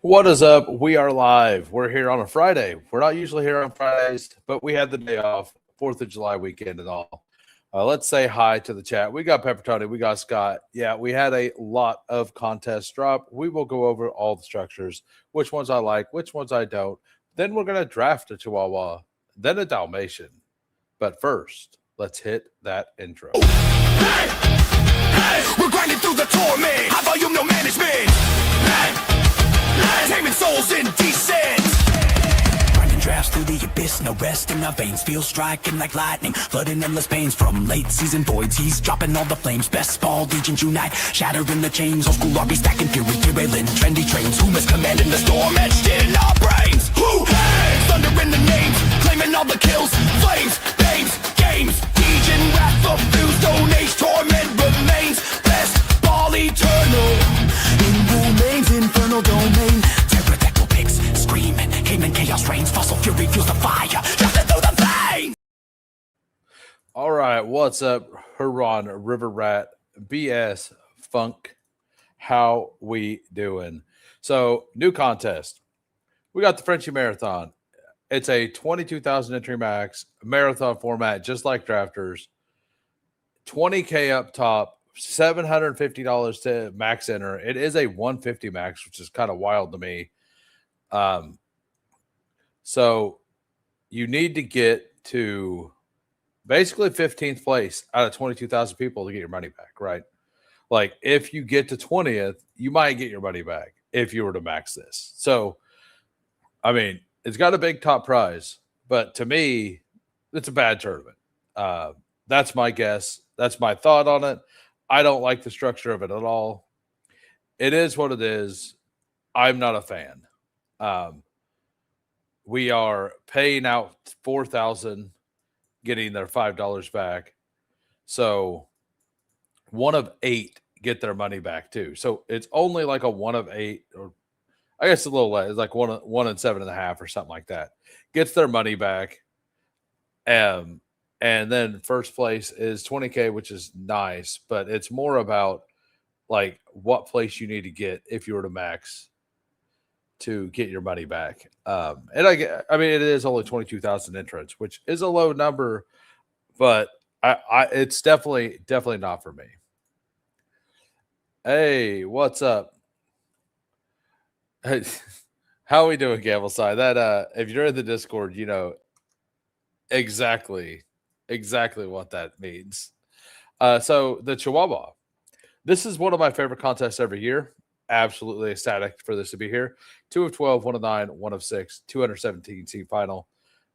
What is up? We are live. We're here on a Friday. We're not usually here on Fridays, but we had the day off, 4th of July weekend and all. Let's say hi to the chat. We got Pepper Tony. We got Scott. Yeah, we had a lot of contests drop. We will go over all the structures, which ones I like, which ones I don't. Then we're going to draft a Chihuahua, then a Dalmatian. But first, let's hit that intro. Hey, we're grinding through the torment. High volume, no management. Taming souls in descent. Grinding drafts through the abyss, no rest in our veins. Feel striking like lightning, flooding endless pains. From late season voids, he's dropping all the flames. Bestball Degens unite, shattering the chains. Old school armies stacking fury, derailing trendy trains. Who is commanding the storm etched in our brains? Who hangs? Thunder in the names, claiming all the kills. Flames, names, games. Degen wrath of fuse, stone age torment remains. Bestball eternal, in remains infernal domain. Pterodactyl pigs screaming, Cayman chaos reigns. Fossil fury fuels the fire, drafted through the veins. All right, what's up, Huron, River Rat, BS, Funk? How we doing? So, new contest. We got the Frenchie Marathon. It's a 22,000 entry max marathon format, just like drafters. 20K up top, $750 to max enter. It is a 150 max, which is kind of wild to me. So you need to get to basically 15th place out of 22,000 people to get your money back, right? Like if you get to 20th, you might get your money back if you were to max this. So, I mean, it's got a big top prize, but to me, it's a bad tournament. That's my guess. That's my thought on it. I don't like the structure of it at all. It is what it is. I'm not a fan. We are paying out $4,000, getting their $5 back. So 1 of 8 get their money back too. So it's only like a 1 of 8, or I guess a little less. It's like 1 and 7.5 or something like that. Gets their money back. And then first place is 20K, which is nice, but it's more about like what place you need to get if you were to max to get your money back. And I mean, it is only 22,000 entrants, which is a low number, but it's definitely not for me. Hey, what's up? How are we doing, Gambleside? That if you're in the Discord, you know exactly what that means. So the Chihuahua. This is one of my favorite contests every year. Absolutely ecstatic for this to be here. 2 of 12, 1 of 9, 1 of 6, 217 seed final.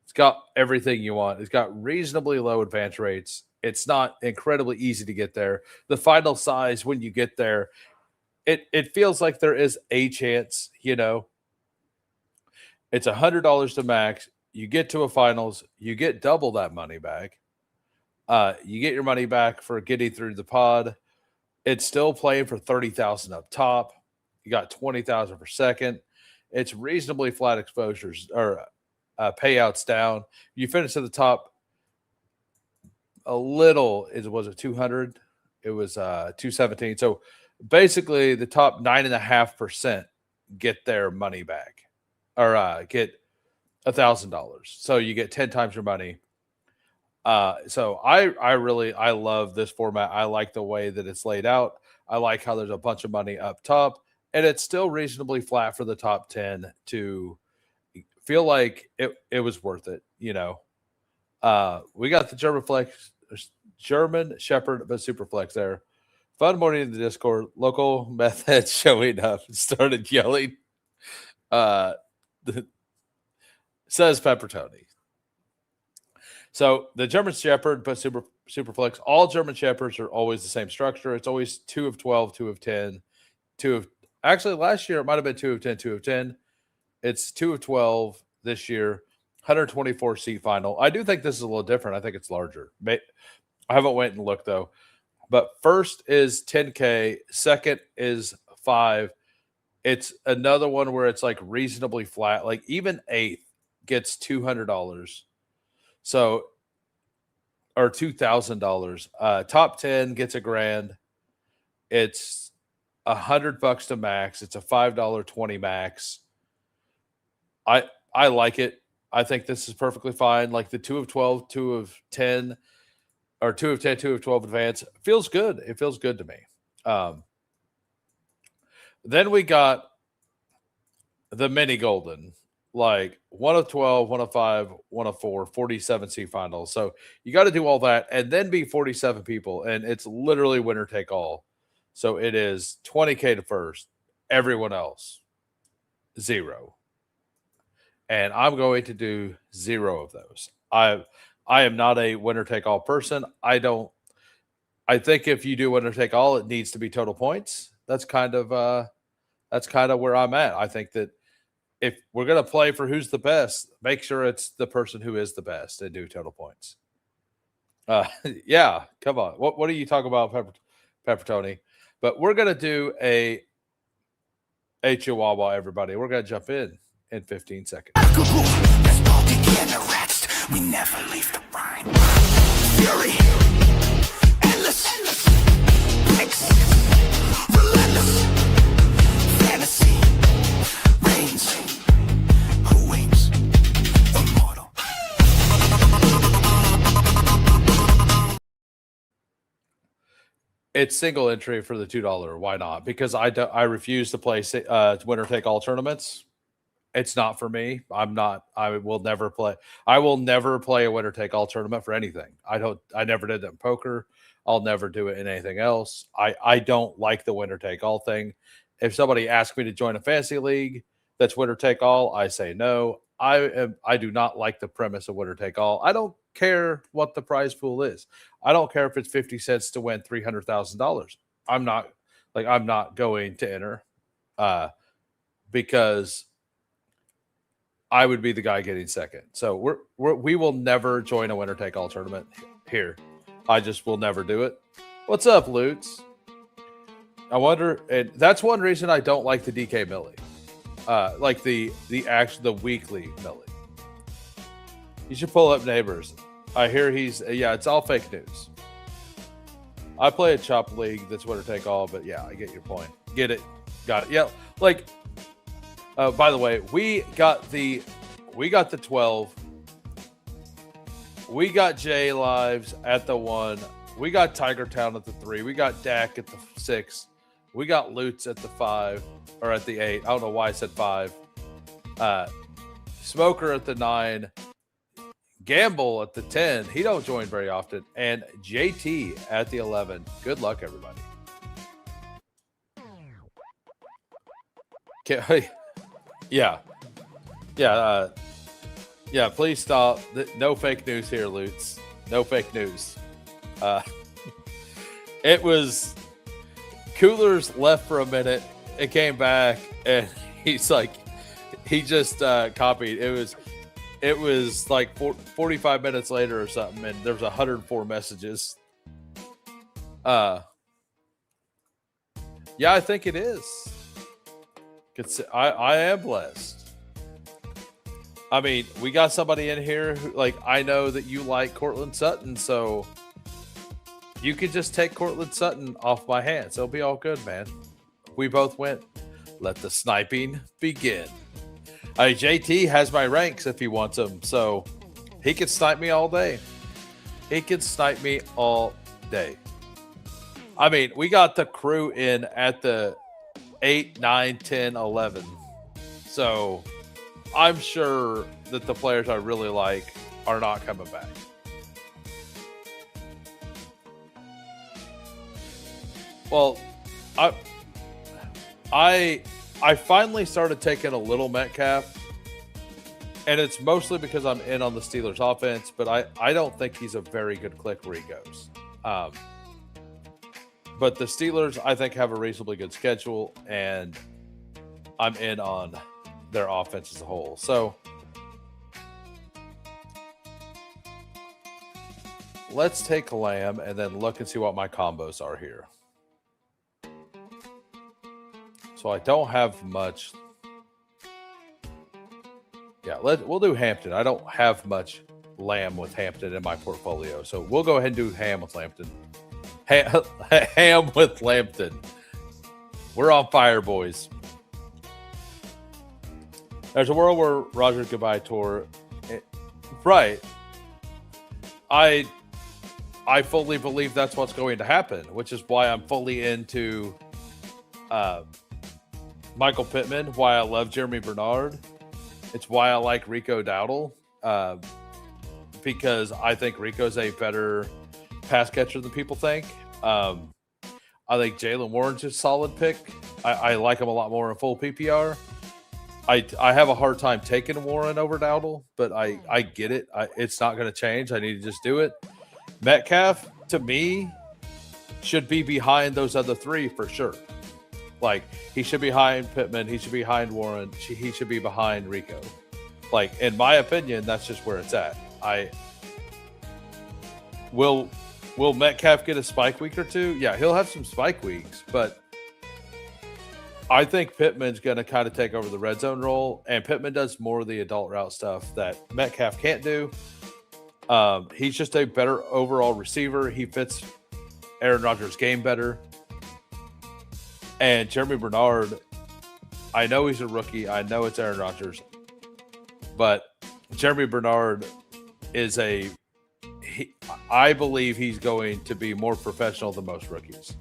It's got everything you want. It's got reasonably low advance rates. It's not incredibly easy to get there. The final size, when you get there, it feels like there is a chance, you know. It's $100 to max. You get to a finals, you get double that money back. You get your money back for getting through the pod. It's still playing for 30,000 up top. You got 20,000 per second. It's reasonably flat exposures or payouts down. You finish at the top a little. Was it 200? It was 217. So basically, the top 9.5% get their money back, or get $1,000. So you get 10 times your money. So I love this format. I like the way that it's laid out. I like how there's a bunch of money up top, and it's still reasonably flat for the top 10 to feel like it was worth it. You know, we got the German Shepherd, but super flex there. Fun morning in the Discord. Local method showing up and started yelling. Says Pepper Tony. So the German Shepherd, but super flex. All German Shepherds are always the same structure. It's always 2 of 12, 2 of 10, 2 of. Actually, last year it might have been 2 of 10, 2 of 10. It's 2 of 12 this year. 124 seat final. I do think this is a little different. I think it's larger. I haven't went and looked though. But first is 10K. Second is 5. It's another one where it's like reasonably flat. Like even 8th gets $200. So, or $2,000. Top 10 gets $1,000. It's $100 to max. It's a $5.20 max. I like it. I think this is perfectly fine. Like the 2 of 12, 2 of 10, or 2 of 10, 2 of 12 advance feels good. It feels good to me. Then we got the mini golden, like 1 of 12, 1 of 5, 1 of 4, 47 C finals. So you got to do all that and then be 47 people. And it's literally winner take all. So it is 20K to first, everyone else, 0. And I'm going to do 0 of those. I am not a winner take all person. I think if you do winner take all, it needs to be total points. That's kind of where I'm at. I think that if we're going to play for who's the best, make sure it's the person who is the best and do total points. Yeah, come on. What do you talk about, Pepper Tony? But we're going to do a Chihuahua, everybody. We're going to jump in 15 seconds. Bestball Degens, we never leave the line. Fury, endless, X, relentless, fantasy, reigns, who wins, immortal. It's single entry for the $2. Why not? Because I refuse to play winner take all tournaments. It's not for me. I will never play a winner take all tournament for anything. I never did that in poker. I'll never do it in anything else. I don't like the winner take all thing. If somebody asks me to join a fantasy league that's winner take all, I say no. I do not like the premise of winner take all. I don't care what the prize pool is. I don't care if it's 50 cents to win $300,000. I'm not going to enter because I would be the guy getting second. So we will never join a winner take all tournament here. I just will never do it. What's up, Lutz? I wonder, and that's one reason I don't like the DK Millie. Like the weekly Millie. You should pull up Neighbors. I hear it's all fake news. I play a chop league that's winner take all, but yeah, I get your point. Get it. Got it. Yeah. Like, by the way, we got the 12. We got J Lives at the 1. We got Tiger Town at the 3. We got Dak at the 6. We got Lutz at the 5 or at the 8. I don't know why I said 5. Smoker at the 9. Gamble at the 10. He don't join very often. And JT at the 11. Good luck, everybody. Yeah. Please stop. No fake news here, Lutz. No fake news. It was Coolers left for a minute. It came back, and he's like, he just copied. It was like 45 minutes later or something, and there was 104 messages. Yeah, I think it is. I am blessed. I mean, we got somebody in here who, like, I know that you like Cortland Sutton, so you could just take Cortland Sutton off my hands. It'll be all good, man. We both went. Let the sniping begin. JT has my ranks if he wants them, so he could snipe me all day. He could snipe me all day. I mean, we got the crew in at the 8, 9, 10, 11. So I'm sure that the players I really like are not coming back. Well, I finally started taking a little Metcalf, and it's mostly because I'm in on the Steelers offense, but I don't think he's a very good click where he goes. But the Steelers, I think, have a reasonably good schedule, and I'm in on their offense as a whole. So let's take Lamb and then look and see what my combos are here. So I don't have much. Yeah, we'll do Hampton. I don't have much Lamb with Hampton in my portfolio, so we'll go ahead and do Ham with Lampton. Ham with Lampton. We're on fire, boys. There's a world where Roger's goodbye tour, right? I fully believe that's what's going to happen, which is why I'm fully into Michael Pittman. Why I love Jeremy Bernard. It's why I like Rico Dowdle, because I think Rico's a better pass catcher than people think. I think Jalen Warren's a solid pick. I like him a lot more in full PPR. I have a hard time taking Warren over Dowdle, but I get it. It's not going to change. I need to just do it. Metcalf, to me, should be behind those other three for sure. Like, he should be behind Pittman. He should be behind Warren. He should be behind Rico. Like, in my opinion, that's just where it's at. Will Metcalf get a spike week or two? Yeah, he'll have some spike weeks, but I think Pittman's going to kind of take over the red zone role, and Pittman does more of the adult route stuff that Metcalf can't do. He's just a better overall receiver. He fits Aaron Rodgers' game better. And Jeremy Bernard, I know he's a rookie. I know it's Aaron Rodgers. But Jeremy Bernard is I believe he's going to be more professional than most rookies.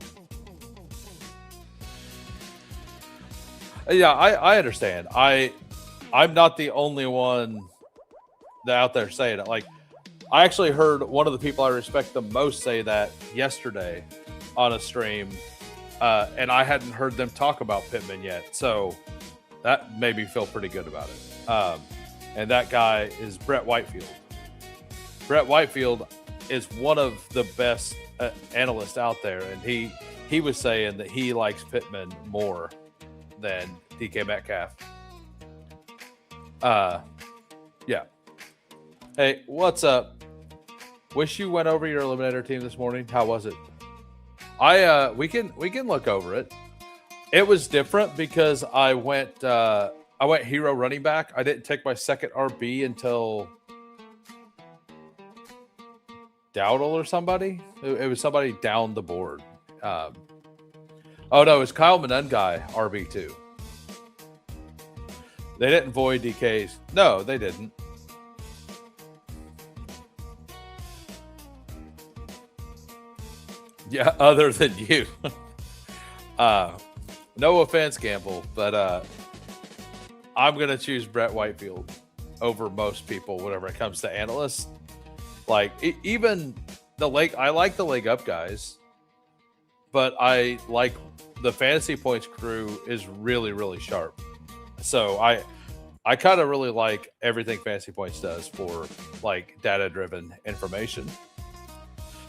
Yeah, I understand. I'm not the only one out there saying it. Like, I actually heard one of the people I respect the most say that yesterday on a stream, and I hadn't heard them talk about Pittman yet. So that made me feel pretty good about it. And that guy is Brett Whitefield. Brett Whitefield is one of the best analysts out there, and he was saying that he likes Pittman more than DK Metcalf. Yeah. Hey, what's up? Wish you went over your eliminator team this morning. How was it? We can look over it. It was different because I went hero running back. I didn't take my second RB until Dowdle or somebody. It was somebody down the board. Oh no, it's Kyle Monengai RB2. They didn't void DK's. No, they didn't. Yeah, other than you. No offense, Gamble, but I'm going to choose Brett Whitefield over most people whenever it comes to analysts. Like, even the leg, I like the leg up guys, but I like the fantasy points crew is really, really sharp. So I kind of really like everything Fantasy Points does for like data-driven information.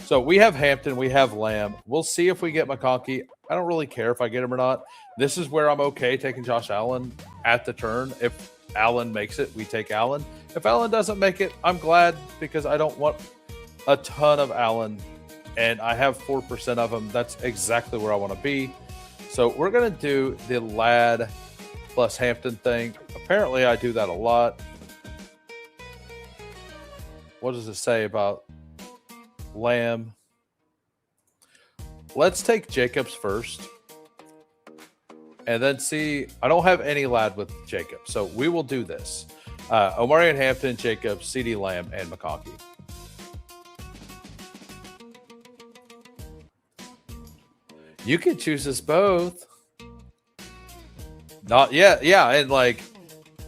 So we have Hampton, we have Lamb. We'll see if we get McConkey. I don't really care if I get him or not. This is where I'm okay taking Josh Allen at the turn. If Allen makes it, we take Allen. If Allen doesn't make it, I'm glad because I don't want a ton of Allen, and I have 4% of him. That's exactly where I want to be. So we're going to do the Lad plus Hampton thing. Apparently, I do that a lot. What does it say about Lamb? Let's take Jacobs first. And then see, I don't have any Lad with Jacobs. So we will do this. Omarion Hampton, Jacobs, CD Lamb, and McConkey. You can choose us both. Not yet. Yeah. And like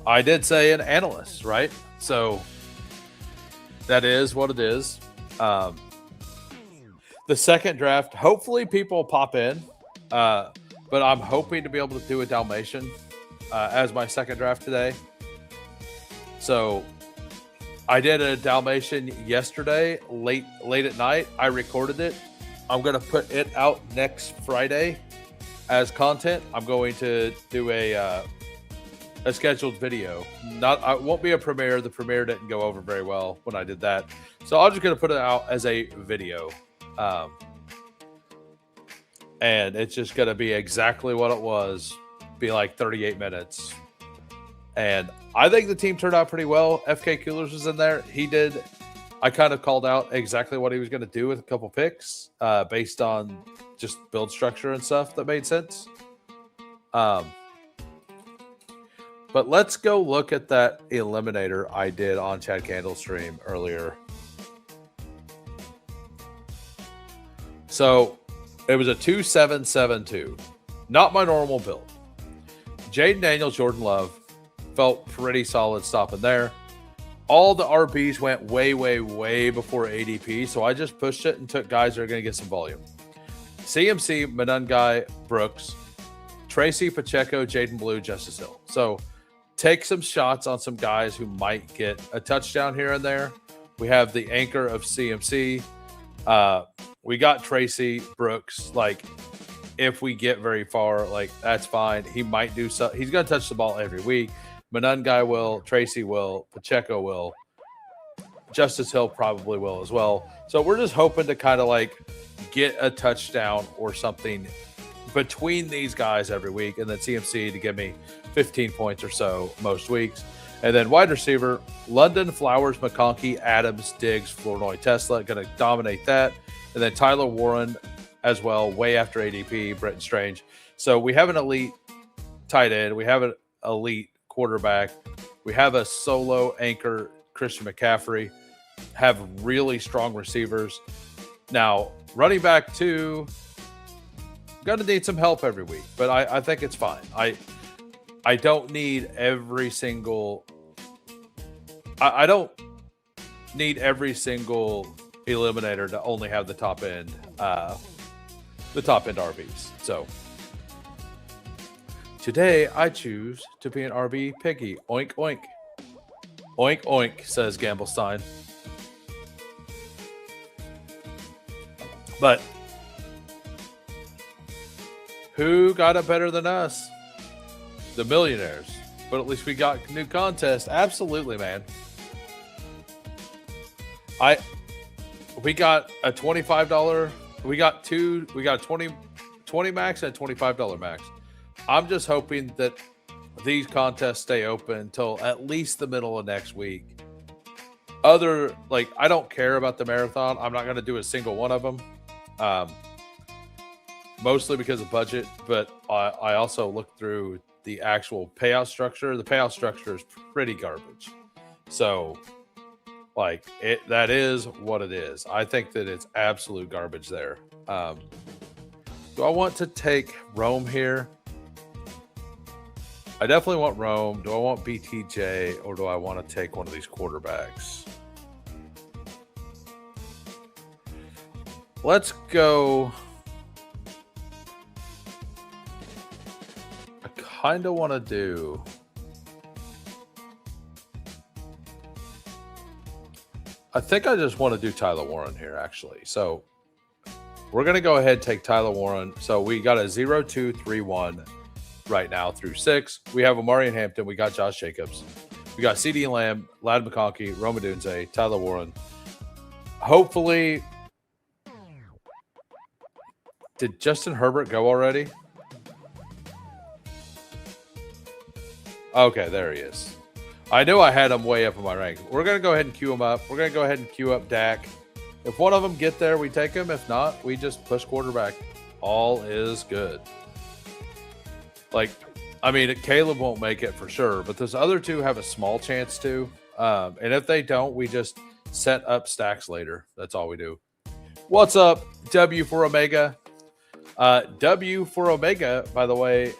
I did say an analyst, right? So that is what it is. The second draft, hopefully people pop in. But I'm hoping to be able to do a Dalmatian as my second draft today. So I did a Dalmatian yesterday, late at night. I recorded it. I'm going to put it out next Friday as content. I'm going to do a scheduled video. I won't be a premiere. The premiere didn't go over very well when I did that. So I'm just going to put it out as a video. And it's just going to be exactly what it was. Be like 38 minutes. And I think the team turned out pretty well. FK Coolers was in there. He did. I kind of called out exactly what he was going to do with a couple picks based on just build structure and stuff that made sense. Um, but let's go look at that eliminator I did on Chad Candle's stream earlier. So it was a 2-7-7-2. Not my normal build. Jaden Daniels, Jordan Love felt pretty solid stopping there. All the RBs went way, way, way before ADP, so I just pushed it and took guys that are going to get some volume. CMC, Menungai, Brooks, Tracy, Pacheco, Jaden Blue, Justice Hill. So take some shots on some guys who might get a touchdown here and there. We have the anchor of CMC. We got Tracy, Brooks. Like, if we get very far, like, that's fine. He might do so. He's going to touch the ball every week. Menungai will, Tracy will, Pacheco will, Justice Hill probably will as well. So we're just hoping to kind of like get a touchdown or something between these guys every week, and then CMC to give me 15 points or so most weeks. And then wide receiver, London, Flowers, McConkey, Adams, Diggs, Flournoy, Tesla, going to dominate that. And then Tyler Warren as well, way after ADP, Britton Strange. So we have an elite tight end. We have an elite quarterback. We have a solo anchor, Christian McCaffrey. Have really strong receivers. Now, running back too, going to need some help every week, but I think it's fine. I don't need every single I don't need every single eliminator to only have the top end RBs. So today I choose to be an RB piggy. Oink oink. Oink oink, says Gamblestein. But who got it better than us? The millionaires. But at least we got new contest. Absolutely, man. We got a $25. We got 20 max and a $25 max. I'm just hoping that these contests stay open until at least the middle of next week. I don't care about the marathon. I'm not going to do a single one of them. Mostly because of budget, but I also looked through the actual payout structure. The payout structure is pretty garbage. So, that is what it is. I think that it's absolute garbage there. Do I want to take Rome here? I definitely want Rome. Do I want BTJ, or do I want to take one of these quarterbacks? Let's go. I kind of want to do. I think I just want to do Tyler Warren here, actually. So we're going to go ahead and take Tyler Warren. So we got a 0-2-3-1 right now through 6. We have Amari and Hampton. We got Josh Jacobs. We got CeeDee Lamb, Lad McConkey, Rome Odunze, Tyler Warren. Hopefully. Did Justin Herbert go already? Okay, there he is. I knew I had him way up in my rank. We're going to go ahead and queue him up. We're going to go ahead and queue up Dak. If one of them get there, we take him. If not, we just push quarterback. All is good. Caleb won't make it for sure, but those other two have a small chance to. And if they don't, we just set up stacks later. That's all we do. What's up, W for Omega? W for Omega, by the way,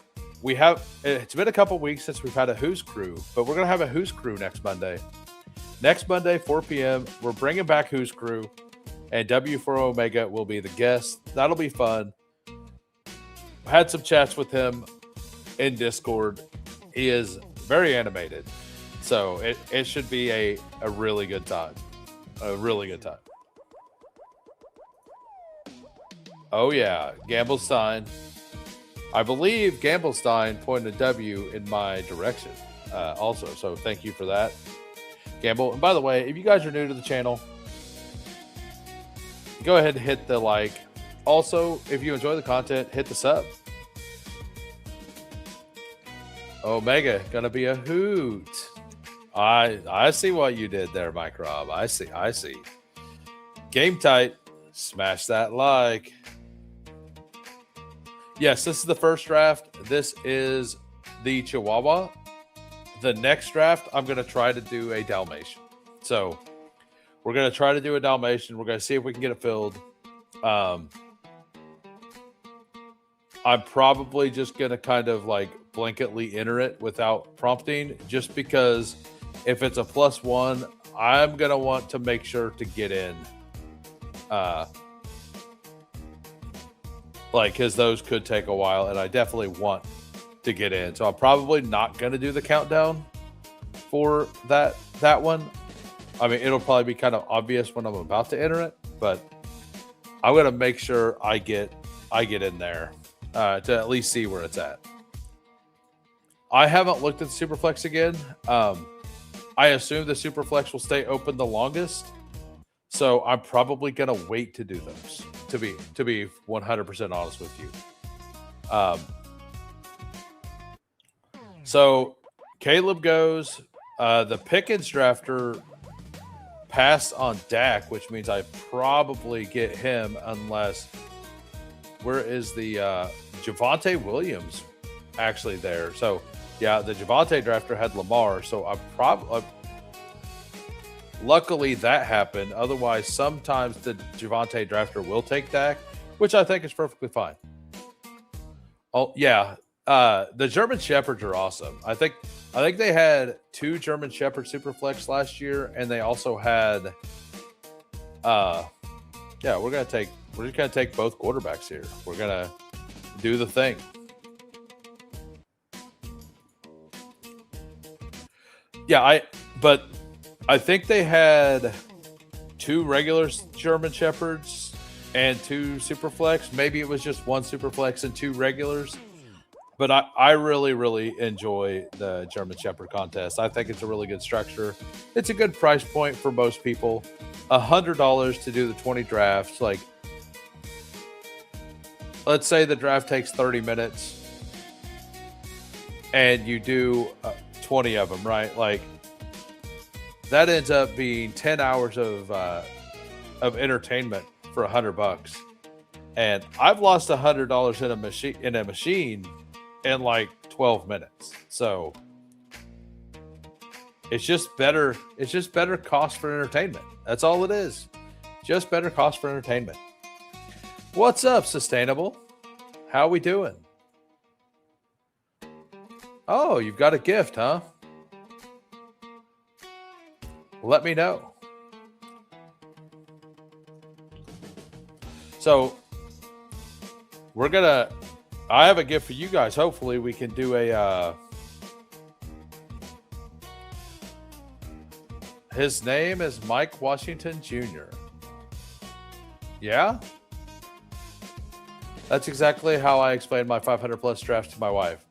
it's been a couple weeks since we've had a Who's Crew, but we're going to have a Who's Crew next Monday. Next Monday, 4 p.m., we're bringing back Who's Crew, and W for Omega will be the guest. That'll be fun. I had some chats with him in Discord. He is very animated, so it should be a really good time. A really good time. Oh, yeah. Gamblestein. I believe Gamblestein pointed a W in my direction also. So thank you for that, Gamble. And by the way, if you guys are new to the channel, go ahead and hit the like. Also, if you enjoy the content, hit the sub. Omega, gonna be a hoot. I see what you did there, Mike Rob. I see. Game tight. Smash that like. Yes, this is the first draft. This is the Chihuahua. The next draft, I'm going to try to do a Dalmatian. So we're going to try to do a Dalmatian. We're going to see if we can get it filled. I'm probably just going to kind of like blanketly enter it without prompting, just because if it's a +1, I'm going to want to make sure to get in. Because those could take a while, and I definitely want to get in. So I'm probably not going to do the countdown for that one. I mean, it'll probably be kind of obvious when I'm about to enter it, but I'm going to make sure I get in there to at least see where it's at. I haven't looked at the Superflex again. I assume the Superflex will stay open the longest, so I'm probably going to wait to do those, to be 100% honest with you. So Caleb goes. The Pickens drafter passed on Dak, which means I probably get him unless. Where is the Javonte Williams actually there? So yeah, the Javonte drafter had Lamar, so I probably. Luckily that happened. Otherwise, sometimes the Javonte drafter will take Dak, which I think is perfectly fine. Oh yeah. The German Shepherds are awesome. I think they had 2 German Shepherd Superflex last year, and they also had we're just gonna take both quarterbacks here. We're gonna do the thing. Yeah, but I think they had 2 regular German Shepherds and 2 Superflex. Maybe it was just 1 Superflex and 2 regulars. But I really, really enjoy the German Shepherd contest. I think it's a really good structure. It's a good price point for most people. $100 to do the 20 drafts. Like, let's say the draft takes 30 minutes and you do 20 of them, right? Like, that ends up being 10 hours of entertainment for $100. And I've lost $100 in a machine in like 12 minutes. So it's just better. It's just better cost for entertainment. That's all it is. Just better cost for entertainment. What's up, Sustainable? How we doing? Oh, you've got a gift, huh? Let me know. So I have a gift for you guys. Hopefully we can do a his name is Mike Washington Jr. Yeah? That's exactly how I explained my 500+ drafts to my wife.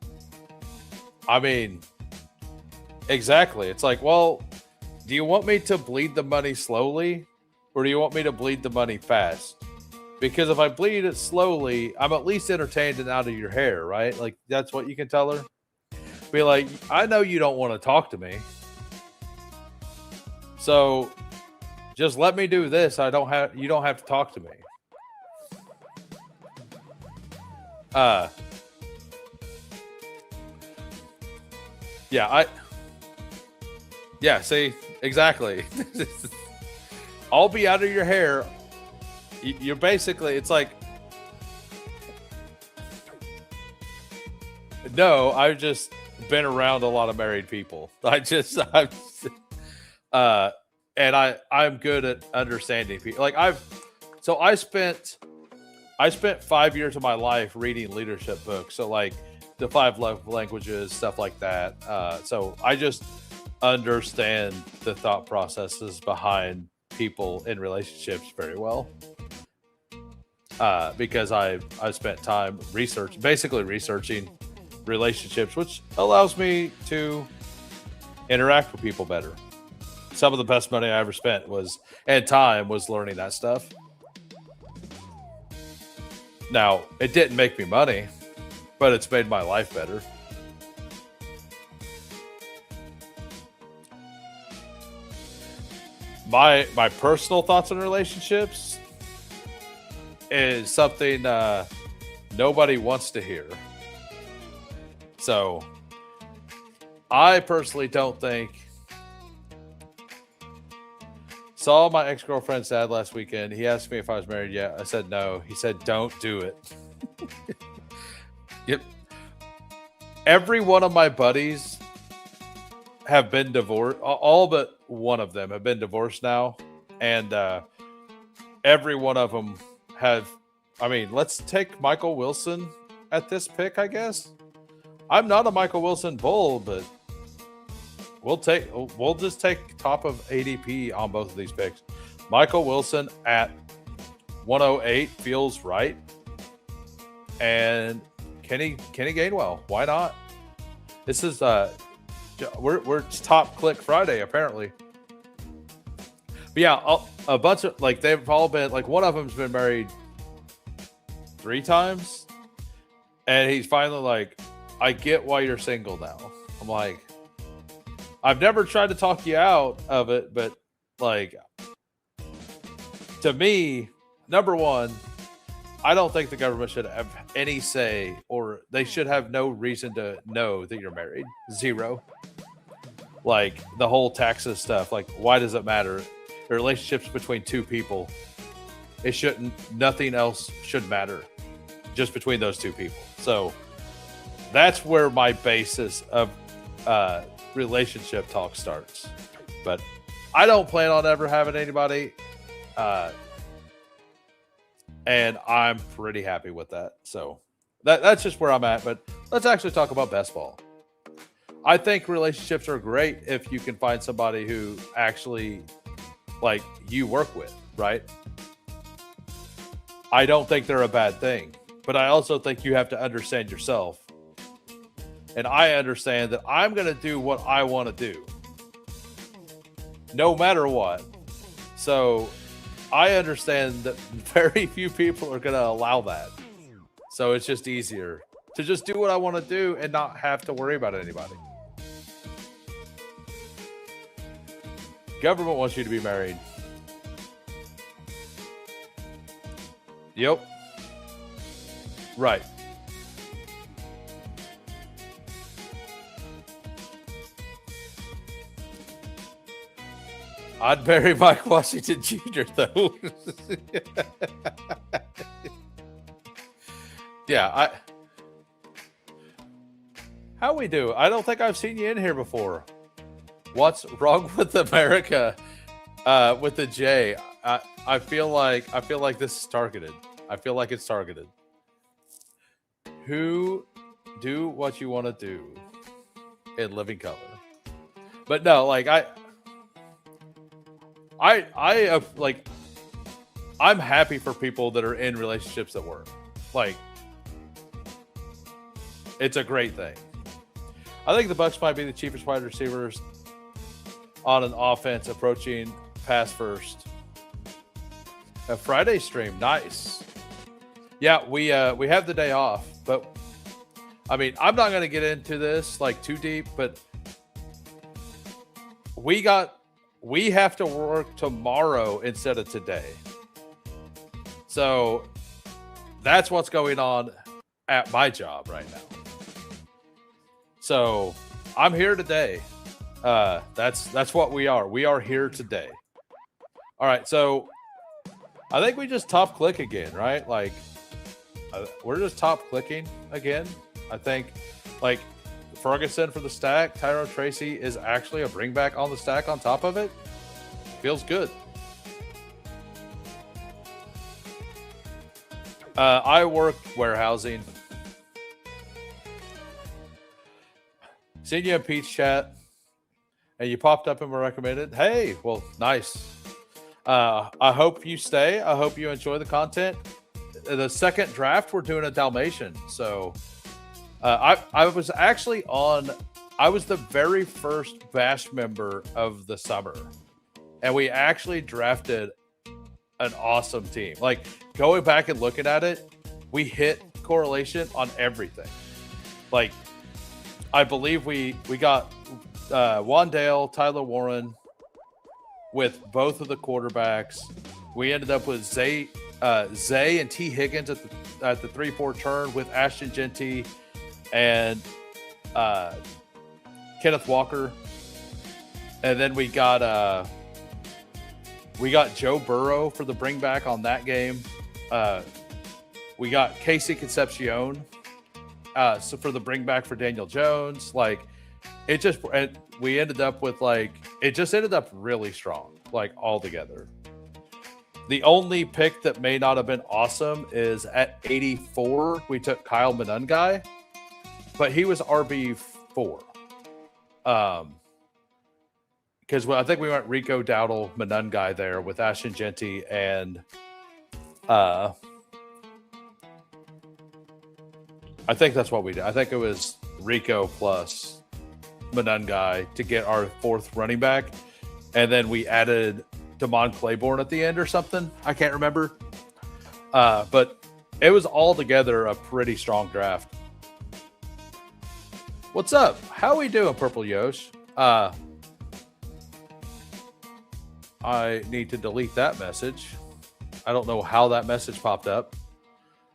I mean, exactly. It's like, well, do you want me to bleed the money slowly, or do you want me to bleed the money fast? Because if I bleed it slowly, I'm at least entertained and out of your hair, right? Like, that's what you can tell her. Be like, I know you don't want to talk to me, so just let me do this. You don't have to talk to me. Yeah, see, exactly. I'll be out of your hair. You're basically, it's like, no, I've just been around a lot of married people. I'm good at understanding people. Like I spent 5 years of my life reading leadership books. So like the 5 love languages, stuff like that. So I just understand the thought processes behind people in relationships very well. Because I've spent time basically researching relationships, which allows me to interact with people better. Some of the best money I ever spent was learning that stuff. Now, it didn't make me money, but it's made my life better. My personal thoughts on relationships is something nobody wants to hear. So I personally don't think. Saw my ex-girlfriend's dad last weekend. He asked me if I was married yet. I said no. He said, don't do it. Yep. Every one of my buddies have been divorced. All but one of them have been divorced now. And every one of them have. I mean, let's take Michael Wilson at this pick, I guess. I'm not a Michael Wilson bull, but we'll just take top of ADP on both of these picks. Michael Wilson at 108 feels right. And Kenny Gainwell, why not? This is we're top click Friday apparently. But yeah, a bunch of like they've all been like one of them's been married 3 times, and he's finally like, I get why you're single now. I'm like, I've never tried to talk you out of it, but like, to me, number one, I don't think the government should have any say, or they should have no reason to know that you're married. 0. Like the whole taxes stuff. Like, why does it matter? The relationships between 2 people, it shouldn't. Nothing else should matter, just between those 2 people. So that's where my basis of relationship talk starts. But I don't plan on ever having anybody. And I'm pretty happy with that. So that's just where I'm at. But let's actually talk about best ball. I think relationships are great if you can find somebody who actually like you work with, right? I don't think they're a bad thing, but I also think you have to understand yourself. And I understand that I'm going to do what I want to do, no matter what. So I understand that very few people are going to allow that. So it's just easier to just do what I want to do and not have to worry about anybody. Government wants you to be married. Yep. Right. I'd marry Mike Washington Jr. though. Yeah, how we do? I don't think I've seen you in here before. What's wrong with America? With the J, I feel like this is targeted. I feel like it's targeted. Who do what you want to do in living color? But no, like like I'm happy for people that are in relationships that work. Like, it's a great thing. I think the Bucks might be the cheapest wide receivers on an offense approaching pass first. A Friday stream, nice. Yeah, we have the day off, but I mean, I'm not going to get into this like too deep, but we have to work tomorrow instead of today. So that's what's going on at my job right now. So I'm here today. That's what we are. We are here today. All right. So I think we just top click again, right? Like we're just top clicking again. I think like Ferguson for the stack. Tyrone Tracy is actually a bring back on the stack on top of it. Feels good. I work warehousing. Seen you in Pete's chat, and you popped up and were recommended. Hey, well, nice. I hope you stay. I hope you enjoy the content. The second draft, we're doing a Dalmatian. So I was actually I was the very first Bash member of the summer. And we actually drafted an awesome team. Like, going back and looking at it, we hit correlation on everything. Like, I believe we got Wandale, Tyler Warren with both of the quarterbacks. We ended up with Zay Zay and T. Higgins at the 3-4 turn with Ashton Genty and Kenneth Walker. And then we got Joe Burrow for the bring back on that game. We got Casey Concepcion so for the bring back for Daniel Jones. Like we ended up with it just ended up really strong, like all together. The only pick that may not have been awesome is at 84, we took Kyle Monungai, but he was RB4. Because I think we went Rico Dowdle Monungai there with Ashton Genty and I think that's what we did. I think it was Rico plus Monungai to get our 4th running back. And then we added Damon Claiborne at the end or something. I can't remember. But it was altogether a pretty strong draft. What's up? How we doing, Purple Yosh? I need to delete that message. I don't know how that message popped up.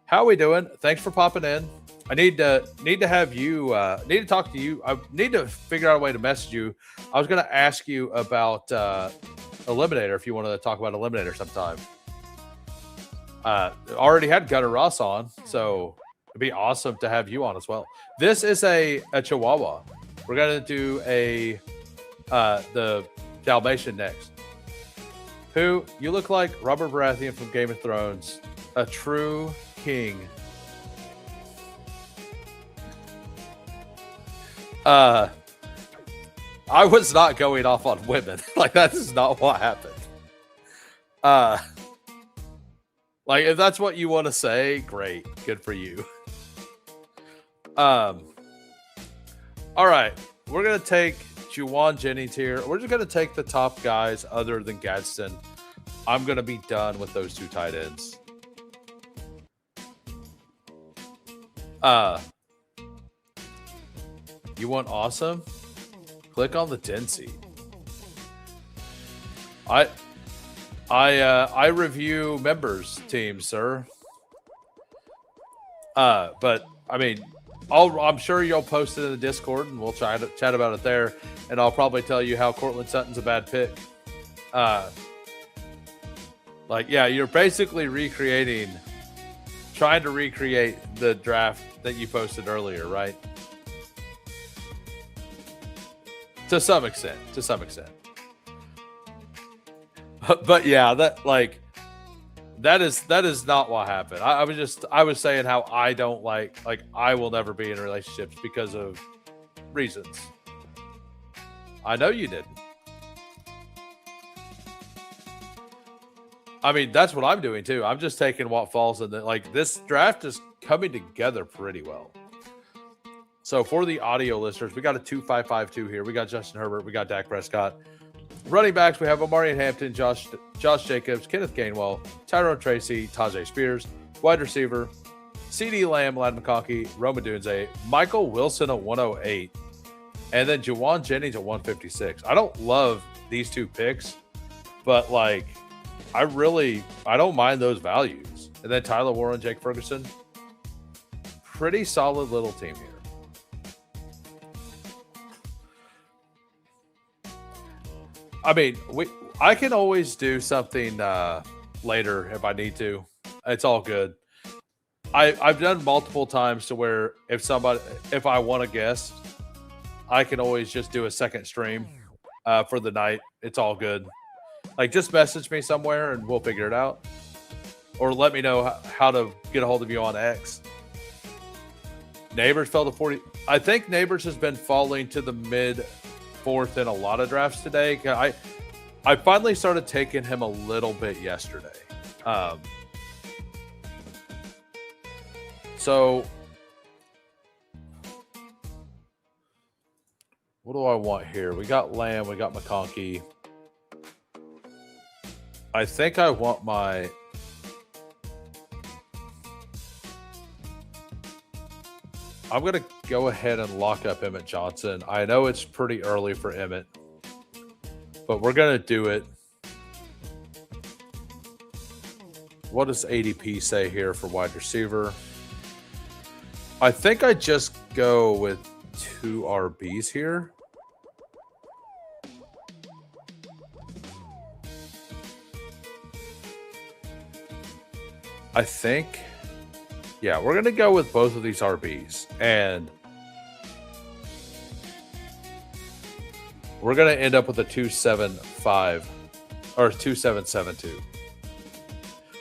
How we doing? Thanks for popping in. I need to have you. Need to talk to you. I need to figure out a way to message you. I was going to ask you about Eliminator if you want to talk about Eliminator sometime. Already had Gunnar Ross on, so it'd be awesome to have you on as well. This is a Chihuahua. We're going to do the Dalmatian next. Who you look like Robert Baratheon from Game of Thrones, a true king. I was not going off on women. Like that is not what happened. Like if that's what you want to say, great, good for you. All right, we're gonna take Juwan Jennings here. We're just gonna take the top guys other than Gadsden. I'm gonna be done with those 2 tight ends. You want awesome? Click on the Densey. I review members teams, sir. But I mean, I'm sure you'll post it in the Discord and we'll try to chat about it there. And I'll probably tell you how Cortland Sutton's a bad pick. You're basically trying to recreate the draft that you posted earlier, right? To some extent. But yeah, that is not what happened. I was saying how I don't like I will never be in relationships because of reasons. I know you didn't. I mean, that's what I'm doing too. I'm just taking what falls in this draft is coming together pretty well. So for the audio listeners, we got a 2-5-5-2 here. We got Justin Herbert. We got Dak Prescott. Running backs, we have Omari Hampton, Josh Jacobs, Kenneth Gainwell, Tyrone Tracy, Tajay Spears. Wide receiver, CeeDee Lamb, Ladd McConkey, Rome Odunze, Michael Wilson at 108, and then Juwan Jennings at 156. I don't love these 2 picks, but I don't mind those values. And then Tyler Warren, Jake Ferguson. Pretty solid little team here. I mean, I can always do something later if I need to. It's all good. I've done multiple times to where if I want to guess, I can always just do a second stream for the night. It's all good. Just message me somewhere and we'll figure it out. Or let me know how to get a hold of you on X. Neighbors fell to 40. I think Neighbors has been falling to the mid 4th in a lot of drafts today. I finally started taking him a little bit yesterday. So what do I want here? We got Lamb, we got McConkey. I think I want I'm going to go ahead and lock up Emmett Johnson. I know it's pretty early for Emmett, but we're going to do it. what does ADP say here for wide receiver? I think I just go with 2 RBs here. I think, yeah, we're going to go with both of these RBs. And we're going to end up with a 2.75 or 2.772.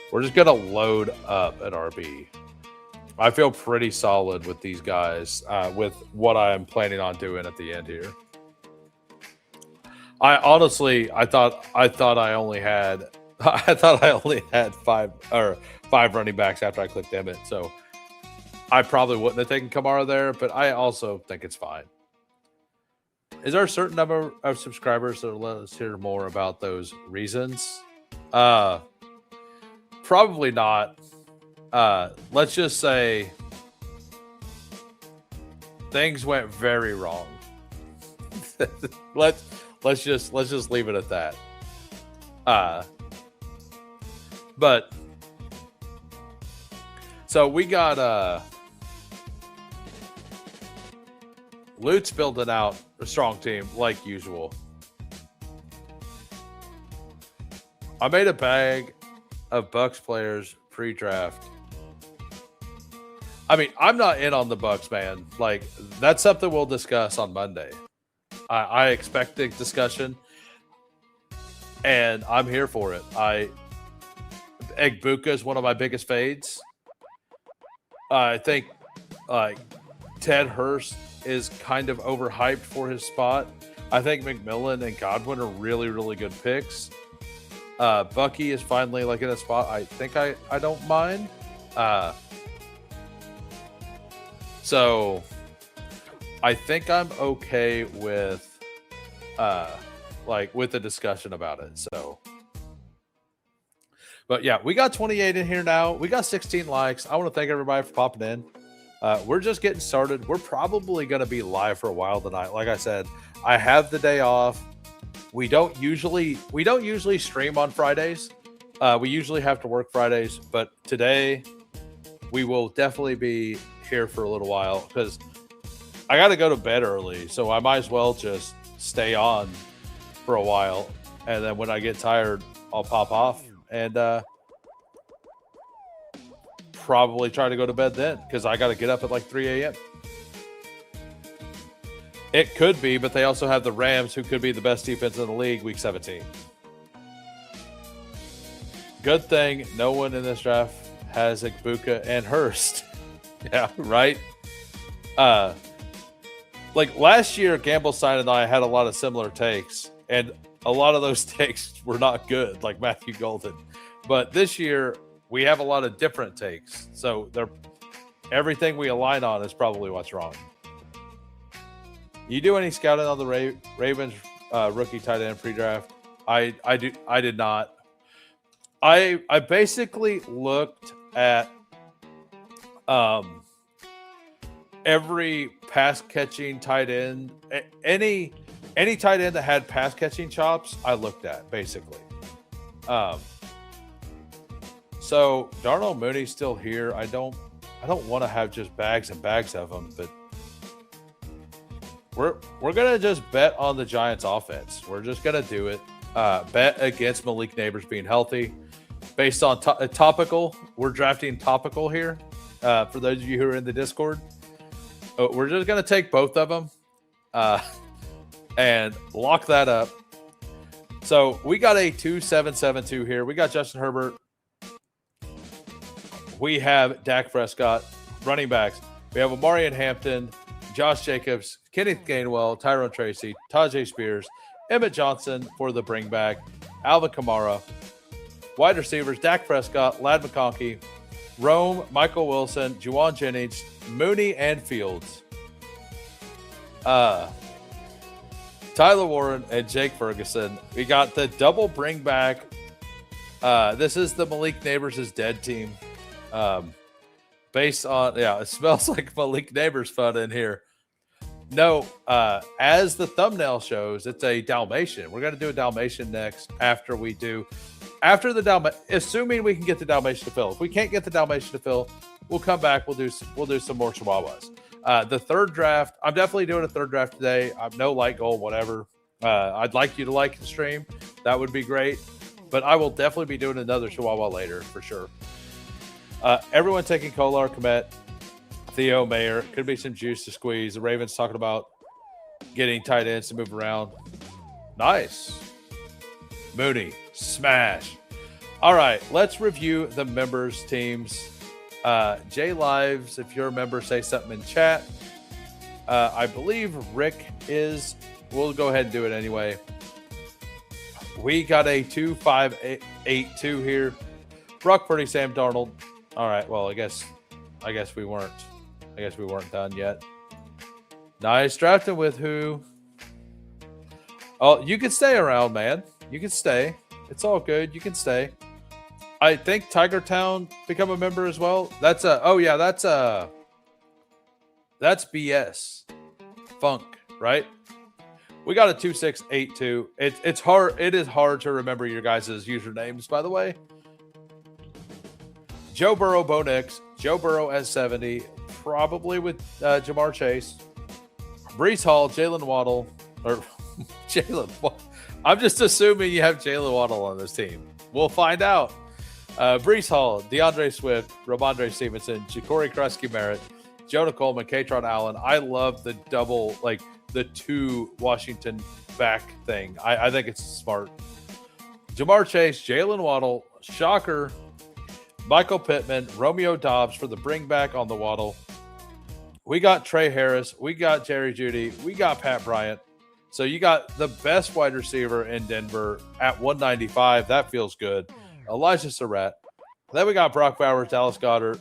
We're just going to load up at RB. I feel pretty solid with these guys, with what I am planning on doing at the end here. I honestly, I thought I only had five running backs after I clicked Emmett, so I probably wouldn't have taken Kamara there, but I also think it's fine. Is there a certain number of subscribers that will let us hear more about those reasons? Probably not. Let's just say things went very wrong. let's just leave it at that. But so we got Lute's building out a strong team like usual. I made a bag of Bucks players pre-draft. I mean, I'm not in on the Bucks, man. Like, that's something we'll discuss on Monday. I expect a discussion, and I'm here for it. Egbuka is one of my biggest fades. I think Ted Hurst is kind of overhyped for his spot. I think McMillan and Godwin are really, really good picks. Bucky is finally like in a spot I think I don't mind. So I think I'm okay with with the discussion about it. So, but yeah, we got 28 in here now. We got 16 likes. I want to thank everybody for popping in. We're just getting started. We're probably going to be live for a while tonight. Like I said, I have the day off. We don't usually stream on Fridays. We usually have to work Fridays, but today we will definitely be here for a little while because I got to go to bed early, so I might as well just stay on for a while, and then when I get tired, I'll pop off and probably try to go to bed then because I got to get up at like 3 a.m. It could be, but they also have the Rams, who could be the best defense in the league, week 17. Good thing no one in this draft has Egbuka and Hurst. Yeah, right? Like last year, Gamblestein and I had a lot of similar takes, and a lot of those takes were not good, like Matthew Golden. But this year, we have a lot of different takes. So everything we align on is probably what's wrong. You do any scouting on the Ravens rookie tight end pre-draft? I did not. I basically looked at every pass catching tight end, any tight end that had pass catching chops, I looked at basically. So Darnell Mooney's still here. I don't want to have just bags and bags of them, but we're gonna just bet on the Giants offense. We're just gonna do it. Bet against Malik Neighbors being healthy. Based on topical, we're drafting topical here. For those of you who are in the Discord, we're just gonna take both of them and lock that up. So we got a 2.772 here. We got Justin Herbert. We have Dak Prescott, running backs. We have Amari Hampton, Josh Jacobs, Kenneth Gainwell, Tyrone Tracy, Tajay Spears, Emmett Johnson for the bring back, Alvin Kamara. Wide receivers, Dak Prescott, Ladd McConkey, Rome, Michael Wilson, Juwan Jennings, Mooney, and Fields. Tyler Warren and Jake Ferguson. We got the double bring back. This is the Malik Neighbors' dead team. Based on, it smells like Malik Neighbors fun in here. No, as the thumbnail shows, it's a Dalmatian. We're going to do a Dalmatian next after we do after the assuming we can get the Dalmatian to fill. If we can't get the Dalmatian to fill, we'll come back. We'll do some more Chihuahuas. The third draft, I'm definitely doing a third draft today. I'm no light goal, whatever. I'd like you to like the stream. That would be great. But I will definitely be doing another Chihuahua later for sure. Everyone taking Kolar, Komet, Theo, Mayer. Could be some juice to squeeze. The Ravens talking about getting tight ends to move around. Nice. Mooney, smash. All right, let's review the members' teams. J Lives, if you're a member, say something in chat. I believe Rick is. We'll go ahead and do it anyway. We got a 2-5-8-2 here. Brock Purdy, Sam Darnold. All right, well, I guess we weren't. I guess we weren't done yet. Nice drafting with who? Oh, you can stay around, man. You can stay. It's all good. You can stay. I think Tiger Town become a member as well. That's BS. Funk, right? We got a 2682. It's hard. It is hard to remember your guys' usernames, by the way. Joe Burrow, Bo Nix, Joe Burrow S70, probably with Jamar Chase, Breece Hall, Jalen Waddle, or Jalen. I'm just assuming you have Jalen Waddle on this team. We'll find out. Breece Hall, DeAndre Swift, Ramondre Stevenson, Ja'Cory Krusky-Merritt, Jonah Coleman, Katron Allen. I love the double, like the two Washington back thing. I think it's smart. Jamar Chase, Jalen Waddle, shocker, Michael Pittman, Romeo Dobbs for the bring back on the Waddle. We got Trey Harris. We got Jerry Jeudy. We got Pat Bryant. So you got the best wide receiver in Denver at 195. That feels good. Elijah Surratt. Then we got Brock Bowers, Dallas Goedert.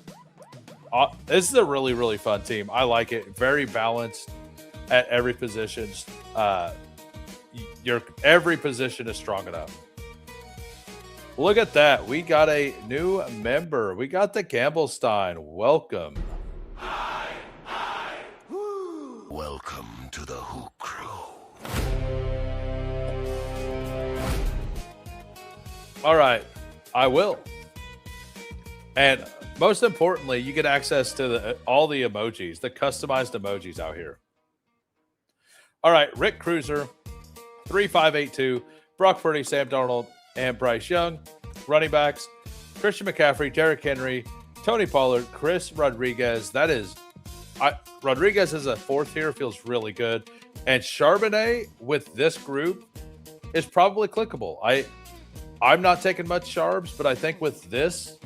This is a really, really fun team. I like it. Very balanced at every position. Every position is strong enough. Look at that. We got a new member. We got the Gamblestein. Welcome. Hi. Welcome to the Who Crew. All right. I will. And most importantly, you get access to all the emojis, the customized emojis out here. All right. Rick Cruiser, 3582, Brock Purdy, Sam Darnold, and Bryce Young. Running backs, Christian McCaffrey, Derrick Henry, Tony Pollard, Chris Rodriguez. Rodriguez as a fourth here feels really good. And Charbonnet with this group is probably clickable. I'm not taking much Charbs, but I think with this,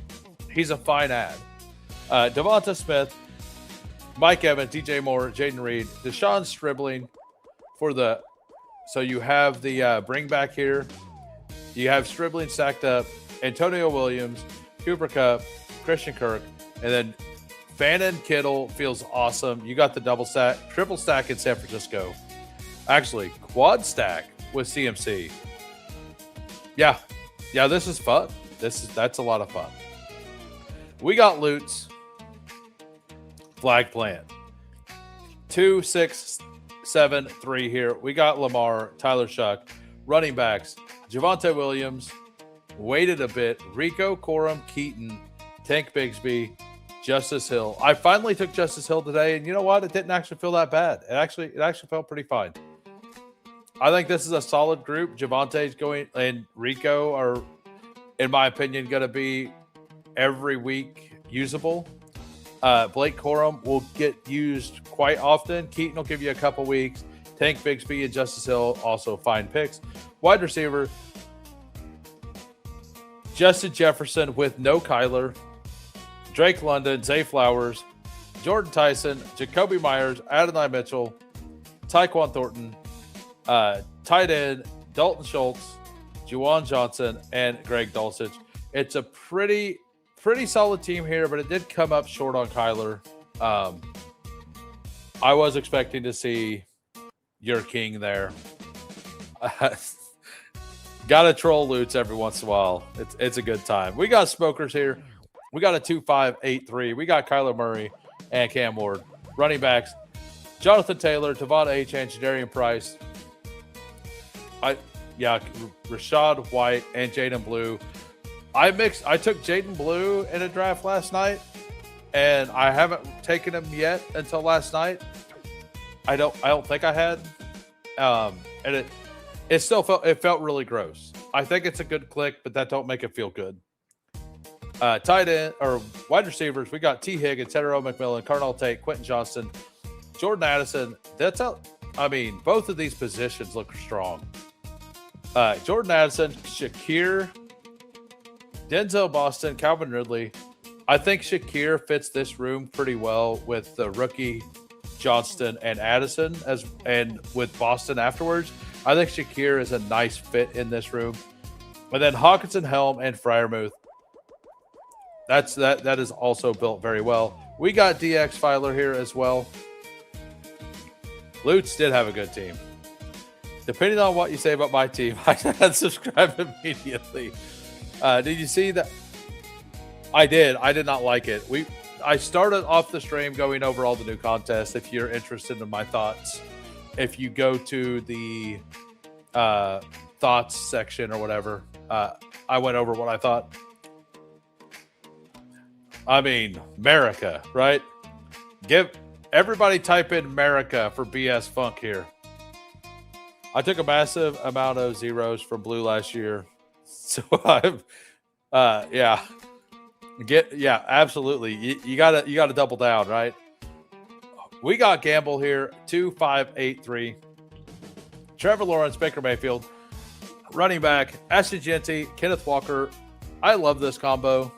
he's a fine ad. Devonta Smith, Mike Evans, DJ Moore, Jaden Reed, Deshaun Stribling for the. So you have the bring back here. You have Stribling stacked up, Antonio Williams, Cooper Kupp, Christian Kirk, and then Fannin Kittle feels awesome. You got the double stack, triple stack in San Francisco. Actually, quad stack with CMC. Yeah, this is fun. That's a lot of fun. We got Lutz, flag plant. 2, 6, 7, 3 here. We got Lamar, Tyler Shuck, running backs, Javonte Williams, waited a bit, Rico, Corum, Keaton, Tank Bigsby, Justice Hill. I finally took Justice Hill today, and you know what? It didn't actually feel that bad. It actually felt pretty fine. I think this is a solid group. Javonte's going, and Rico are, in my opinion, going to be every week usable. Blake Corum will get used quite often. Keaton will give you a couple weeks. Tank Bigsby and Justice Hill also fine picks. Wide receiver, Justin Jefferson with no Kyler, Drake London, Zay Flowers, Jordan Tyson, Jacoby Myers, Adonai Mitchell, Tyquan Thornton, tight end, Dalton Schultz, Juwan Johnson, and Greg Dulcich. It's a pretty solid team here, but it did come up short on Kyler. I was expecting to see your king there. Gotta troll Lutz every once in a while. It's a good time. We got smokers here. We got a 2-5-8-3. We got Kyler Murray and Cam Ward. Running backs, Jonathan Taylor, Tavon H. and Jadarian Price. Rashad White and Jaden Blue. I took Jaden Blue in a draft last night, and I haven't taken him yet until last night. I don't think I had. And it still felt really gross. I think it's a good click, but that don't make it feel good. Tight end or wide receivers, we got T. Higgins, Tedero McMillan, Carnell Tate, Quentin Johnston, Jordan Addison. Both of these positions look strong. Jordan Addison, Shakir, Denzel Boston, Calvin Ridley. I think Shakir fits this room pretty well with the rookie Johnston and Addison and with Boston afterwards. I think Shakir is a nice fit in this room. And then Hawkinson, Helm, and Freiermuth. That is also built very well. We got DX Filer here as well. Lutz did have a good team. Depending on what you say about my team, I unsubscribe immediately. Did you see that? I did. I did not like it. I started off the stream going over all the new contests. If you're interested in my thoughts, if you go to the thoughts section or whatever, I went over what I thought. I mean, America, right? Everybody type in America for BS Funk here. I took a massive amount of zeros from Blue last year. So absolutely. You gotta double down, right? We got Gamble here, 2583. Trevor Lawrence, Baker Mayfield, running back, Ashton Genty, Kenneth Walker. I love this combo.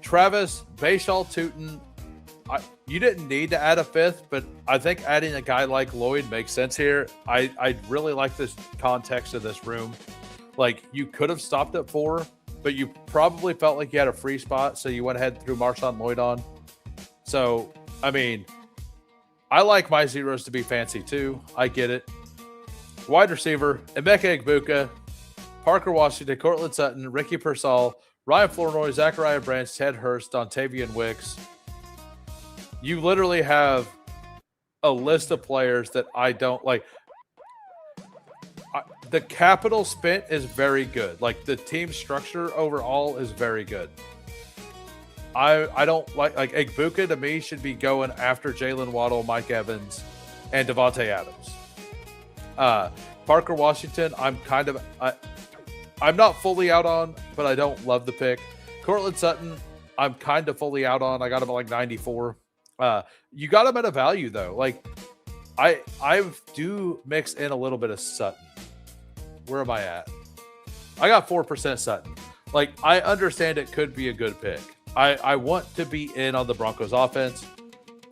Travis, Bayshall Tootin. You didn't need to add a fifth, but I think adding a guy like Lloyd makes sense here. I really like this context of this room. Like, you could have stopped at 4, but you probably felt like you had a free spot, so you went ahead and threw Marshawn Lloyd on. So, I mean, I like my zeros to be fancy too. I get it. Wide receiver, Emeka Egbuka, Parker Washington, Cortland Sutton, Ricky Pearsall, Ryan Flournoy, Zachariah Branch, Ted Hurst, Dontavian Wicks. You literally have a list of players that I don't like. The capital spent is very good. Like, the team structure overall is very good. I don't like Egbuka to me should be going after Jalen Waddle, Mike Evans, and Devontae Adams. Parker Washington, I'm not fully out on, but I don't love the pick. Cortland Sutton, I'm kind of fully out on. I got him at like 94. You got him at a value though. Like, I do mix in a little bit of Sutton. Where am I at? I got 4% Sutton. Like, I understand it could be a good pick. I want to be in on the Broncos offense.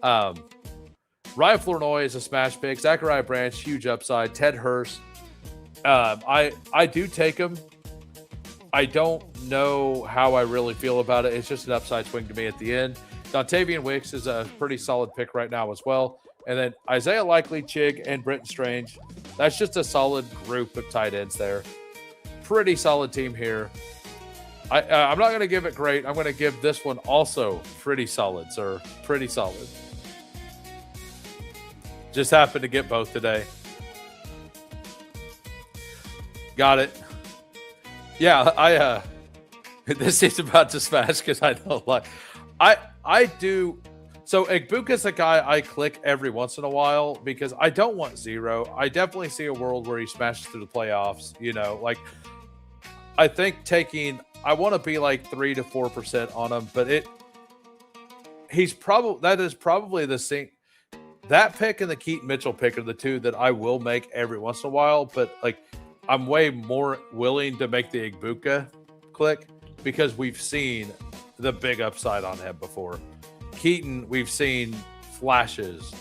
Ryan Flournoy is a smash pick. Zachariah Branch, huge upside. Ted Hurst. I do take him. I don't know how I really feel about it. It's just an upside swing to me at the end. Dontavian Wicks is a pretty solid pick right now as well. And then Isaiah Likely, Chig, and Brenton Strange. That's just a solid group of tight ends there. Pretty solid team here. I'm not going to give it great. I'm going to give this one also pretty solid, sir. Pretty solid. Just happened to get both today. Got it. Yeah, this is about to smash because I don't like. I do. So Egbuka's a guy I click every once in a while because I don't want zero. I definitely see a world where he smashes through the playoffs. You know, like, I think I want to be like 3 to 4% on him, but that is probably the same. That pick and the Keaton Mitchell pick are the two that I will make every once in a while, but like, I'm way more willing to make the Egbuka click because we've seen the big upside on him before. Keaton, we've seen flashes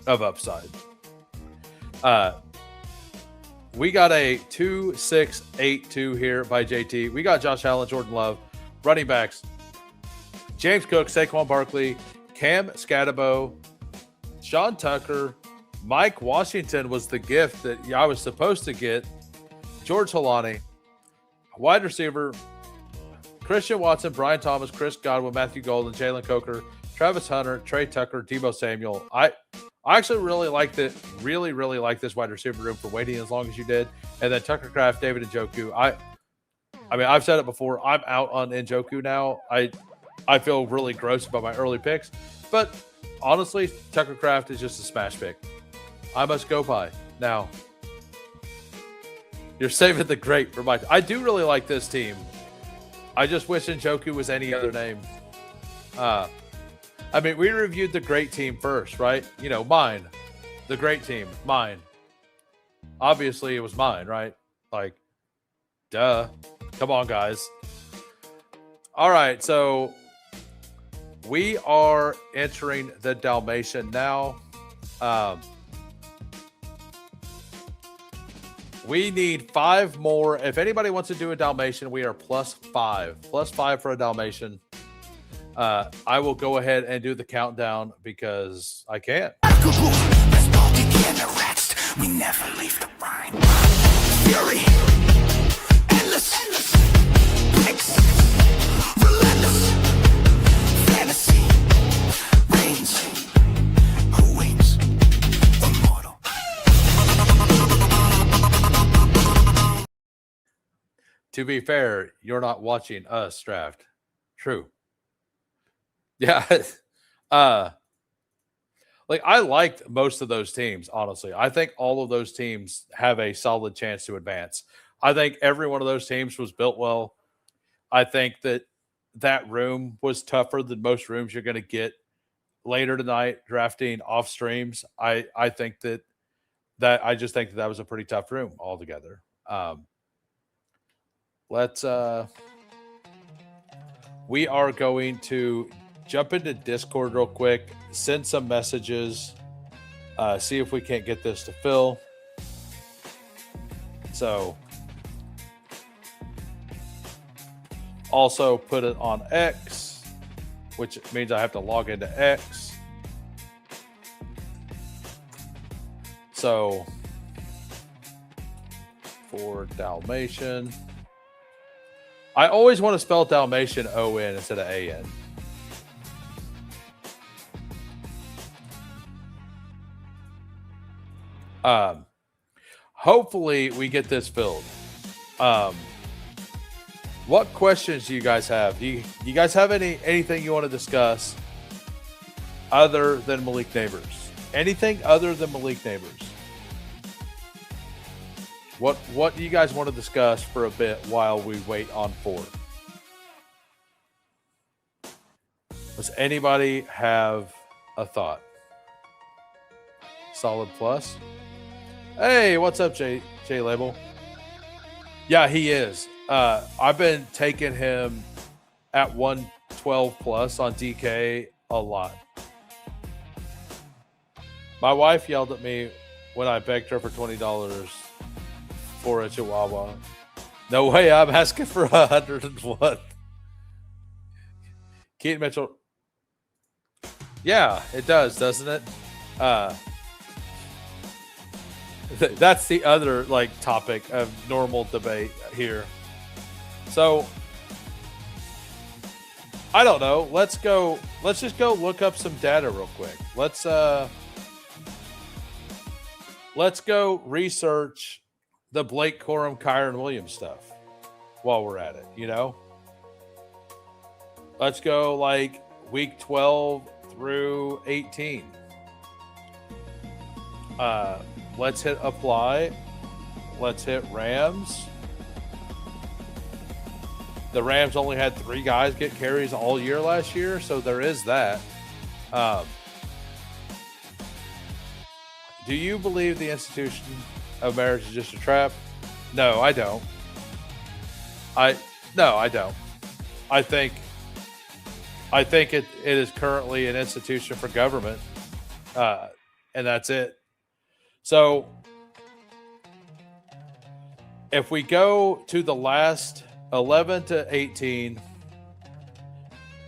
of upside. We got a 2-6-8-2 here by JT. We got Josh Allen, Jordan Love, running backs, James Cook, Saquon Barkley, Cam Scatterbo, Sean Tucker, Mike Washington was the gift that I was supposed to get, George Holani, wide receiver, Christian Watson, Brian Thomas, Chris Godwin, Matthew Golden, Jalen Coker, Travis Hunter, Trey Tucker, Deebo Samuel. I actually really like this wide receiver room for waiting as long as you did. And then Tucker Kraft, David Njoku. I mean, I've said it before. I'm out on Njoku now. I feel really gross about my early picks, but honestly, Tuckercraft is just a smash pick. I must go by now. You're saving the great for my. I do really like this team. I just wish Njoku was any other name. I mean, we reviewed the great team first, right? You know, mine, the great team, mine. Obviously, it was mine, right? Like, duh. Come on, guys. All right, so we are entering the Dalmatian now. We need 5 more. If anybody wants to do a Dalmatian, we are +5. +5 for a Dalmatian. I will go ahead and do the countdown because I can. Bestball Degens rest. We never leave the rhyme. Fury. Endless. Picks. Relentless. Fantasy. Reigns. Who wins? Immortal. To be fair, you're not watching us draft. True. Yeah. Like I liked most of those teams, honestly. I think all of those teams have a solid chance to advance. I think every one of those teams was built well. I think that room was tougher than most rooms you're going to get later tonight drafting off streams. I think that I just think that was a pretty tough room altogether. We are going to jump into Discord real quick, send some messages, see if we can't get this to fill. So also put it on X, which means I have to log into X. So for Dalmatian, I always want to spell Dalmatian O-N instead of A-N. Hopefully we get this filled. What questions do you guys have? Do you guys have anything you want to discuss other than Malik Neighbors? Anything other than Malik Neighbors? What do you guys want to discuss for a bit while we wait on 4? Does anybody have a thought? Solid plus. Hey, what's up, J Label? Yeah, he is. I've been taking him at 112 plus on DK a lot. My wife yelled at me when I begged her for $20 for a Chihuahua. No way, I'm asking for 101. Keaton Mitchell. Yeah, it does, doesn't it? That's the other topic of normal debate here. So I don't know. Let's just go look up some data real quick. Let's go research the Blake Corum, Kyron Williams stuff while we're at it, you know? Let's go week 12 through 18. Let's hit apply. Let's hit Rams. The Rams only had 3 guys get carries all year last year, so there is that. Do you believe the institution of marriage is just a trap? No, I don't. No, I don't. I think it is currently an institution for government, and that's it. So if we go to the last 11 to 18,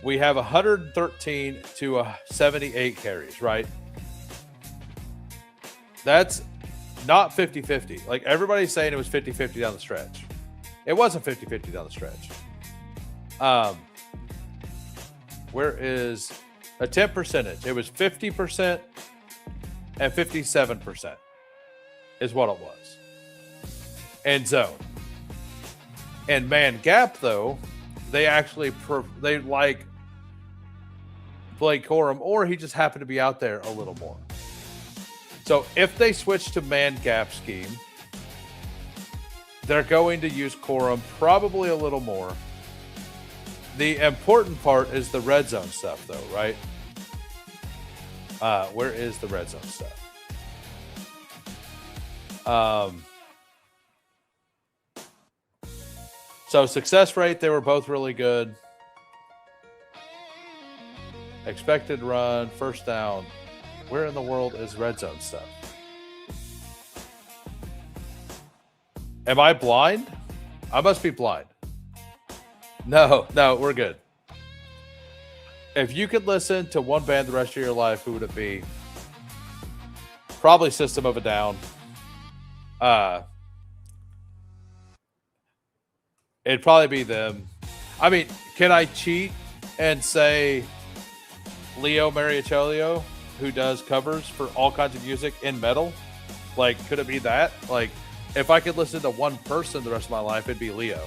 we have 113 to 78 carries, right? That's not 50-50. Everybody's saying it was 50-50 down the stretch. It wasn't 50-50 down the stretch. Where is attempt percentage? It was 50% and 57% is what it was. End zone. And Man Gap, though, they actually they like Blake Corum, or he just happened to be out there a little more. So if they switch to Man Gap scheme, they're going to use Corum probably a little more. The important part is the red zone stuff, though, right? Where is the red zone stuff? So success rate, they were both really good. Expected run, first down. Where in the world is red zone stuff? Am I blind? I must be blind. No, we're good. If you could listen to one band the rest of your life, who would it be? Probably System of a Down. It'd probably be them. I mean, can I cheat and say Leo Mariachelio, who does covers for all kinds of music in metal? Like, could it be that? Like, if I could listen to one person the rest of my life, it'd be Leo.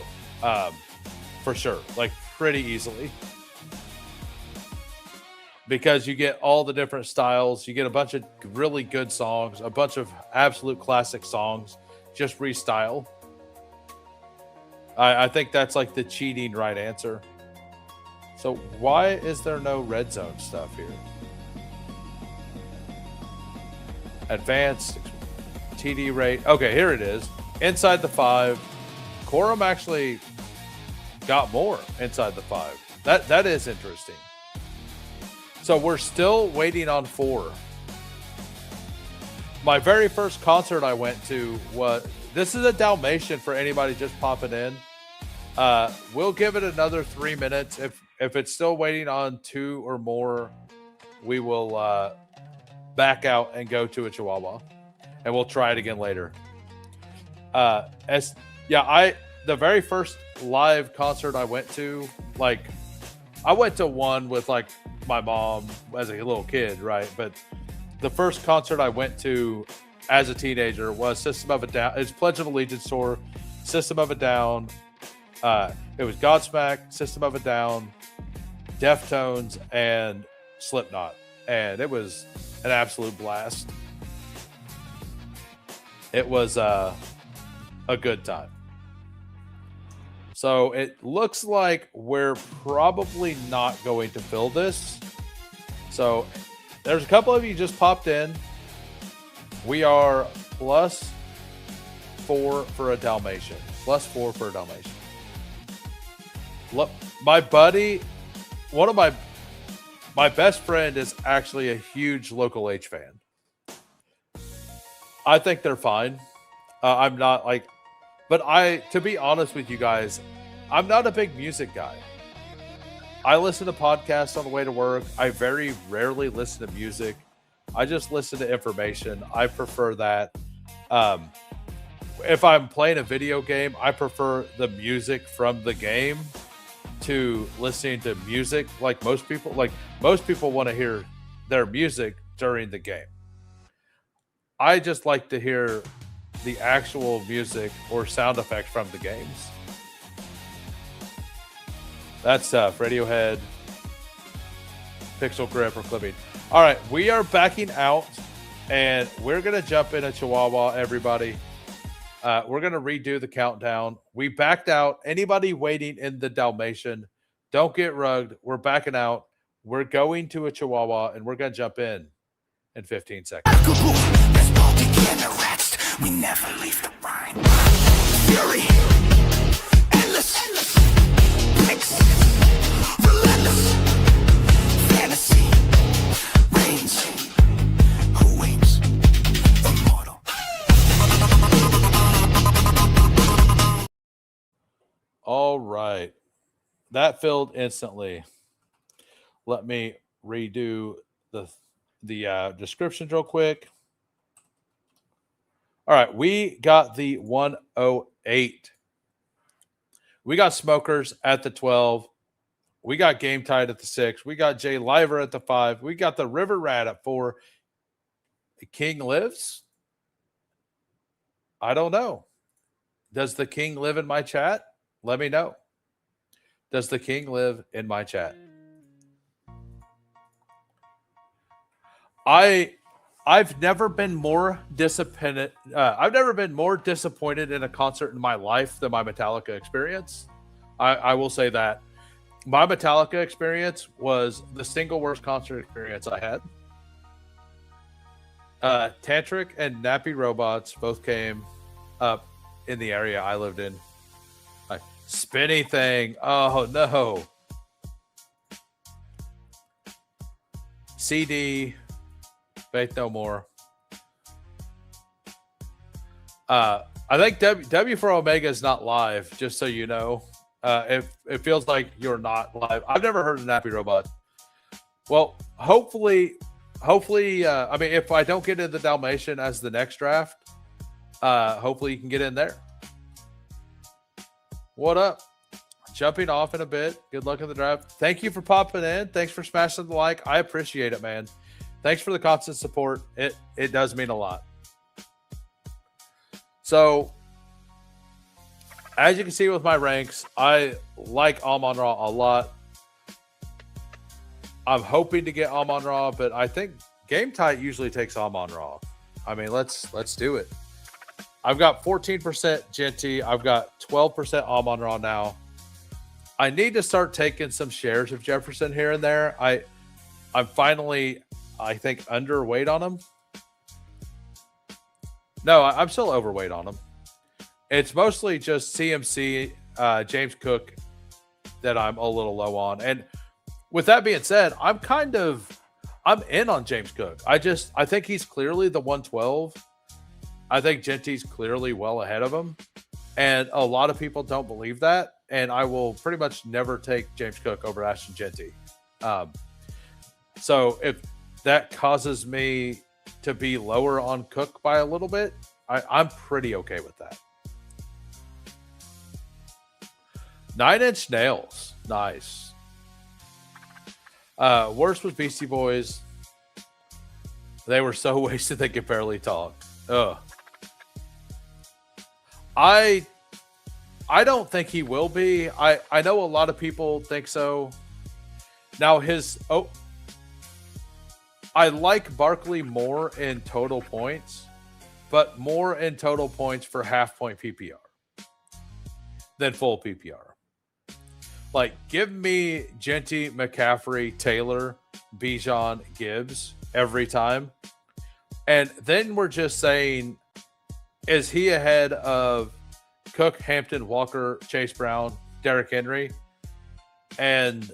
For sure. Like, pretty easily. Because you get all the different styles. You get a bunch of really good songs, a bunch of absolute classic songs, just restyle. I think that's like the cheating right answer. So why is there no red zone stuff here? Advanced TD rate. Okay, here it is. Inside the 5. Corum actually got more inside the 5. That is interesting. So we're still waiting on 4. My very first concert I went to was, this is a Dalmatian for anybody just popping in. We'll give it another 3 minutes. If it's still waiting on 2 or more, we will back out and go to a Chihuahua, and we'll try it again later. The very first live concert I went to, like, I went to one with like my mom as a little kid, right? But the first concert I went to as a teenager was System of a Down. It's Pledge of Allegiance tour, System of a Down. It was Godsmack, System of a Down, Deftones, and Slipknot, and it was an absolute blast. It was a good time. So it looks like we're probably not going to fill this. So there's a couple of you just popped in. We are +4 for a Dalmatian. +4 for a Dalmatian. Look, my buddy, one of my best friend is actually a huge Local H fan. I think they're fine. I'm not like, but to be honest with you guys, I'm not a big music guy. I listen to podcasts on the way to work. I very rarely listen to music. I just listen to information. I prefer that. If I'm playing a video game, I prefer the music from the game to listening to music. Like most people want to hear their music during the game. I just like to hear the actual music or sound effect from the games. That's Radiohead, Pixel Grip, or Clipping. All right, we are backing out, and we're going to jump in a Chihuahua, everybody. We're going to redo the countdown. We backed out. Anybody waiting in the Dalmatian, don't get rugged. We're backing out. We're going to a Chihuahua, and we're going to jump in 15 seconds. We never leave the rhyme. Fury, endless, relentless, fantasy, reigns. Who waits? Immortal. All right. That filled instantly. Let me redo the descriptions real quick. All right, we got the 108. We got Smokers at the 12. We got Game Tide at the 6. We got Jay Liver at the 5. We got the River Rat at 4. King lives? I don't know. Does the King live in my chat? Let me know. Does the king live in my chat? I've never been more disappointed. I've never been more disappointed in a concert in my life than my Metallica experience. I will say that my Metallica experience was the single worst concert experience I had. Tantric and Nappy Robots both came up in the area I lived in. Like, spinny thing. Oh no. CD. Faith No More. I think W for Omega is not live, just so you know. It feels like you're not live. I've never heard of Nappy Robot. Well, hopefully, I mean, if I don't get into the Dalmatian as the next draft, hopefully you can get in there. What up? Jumping off in a bit. Good luck in the draft. Thank you for popping in. Thanks for smashing the like. I appreciate it, man. Thanks for the constant support. It does mean a lot. So, as you can see with my ranks, I like Amon-Ra a lot. I'm hoping to get Amon-Ra, but I think Game Tight usually takes Amon-Ra. I mean, let's do it. I've got 14% Genty. I've got 12% Amon-Ra now. I need to start taking some shares of Jefferson here and there. I'm finally, I think, underweight on him. No, I'm still overweight on him. It's mostly just CMC, James Cook that I'm a little low on. And with that being said, I'm in on James Cook. I think he's clearly the 112. I think Genty's clearly well ahead of him. And a lot of people don't believe that. And I will pretty much never take James Cook over Ashton Genty. So if that causes me to be lower on Cook by a little bit, I'm pretty okay with that. 9 Inch Nails. Nice. Worst was Beastie Boys. They were so wasted they could barely talk. Ugh. I don't think he will be. I know a lot of people think so. Now I like Barkley more in total points, but more in total points for half point PPR than full PPR. Like, give me Genty, McCaffrey, Taylor, Bijan, Gibbs every time. And then we're just saying, is he ahead of Cook, Hampton, Walker, Chase Brown, Derrick Henry? And,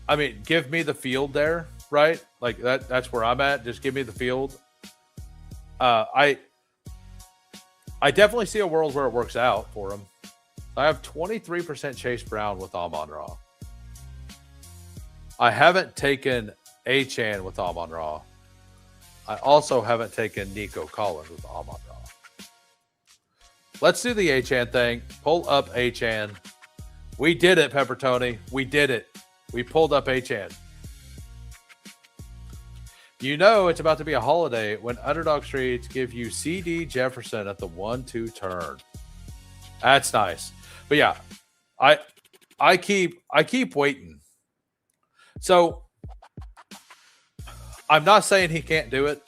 I mean, give me the field there, right? Like, that's where I'm at. Just give me the field. I definitely see a world where it works out for him. I have 23% Chase Brown with Amon-Ra. I haven't taken Achane with Amon-Ra. I also haven't taken Nico Collins with Amon-Ra. Let's do the Achane thing. Pull up Achane. We did it, Pepper Tony. We did it. We pulled up Achane. You know it's about to be a holiday when Underdog Streets give you CD Jefferson at the 1-2 turn. That's nice. But yeah, I keep waiting. So I'm not saying he can't do it.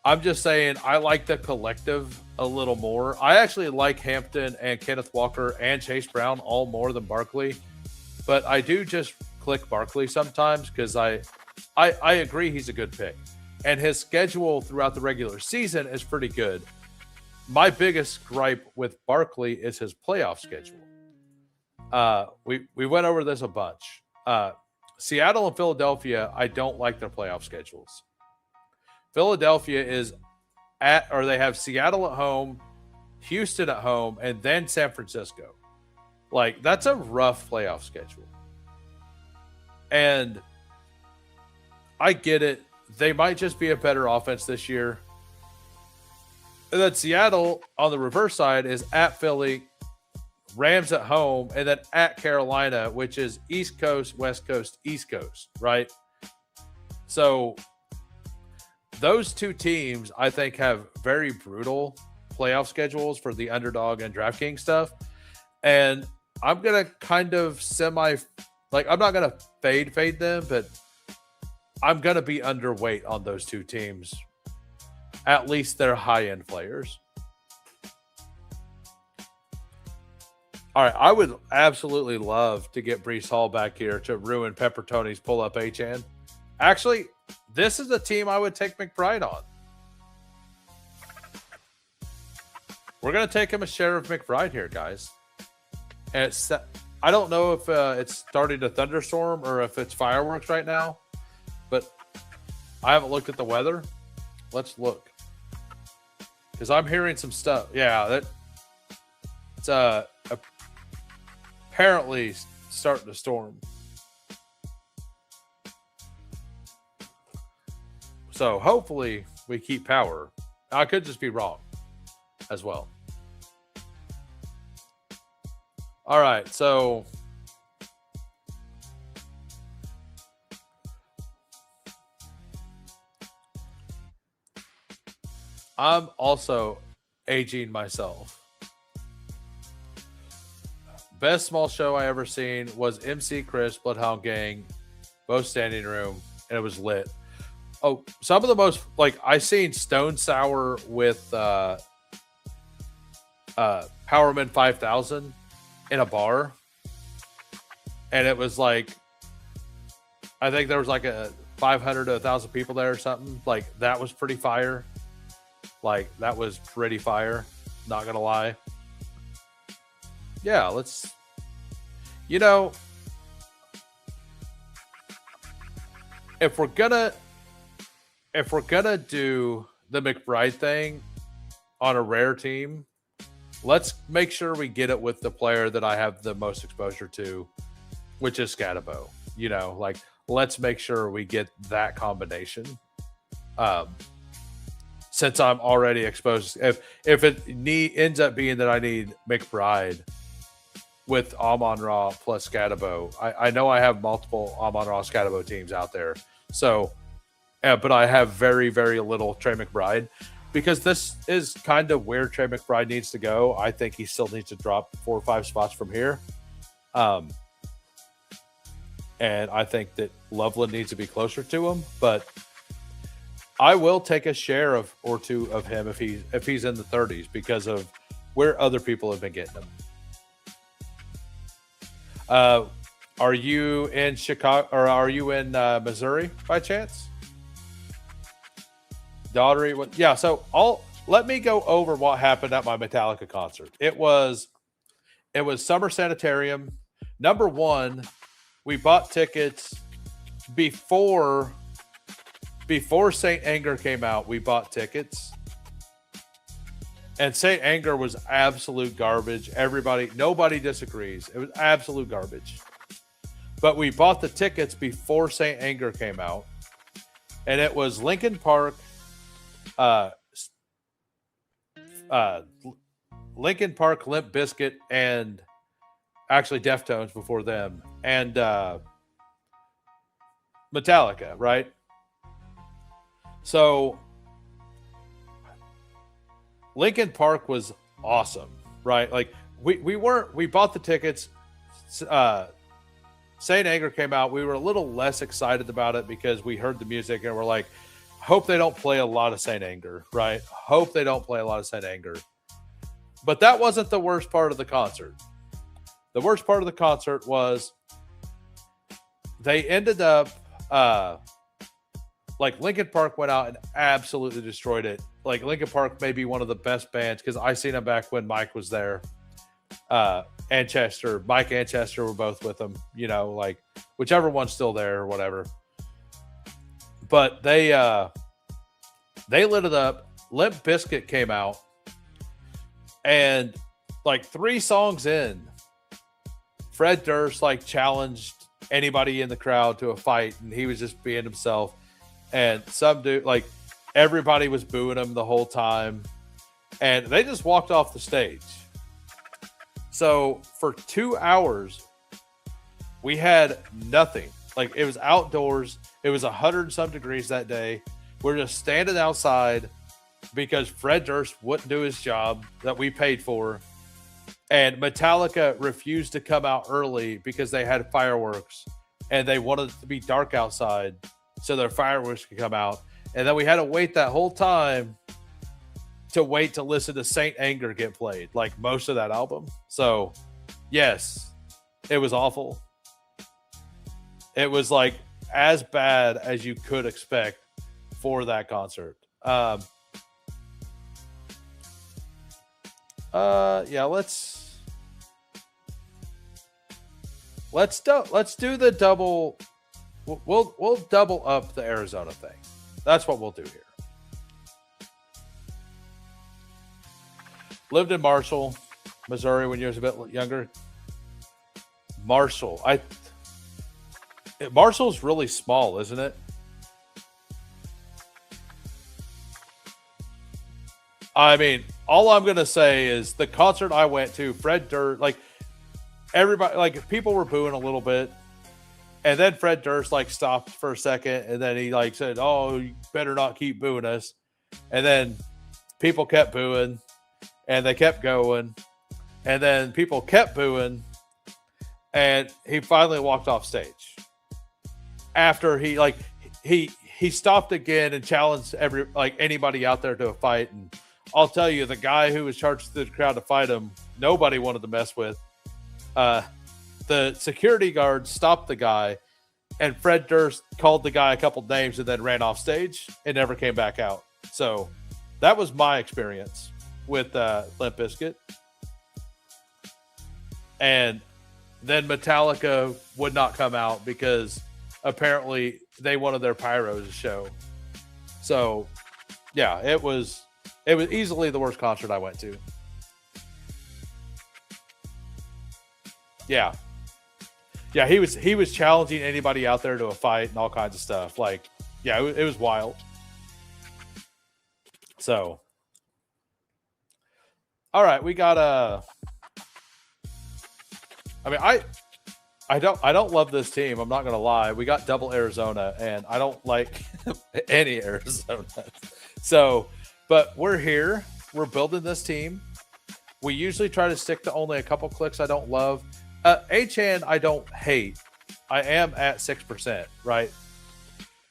I'm just saying I like the collective a little more. I actually like Hampton and Kenneth Walker and Chase Brown all more than Barkley. But I do just click Barkley sometimes because I agree he's a good pick. And his schedule throughout the regular season is pretty good. My biggest gripe with Barkley is his playoff schedule. We went over this a bunch. Seattle and Philadelphia, I don't like their playoff schedules. Philadelphia is they have Seattle at home, Houston at home, and then San Francisco. Like, that's a rough playoff schedule. And I get it. They might just be a better offense this year. And then Seattle, on the reverse side, is at Philly, Rams at home, and then at Carolina, which is East Coast, West Coast, East Coast, right? So those two teams, I think, have very brutal playoff schedules for the underdog and DraftKings stuff. And I'm gonna kind of I'm not gonna fade them, but I'm gonna be underweight on those two teams. At least they're high end players. All right, I would absolutely love to get Brees Hall back here to ruin Pepper Tony's pull up H-Hand. Actually, this is a team I would take McBride on. We're going to take him a share of McBride here, guys. And I don't know if it's starting to thunderstorm or if it's fireworks right now, but I haven't looked at the weather. Let's look. Because I'm hearing some stuff. Yeah, it's apparently starting to storm. So hopefully we keep power. I could just be wrong as well. All right, so I'm also aging myself. Best small show I ever seen was MC Chris, Bloodhound Gang, both standing room, and it was lit. Oh, some of the most, I seen Stone Sour with Powerman 5000 in a bar, and it was I think there was a 500 to 1,000 people there or something. That was pretty fire. That was pretty fire. Not gonna lie. Yeah, let's. If we're gonna do the McBride thing on a rare team, let's make sure we get it with the player that I have the most exposure to, which is Scatabo. Let's make sure we get that combination. Since I'm already exposed, if it ends up being that I need McBride with Amon-Ra plus Scatabo, I know I have multiple Amon-Ra Scatabo teams out there. So, but I have very, very little Trey McBride because this is kind of where Trey McBride needs to go. I think he still needs to drop 4 or 5 spots from here. And I think that Loveland needs to be closer to him, but I will take a share or two of him if he's in the 30s because of where other people have been getting him. Are you in Chicago or are you in Missouri by chance? Daughtery, yeah. So let me go over what happened at my Metallica concert. It was Summer Sanitarium. Number one, we bought tickets before Saint Anger came out. We bought tickets, and Saint Anger was absolute garbage. Nobody disagrees. It was absolute garbage. But we bought the tickets before Saint Anger came out, and it was Linkin Park, Limp Bizkit, and actually Deftones before them, and Metallica, right? So Linkin Park was awesome, right? We bought the tickets. Saint Anger came out. We were a little less excited about it because we heard the music and we're like, hope they don't play a lot of Saint Anger, right? Hope they don't play a lot of Saint Anger. But that wasn't the worst part of the concert. The worst part of the concert was they ended up Linkin Park went out and absolutely destroyed it. Linkin Park may be one of the best bands because I seen them back when Mike was there. And Chester, Mike and Chester were both with them, whichever one's still there or whatever. But they lit it up. Limp Bizkit came out, and 3 songs in, Fred Durst challenged anybody in the crowd to a fight, and he was just being himself. And some dude, everybody was booing him the whole time, and they just walked off the stage. So for 2 hours, we had nothing. It was outdoors. It was 100-some degrees that day. We're just standing outside because Fred Durst wouldn't do his job that we paid for. And Metallica refused to come out early because they had fireworks and they wanted it to be dark outside so their fireworks could come out. And then we had to wait that whole time to wait to listen to Saint Anger get played, like most of that album. So, yes, it was awful. It was like as bad as you could expect for that concert. Yeah, let's do the double. We'll double up the Arizona thing. That's what we'll do here. Lived in Marshall, Missouri when you was a bit younger. Marshall's really small, isn't it? I mean, all I'm gonna say is the concert I went to, Fred Durst, like everybody, like people were booing a little bit, and then Fred Durst like stopped for a second, and then he like said, "Oh, you better not keep booing us," and then people kept booing, and they kept going, and then people kept booing, and he finally walked off stage after he stopped again and challenged anybody out there to a fight. And I'll tell you, the guy who was charged to the crowd to fight him, nobody wanted to mess with. The security guard stopped the guy, and Fred Durst called the guy a couple names and then ran off stage and never came back out. So that was my experience with Limp Bizkit. And then Metallica would not come out because apparently they wanted their pyros to show. So yeah, it was easily the worst concert I went to. Yeah, he was challenging anybody out there to a fight and all kinds of stuff. Like, yeah, it was wild. So, all right, we got I mean, I don't love this team. I'm not gonna lie. We got double Arizona, and I don't like any Arizona. So, but we're here. We're building this team. We usually try to stick to only a couple clicks I don't love. Achan, I don't hate. I am at 6%, right?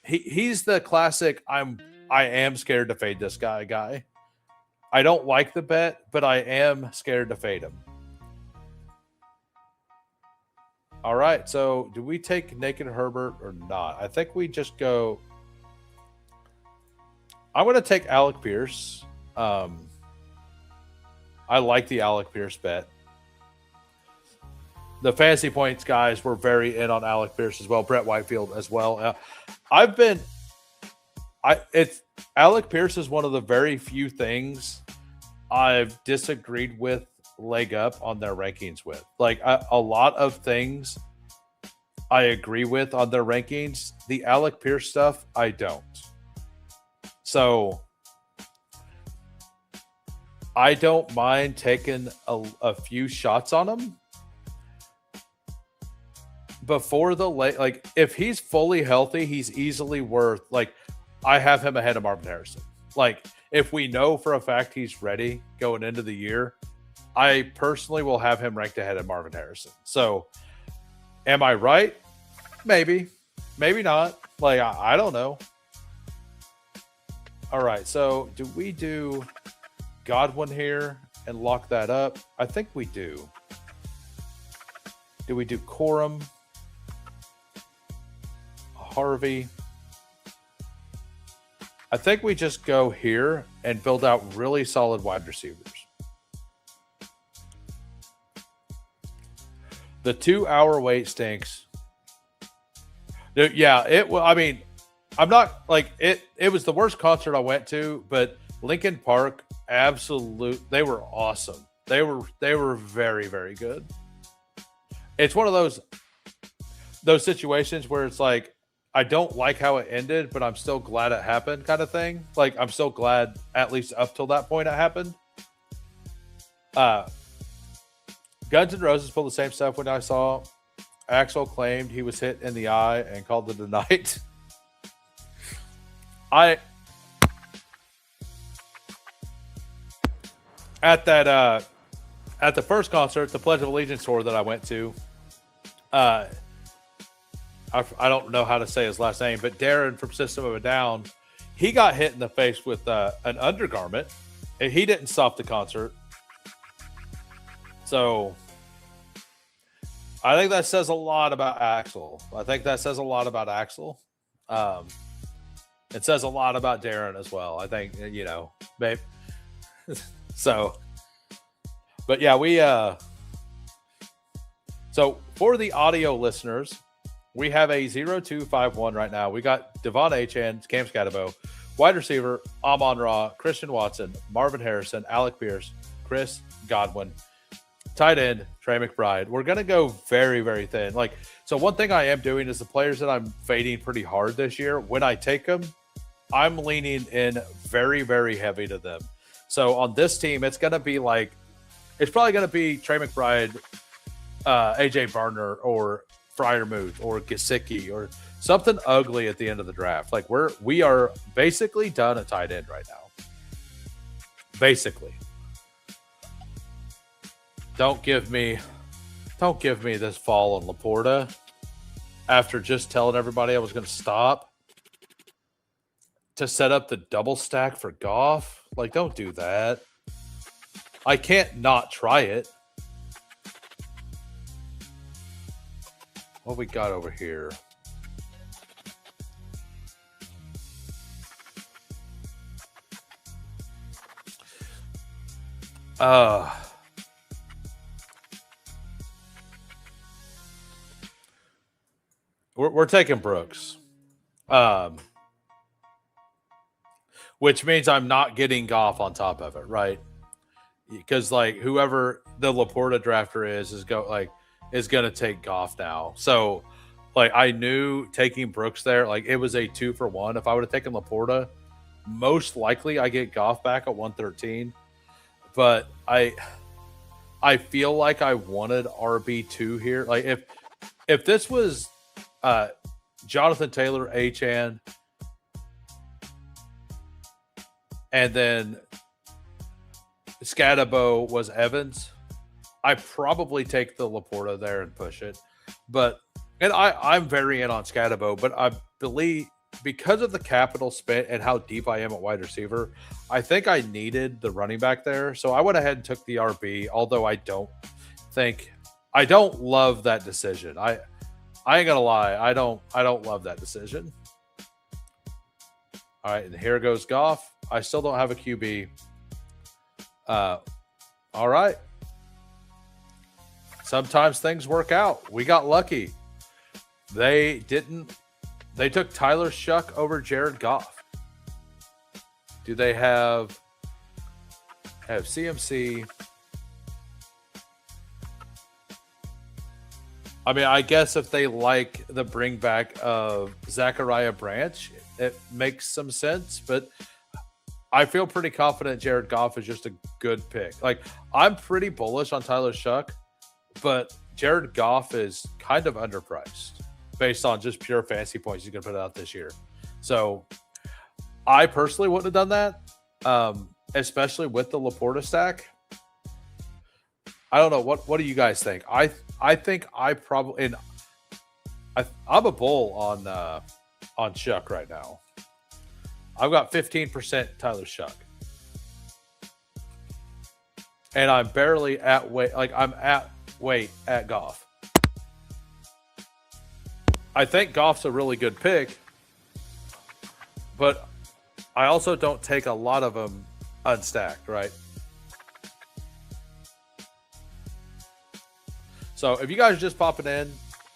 He's the classic I am scared to fade this guy. I don't like the bet, but I am scared to fade him. All right, so do we take Naked Herbert or not? I think we just go. I'm going to take Alec Pierce. I like the Alec Pierce bet. The fantasy points guys were very in on Alec Pierce as well. Brett Whitefield as well. Alec Pierce is one of the very few things I've disagreed with leg up on their rankings with. Like a lot of things I agree with on their rankings. The Alec Pierce stuff, I don't. So I don't mind taking a few shots on him before the late. Like if he's fully healthy, he's easily worth, like I have him ahead of Marvin Harrison. Like if we know for a fact he's ready going into the year, I personally will have him ranked ahead of Marvin Harrison. So am I right? Maybe. Maybe not. Like, I don't know. All right. So do we do Godwin here and lock that up? I think we do. Do we do Corum? Harvey? I think we just go here and build out really solid wide receivers. The 2 hour wait stinks. Yeah, I mean, I'm not like it. It was the worst concert I went to, but Linkin Park, they were awesome. They were very, very good. It's one of those situations where it's like, I don't like how it ended, but I'm still glad it happened kind of thing. Like, I'm still glad at least up till that point it happened. Guns N' Roses pulled the same stuff when I saw Axel claimed he was hit in the eye and called it a night. At at the first concert, the Pledge of Allegiance tour that I went to, I don't know how to say his last name, but Darren from System of a Down, he got hit in the face with an undergarment, and he didn't stop the concert. So I think that says a lot about Axel. It says a lot about Darren as well. I think, babe. So, but yeah, so for the audio listeners, we have a 0-2-5-1 right now. We got Devon Achane, Cam Scatabo, wide receiver, Amon Ra, Christian Watson, Marvin Harrison, Alec Pierce, Chris Godwin, tight end, Trey McBride. We're going to go very, very thin. So one thing I am doing is the players that I'm fading pretty hard this year, when I take them, I'm leaning in very, very heavy to them. So on this team, it's going to be it's probably going to be Trey McBride, AJ Barner, or Freiermuth, or Gesicki, or something ugly at the end of the draft. We are basically done at tight end right now. Basically. Don't give me this fall on Laporta after just telling everybody I was going to stop to set up the double stack for Goff. Don't do that. I can't not try it. What we got over here? We're taking Brooks. Which means I'm not getting Goff on top of it, right? Because whoever the Laporta drafter is going to take Goff now. So I knew taking Brooks there, it was a 2-for-1. If I would have taken Laporta, most likely I get Goff back at 113. But I feel like I wanted RB2 here. If this was Jonathan Taylor, Achane, and then Scatabo was Evans, I probably take the Laporta there and push it. I'm very in on Scatabo, but I believe because of the capital spent and how deep I am at wide receiver, I think I needed the running back there. So I went ahead and took the RB, although I don't love that decision. I ain't gonna lie, I don't love that decision. All right, and here goes Goff. I still don't have a QB. All right. Sometimes things work out. We got lucky. They took Tyler Shuck over Jared Goff. Do they have CMC? I mean, I guess if they like the bring back of Zachariah Branch, it makes some sense, but I feel pretty confident Jared Goff is just a good pick. I'm pretty bullish on Tyler Shuck, but Jared Goff is kind of underpriced based on just pure fantasy points you can put out this year. So I personally wouldn't have done that, especially with the Laporta stack. I don't know. What do you guys think? I think I probably, and I'm a bull on Shuck right now. I've got 15% Tyler Shuck. And I'm barely at weight. I'm at weight at Goff. I think Goff's a really good pick. But I also don't take a lot of them unstacked, right? So if you guys are just popping in,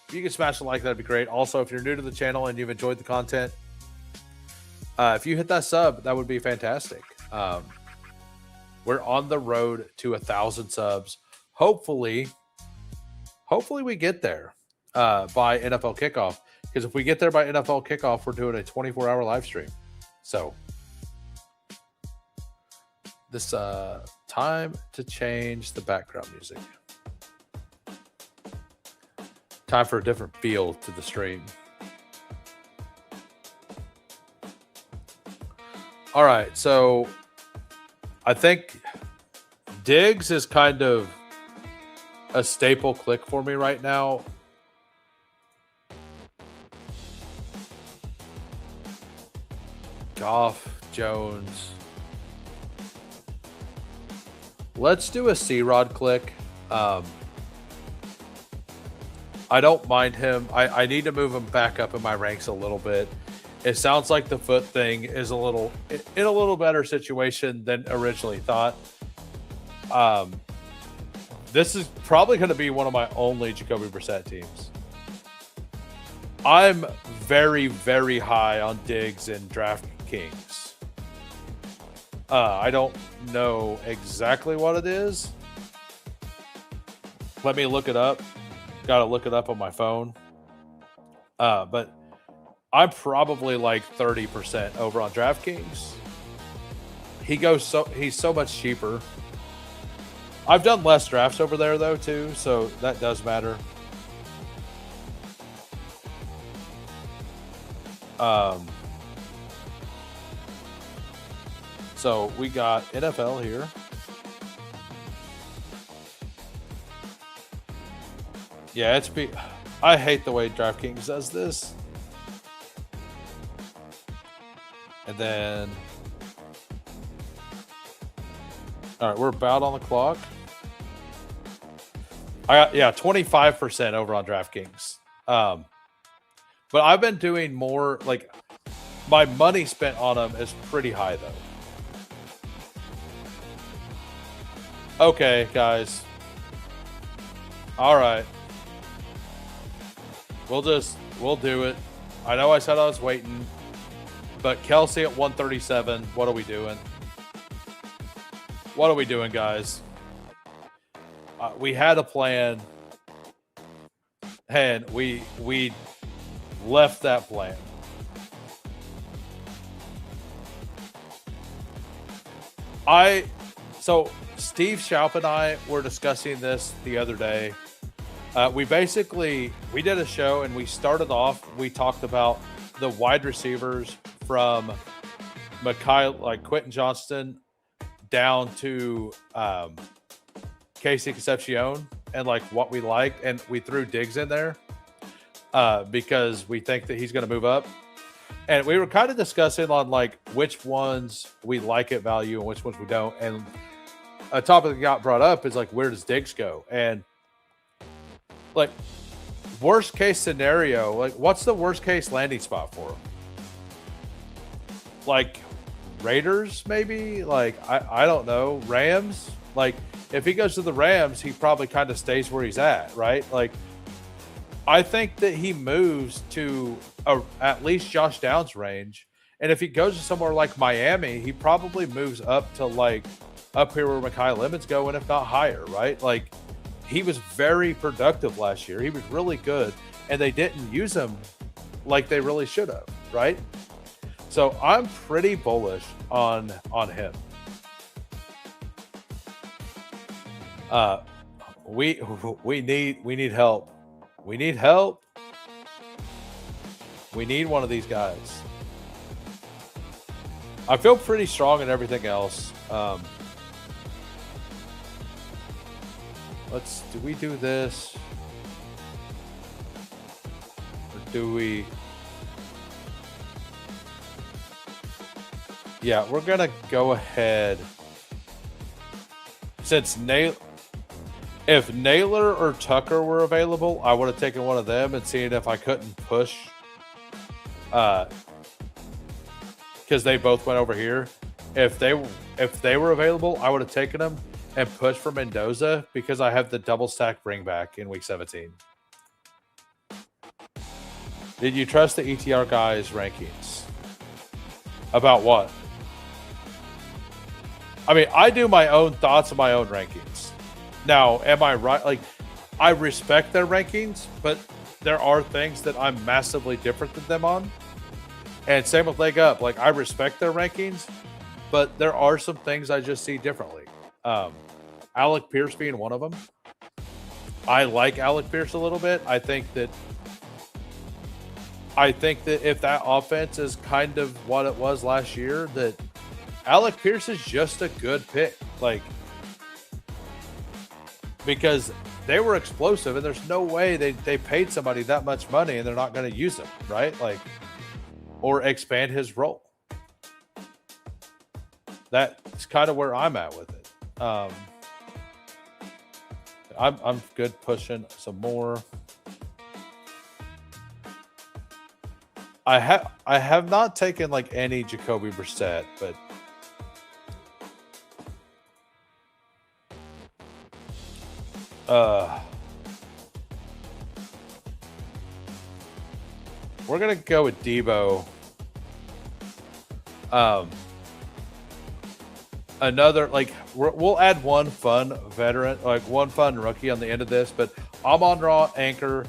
if you can smash the like, that'd be great. Also, if you're new to the channel and you've enjoyed the content, if you hit that sub, that would be fantastic. We're on the road to 1,000 subs. Hopefully we get there by NFL kickoff. Because if we get there by NFL kickoff, we're doing a 24-hour live stream. So this time to change the background music. Time for a different feel to the stream. All right, so I think Diggs is kind of a staple click for me right now. Goff, Jones. Let's do a C-Rod click. I don't mind him. I need to move him back up in my ranks a little bit. It sounds like the foot thing is in a little better situation than originally thought. This is probably going to be one of my only Jacoby Brissett teams. I'm very, very high on Diggs and DraftKings. I don't know exactly what it is. Let me look it up. Got to look it up on my phone. But I'm probably like 30% over on DraftKings. He's so much cheaper. I've done less drafts over there though too, so that does matter. So we got NFL here. Yeah, I hate the way DraftKings does this. And then, all right, we're about on the clock. I got 25% over on DraftKings. But I've been doing more, like, my money spent on them is pretty high though. Okay, guys. All right. We'll do it. I know I said I was waiting, but Kelsey at 137. What are we doing? What are we doing, guys? We had a plan, and we left that plan. So Steve Schaup and I were discussing this the other day. We did a show and we started off, we talked about the wide receivers from Quentin Johnston down to Casey Concepcion and like what we liked, and we threw Diggs in there because we think that he's going to move up. And we were kind of discussing on like which ones we like at value and which ones we don't. And a topic that got brought up is like, where does Diggs go? And like, worst case scenario, like what's the worst case landing spot for him? Like Raiders, maybe? Like, I don't know. Rams? Like, if he goes to the Rams, he probably kind of stays where he's at, right? Like, I think that he moves to at least Josh Downs range. And if he goes to somewhere like Miami, he probably moves up to like up here where Mekhi Lemons go, and if not higher, right? Like, he was very productive last year. He was really good, and they didn't use him like they really should have, right? So I'm pretty bullish on him. We need help. We need help. We need one of these guys. I feel pretty strong in everything else. Do we do this? Or do we? Yeah, we're going to go ahead. Since if Naylor or Tucker were available, I would have taken one of them and seen if I couldn't push. Because they both went over here. If they were available, I would have taken them and pushed for Mendoza because I have the double stack bring back in week 17. Did you trust the ETR guys' rankings? About what? I mean, I do my own thoughts and my own rankings. Now, am I right? Like, I respect their rankings, but there are things that I'm massively different than them on. And same with Leg Up. Like, I respect their rankings, but there are some things I just see differently. Alec Pierce being one of them. I like Alec Pierce a little bit. I think that if that offense is kind of what it was last year, that Alec Pierce is just a good pick. Like, because they were explosive, and there's no way they paid somebody that much money and they're not going to use him, right? Like, or expand his role. That's kind of where I'm at with it. I'm good pushing some more. I have not taken like any Jacoby Brissett, but we're gonna go with Debo. Another, like, we'll add one fun veteran, like one fun rookie on the end of this, but Amon-Ra, anchor,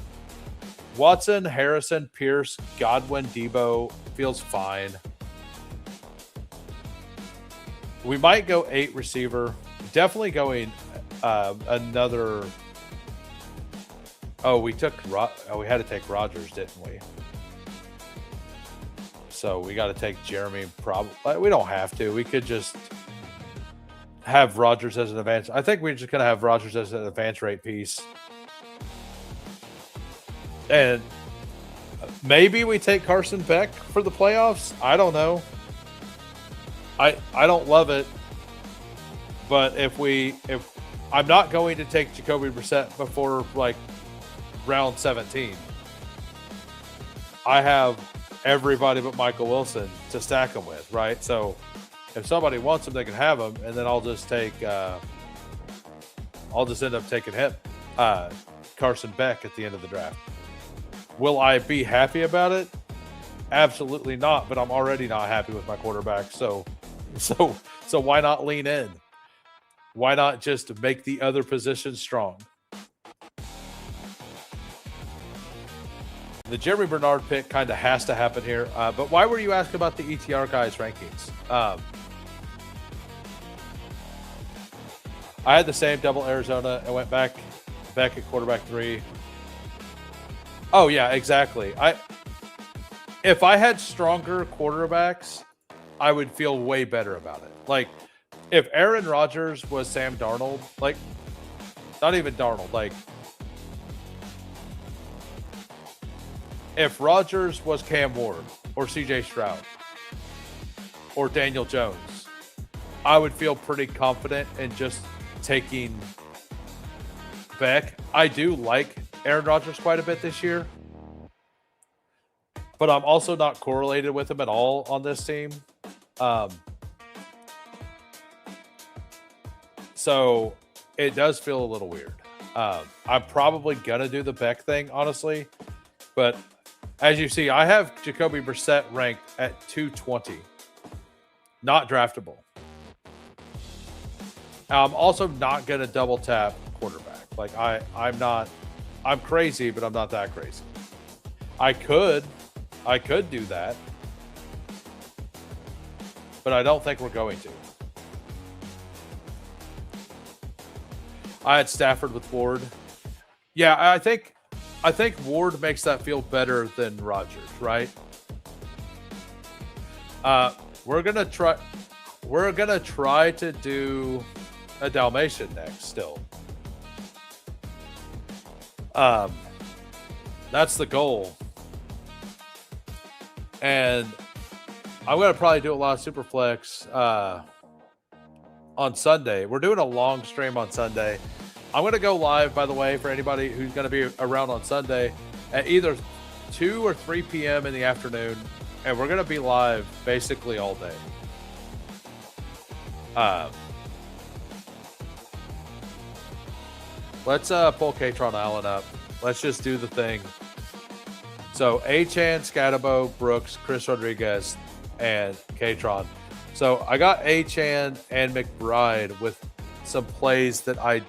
Watson, Harrison, Pierce, Godwin, Debo feels fine. We might go 8 receiver. Definitely going another. Oh, we had to take Rodgers, didn't we? So we got to take Jeremy. Probably we don't have to. We could just have Rodgers as an advance. I think we're just gonna have Rodgers as an advance rate piece, and maybe we take Carson Beck for the playoffs. I don't know. I don't love it, but if I'm not going to take Jacoby Brissett before like round 17. I have everybody but Michael Wilson to stack him with, right? So if somebody wants him, they can have him, and then I'll just take. I'll just end up taking him, Carson Beck, at the end of the draft. Will I be happy about it? Absolutely not. But I'm already not happy with my quarterback. So why not lean in? Why not just make the other position strong? The Jeremy Bernard pick kind of has to happen here. But why were you asking about the ETR guys' rankings? I had the same double Arizona. I went back at quarterback 3. Oh yeah, exactly. If I had stronger quarterbacks, I would feel way better about it. Like if Aaron Rodgers was Sam Darnold, like not even Darnold, like if Rodgers was Cam Ward or CJ Stroud or Daniel Jones, I would feel pretty confident in just taking Beck. I do like Aaron Rodgers quite a bit this year, but I'm also not correlated with him at all on this team. So it does feel a little weird. I'm probably going to do the Beck thing, honestly, but as you see, I have Jacoby Brissett ranked at 220, not draftable. I'm also not going to double tap quarterback. Like I'm crazy, but I'm not that crazy. I could do that, but I don't think we're going to. I had Stafford with Ward. Yeah, I think Ward makes that feel better than Rodgers, right? We're gonna try to do a Dalmatian next still. That's the goal. And I'm going to probably do a lot of Superflex on Sunday. We're doing a long stream on Sunday. I'm going to go live, by the way, for anybody who's going to be around on Sunday at either 2 or 3 p.m. in the afternoon. And we're going to be live basically all day. Let's pull Katron Allen up. Let's just do the thing. So Achane, Scatabo, Brooks, Chris Rodriguez, and Katron. So I got Achane and McBride with some plays that I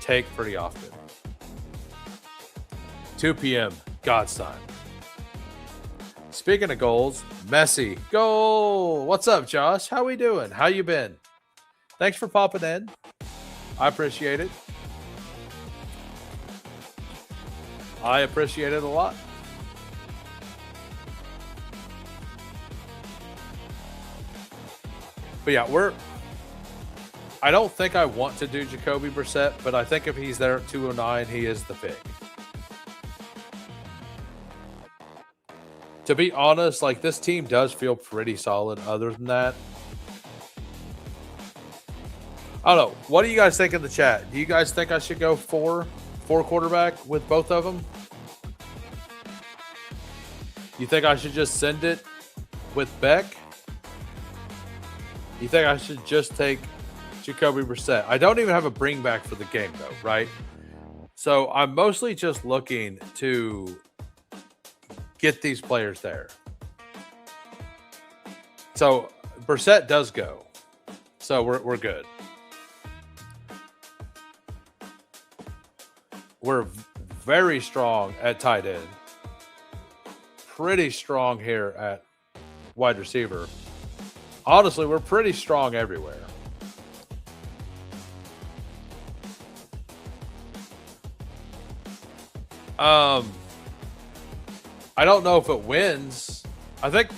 take pretty often. 2 p.m. God's time. Speaking of goals, Messi goal. What's up, Josh? How we doing? How you been? Thanks for popping in. I appreciate it. I appreciate it a lot. But yeah, I don't think I want to do Jacoby Brissett, but I think if he's there at 209, he is the pick. To be honest, like this team does feel pretty solid other than that. I don't know. What do you guys think in the chat? Do you guys think I should go four quarterback with both of them? You think I should just send it with Beck? You think I should just take Jacoby Brissett? I don't even have a bring back for the game though, right? So I'm mostly just looking to get these players there. So Brissett does go. So we're good. We're very strong at tight end. Pretty strong here at wide receiver. Honestly, we're pretty strong everywhere. I don't know if it wins. I think,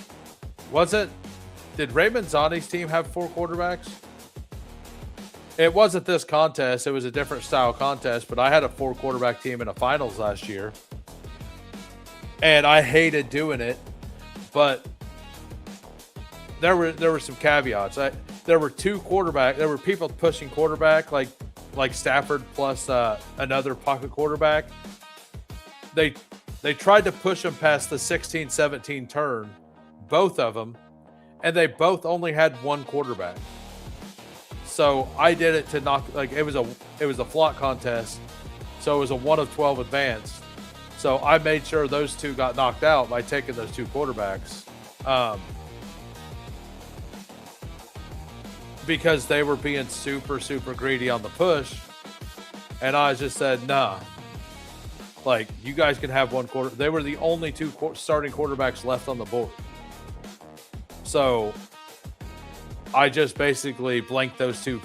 did Raymond Zani's team have 4 quarterbacks? It wasn't this contest. It was a different style contest, but I had a 4 quarterback team in a finals last year. And I hated doing it, but there were some caveats. There were 2 quarterback. There were people pushing quarterback like Stafford plus another pocket quarterback. They tried to push them past the 16-17 turn, both of them, and they both only had 1 quarterback. So I did it to knock, like it was a flock contest, so it was a 1 of 12 advance. So I made sure those 2 got knocked out by taking those 2 quarterbacks, because they were being super greedy on the push, and I just said nah. Like, you guys can have 1 quarter. They were the only 2 starting quarterbacks left on the board. So I just basically blanked those two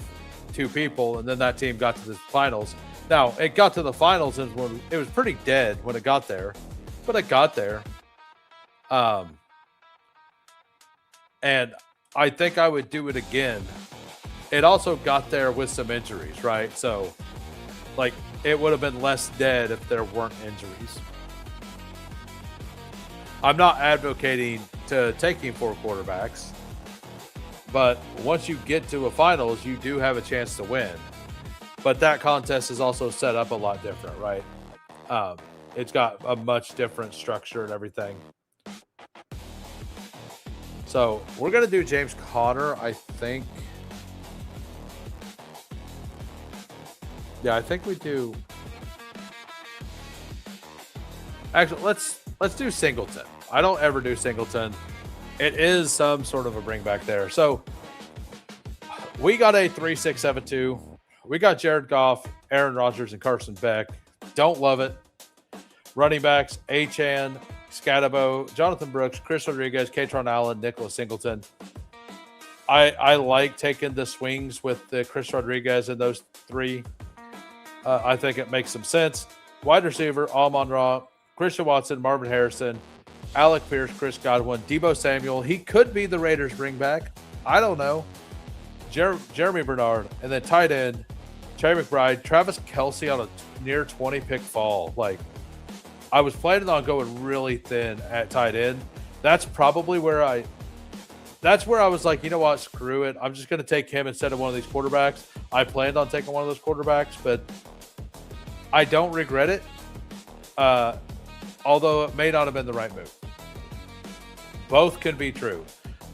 people, and then that team got to the finals. Now, it got to the finals, and it was pretty dead when it got there, but it got there. And I think I would do it again. It also got there with some injuries, right? So, like, it would have been less dead if there weren't injuries. I'm not advocating to taking 4 quarterbacks, but once you get to a finals, you do have a chance to win. But that contest is also set up a lot different, right? It's got a much different structure and everything. So we're going to do James Conner, I think. Yeah, I think we do. Actually, let's do Singleton. I don't ever do Singleton. It is some sort of a bring back there. So we got a 3-6-7-2. We got Jared Goff, Aaron Rodgers, and Carson Beck. Don't love it. Running backs: Achane, Scatabo, Jonathan Brooks, Chris Rodriguez, Katron Allen, Nicholas Singleton. I like taking the swings with the Chris Rodriguez and those 3. I think it makes some sense. Wide receiver: Amon-Ra, Christian Watson, Marvin Harrison, Alec Pierce, Chris Godwin, Deebo Samuel. He could be the Raiders bring back. I don't know. Jeremy Bernard. And then tight end, Trey McBride, Travis Kelce on a near 20 pick fall. Like, I was planning on going really thin at tight end. That's probably where I was like, you know what, screw it. I'm just going to take him instead of one of these quarterbacks. I planned on taking one of those quarterbacks, but I don't regret it. Although it may not have been the right move. Both can be true.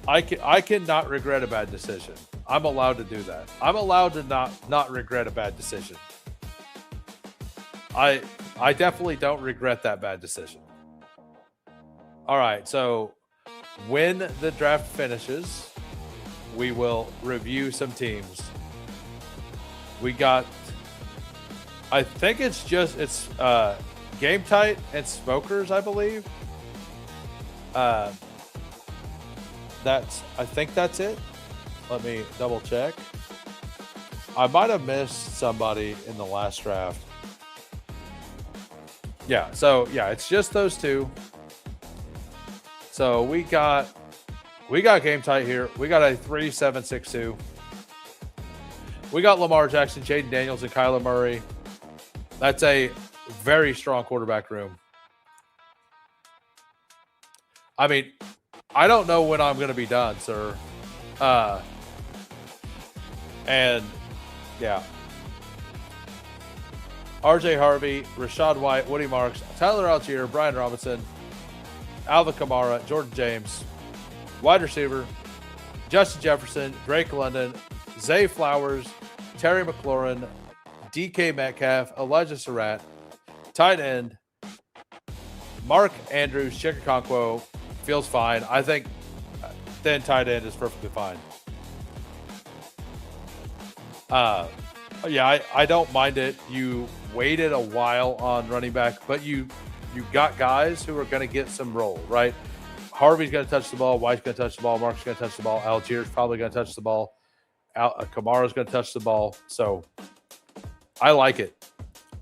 I cannot regret a bad decision. I'm allowed to do that. I'm allowed to not regret a bad decision. I definitely don't regret that bad decision. All right, so when the draft finishes, we will review some teams. We got, I think it's Game Tight and Smokers, I believe. I think that's it. Let me double check. I might have missed somebody in the last draft. Yeah, so yeah, it's just those 2. So we got Game Tight here. We got a 3-7-6-2. We got Lamar Jackson, Jaden Daniels, and Kyler Murray. That's a very strong quarterback room. I mean, I don't know when I'm going to be done, sir. And, yeah. RJ Harvey, Rashad White, Woody Marks, Tyler Algier, Brian Robinson, Alvin Kamara, Jordan James, wide receiver, Justin Jefferson, Drake London, Zay Flowers, Terry McLaurin, DK Metcalf, Elijah Surratt, tight end, Mark Andrews, Chikakonkwo, feels fine. I think then tight end is perfectly fine. Yeah, I don't mind it. You waited a while on running back, but you got guys who are going to get some role, right? Harvey's going to touch the ball. White's going to touch the ball. Mark's going to touch the ball. Algier's probably going to touch the ball. Kamara's going to touch the ball. So I like it.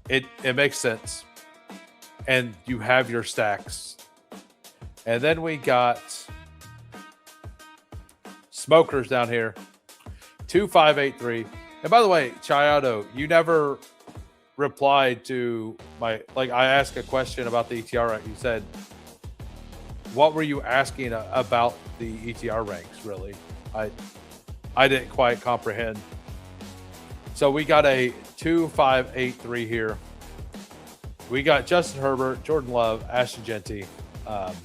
It makes sense. And you have your stacks. And then we got smokers down here. 2583. And by the way, Chihuahua, you never replied to my, like, I asked a question about the ETR rank. You said, what were you asking about the ETR ranks, really? I didn't quite comprehend. So we got a 2583 here. We got Justin Herbert, Jordan Love, Ashton Genty. I'm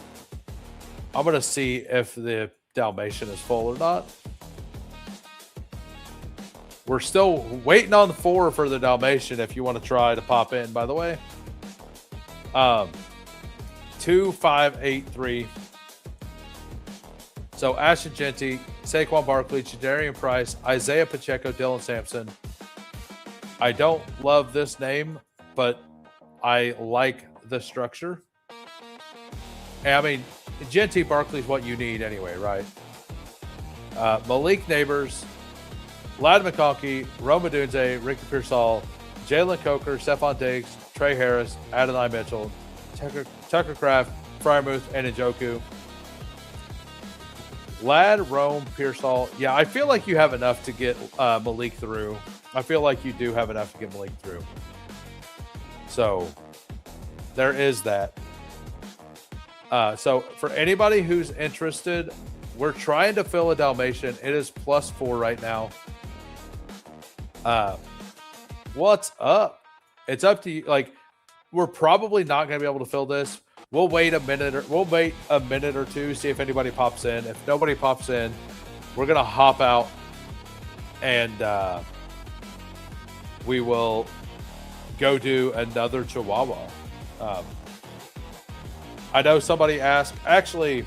going to see if the Dalmatian is full or not. We're still waiting on the 4 for the Dalmatian if you want to try to pop in, by the way. 2583. So Ashton Genty, Saquon Barkley, Jadarian Price, Isaiah Pacheco, Dylan Sampson. I don't love this name, but I like the structure. And I mean, Genty Barkley is what you need anyway, right? Malik Neighbors, Ladd McConkey, Rome Odunze, Ricky Pearsall, Jalen Coker, Stephon Diggs, Trey Harris, Adonai Mitchell, Tucker Kraft, Frymouth, and Njoku. Ladd, Rome, Pearsall. Yeah, I feel like you have enough to get Malik through. I feel like you do have enough to get Malik through. So there is that. So for anybody who's interested, we're trying to fill a Dalmatian. It is +4 right now. What's up? It's up to you. Like, we're probably not going to be able to fill this. We'll wait a minute or two, see if anybody pops in. If nobody pops in, we're going to hop out and we will go do another Chihuahua. I know somebody asked, actually,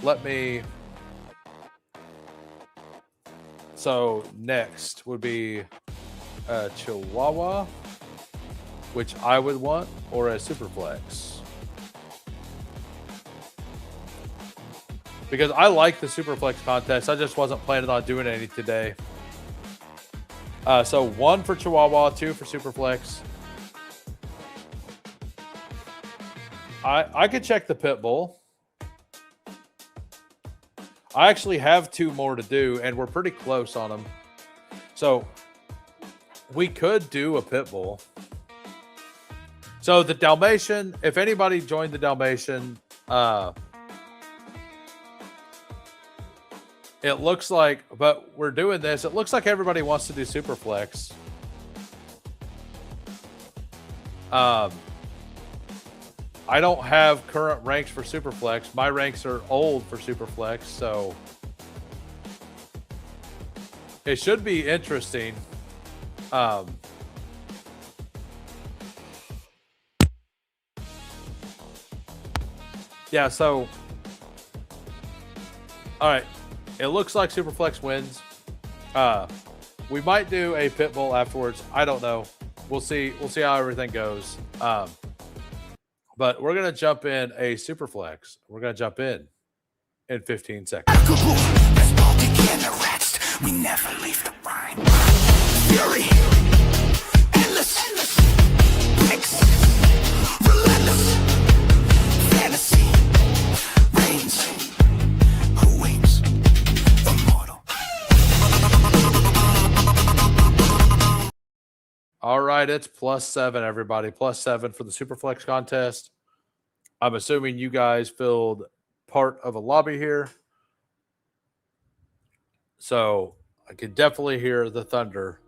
let me. So next would be a Chihuahua, which I would want, or a Superflex. Because I like the Superflex contest. I just wasn't planning on doing any today. So 1 for Chihuahua, 2 for Superflex. I could check the Pitbull. I actually have 2 more to do, and we're pretty close on them. So we could do a Pitbull. So the Dalmatian, if anybody joined the Dalmatian, it looks like, but we're doing this. It looks like everybody wants to do Superflex. I don't have current ranks for Superflex. My ranks are old for Superflex, so it should be interesting. Yeah, so all right. It looks like Superflex wins. We might do a Pitbull afterwards. I don't know. We'll see. We'll see how everything goes. But we're going to jump in a Superflex. We're going to jump in 15 seconds. Bestball Degens, we never leave the grind. Fury, endless, mix, relentless, fantasy, reigns, who wins, immortal. All right, it's +7, everybody. +7 for the Superflex contest. I'm assuming you guys filled part of a lobby here. So I could definitely hear the thunder.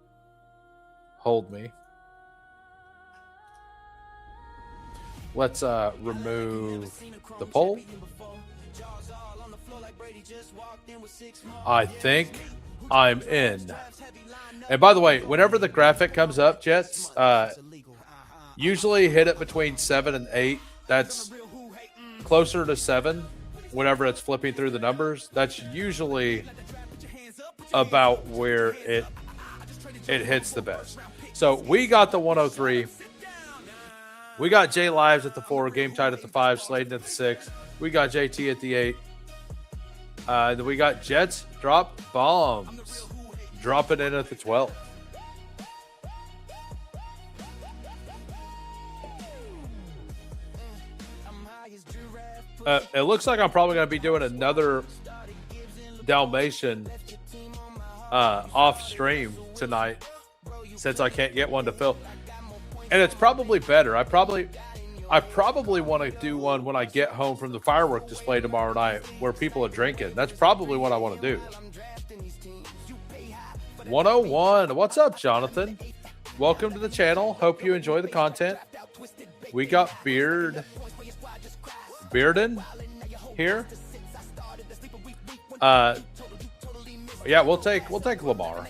Hold me. Let's remove the poll. I think I'm in. And by the way, whenever the graphic comes up, Jets, usually hit it between 7 and 8. That's closer to 7 whenever it's flipping through the numbers. That's usually about where it hits the best. So we got the 103. We got Jay Lives at the 4, Game Tied at the 5, Sladen at the 6. We got JT at the 8. Then we got Jets drop bombs, dropping in at the 12. It looks like I'm probably going to be doing another Dalmatian off stream tonight since I can't get one to fill. And it's probably better. I probably want to do one when I get home from the firework display tomorrow night where people are drinking. That's probably what I want to do. 101. What's up, Jonathan? Welcome to the channel. Hope you enjoy the content. We got Bearden here. Yeah, we'll take Lamar.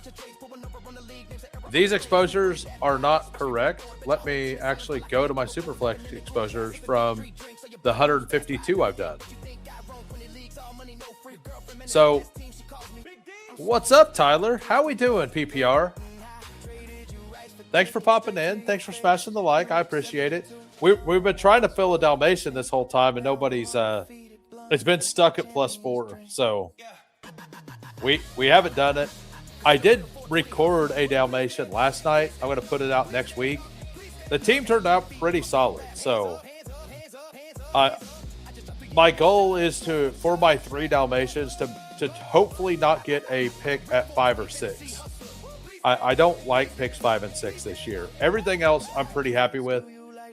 These exposures are not correct. Let me actually go to my Superflex exposures from the 152 I've done. So, what's up, Tyler? How we doing, PPR? Thanks for popping in. Thanks for smashing the like. I appreciate it. We've been trying to fill a Dalmatian this whole time, and nobody's. It's been stuck at +4, so we haven't done it. I did record a Dalmatian last night. I'm going to put it out next week. The team turned out pretty solid, so my goal is for my 3 Dalmatians to hopefully not get a pick at 5 or 6. I don't like picks 5 and 6 this year. Everything else I'm pretty happy with.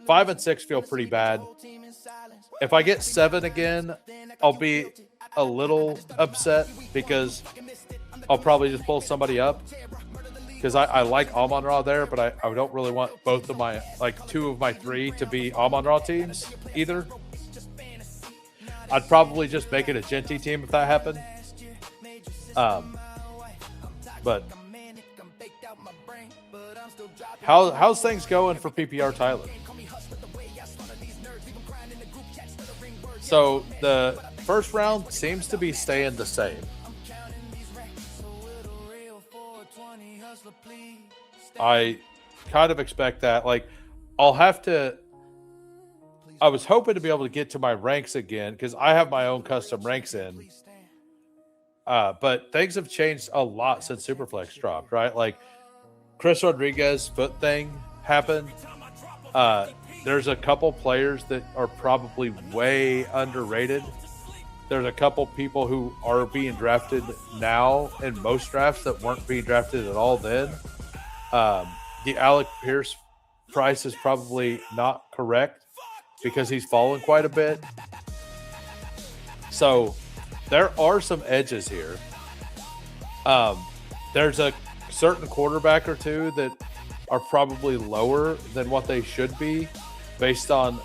5 and 6 feel pretty bad. If I get 7 again, I'll be a little upset because I'll probably just pull somebody up because I like Amon-Ra there, but I don't really want both of my, 2 of my 3 to be Amon-Ra teams either. I'd probably just make it a Genty team if that happened. But how's things going for PPR Tyler? So the first round seems to be staying the same. I kind of expect that. I was hoping to be able to get to my ranks again because I have my own custom ranks in. But things have changed a lot since Superflex dropped, right? Like Chris Rodriguez foot thing happened. There's a couple players that are probably way underrated. There's a couple people who are being drafted now in most drafts that weren't being drafted at all then. The Alec Pierce price is probably not correct because he's fallen quite a bit. So there are some edges here. There's a certain quarterback or two that are probably lower than what they should be based on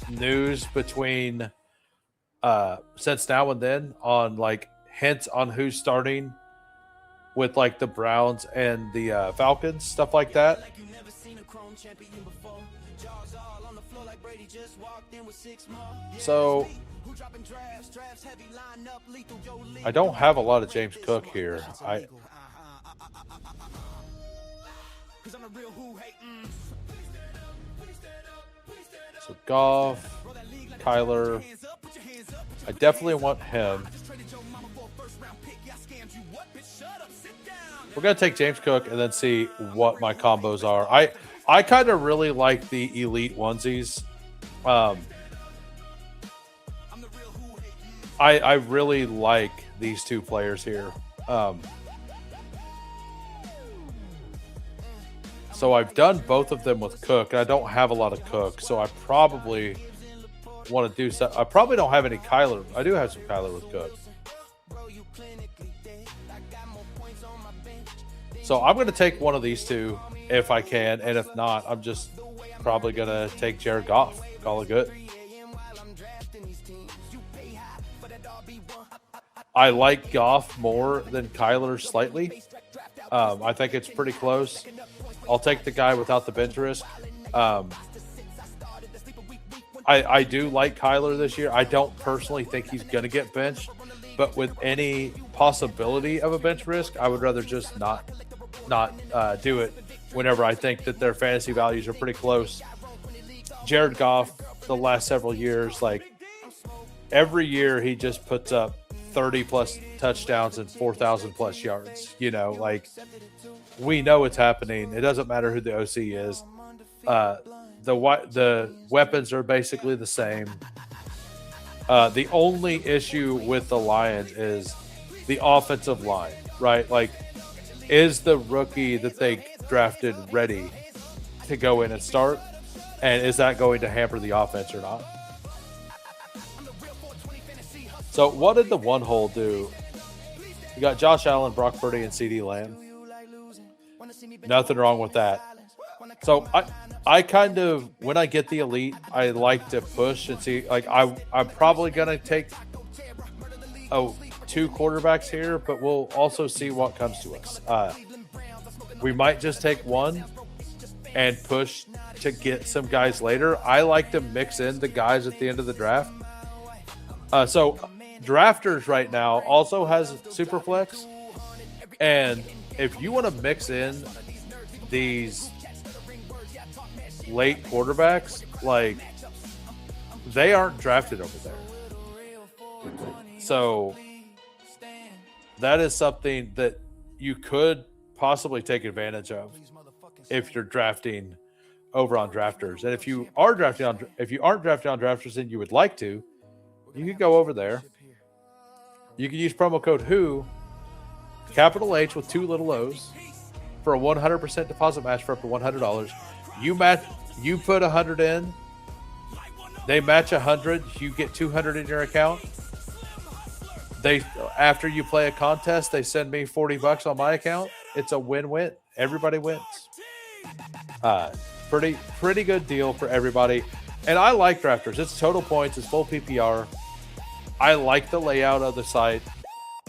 news between since now and then on hints on who's starting with the Browns and the Falcons, stuff like that. So I don't have a lot of James Cook here. So Goff, Kyler, I definitely want him. We're going to take James Cook and then see what my combos are. I kind of really like the elite onesies. I really like these 2 players here. So I've done both of them with Cook, and I don't have a lot of Cook, so I probably want to do so. I probably don't have any Kyler. I do have some Kyler with Cook. So I'm going to take one of these two if I can, and if not, I'm just probably going to take Jared Goff. Call it good. I like Goff more than Kyler slightly. I think it's pretty close. I'll take the guy without the bench risk. I do like Kyler this year. I don't personally think he's going to get benched, but with any possibility of a bench risk, I would rather just not do it whenever I think that their fantasy values are pretty close. Jared Goff, the last several years, like every year he just puts up 30 plus touchdowns and 4,000 plus yards. You know, like we know it's happening. It doesn't matter who the OC is. The weapons are basically the same. The only issue with the Lions is the offensive line, right? Like, is the rookie that they drafted ready to go in and start? And is that going to hamper the offense or not? So what did the one hole do? You got Josh Allen, Brock Purdy, and CeeDee Lamb. Nothing wrong with that. So I kind of, when I get the elite, I like to push and see. Like I'm probably gonna take two quarterbacks here, but we'll also see what comes to us. We might just take one and push to get some guys later. I like to mix in the guys at the end of the draft. So Drafters right now also has Superflex, and if you want to mix in these late quarterbacks, like they aren't drafted over there. So that is something that you could possibly take advantage of if you're drafting over on Drafters. And if you aren't drafting on Drafters and you would like to, you could go over there. You can use promo code WHO, capital H with 2 little O's, for a 100% deposit match for up to $100. You put 100 in, they match 100, you get 200 in your account. After you play a contest, they send me $40 on my account. It's a win-win. Everybody wins. Pretty good deal for everybody. And I like Drafters. It's total points. It's full PPR. I like the layout of the site.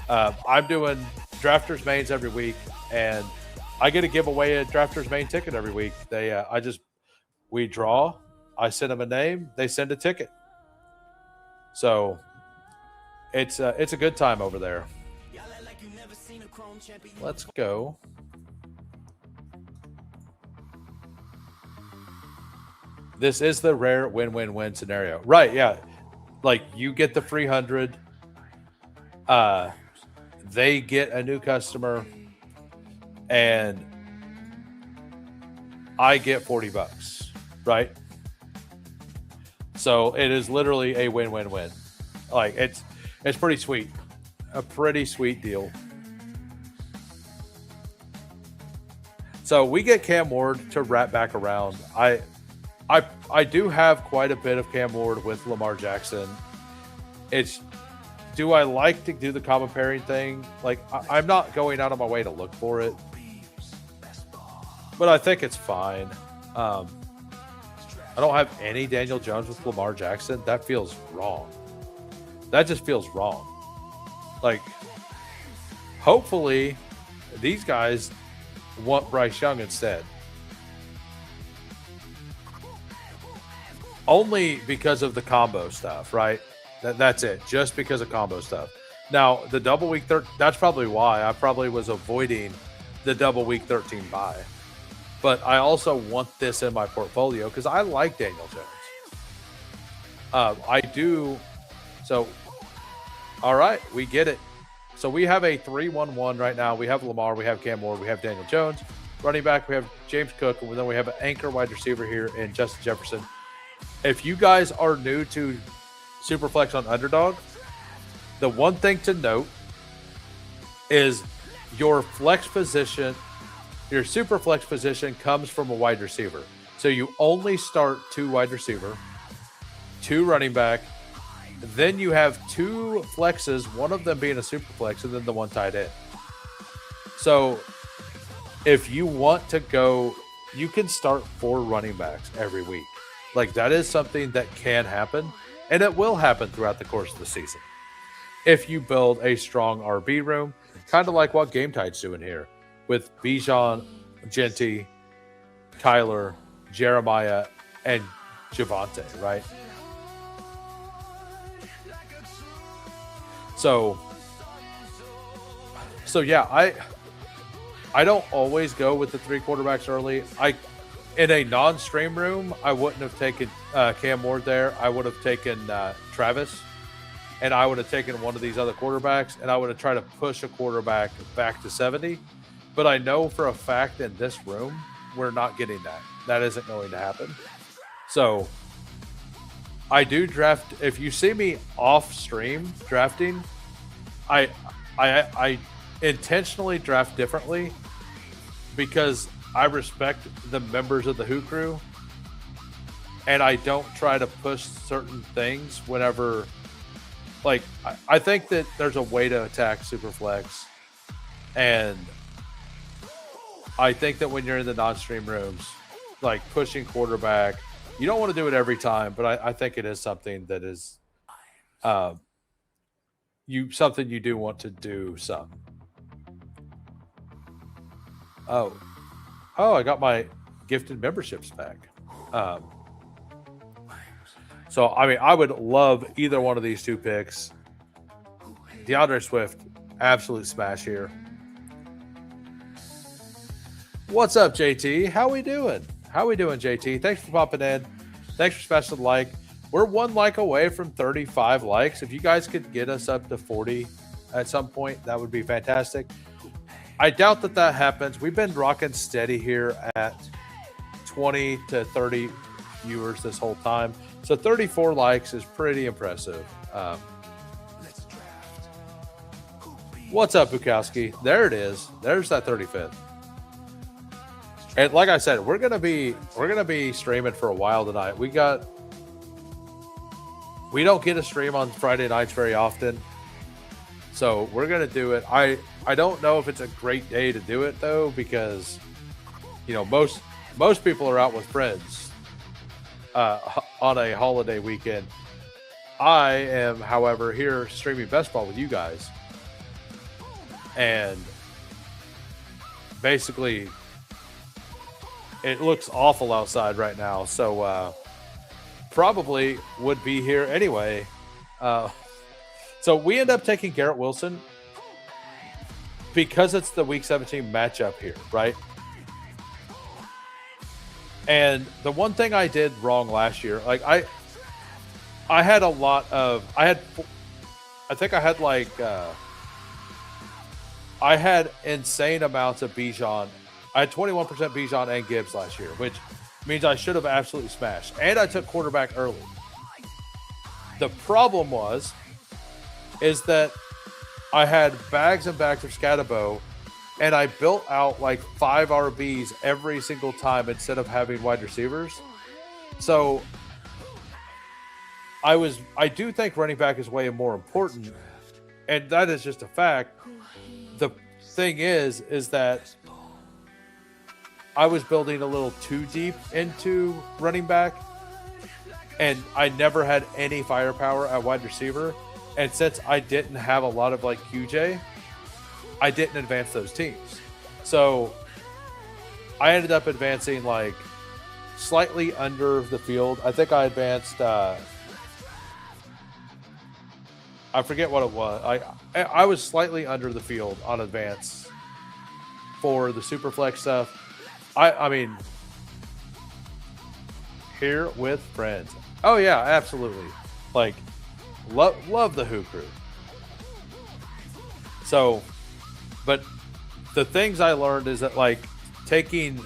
I'm doing Drafters mains every week, and I get to give away a Drafters main ticket every week. We draw. I send them a name. They send a ticket. So it's a good time over there. Let's go. This is the rare win-win-win scenario. Right, yeah. Like, you get the free 100. They get a new customer. And I get $40, right? So it is literally a win-win-win. Like, it's pretty sweet. A pretty sweet deal. So we get Cam Ward to wrap back around. I do have quite a bit of Cam Ward with Lamar Jackson. Do I like to do the common pairing thing? Like, I'm not going out of my way to look for it, but I think it's fine. I don't have any Daniel Jones with Lamar Jackson. That feels wrong. That just feels wrong. Like, hopefully these guys want Bryce Young instead. Only because of the combo stuff, right? That's it. Just because of combo stuff. Now, the double week 13, that's probably why I probably was avoiding the double week 13 bye. But I also want this in my portfolio because I like Daniel Jones. I do. So, all right, we get it. So we have a 3-1-1 right now. We have Lamar, we have Cam Ward, we have Daniel Jones. Running back, we have James Cook, and then we have an anchor wide receiver here in Justin Jefferson. If you guys are new to Superflex on Underdog, the one thing to note is your flex position Your super flex position comes from a wide receiver. So you only start 2 wide receiver, 2 running back, then you have 2 flexes, one of them being a super flex, and then the 1 tight end. So if you want to go, you can start 4 running backs every week. Like, that is something that can happen, and it will happen throughout the course of the season. If you build a strong RB room, kind of like what Game Tide's doing here, with Bijan, Genty, Kyler, Jeremiah, and Javonte, right? So yeah, I don't always go with the 3 quarterbacks early. In a non-stream room, I wouldn't have taken Cam Ward there. I would have taken Travis, and I would have taken one of these other quarterbacks, and I would have tried to push a quarterback back to 70. But I know for a fact in this room, we're not getting that. That isn't going to happen. So I do draft. If you see me off stream drafting, I intentionally draft differently because I respect the members of the Who Crew, and I don't try to push certain things whenever. Like, I think that there's a way to attack Superflex, and I think that when you're in the non-stream rooms, like pushing quarterback, you don't want to do it every time, but I think it is something that is something you do want to do some. Oh, I got my gifted memberships back. So, I mean, I would love either one of these 2 picks. DeAndre Swift, absolute smash here. What's up, JT? How we doing? JT? Thanks for popping in. Thanks for smashing the like. We're 1 like away from 35 likes. If you guys could get us up to 40 at some point, that would be fantastic. I doubt that happens. We've been rocking steady here at 20 to 30 viewers this whole time. So 34 likes is pretty impressive. What's up, Bukowski? There it is. There's that 35th. And like I said, we're gonna be streaming for a while tonight. We don't get a stream on Friday nights very often, so we're gonna do it. I don't know if it's a great day to do it though, because most people are out with friends on a holiday weekend. I am, however, here streaming best ball with you guys, and basically it looks awful outside right now, so probably would be here anyway. So we end up taking Garrett Wilson because it's the Week 17 matchup here, right? And the one thing I did wrong last year, like I had a lot of, I had insane amounts of Bijan. I had 21% Bijan and Gibbs last year, which means I should have absolutely smashed. And I took quarterback early. The problem is that I had bags and bags of Scatterbo, and I built out like 5 RBs every single time instead of having wide receivers. So I do think running back is way more important, and that is just a fact. The thing is that I was building a little too deep into running back, and I never had any firepower at wide receiver. And since I didn't have a lot of like QJ, I didn't advance those teams. So I ended up advancing like slightly under the field. I think I advanced, I forget what it was. I was slightly under the field on advance for the Superflex stuff. I mean, here with friends. Oh yeah, absolutely. Like, love the Who Crew. So, but the things I learned is that like taking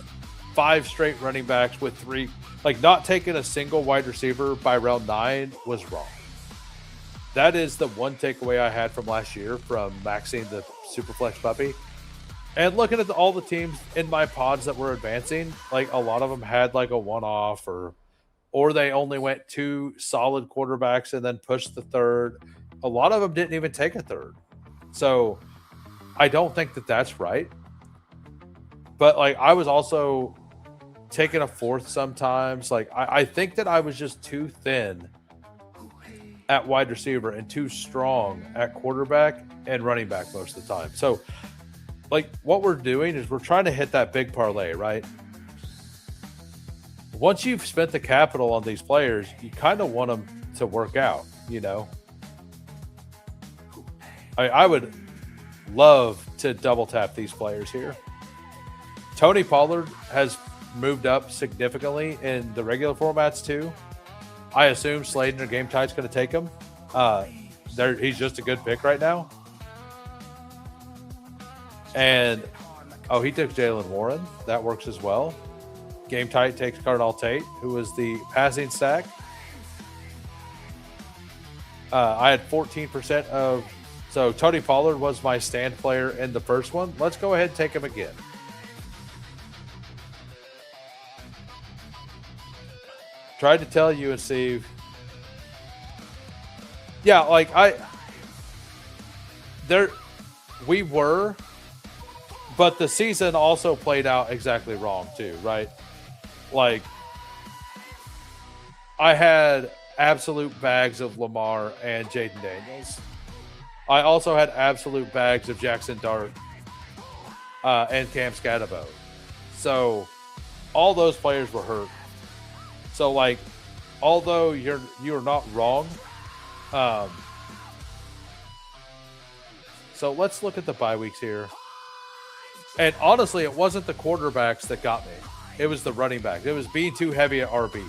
5 straight running backs with 3, like not taking a single wide receiver by round 9 was wrong. That is the one takeaway I had from last year from maxing the Superflex puppy. And looking at all the teams in my pods that were advancing, like a lot of them had like a one-off or they only went 2 solid quarterbacks and then pushed the third. A lot of them didn't even take a third. So I don't think that that's right. But like I was also taking a fourth sometimes. Like I think that I was just too thin at wide receiver and too strong at quarterback and running back most of the time. So like what we're doing is we're trying to hit that big parlay, right? Once you've spent the capital on these players, you kind of want them to work out, you know? I would love to double tap these players here. Tony Pollard has moved up significantly in the regular formats too. I assume Sladen or Game Tite's going to take him. He's just a good pick right now. And, he took Jalen Warren. That works as well. Game Tite takes Cardinal Tate, who was the passing stack. I had 14% of... So Tony Pollard was my stand player in the first one. Let's go ahead and take him again. Tried to tell you and see. Yeah, like we were, but the season also played out exactly wrong too, right? Like I had absolute bags of Lamar and Jaden Daniels. I also had absolute bags of Jackson Dart and Cam Scatterbo. So all those players were hurt. So like, although you're not wrong. So let's look at the bye weeks here. And honestly, it wasn't the quarterbacks that got me. It was the running backs. It was being too heavy at RB.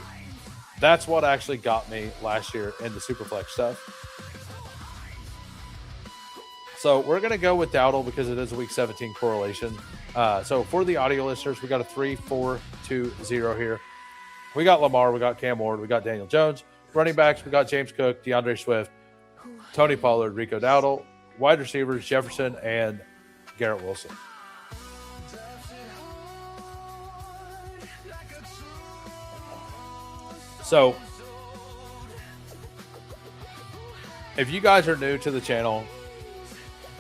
That's what actually got me last year in the Superflex stuff. So we're going to go with Dowdle because it is a week 17 correlation. So for the audio listeners, we got a 3-4-2-0 here. We got Lamar, we got Cam Ward, we got Daniel Jones. Running backs, we got James Cook, DeAndre Swift, Tony Pollard, Rico Dowdle. Wide receivers, Jefferson and Garrett Wilson. So if you guys are new to the channel,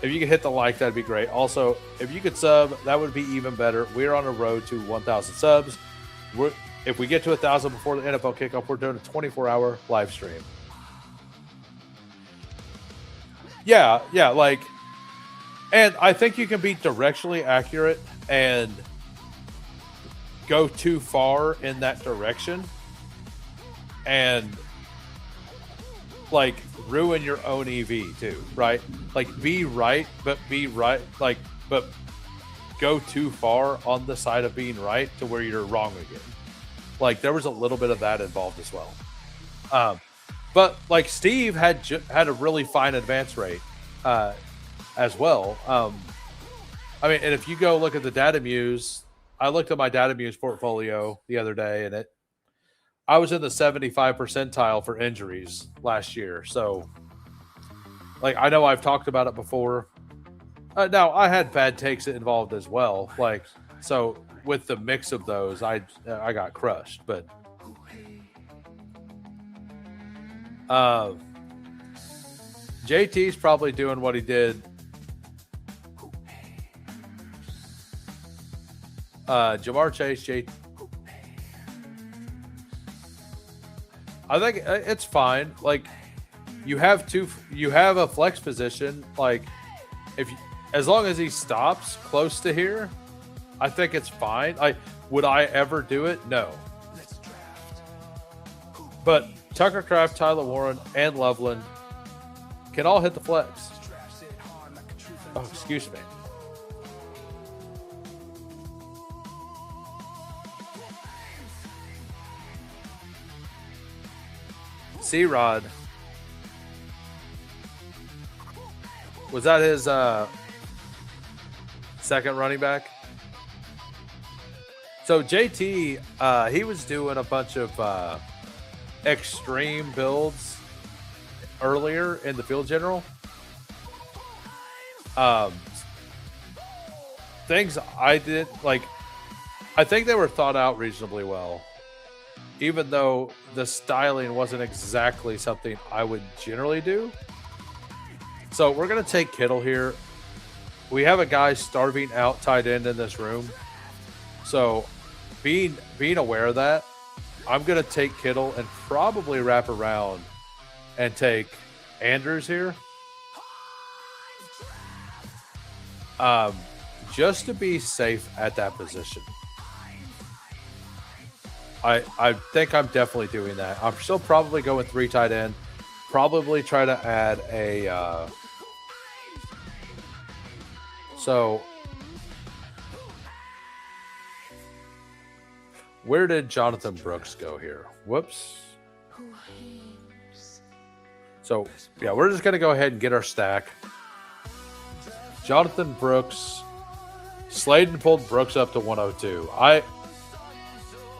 if you could hit the like, that'd be great. Also, if you could sub, that would be even better. We're on a road to 1,000 subs. If we get to 1,000 before the NFL kickoff, we're doing a 24-hour live stream. Yeah, like, and I think you can be directionally accurate and go too far in that direction and like ruin your own EV too, right? Like be right, but go too far on the side of being right to where you're wrong again. Like there was a little bit of that involved as well. But like Steve had a really fine advance rate as well. I mean, and if you go look at the DataMuse, I looked at my DataMuse portfolio the other day, and I was in the 75 percentile for injuries last year. So, like, I know I've talked about it before. Now, I had bad takes involved as well. Like, so with the mix of those, I got crushed. But JT's probably doing what he did. Jamar Chase, JT. I think it's fine. Like you have a flex position. Like as long as he stops close to here, I think it's fine. Would I ever do it? No. But Tucker Kraft, Tyler Warren, and Loveland can all hit the flex. Oh, excuse me. C-Rod. Was that his second running back? So JT, he was doing a bunch of extreme builds earlier in the field general. things I did, like, I think they were thought out reasonably well, even though the styling wasn't exactly something I would generally do. So we're going to take Kittle here. We have a guy starving out tight end in this room. So being aware of that, I'm going to take Kittle and probably wrap around and take Andrews here. Just to be safe at that position. I think I'm definitely doing that. I'm still probably going 3 tight end. Probably try to add a so where did Jonathan Brooks go here? Whoops. So yeah, we're just gonna go ahead and get our stack. Jonathan Brooks. Sladen pulled Brooks up to 102.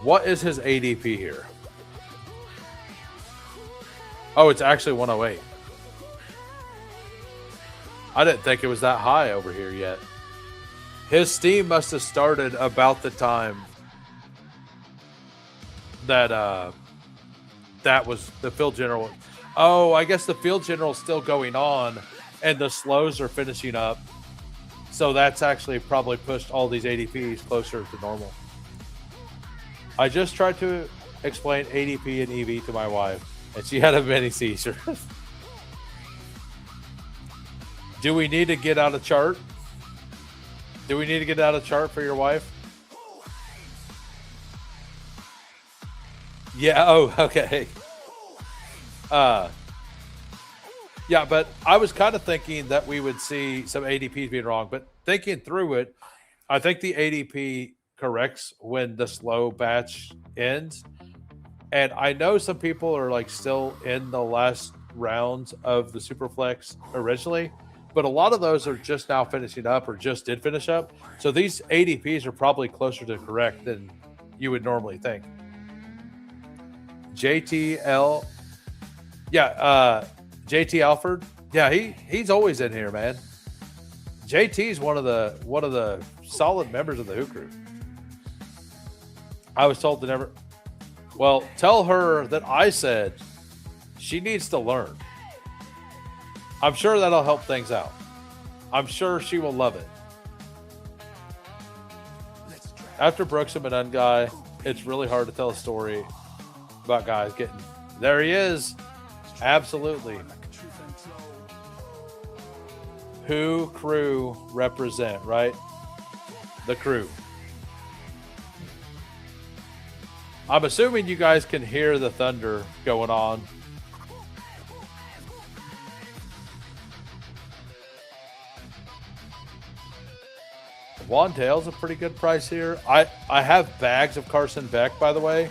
What is his ADP here? Oh, it's actually 108. I didn't think it was that high over here yet. His steam must have started about the time that that was the field general. Oh, I guess the field general is still going on and the slows are finishing up. So that's actually probably pushed all these ADPs closer to normal. I just tried to explain ADP and EV to my wife, and she had a mini seizure. Do we need to get out a chart? Do we need to get out a chart for your wife? Yeah, oh, okay. Yeah, but I was kind of thinking that we would see some ADPs being wrong, but thinking through it, I think the ADP corrects when the slow batch ends. And I know some people are like still in the last rounds of the Superflex originally, but a lot of those are just now finishing up or just did finish up. So these ADPs are probably closer to correct than you would normally think. JTL. Yeah, JT Alford. Yeah, he's always in here, man. JT's one of the solid members of the Who Crew. I was told to never. Well, tell her that I said she needs to learn. I'm sure that'll help things out. I'm sure she will love it. After Brooks and Manon guy, it's really hard to tell a story about guys getting. There he is. Absolutely. Who Crew represent, right? The Crew. I'm assuming you guys can hear the thunder going on. Wandale's a pretty good price here. I have bags of Carson Beck, by the way.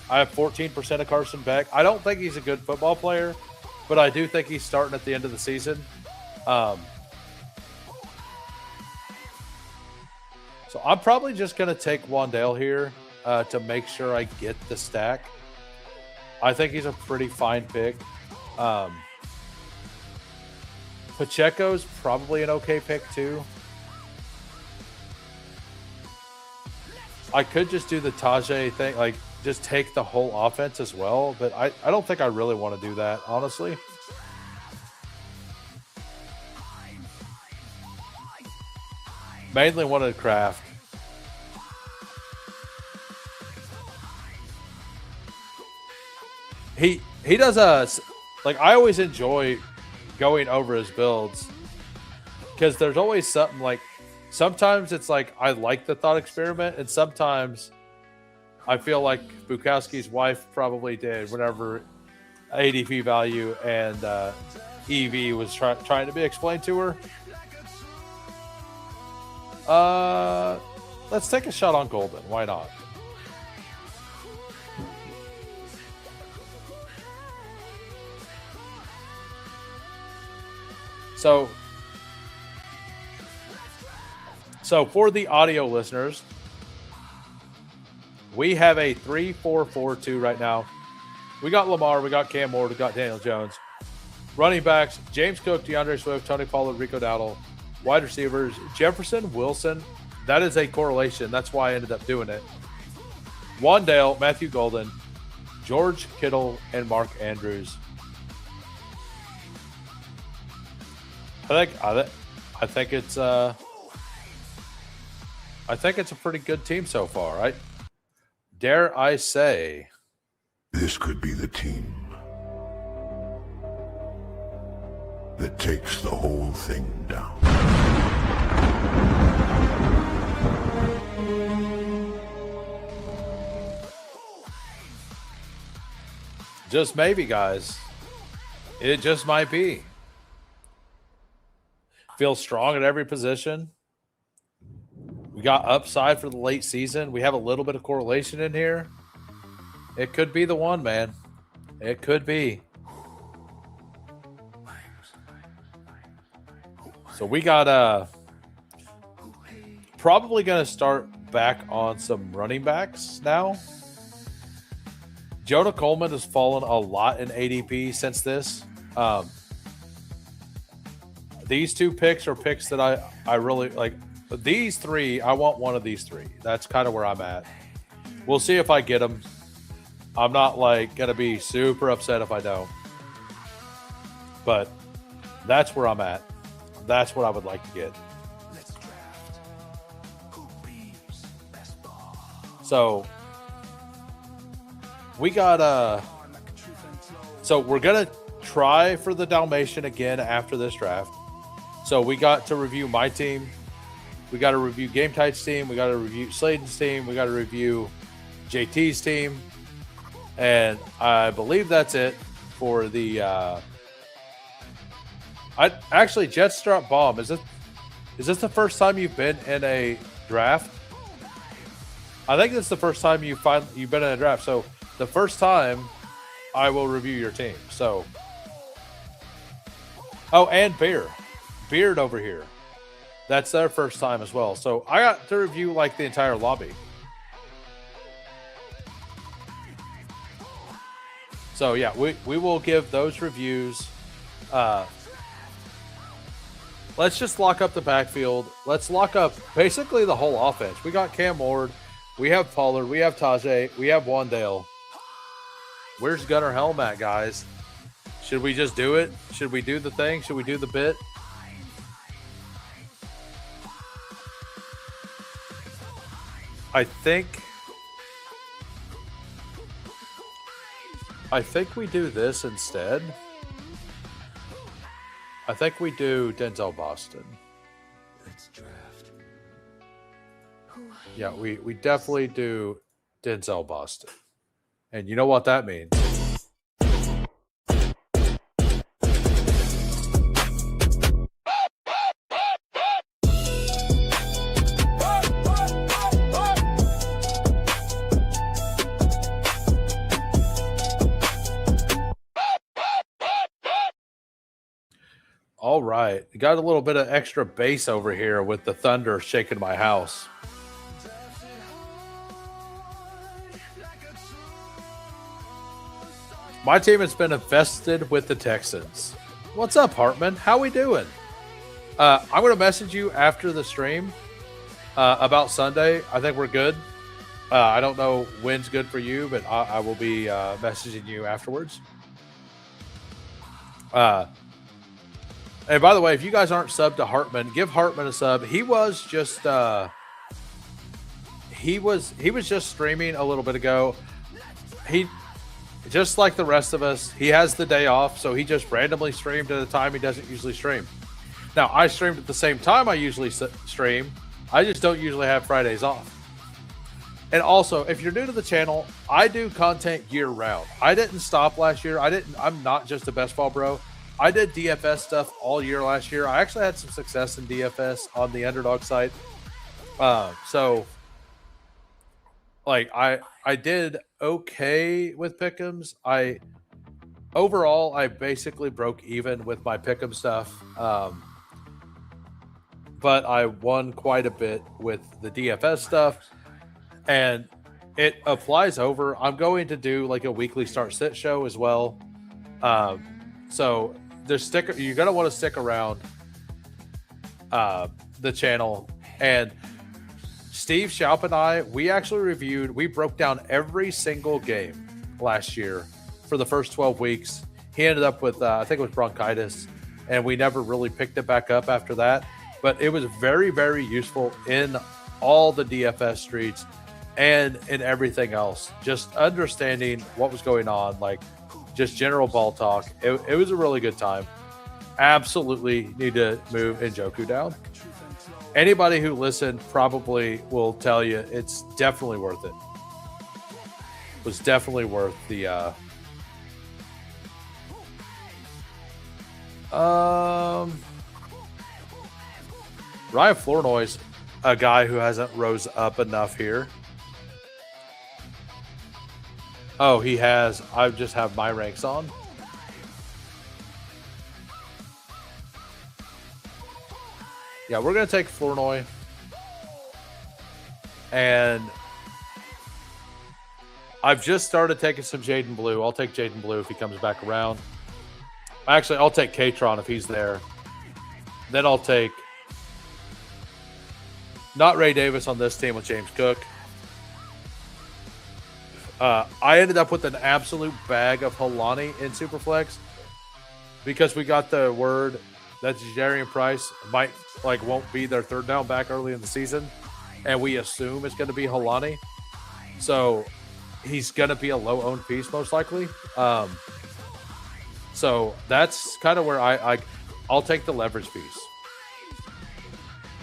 I have 14% of Carson Beck. I don't think he's a good football player, but I do think he's starting at the end of the season. So I'm probably just going to take Wandale here to make sure I get the stack. I think he's a pretty fine pick. Pacheco's probably an okay pick too. I could just do the Tajay thing, like just take the whole offense as well, but I don't think I really want to do that, honestly. Mainly wanted Kraft. He does like I always enjoy going over his builds because there's always something like sometimes it's like I like the thought experiment and sometimes I feel like Bukowski's wife probably did whenever ADP value and EV was trying to be explained to her. Let's take a shot on Golden. Why not? So for the audio listeners, we have a 3-4-4-2 right now. We got Lamar, we got Cam Ward, we got Daniel Jones. Running backs, James Cook, DeAndre Swift, Tony Pollard, Rico Dowdle. Wide receivers, Jefferson, Wilson, that is a correlation. That's why I ended up doing it. Wandale, Matthew Golden, George Kittle, and Mark Andrews. I think it's a pretty good team so far, right? Dare I say, this could be the team that takes the whole thing down. Just maybe, guys. It just might be. Feel strong at every position. We got upside for the late season. We have a little bit of correlation in here. It could be the one, man. It could be. So we got probably going to start back on some running backs now. Jonah Coleman has fallen a lot in ADP since this. These two picks are picks that I really like. These three, I want one of these three. That's kind of where I'm at. We'll see if I get them. I'm not like going to be super upset if I don't. But that's where I'm at. That's what I would like to get. So we got so we're going to try for the Dalmatian again after this draft. So we got to review my team. We got to review Game Tight's team. We got to review Sladen's team. We got to review JT's team. And I believe that's it for the actually Jetstrap Bomb. Is this the first time you've been in a draft? I think it's the first time you've been in a draft. So the first time I will review your team. So and Beard over here. That's their first time as well. So I got to review like the entire lobby. So yeah, we will give those reviews. Let's just lock up the backfield. Let's lock up basically the whole offense. We got Cam Ward. We have Pollard. We have Tajay. We have Wandale. Where's Gunnar Helm at, guys? Should we just do it? Should we do the thing? Should we do the bit? I think we do this instead. I think we do Denzel Boston. Let's draft. Yeah, we definitely do Denzel Boston. And you know what that means. All right. Got a little bit of extra bass over here with the thunder shaking my house. My team has been infested with the Texans. What's up, Hartman? How we doing? I'm going to message you after the stream about Sunday. I think we're good. I don't know when's good for you, but I will be messaging you afterwards. And by the way, if you guys aren't subbed to Hartman, give Hartman a sub. He was just just streaming a little bit ago. He just like the rest of us, he has the day off, so he just randomly streamed at a time he doesn't usually stream. Now, I streamed at the same time I usually stream. I just don't usually have Fridays off. And also, if you're new to the channel, I do content year round. I didn't stop last year. I'm not just a best ball bro. I did DFS stuff all year last year. I actually had some success in DFS on the underdog site. So like I did okay with pick'ems. Overall, I basically broke even with my pick'em stuff. But I won quite a bit with the DFS stuff, and it applies over. I'm going to do like a weekly start sit show as well. So you're going to want to stick around the channel. And Steve Schaup and I, we broke down every single game last year for the first 12 weeks. He ended up with, I think it was bronchitis, and we never really picked it back up after that. But it was very, very useful in all the DFS streets and in everything else. Just understanding what was going on, like just general ball talk. It was a really good time. Absolutely need to move Njoku down. Anybody who listened probably will tell you it's definitely worth it. It was definitely worth the Ryan Flournoy's a guy who hasn't rose up enough here. Oh, he has. I just have my ranks on. Yeah, we're going to take Flournoy. And I've just started taking some Jaden Blue. I'll take Jaden Blue if he comes back around. Actually, I'll take Katron if he's there. Then I'll take not Ray Davis on this team with James Cook. I ended up with an absolute bag of Helani in Superflex because we got the word that Jarian Price won't be their third down back early in the season, and we assume it's going to be Helani. So he's going to be a low-owned piece most likely. So that's kind of where I'll take the leverage piece.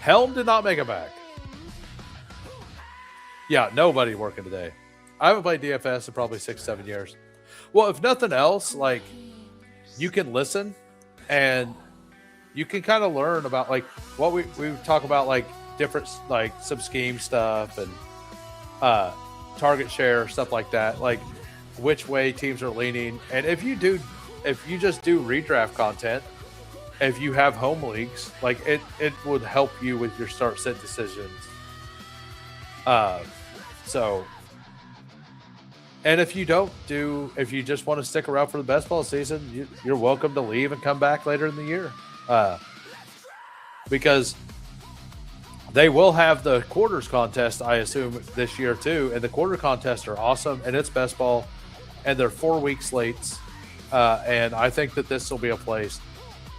Helm did not make it back. Yeah, nobody working today. I haven't played DFS in probably 6-7 years. Well, if nothing else, like you can listen and you can kind of learn about like what we talk about, like different, like some scheme stuff and target share, stuff like that, like which way teams are leaning. And if you just do redraft content, if you have home leagues, like it would help you with your start sit decisions. And if you just want to stick around for the best ball season, you're welcome to leave and come back later in the year. Because they will have the quarters contest, I assume, this year too. And the quarter contests are awesome, and it's best ball, and they're 4-week slates. And I think that this will be a place.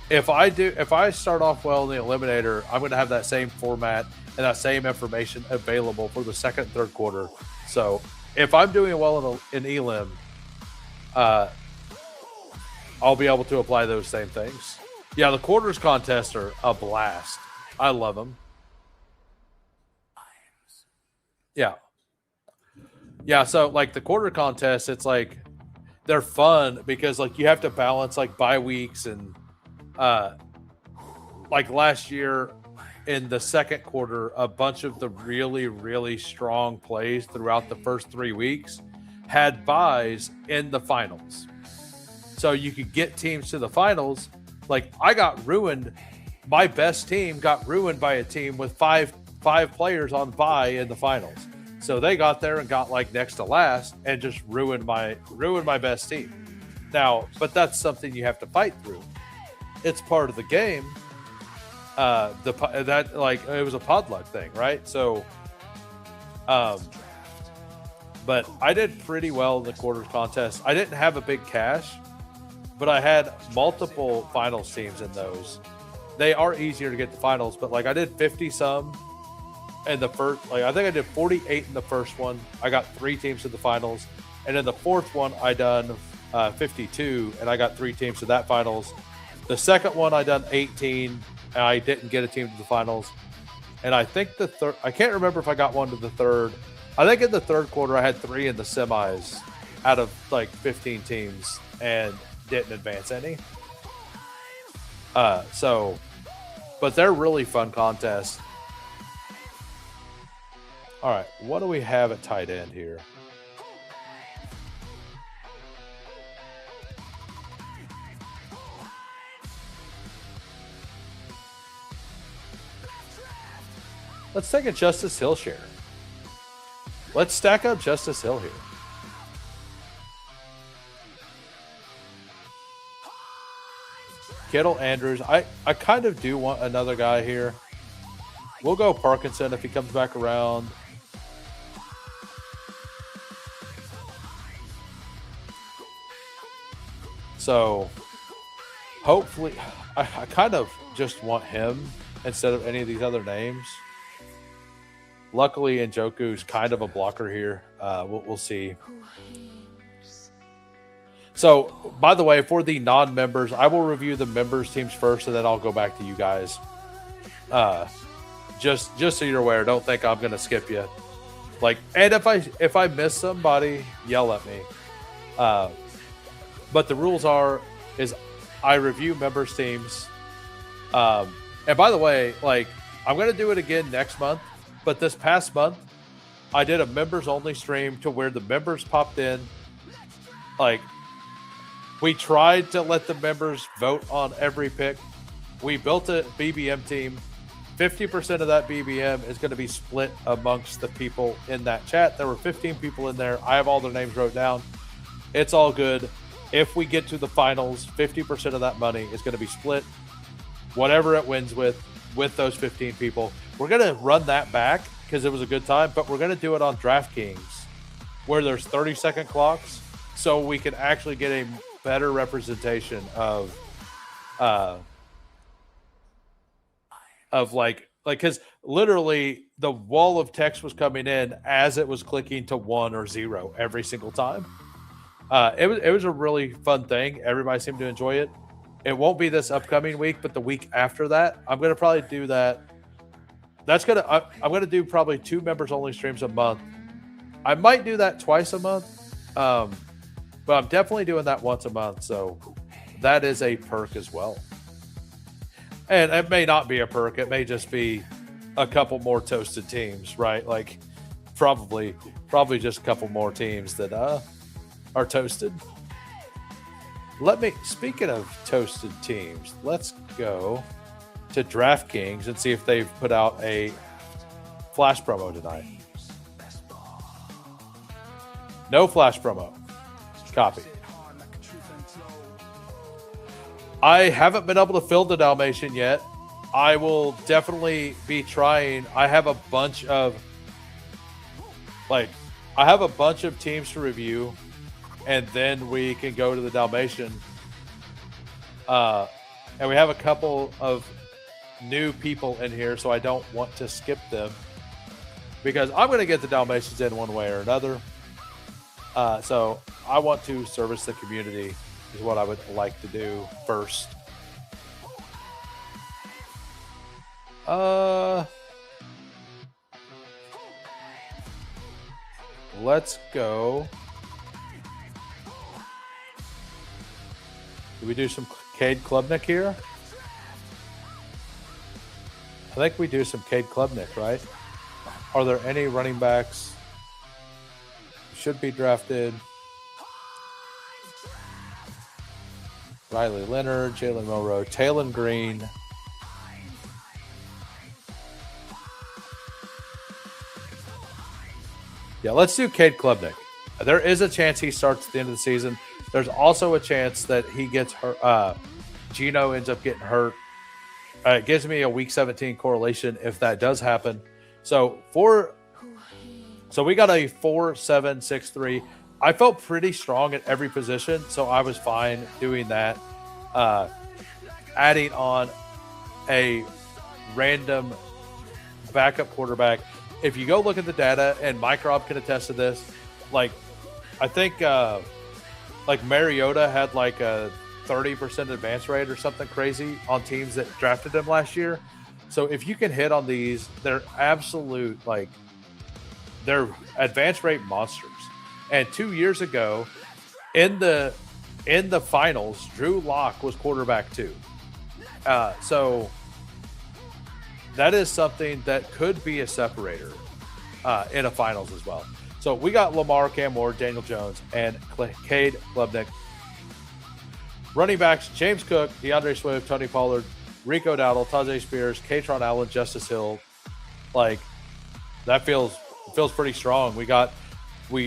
If I start off well in the eliminator, I'm going to have that same format and that same information available for the second and third quarter. So if I'm doing well in Elim, I'll be able to apply those same things. Yeah, the quarters contests are a blast. I love them. Yeah. Yeah, so like the quarter contests, it's like they're fun because like you have to balance like bye weeks and like last year in the second quarter, a bunch of the really, really strong plays throughout the first 3 weeks had buys in the finals. So you could get teams to the finals. Like I got ruined. My best team got ruined by a team with five players on bye in the finals. So they got there and got like next to last and just ruined my best team. Now, but that's something you have to fight through. It's part of the game. That like it was a podluck thing, right? So, but I did pretty well in the quarters contest. I didn't have a big cash, but I had multiple finals teams in those. They are easier to get to finals, but like I did 50 some in the first. Like I think I did 48 in the first one. I got 3 teams to the finals, and in the fourth one I done 52, and I got 3 teams to that finals. The second one I done 18. And I didn't get a team to the finals. And I think the third, I can't remember if I got one to the third. I think in the third quarter, I had 3 in the semis out of like 15 teams and didn't advance any. But they're really fun contests. All right. What do we have at tight end here? Let's take a Justice Hill share. Let's stack up Justice Hill here. Kittle, Andrews. I kind of do want another guy here. We'll go Parkinson if he comes back around. So hopefully, I kind of just want him instead of any of these other names. Luckily, Njoku's kind of a blocker here. We'll see. So, by the way, for the non-members, I will review the members teams first, and then I'll go back to you guys. Just so you're aware, don't think I'm gonna skip you. Like, and if I miss somebody, yell at me. But the rules is I review members teams. And by the way, like, I'm gonna do it again next month. But this past month, I did a members only stream to where the members popped in. Like, we tried to let the members vote on every pick. We built a BBM team. 50% of that BBM is going to be split amongst the people in that chat. There were 15 people in there. I have all their names wrote down. It's all good. If we get to the finals, 50% of that money is going to be split. Whatever it wins with those 15 people. We're going to run that back because it was a good time, but we're going to do it on DraftKings where there's 30-second clocks so we can actually get a better representation of like because literally the wall of text was coming in as it was clicking to 1 or 0 every single time. It was a really fun thing. Everybody seemed to enjoy it. It won't be this upcoming week, but the week after that, I'm going to probably do that. I'm going to do probably 2 members only streams a month. I might do that twice a month. But I'm definitely doing that once a month. So that is a perk as well. And it may not be a perk. It may just be a couple more toasted teams, right? Like probably just a couple more teams that are toasted. Speaking of toasted teams, let's go to DraftKings and see if they've put out a flash promo tonight. No flash promo. Copy. I haven't been able to fill the Dalmatian yet. I will definitely be trying. I have a bunch of teams to review, and then we can go to the Dalmatian. And we have a couple of new people in here, so I don't want to skip them because I'm going to get the Dalmatians in one way or another. So I want to service the community is what I would like to do first. Let's go. Do we do some Cade Klubnik here? I think we do some Cade Klubnik, right? Are there any running backs should be drafted? Riley Leonard, Jalen Monroe, Talon Green. Yeah, let's do Cade Klubnik. There is a chance he starts at the end of the season. There's also a chance that he gets hurt. Gino ends up getting hurt. It gives me a week 17 correlation if that does happen. So we got a 4-7-6-3. I felt pretty strong at every position, so I was fine doing that. Adding on a random backup quarterback. If you go look at the data, and Mike Rob can attest to this, like I think like Mariota had like a 30% advance rate or something crazy on teams that drafted him last year. So if you can hit on these, they're absolute, like they're advance rate monsters. And 2 years ago in the finals, Drew Lock was quarterback 2. So that is something that could be a separator in a finals as well. So we got Lamar, Cam Ward, Daniel Jones, and Cade Klubnik. Running backs, James Cook, DeAndre Swift, Tony Pollard, Rico Dowdle, Tajay Spears, Katron Allen, Justice Hill. Like, that feels pretty strong. We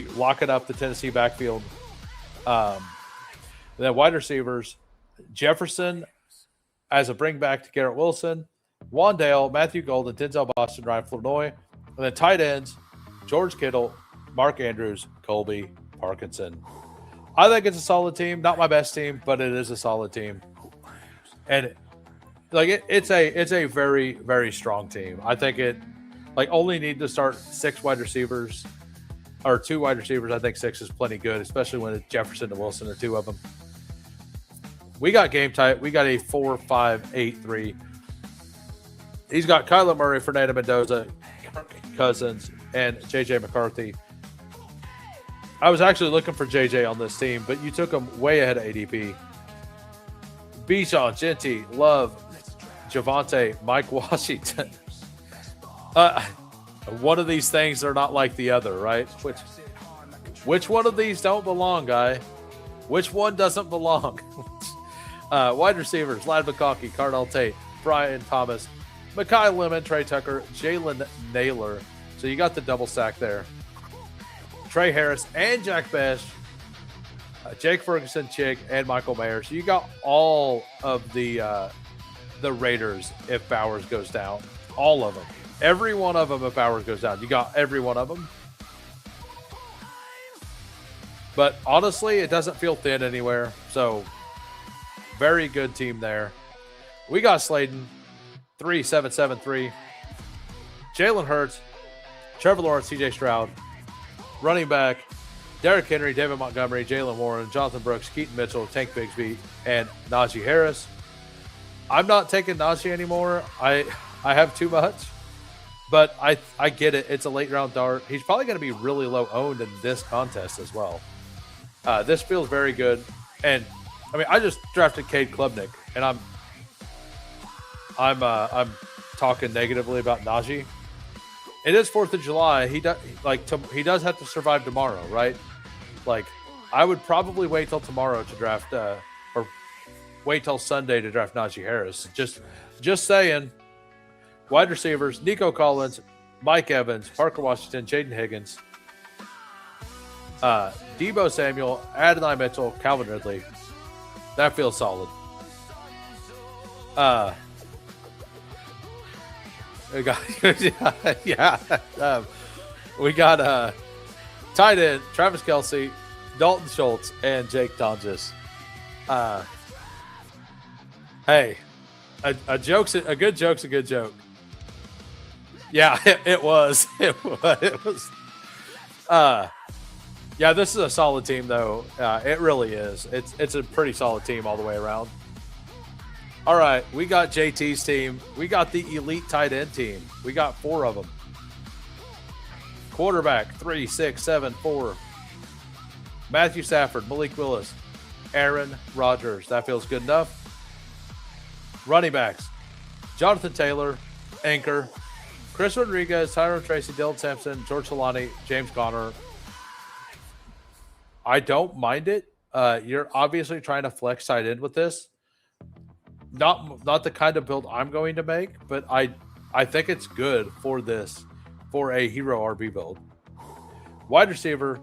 locking up the Tennessee backfield. Then wide receivers, Jefferson as a bring back to Garrett Wilson, Wandale, Matthew Golden, Denzel Boston, Ryan Flournoy. And then tight ends, George Kittle, Mark Andrews, Colby Parkinson. I think it's a solid team. Not my best team, but it is a solid team. And it's a very, very strong team. I think it only need to start 6 wide receivers or 2 wide receivers. I think 6 is plenty good, especially when it's Jefferson and Wilson are 2 of them. We got game type. We got a 4-5-8-3. He's got Kyler Murray, Fernando Mendoza, Kirk Cousins, and JJ McCarthy. I was actually looking for JJ on this team, but you took him way ahead of ADP. Bijan, Genty, Love, Javonte, Mike Washington. One of these things are not like the other, right? Which one of these don't belong, guy? Which one doesn't belong? Wide receivers, Ladd McConkey, Cardell Tate, Brian Thomas, Mekhi Lemon, Trey Tucker, Jalen Naylor. So you got the double stack there. Trey Harris and Jack Besh, Jake Ferguson, Chick, and Michael Mayer. So you got all of the Raiders if Bowers goes down. All of them. Every one of them if Bowers goes down. You got every one of them. But honestly, it doesn't feel thin anywhere. So very good team there. We got Slayton, 3-7-7-3. Jalen Hurts, Trevor Lawrence, CJ Stroud. Running back, Derrick Henry, David Montgomery, Jalen Warren, Jonathan Brooks, Keaton Mitchell, Tank Bigsby, and Najee Harris. I'm not taking Najee anymore. I have too much. But I get it. It's a late round dart. He's probably going to be really low owned in this contest as well. This feels very good. And I mean, I just drafted Cade Klubnik, and I'm talking negatively about Najee. It is 4th of July. He does have to survive tomorrow, right? I would probably wait till tomorrow to draft, or wait till Sunday to draft Najee Harris. Just saying. Wide receivers, Nico Collins, Mike Evans, Parker Washington, Jaden Higgins, Debo Samuel, Adonai Mitchell, Calvin Ridley. That feels solid. We got tight end Travis Kelce, Dalton Schultz, and Jake Donges. Hey, a good joke's a good joke. Yeah, it was. It was. Yeah, this is a solid team, though. It really is. It's a pretty solid team all the way around. All right, we got JT's team. We got the elite tight end team. We got 4 of them. Quarterback, 3, 6, 7, 4. Matthew Stafford, Malik Willis, Aaron Rodgers. That feels good enough. Running backs, Jonathan Taylor, Anchor, Chris Rodriguez, Tyrone Tracy, Dylan Sampson, George Solani, James Conner. I don't mind it. You're obviously trying to flex tight end with this. Not the kind of build I'm going to make, but I think it's good for a hero RB build. Wide receiver,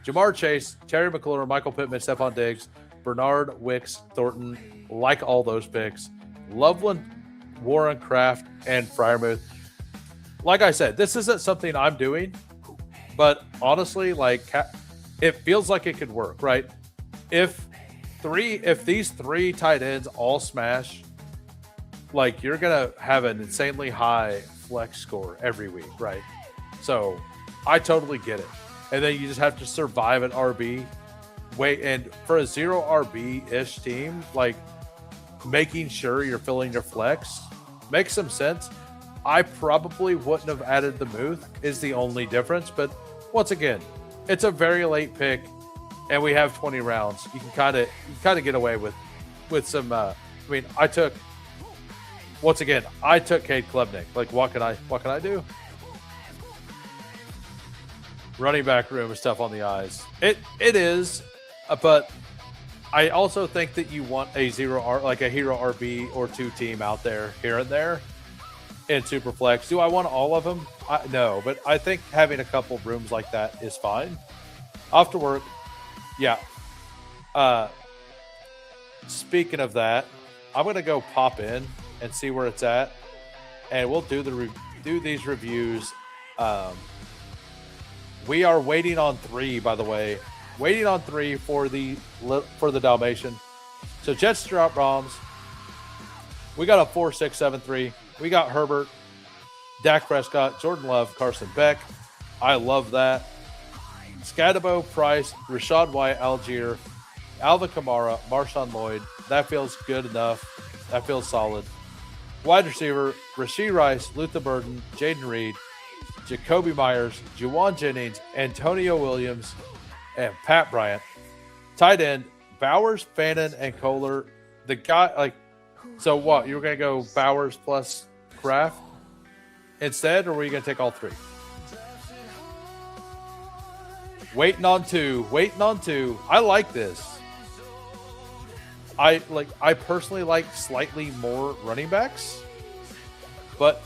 Jamar Chase, Terry McLaurin, Michael Pittman, Stephon Diggs, Bernard Wicks, Thornton, like all those picks. Loveland, Warren Kraft, and Freiermuth. Like I said, this isn't something I'm doing, but honestly, it feels like it could work, right? If these 3 tight ends all smash, you're gonna have an insanely high flex score every week, right? So I totally get it. And then you just have to survive an RB. And for a 0 RB-ish team, making sure you're filling your flex makes some sense. I probably wouldn't have added the Muth is the only difference. But once again, it's a very late pick, and we have 20 rounds. You can kind of get away with some. I took Cade Klubnik. What can I do? Running back room is tough on the eyes. It is, but I also think that you want a hero RB or 2 team out there here and there in Superflex. Do I want all of them? No, but I think having a couple rooms like that is fine. Off to work. Yeah. Speaking of that, I'm going to go pop in and see where it's at. and we'll do these reviews. We are waiting on 3, by the way. Waiting on 3 for the Dalmatian. So Jets drop bombs. We got a 4-6-7-3. We got Herbert, Dak Prescott, Jordan Love, Carson Beck. I love that. Scadabo, Price, Rashad White, Algier, Alvin Kamara, Marshawn Lloyd. That feels good enough. That feels solid. Wide receiver, Rashee Rice, Luther Burden, Jaden Reed, Jacoby Myers, Juwan Jennings, Antonio Williams, and Pat Bryant. Tight end, Bowers, Fannin, and Kohler. The guy, so what? You were going to go Bowers plus Kraft instead, or were you going to take all 3? Waiting on two. I like this. I personally like slightly more running backs, but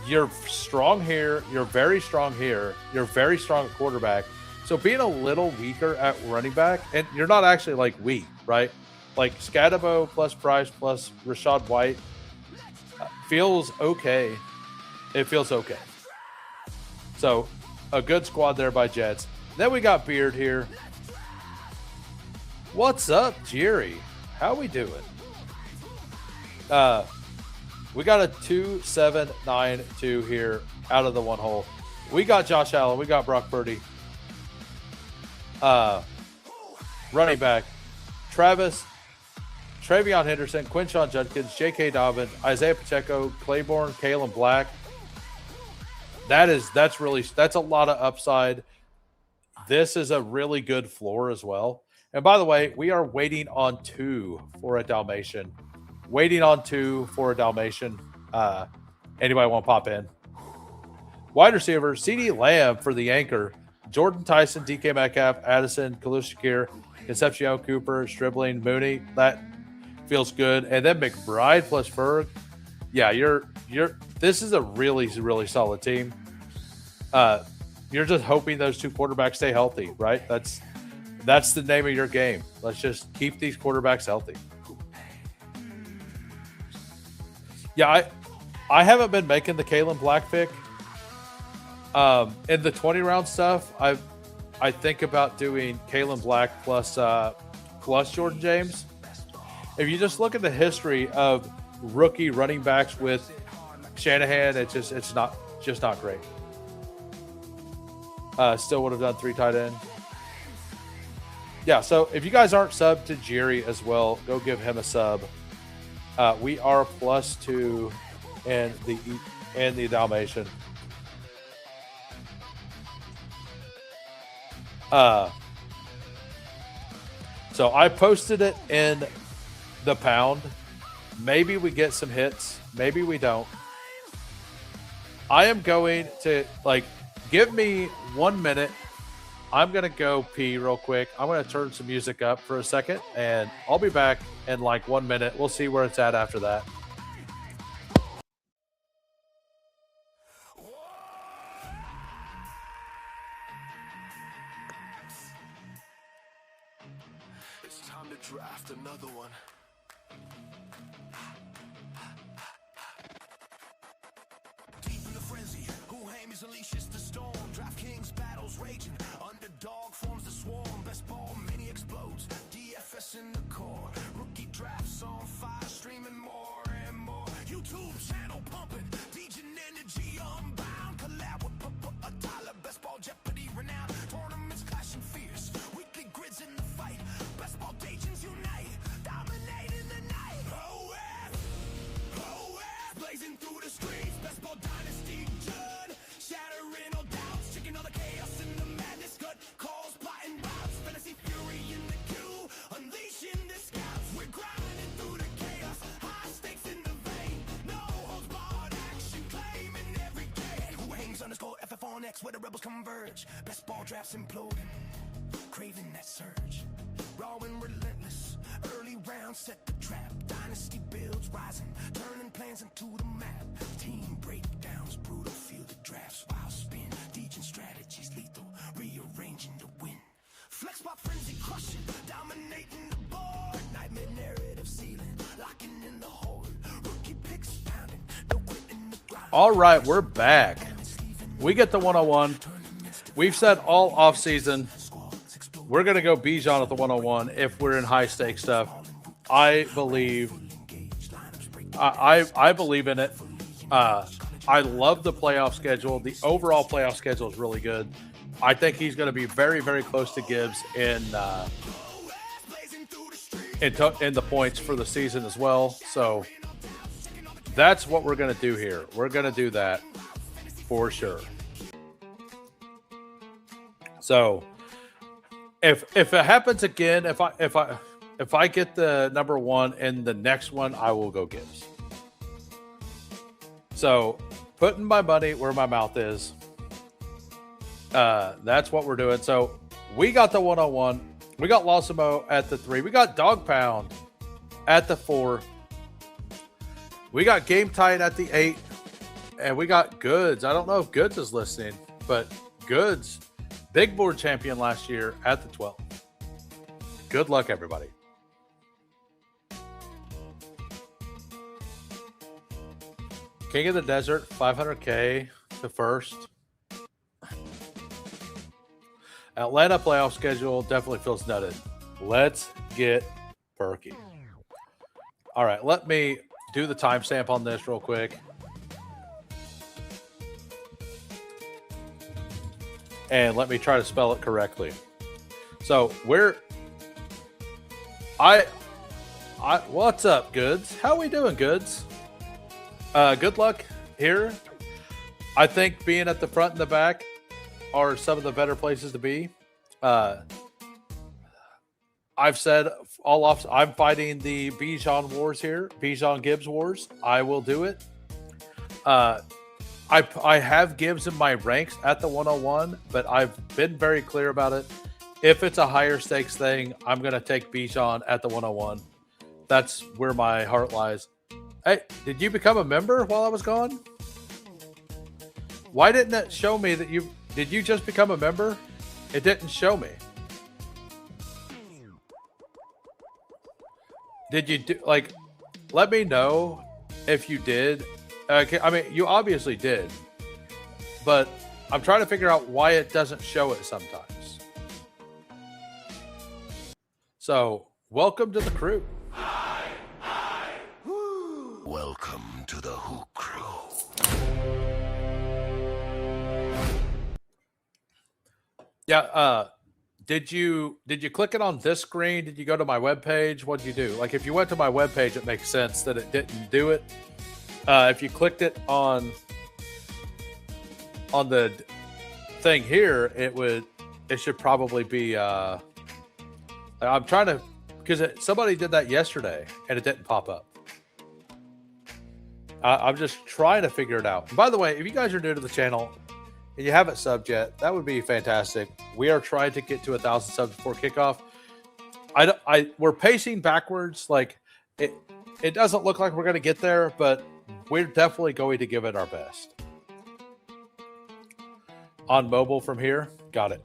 you're strong here. You're very strong here. You're very strong at quarterback. So being a little weaker at running back, and you're not actually weak, right? Scadabo plus Price plus Rashad White feels okay. It feels okay. So a good squad there by Jets. Then we got Beard here. What's up, Jerry? How we doing? We got a 2-7-9-2 here out of the one hole. We got Josh Allen. We got Brock Purdy. Running back, Travis, Travion Henderson, Quinshon Judkins, J.K. Dobbins, Isaiah Pacheco, Claiborne, Kalen Black. That's a lot of upside. This is a really good floor as well. And by the way, we are waiting on 2 for a Dalmatian. Anybody want to pop in? Wide receiver, CeeDee Lamb for the anchor. Jordan Tyson, DK Metcalf, Addison, Khalil Shakir, Concepcion Cooper, Stribling, Mooney. That feels good. And then McBride plus Ferg. Yeah, this is a really, really solid team. You're just hoping those 2 quarterbacks stay healthy, right? That's the name of your game. Let's just keep these quarterbacks healthy. Yeah, I haven't been making the Kalen Black pick. In the 20-round stuff, I think about doing Kalen Black plus Jordan James. If you just look at the history of rookie running backs with Shanahan, it's not great. Still would have done 3 tight end. Yeah, so if you guys aren't subbed to Jerry as well, go give him a sub. We are +2 in the Dalmatian. So I posted it in the pound. Maybe we get some hits. Maybe we don't. I am going to give me 1 minute. I'm going to go pee real quick. I'm going to turn some music up for a second, and I'll be back in 1 minute. We'll see where it's at after that. It's time to draft another one. Deep in the frenzy, who aims unleashes the storm. DraftKings battles raging, underdog forms the swarm. Best ball, mini explodes, DFS in the core. Rookie drafts on fire, streaming more and more. YouTube channel pumping, Degen energy unbound. Collab with a Tyler, best ball Jeopardy renowned. Tournaments clashing fierce, weekly grids in the fight. Bestball Degens unite, dominating the night. Oh yeah, blazing through the streets. Bestball dynasty judge, shattering all doubts, checking all the chaos and the madness. Gut calls, plotting routes, fantasy fury in the queue, unleashing the scouts. We're grinding through the chaos, high stakes in the vein. No holds barred action, claiming every game. Who hangs _FF on X where the rebels converge. Bestball drafts imploding, craving that surge. Raw and relentless, early round set the trap. Dynasty builds rising, turning plans into the map. Team breakdowns, brutal field of drafts. Wild spin, Degen strategies lethal, rearranging to win. Flex spot frenzy crushing, dominating the board. Nightmare narrative ceiling, locking in the hole. Rookie picks pounding, no quitting the grind. All right, we're back. We get the 101. We've said all off season we're going to go Bijan at the 101 if we're in high stakes stuff. I believe I believe in it. I love the playoff schedule. The overall playoff schedule is really good. I think he's going to be very, very close to Gibbs in the points for the season as well. So that's what we're going to do here. We're going to do that for sure. So if it happens again, if I get the number one in the next one, I will go Gibbs. So putting my money where my mouth is. That's what we're doing. So we got the 101. We got Losimo at the 3. We got Dog Pound at the 4. We got Game Tight at the 8. And we got Goods. I don't know if Goods is listening, but Goods, big board champion last year, at the 12. Good luck, everybody. King of the Desert, 500K to first. Atlanta playoff schedule definitely feels nutted. Let's get perky. All right, let me do the timestamp on this real quick. And let me try to spell it correctly. So what's up, Goods? How we doing, Goods? Good luck here. I think being at the front and the back are some of the better places to be. I've said all off. I'm fighting the Bijan Wars here, Bijan Gibbs Wars. I will do it. I have Gibbs in my ranks at the 101, but I've been very clear about it. If it's a higher stakes thing, I'm going to take Bijan at the 101. That's where my heart lies. Hey, did you become a member while I was gone? Why didn't it show me that you... Did you just become a member? It didn't show me. Did you do... Like, let me know if you did. I mean, you obviously did. But I'm trying to figure out why it doesn't show it sometimes. So, welcome to the crew. Welcome to the Who Crew. Yeah, did you click it on this screen? Did you go to my webpage? What did you do? Like, if you went to my webpage, it makes sense that it didn't do it. If you clicked it on the thing here, it should probably be. I'm trying to, because somebody did that yesterday and it didn't pop up. I'm just trying to figure it out. And by the way, if you guys are new to the channel and you haven't subbed yet, that would be fantastic. We are trying to get to 1,000 subs before kickoff. We're pacing backwards. Like it doesn't look like we're going to get there, but we're definitely going to give it our best. On mobile from here, got it.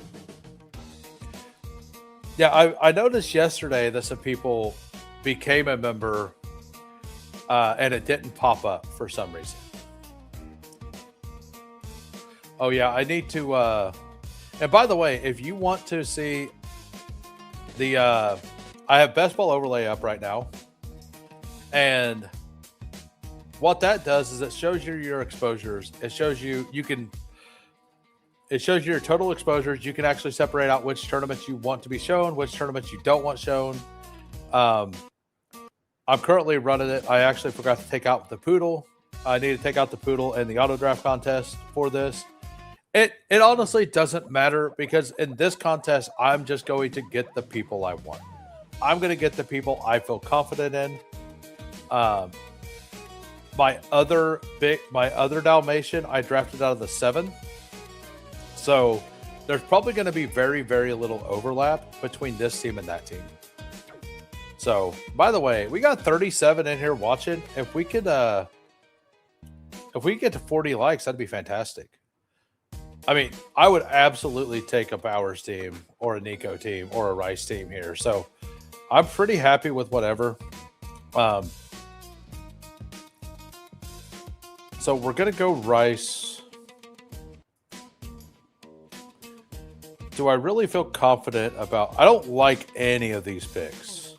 Yeah, I noticed yesterday that some people became a member and it didn't pop up for some reason. Oh yeah, I need to and by the way, if you want to see the I have Bestball overlay up right now. And what that does is it shows you your exposures. It shows you it shows you your total exposures. You can actually separate out which tournaments you want to be shown, which tournaments you don't want shown. I'm currently running it. I actually forgot to take out the poodle. I need to take out the poodle in the auto draft contest for this. It honestly doesn't matter because in this contest, I'm just going to get the people I want. I'm going to get the people I feel confident in. My other Dalmatian, I drafted out of the 7. So there's probably going to be very, very little overlap between this team and that team. So, by the way, we got 37 in here watching. If we could get to 40 likes, that'd be fantastic. I mean, I would absolutely take a Bowers team or a Nico team or a Rice team here. So I'm pretty happy with whatever. So we're going to go Rice. Do I really feel confident about... I don't like any of these picks.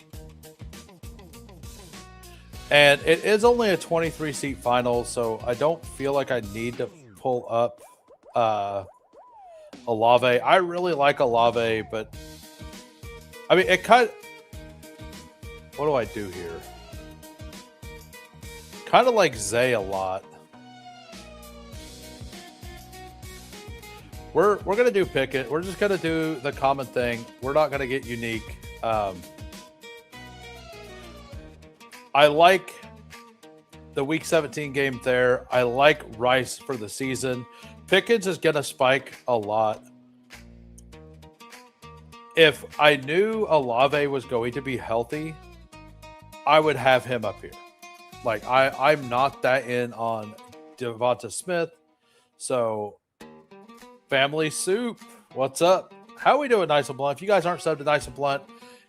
And it is only a 23-seat final, so I don't feel like I need to pull up Olave. I really like Olave, but... I mean, it kind of... What do I do here? Kind of like Zay a lot. We're going to do Pickett. We're just going to do the common thing. We're not going to get unique. I like the Week 17 game there. I like Rice for the season. Pickens is going to spike a lot. If I knew Olave was going to be healthy, I would have him up here. Like, I'm not that in on Devonta Smith. So... Family Soup, what's up? How are we doing, Nice and Blunt? If you guys aren't subbed to Nice and Blunt,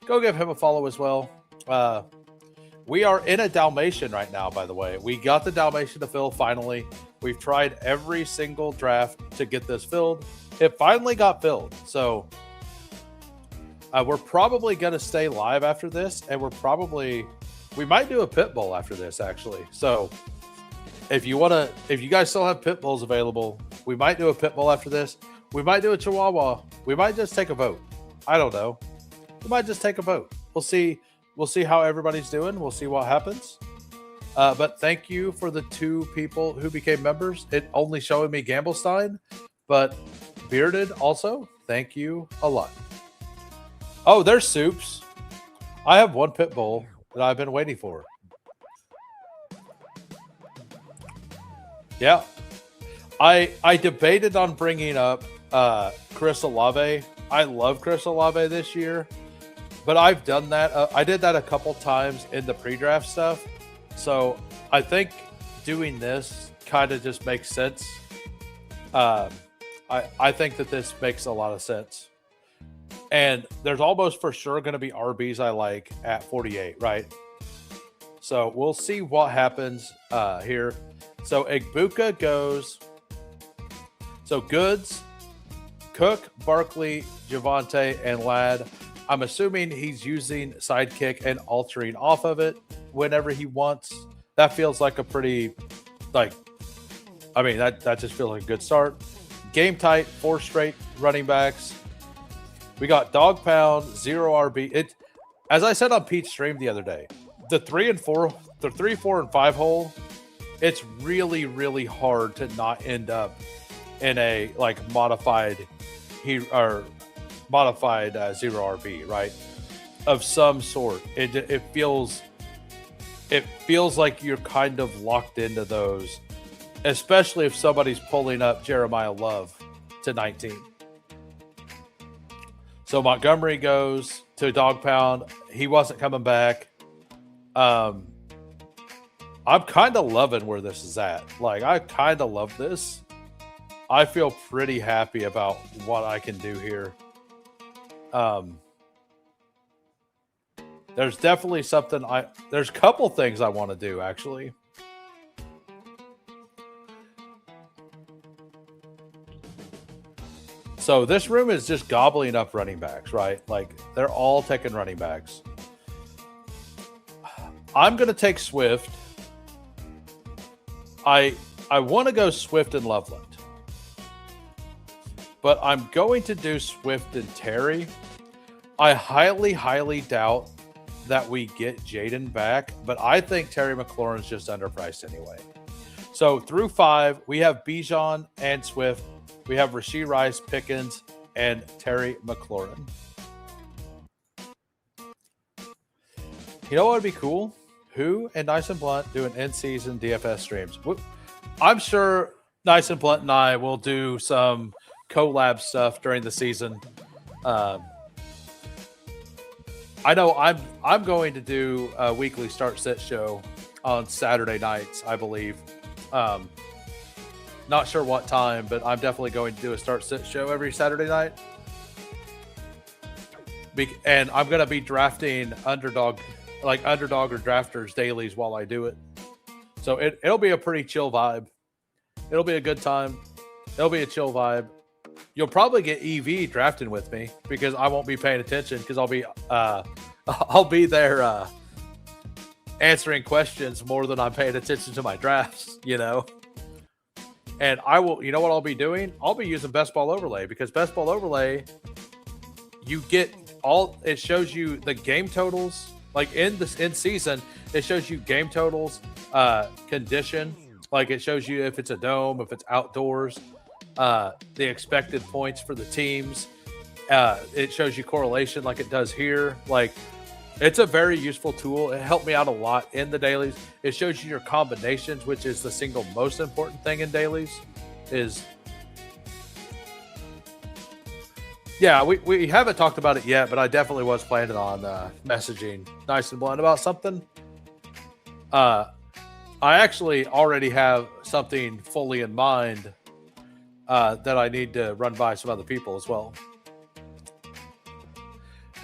go give him a follow as well. We are in a Dalmatian right now, by the way. We got the Dalmatian to fill finally. We've tried every single draft to get this filled. It finally got filled. So we're probably going to stay live after this, and we might do a pit bull after this, actually. So if you guys still have pit bulls available, we might do a pit bull after this. We might do a Chihuahua. We might just take a vote. I don't know. We might just take a vote. We'll see. We'll see how everybody's doing. We'll see what happens. But thank you for the 2 people who became members. It only showing me Gamblestein, but Bearded also. Thank you a lot. Oh, there's Soups. I have one pit bull that I've been waiting for. Yeah. I debated on bringing up Chris Olave. I love Chris Olave this year, but I've done that. I did that a couple times in the pre-draft stuff. So I think doing this kind of just makes sense. I think that this makes a lot of sense. And there's almost for sure going to be RBs I like at 48, right? So we'll see what happens here. So Igbuka goes... So Goods, Cook, Barkley, Javonte, and Ladd. I'm assuming he's using Sidekick and altering off of it whenever he wants. That feels like a pretty, that just feels like a good start. Game tight, 4 straight running backs. We got Dog Pound, 0 RB. As I said on Pete's stream the other day, the 3, 4, and 5 hole, it's really, really hard to not end up in a modified 0 RB, right? Of some sort. It feels like you're kind of locked into those, especially if somebody's pulling up Jeremiah Love to 19. So Montgomery goes to Dog Pound. He wasn't coming back. I'm kind of loving where this is at. I kind of love this. I feel pretty happy about what I can do here. There's definitely something there's a couple things I want to do, actually. So this room is just gobbling up running backs, right? They're all taking running backs. I'm going to take Swift. I want to go Swift and Loveland. But I'm going to do Swift and Terry. I highly, highly doubt that we get Jaden back, but I think Terry McLaurin's just underpriced anyway. So through 5, we have Bijan and Swift. We have Rashee Rice, Pickens, and Terry McLaurin. You know what would be cool? Who and Nice and Blunt do an in-season DFS streams. I'm sure Nice and Blunt and I will do some collab stuff during the season. I know I'm going to do a weekly start sit show on Saturday nights, I believe. Not sure what time, but I'm definitely going to do a start sit show every Saturday night. And I'm going to be drafting underdog or drafters dailies while I do it. So it'll be a pretty chill vibe. It'll be a good time. It'll be a chill vibe. You'll probably get EV drafting with me because I won't be paying attention because I'll be there answering questions more than I'm paying attention to my drafts, you know. And I will, you know what I'll be doing? I'll be using Best Ball Overlay because Best Ball Overlay, you get it shows you the game totals, like in season, it shows you game totals, condition, like it shows you if it's a dome, if it's outdoors, the expected points for the teams. It shows you correlation like it does here. Like, it's a very useful tool. It helped me out a lot in the dailies. It shows you your combinations, which is the single most important thing in dailies. Yeah, we haven't talked about it yet, but I definitely was planning on messaging Nice and Blunt about something. I actually already have something fully in mind that I need to run by some other people as well.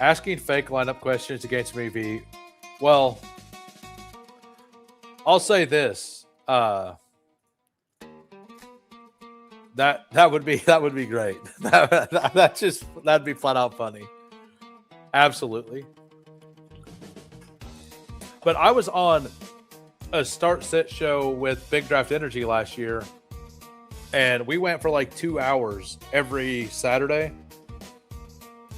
Asking fake lineup questions against me. Well, I'll say this. That would be great. That'd be flat out funny. Absolutely. But I was on a start sit show with Big Draft Energy last year, and we went for like 2 hours every Saturday.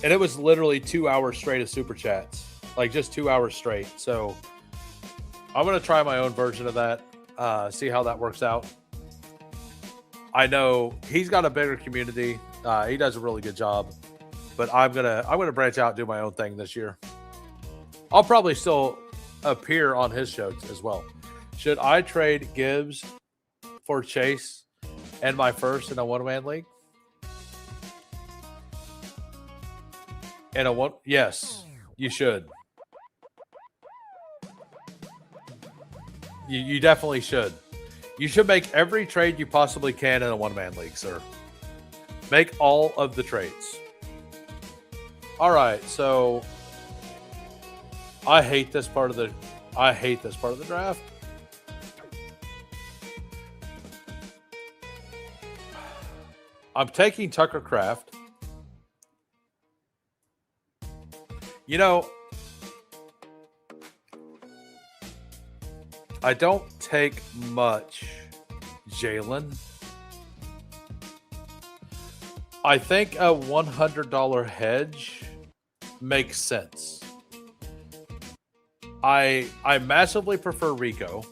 And it was literally 2 hours straight of super chats, like just 2 hours straight. So I'm going to try my own version of that, see how that works out. I know he's got a bigger community. He does a really good job, but I'm gonna branch out and do my own thing this year. I'll probably still appear on his show as well. Should I trade Gibbs for Chase and my first in a one-man league? Yes, you should. You definitely should. You should make every trade you possibly can in a one-man league, sir. Make all of the trades. All right, so I hate this part of the draft. I'm taking Tucker Kraft. You know, I don't take much Jalen. I think a $100 hedge makes sense. I massively prefer Rico.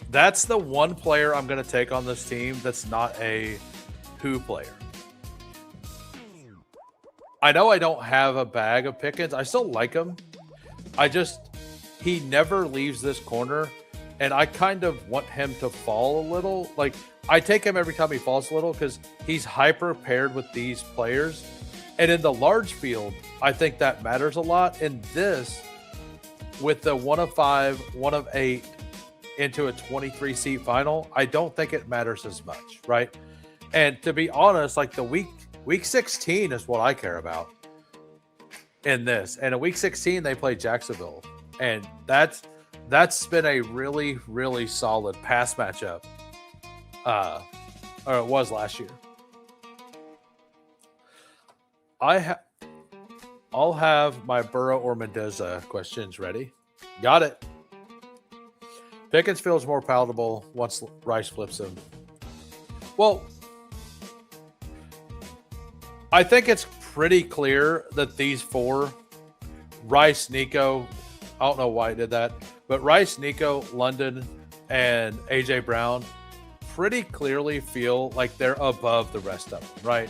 That's the one player I'm going to take on this team that's not a who player. I know I don't have a bag of Pickens. I still like him. He never leaves this corner, and I kind of want him to fall a little. Like, I take him every time he falls a little because he's hyper paired with these players. And in the large field, I think that matters a lot. In this, with the 1 of 5, 1 of 8 into a 23-seat final, I don't think it matters as much, right? And to be honest, like the week 16 is what I care about in this. And in week 16, they play Jacksonville. And that's been a really, really solid pass matchup. Or it was last year. I'll have my Burrow or Mendoza questions ready. Got it. Pickens feels more palatable once Rice flips him. Well, I think it's pretty clear that these four, Rice, Nico, I don't know why I did that, but Rice, Nico, London, and AJ Brown pretty clearly feel like they're above the rest of them, right?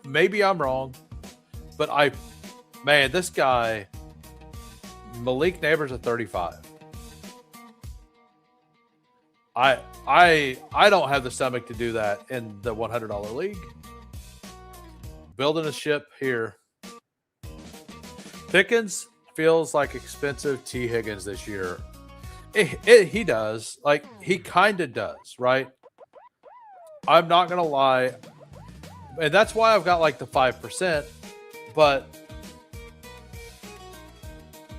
Maybe I'm wrong, but this guy, Malik Neighbors at 35. I don't have the stomach to do that in the $100 league. Building a ship here. Pickens feels like expensive T. Higgins this year. He does. Like, he kind of does, right? I'm not going to lie. And that's why I've got like the 5%. But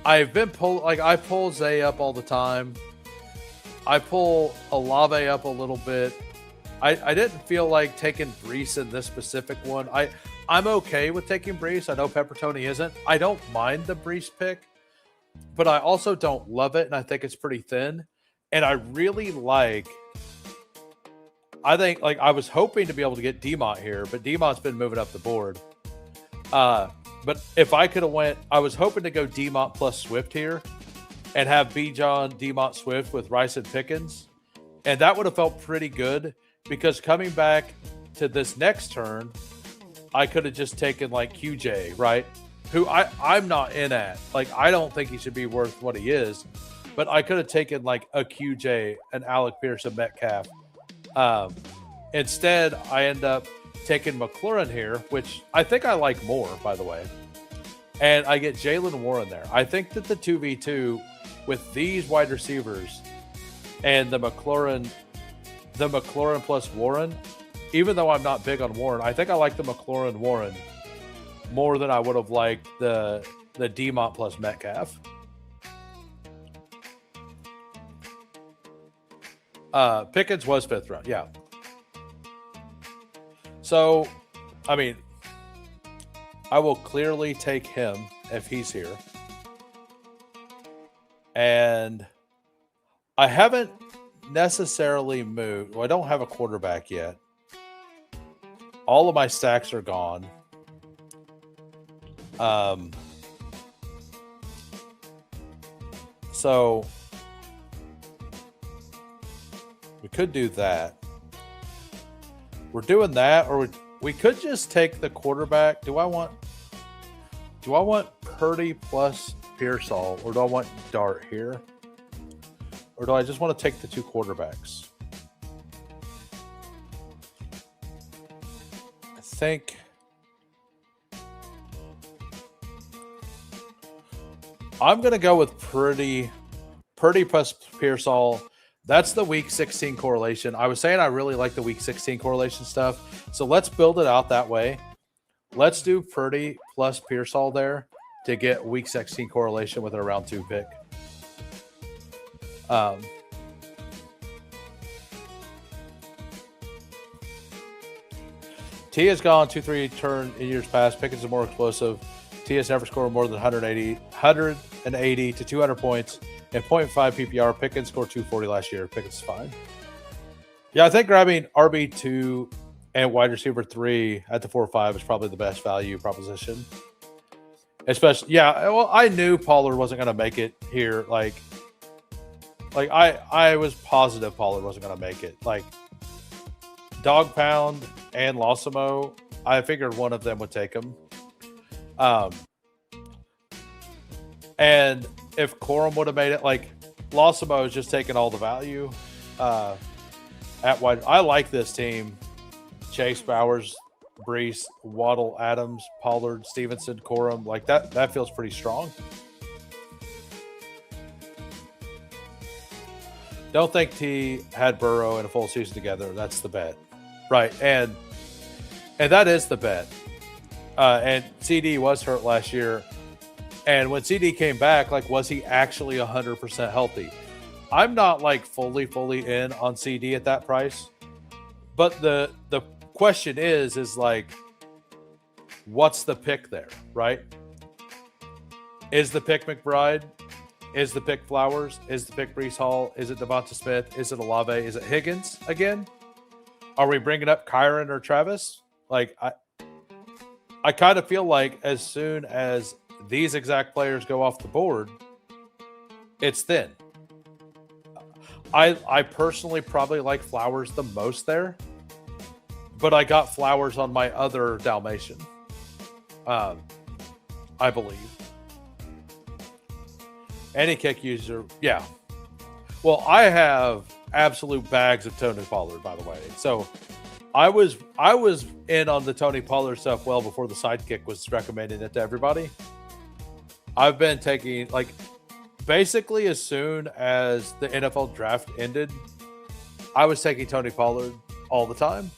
I pull Zay up all the time. I pull Olave up a little bit. I didn't feel like taking Brees in this specific one. I'm okay with taking Brees. I know Peppertoni isn't. I don't mind the Brees pick, but I also don't love it, and I think it's pretty thin. And I really like. I think like I was hoping to be able to get Demont here, but Demont's been moving up the board. But if I could have went, I was hoping to go Demont plus Swift here, and have Bijan, Demont, Swift with Rice and Pickens, and that would have felt pretty good. Because coming back to this next turn, I could have just taken like QJ, right? Who I'm not in at. Like, I don't think he should be worth what he is. But I could have taken like a QJ, an Alec Pierce, a Metcalf. Instead, I end up taking McLaurin here, which I think I like more, by the way. And I get Jalen Warren there. I think that the 2v2 with these wide receivers and the McLaurin plus Warren, even though I'm not big on Warren, I think I like the McLaurin Warren more than I would have liked the Demont plus Metcalf. Pickens was 5th round, yeah. So, I mean, I will clearly take him if he's here. And I haven't necessarily moved. Well, I don't have a quarterback yet. All of my stacks are gone. So we could do that. We're doing that, or we could just take the quarterback. Do I want Purdy plus Pearsall, or do I want Dart here? Or do I just want to take the 2 quarterbacks? I think I'm going to go with Purdy plus Pearsall. That's the week 16 correlation. I was saying I really like the week 16 correlation stuff. So let's build it out that way. Let's do Purdy plus Pearsall there to get week 16 correlation with a round 2 pick. T has gone 2-3 turn in years past. Pickens is more explosive. T has never scored more than 180 to 200 points and 0.5 PPR. Pickens scored 240 last year. Pickens is fine. Yeah, I think grabbing RB2 and wide receiver 3 at the 4-5 is probably the best value proposition. Especially, yeah. Well, I knew Pollard wasn't going to make it here. Like I was positive Pollard wasn't going to make it. Like Dog Pound and Losimo, I figured one of them would take him. And if Corum would have made it, like Losimo is just taking all the value at wide. I like this team. Chase, Bowers, Brees, Waddle, Adams, Pollard, Stevenson, Corum. Like that feels pretty strong. Don't think T had Burrow in a full season together. That's the bet. Right. And that is the bet. And CD was hurt last year. And when CD came back, like, was he actually 100% healthy? I'm not like fully in on CD at that price. But the question is like, what's the pick there, right? Is the pick McBride? Is the pick Flowers? Is the pick Brees Hall? Is it Devonta Smith? Is it Olave? Is it Higgins again? Are we bringing up Kyron or Travis? Like, I kind of feel like as soon as these exact players go off the board, it's thin. I personally probably like Flowers the most there, but I got Flowers on my other Dalmatian, I believe. Any kick user, yeah. Well, I have absolute bags of Tony Pollard, by the way. So I was in on the Tony Pollard stuff well before the sidekick was recommending it to everybody. I've been taking, like, basically as soon as the NFL draft ended, I was taking Tony Pollard all the time.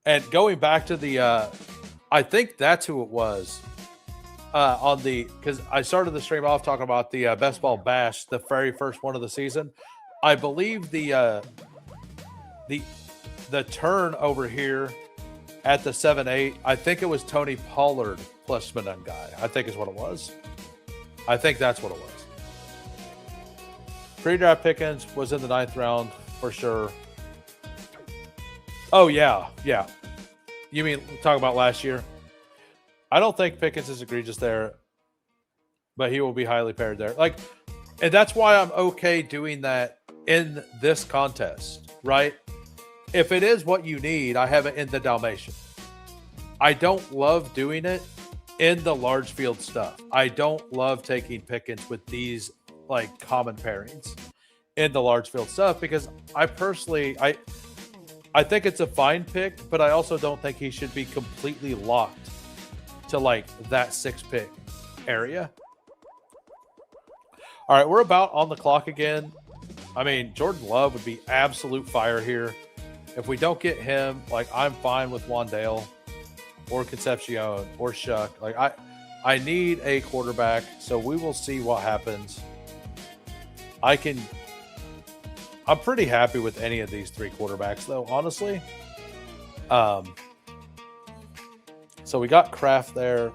And going back to the, I think that's who it was. on the because I started the stream off talking about the Best Ball Bash, the very first one of the season. I believe the turn over here at the 7-8, I think it was Tony Pollard plus Smanung guy. I think is what it was. I think that's what it was. Pre-draft Pickens was in the 9th round for sure. Oh yeah. You mean talking about last year? I don't think Pickens is egregious there, but he will be highly paired there. Like, and that's why I'm okay doing that in this contest, right? If it is what you need, I have it in the Dalmatian. I don't love doing it in the large field stuff. I don't love taking Pickens with these like common pairings in the large field stuff because I personally, I think it's a fine pick, but I also don't think he should be completely locked to like that 6 pick area. All right, we're about on the clock again. I mean, Jordan Love would be absolute fire here. If we don't get him, like I'm fine with Wandale or Concepcion or Shuck. Like I need a quarterback, so we will see what happens. I'm pretty happy with any of these 3 quarterbacks, though, honestly. So we got Kraft there.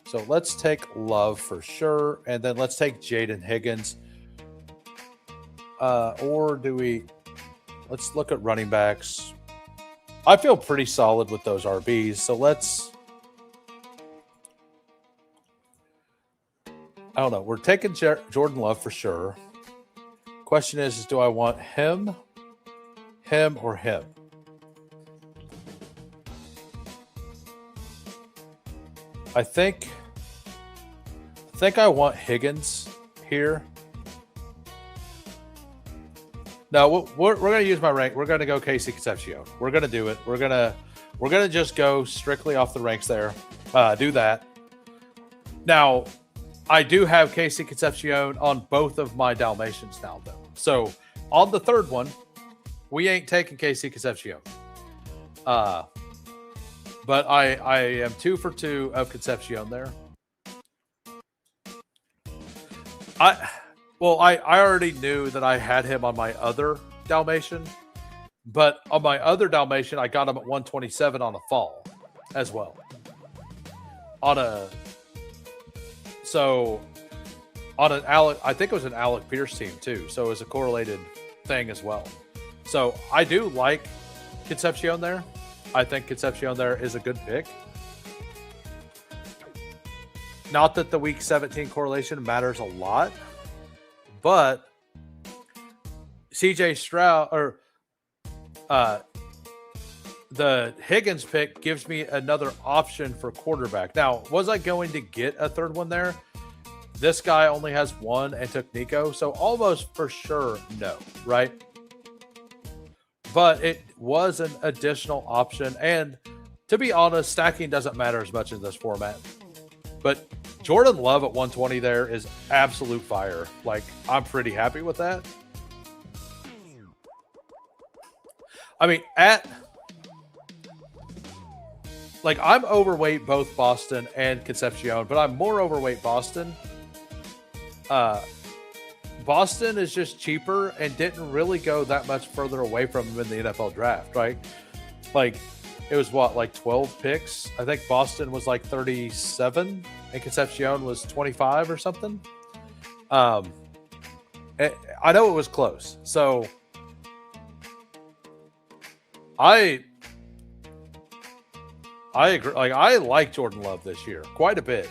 So let's take Love for sure, and then let's take Jaden Higgins. Or do we? Let's look at running backs. I feel pretty solid with those RBs. So let's. I don't know. We're taking Jordan Love for sure. Question is do I want him, or him? I think I want Higgins here. No, we're going to use my rank. We're going to go Casey Concepcion. We're going to do it. We're going to just go strictly off the ranks there. Do that. Now, I do have Casey Concepcion on both of my Dalmatians now, though. So on the third one, we ain't taking Casey Concepcion. But I am 2 for 2 of Concepcion there. I already knew that I had him on my other Dalmatian, but on my other Dalmatian, I got him at 127 on a fall as well. On an Alec, I think it was an Alec Pierce team too. So it was a correlated thing as well. So I do like Concepcion there. I think Concepcion there is a good pick. Not that the week 17 correlation matters a lot, but CJ Stroud or the Higgins pick gives me another option for quarterback. Now, was I going to get a third one there? This guy only has 1 and took Nico, so almost for sure no, right? But it was an additional option, and to be honest, stacking doesn't matter as much in this format. But Jordan Love at 120 there is absolute fire. Like, I'm pretty happy with that. I mean, I'm overweight both Boston and Concepcion, but I'm more overweight Boston. Boston is just cheaper and didn't really go that much further away from him in the NFL draft, right? Like, it was what, like 12 picks? I think Boston was like 37 and Concepcion was 25 or something. I know it was close. So I agree. Like, I like Jordan Love this year quite a bit.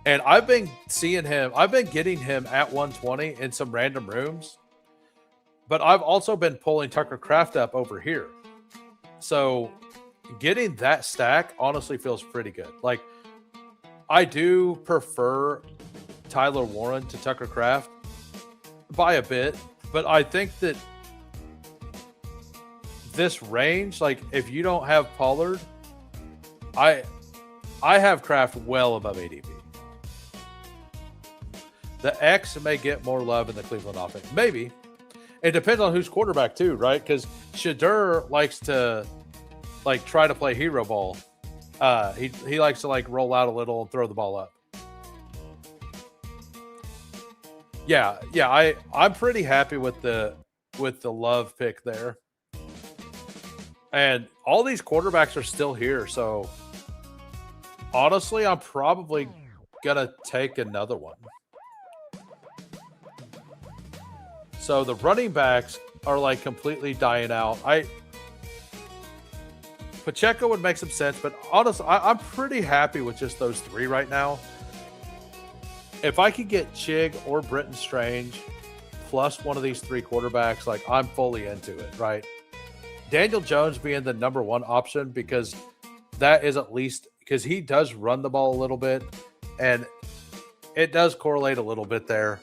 And I've been getting him at 120 in some random rooms. But I've also been pulling Tucker Kraft up over here. So getting that stack honestly feels pretty good. Like, I do prefer Tyler Warren to Tucker Kraft by a bit, but I think that this range, like if you don't have Pollard, I have Kraft well above ADP. The X may get more love in the Cleveland offense. Maybe. It depends on who's quarterback too, right? Because Shadur likes to try to play hero ball He likes to like roll out a little and throw the ball up. Yeah, I'm pretty happy with the Love pick there. And all these quarterbacks are still here, so honestly, I'm probably gonna take another one. So the running backs are like completely dying out. Pacheco would make some sense, but honestly, I'm pretty happy with just those three right now. If I could get Chig or Britton Strange plus one of these three quarterbacks, like I'm fully into it, right? Daniel Jones being the number one option because that is at least because he does run the ball a little bit and it does correlate a little bit there.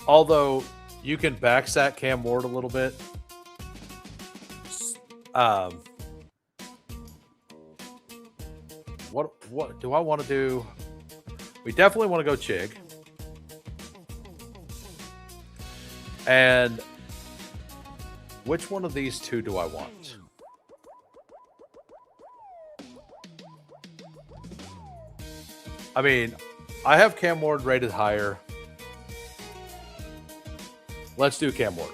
Although you can backsack Cam Ward a little bit. What do I want to do? We definitely want to go Chig. And which one of these two do I want? I mean, I have Cam Ward rated higher. Let's do Cam Ward.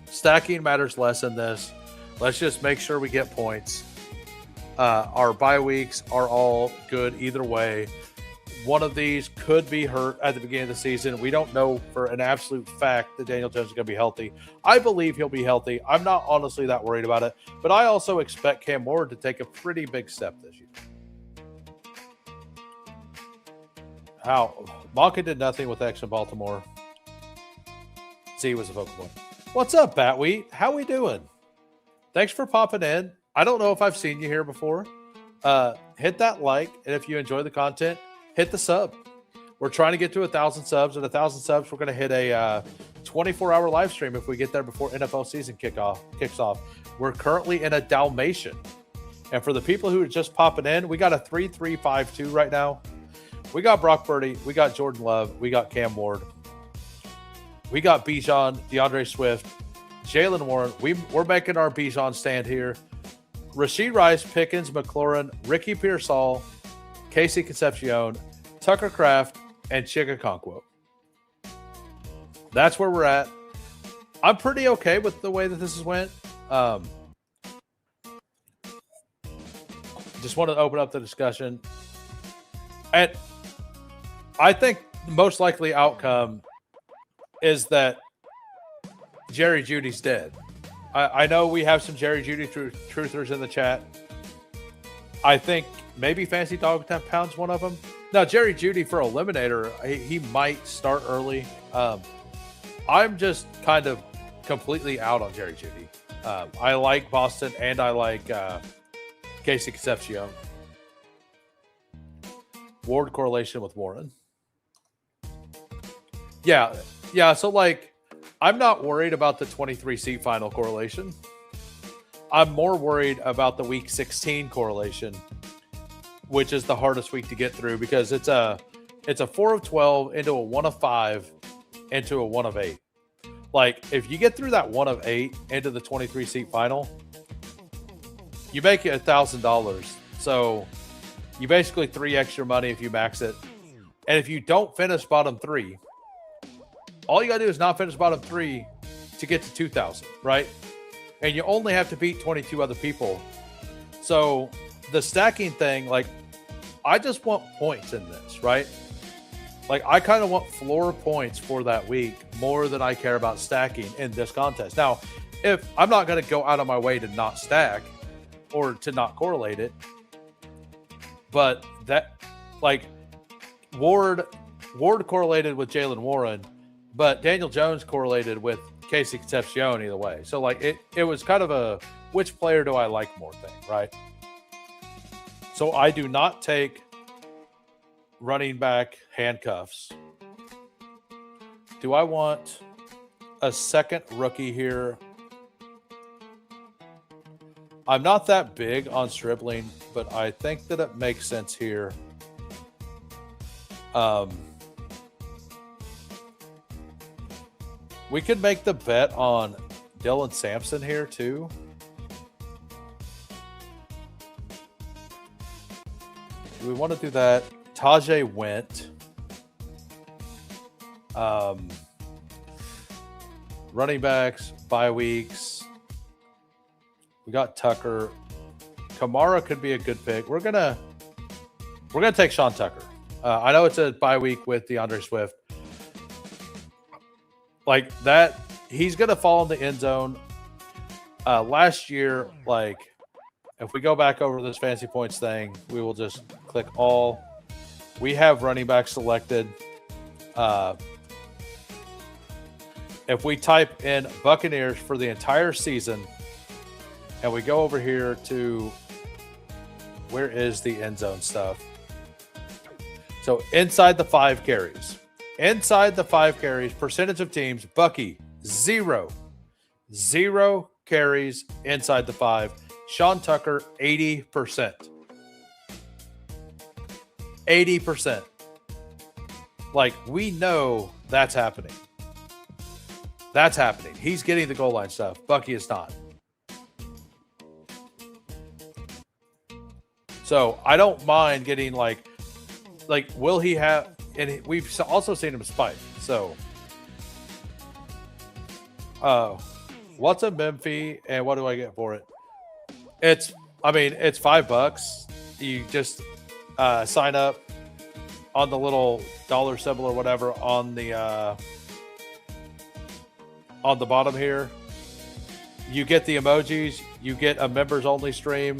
Stacking matters less in this. Let's just make sure we get points. Our bye weeks are all good either way. One of these could be hurt at the beginning of the season. We don't know for an absolute fact that Daniel Jones is going to be healthy. I believe he'll be healthy. I'm not honestly that worried about it, but I also expect Cam Ward to take a pretty big step this year. Malka did nothing with X in Baltimore. Z was a focal point. What's up, Batwheat? How we doing? Thanks for popping in. I don't know if I've seen you here before. Hit that like, and if you enjoy the content, hit the sub. We're trying to get to 1,000 subs. At 1,000 subs, we're going to hit a 24-hour live stream if we get there before NFL season kicks off. We're currently in a Dalmatian. And for the people who are just popping in, we got a 3-3-5-2 right now. We got Brock Purdy. We got Jordan Love. We got Cam Ward. We got Bijan, DeAndre Swift, Jalen Warren. We're making our Bijan stand here. Rashee Rice, Pickens, McLaurin, Ricky Pearsall, Casey Concepcion, Tucker Kraft, and Chig Okonkwo. That's where we're at. I'm pretty okay with the way that this has went. Just want to open up the discussion. And I think the most likely outcome is that Jerry Jeudy's dead. I know we have some Jerry Jeudy truthers in the chat. I think maybe Fancy Dog 10 Pounds one of them. Now, Jerry Jeudy for Eliminator, he might start early. I'm just kind of completely out on Jerry Jeudy. I like Boston and I like Casey Concepcion. Ward correlation with Warren. Yeah. So, like, I'm not worried about the 23 seat final correlation. I'm more worried about the week 16 correlation, which is the hardest week to get through because it's a 4 of 12 into a 1 of 5 into a 1 of 8. Like, if you get through that 1 of 8 into the 23 seat final, you make it $1,000. So you basically 3x your money if you max it. And if you don't finish bottom 3, all you got to do is not finish bottom 3 to get to 2,000, right? And you only have to beat 22 other people. So the stacking thing, like, I just want points in this, right? Like, I kind of want floor points for that week more than I care about stacking in this contest. Now, if I'm not going to go out of my way to not stack or to not correlate it, but that, like, Ward correlated with Jalen Warren, but Daniel Jones correlated with Casey Concepcion either way. So, like, it was kind of a which player do I like more thing, right? So I do not take running back handcuffs. Do I want a second rookie here? I'm not that big on Stribling, but I think that it makes sense here. We could make the bet on Dylan Sampson here too. Do we want to do that? Tajay went. Running backs, bye weeks. We got Tucker. Kamara could be a good pick. We're gonna take Sean Tucker. I know it's a bye week with DeAndre Swift. Like that, he's gonna fall in the end zone. Last year, like if we go back over this fantasy points thing, we will just click all. We have running back selected. If we type in Buccaneers for the entire season, and we go over here to where is the end zone stuff? So inside the 5 carries. Inside the 5 carries, percentage of teams, Bucky, 0. 0 carries inside the 5. Sean Tucker, 80%. 80%. Like, we know that's happening. That's happening. He's getting the goal line stuff. Bucky is not. So I don't mind getting like will he have? And we've also seen him spike. So, what's a mem fee and what do I get for it? It's $5. You just sign up on the little dollar symbol or whatever on the bottom here. You get the emojis. You get a members only stream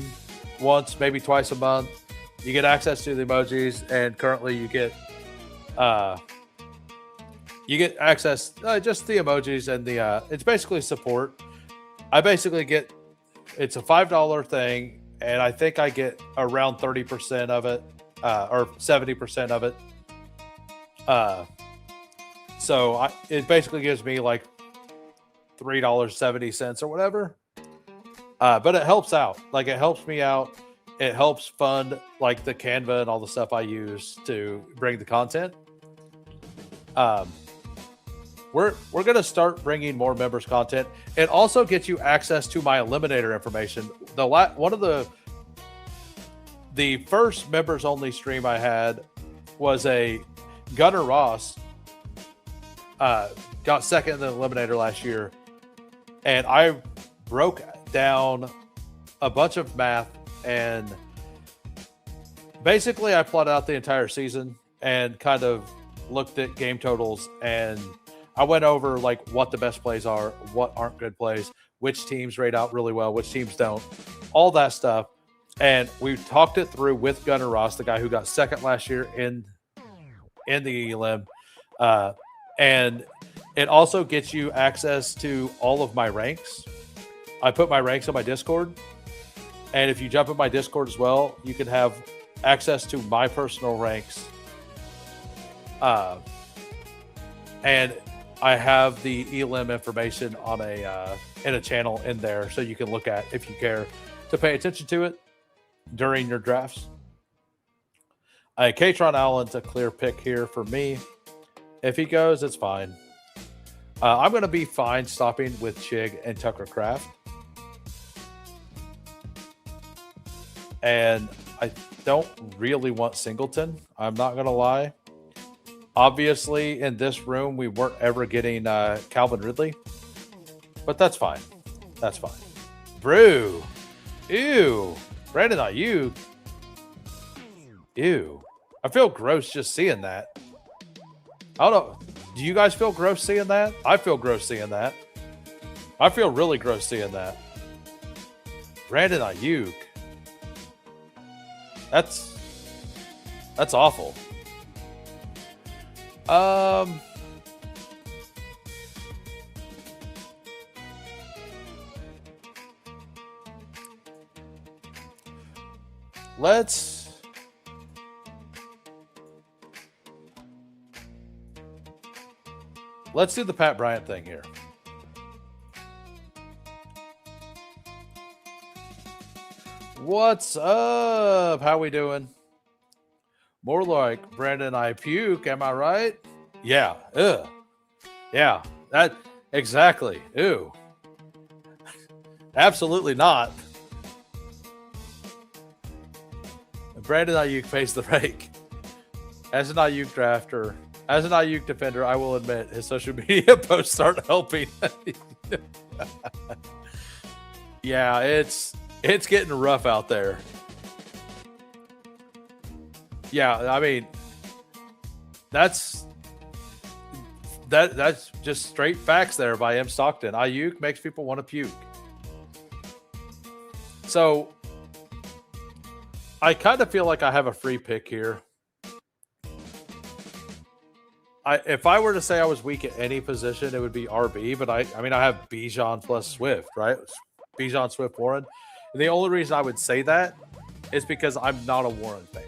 once, maybe twice a month. You get access to the emojis, and currently you get access just the emojis and the it's basically support. I basically get it's a $5 thing, and I think I get around 30% of it or 70% of it. So it basically gives me like $3.70 or whatever. But it helps out. Like it helps me out. It helps fund like the Canva and all the stuff I use to bring the content. We're going to start bringing more members content. It also gets you access to my eliminator information. One of the first members only stream I had was a Gunnar Ross got second in the eliminator last year, and I broke down a bunch of math, and basically I plotted out the entire season and kind of looked at game totals, and I went over like what the best plays are, what aren't good plays, which teams rate out really well, which teams don't, all that stuff. And we talked it through with Gunnar Ross, the guy who got second last year in the elim. And it also gets you access to all of my ranks. I put my ranks on my Discord. And if you jump in my Discord as well, you can have access to my personal ranks. And I have the elim information on in a channel in there, so you can look at if you care to pay attention to it during your drafts. Katron Allen's a clear pick here for me. If he goes, it's fine. I'm going to be fine stopping with Chig and Tucker Kraft. And I don't really want Singleton. I'm not going to lie. Obviously, in this room, we weren't ever getting Calvin Ridley. But that's fine. That's fine. Brew. Ew. Brandon Ayuk. Ew. I feel gross just seeing that. I don't know. Do you guys feel gross seeing that? I feel gross seeing that. I feel really gross seeing that. Brandon Ayuk. That's awful. Let's do the Pat Bryant thing here. What's up? How we doing? More like Brandon I puke, am I right? Yeah. Ugh. Yeah. That exactly. Ew. Absolutely not. Brandon Ayuk pays the rake. As an Ayuk drafter, as an Ayuk defender, I will admit his social media posts aren't helping. Yeah, it's getting rough out there. Yeah, I mean, that's just straight facts there by M. Stockton. Ayuk makes people want to puke. So I kind of feel like I have a free pick here. If I were to say I was weak at any position, it would be RB. But I mean, I have Bijan plus Swift, right? Bijan, Swift, Warren. And the only reason I would say that is because I'm not a Warren fan.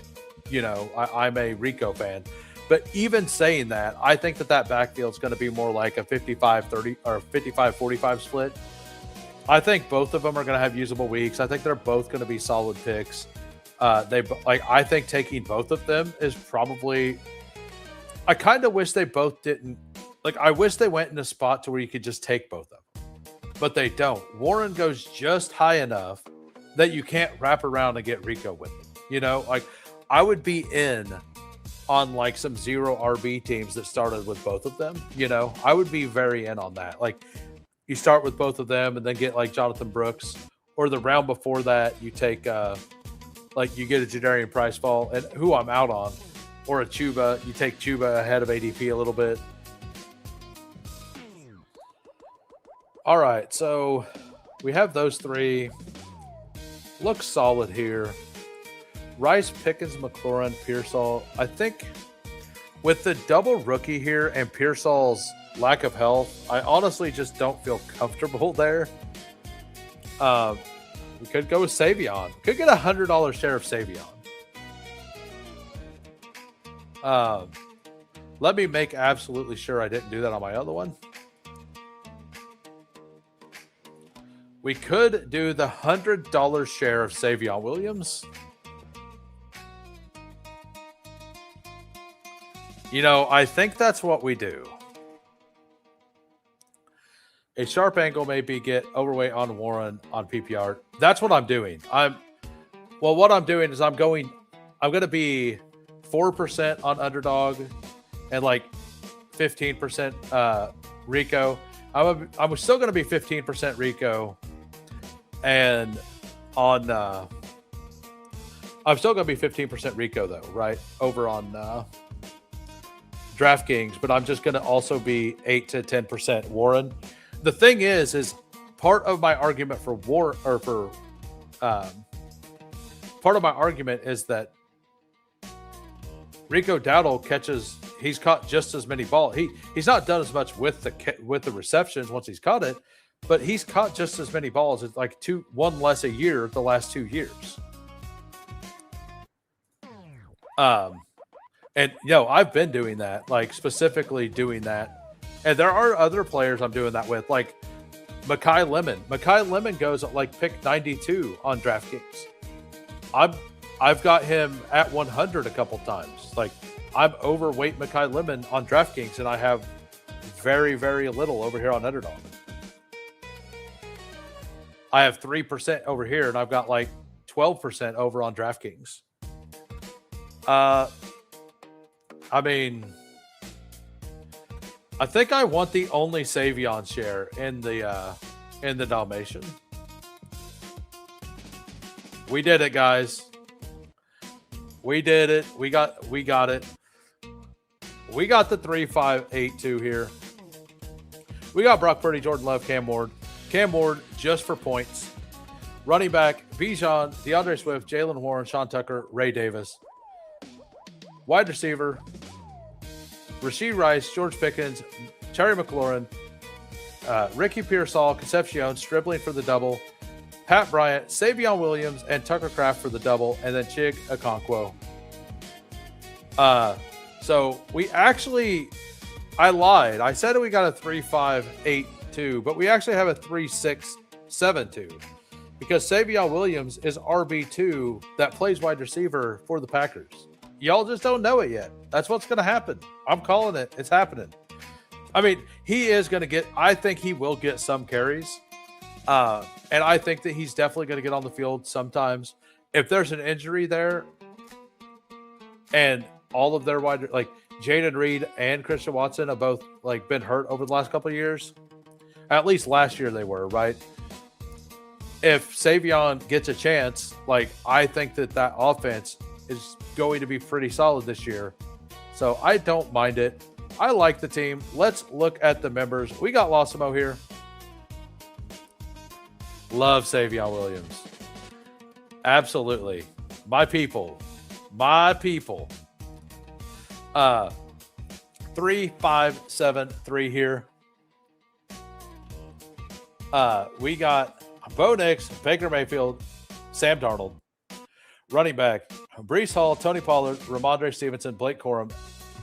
You know, I'm a Rico fan. But even saying that, I think that backfield is going to be more like a 55-30 or 55-45 split. I think both of them are going to have usable weeks. I think they're both going to be solid picks. I think taking both of them is probably. I kind of wish they both didn't. Like, I wish they went in a spot to where you could just take both of them, but they don't. Warren goes just high enough that you can't wrap around and get Rico with it. You know, like I would be in on like some 0 RB teams that started with both of them. You know, I would be very in on that. Like, you start with both of them and then get like Jonathan Brooks, or the round before that you take like you get a Jadarian Price fall, and who I'm out on, or a Chuba. You take Chuba ahead of ADP a little bit. All right, so we have those three. Looks solid here. Rice, Pickens, McLaurin, Pearsall. I think with the double rookie here and Pearsall's lack of health, I honestly just don't feel comfortable there. We could go with Savion. Could get $100 share of Savion. Let me make absolutely sure I didn't do that on my other one. We could do the $100 share of Savion Williams. You know, I think that's what we do. A sharp angle maybe get overweight on Warren on PPR. That's what I'm doing. What I'm doing is I'm going to be 4% on underdog and like 15% Rico. I'm still going to be 15% Rico, and on I'm still going to be 15% Rico though, right? Over on DraftKings, but I'm just going to also be 8 to 10% Warren. The thing is part of my argument for part of my argument is that Rico Dowdle he's caught just as many balls. He's not done as much with the receptions once he's caught it, but he's caught just as many balls. It's like one less a year the last 2 years. And I've been doing that, like specifically doing that. And there are other players I'm doing that with, like Mekhi Lemon. Mekhi Lemon goes at like pick 92 on DraftKings. I've got him at 100 a couple times. Like, I'm overweight Mekhi Lemon on DraftKings, and I have very, very little over here on Underdog. I have 3% over here, and I've got like 12% over on DraftKings. I mean, I think I want the only Savion share in the Dalmatian. We did it, guys. We did it. We got it. We got the 3-5-8-2 here. We got Brock Purdy, Jordan Love, Cam Ward. Cam Ward just for points. Running back, Bijan, DeAndre Swift, Jalen Warren, Sean Tucker, Ray Davis. Wide receiver, Rashee Rice, George Pickens, Terry McLaurin, Ricky Pearsall, Concepcion, Stribling for the double, Pat Bryant, Savion Williams, and Tucker Kraft for the double, and then Chig Okonkwo. So we actually, I lied. I said we got a 3-5-8-2, but we actually have a 3-6-7-2 because Savion Williams is RB2 that plays wide receiver for the Packers. Y'all just don't know it yet. That's what's going to happen. I'm calling it. It's happening. I mean, he is going to get, I think he will get some carries. And I think that he's definitely going to get on the field sometimes. If there's an injury there, and all of their wide, like Jaden Reed and Christian Watson have both like been hurt over the last couple of years. At least last year they were, right? If Savion gets a chance, like I think that offense is going to be pretty solid this year. So I don't mind it. I like the team. Let's look at the members. We got Losimo here. Love Savion Williams. Absolutely. My people. 3-5-7-3 here. We got Bo Nix, Baker Mayfield, Sam Darnold. Running back, Breece Hall, Tony Pollard, Ramondre Stevenson, Blake Corum,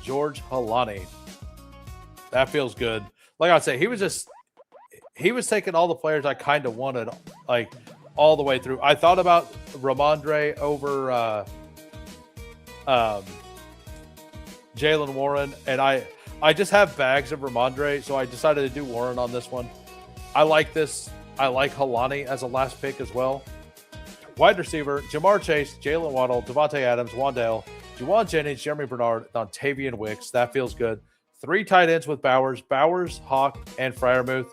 George Halani. That feels good. Like I say, he was taking all the players I kind of wanted, like all the way through. I thought about Ramondre over Jalen Warren, and I just have bags of Ramondre, so I decided to do Warren on this one. I like this. I like Halani as a last pick as well. Wide receiver, Jamar Chase, Jalen Waddle, Devontae Adams, Wandale, Juwan Jennings, Jeremy Bernard, Dontavian Wicks. That feels good. 3 tight ends with Bowers, Hawk, and Freiermuth.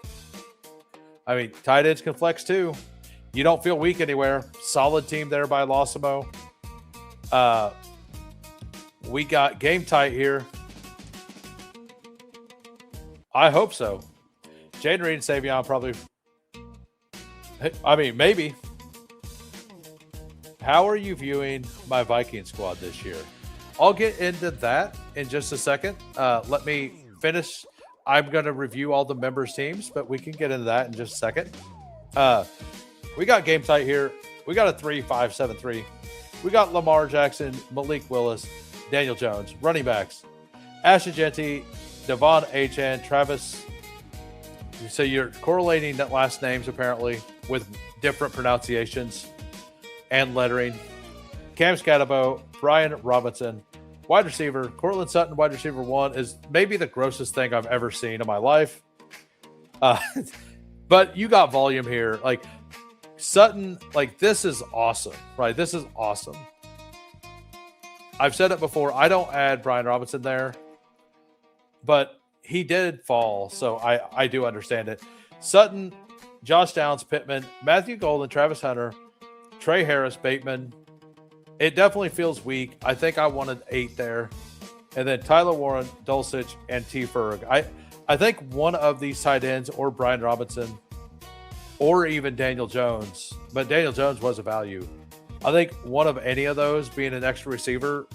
I mean, tight ends can flex too. You don't feel weak anywhere. Solid team there by Losimo. We got game tight here. I hope so. Jaden Reed and Savion probably. I mean, maybe. How are you viewing my Viking squad this year? I'll get into that in just a second. Let me finish. I'm going to review all the members' teams, but we can get into that in just a second. We got game tight here. We got a 3-5-7-3. We got Lamar Jackson, Malik Willis, Daniel Jones. Running backs, Ashton Jeanty, Devon Achane, Travis. So you're correlating that last names apparently with different pronunciations and lettering. Cam Scatabo, Brian Robinson. Wide receiver, Cortland Sutton, wide receiver 1 is maybe the grossest thing I've ever seen in my life. But you got volume here. Like Sutton, like this is awesome, right? This is awesome. I've said it before. I don't add Brian Robinson there, but he did fall, so I do understand it. Sutton, Josh Downs, Pittman, Matthew Golden, Travis Hunter, Trey Harris, Bateman. It definitely feels weak. I think I wanted 8 there. And then Tyler Warren, Dulcich, and T. Ferg. I think one of these tight ends or Brian Robinson or even Daniel Jones, but Daniel Jones was a value. I think one of any of those being an extra receiver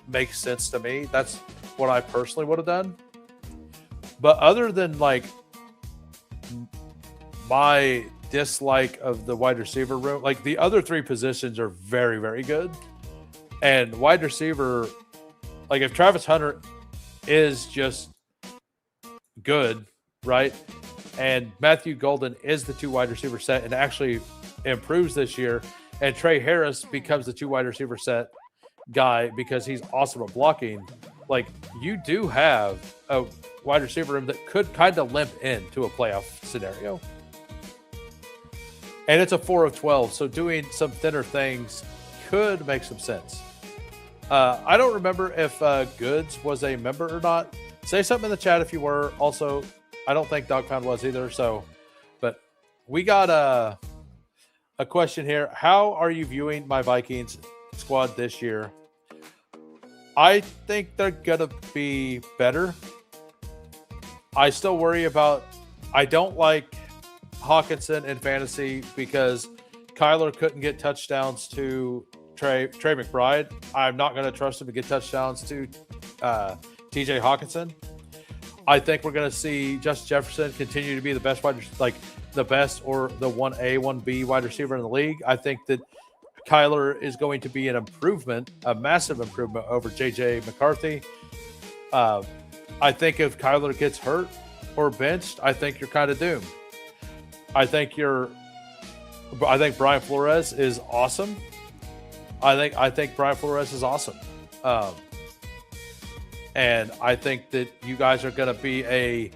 makes sense to me. That's what I personally would have done. But other than like my dislike of the wide receiver room, like the other 3 positions are very, very good. And wide receiver, like if Travis Hunter is just good, right? And Matthew Golden is the 2 wide receiver set and actually improves this year. And Trey Harris becomes the 2 wide receiver set guy because he's awesome at blocking. Like you do have a wide receiver room that could kind of limp into a playoff scenario. And it's a 4 of 12. So doing some thinner things could make some sense. I don't remember if Goods was a member or not. Say something in the chat if you were. Also, I don't think Dog Pound was either. So, but we got a question here. How are you viewing my Vikings squad this year? I think they're going to be better. I still worry about, I don't like Hawkinson in fantasy because Kyler couldn't get touchdowns to Trey McBride. I'm not going to trust him to get touchdowns to TJ Hawkinson. I think we're going to see Justin Jefferson continue to be the best the best or the 1A, 1B wide receiver in the league. I think that Kyler is going to be an improvement, a massive improvement over JJ McCarthy. I think if Kyler gets hurt or benched, I think you're kind of doomed. I think Brian Flores is awesome. I think Brian Flores is awesome. And I think that you guys are going to be an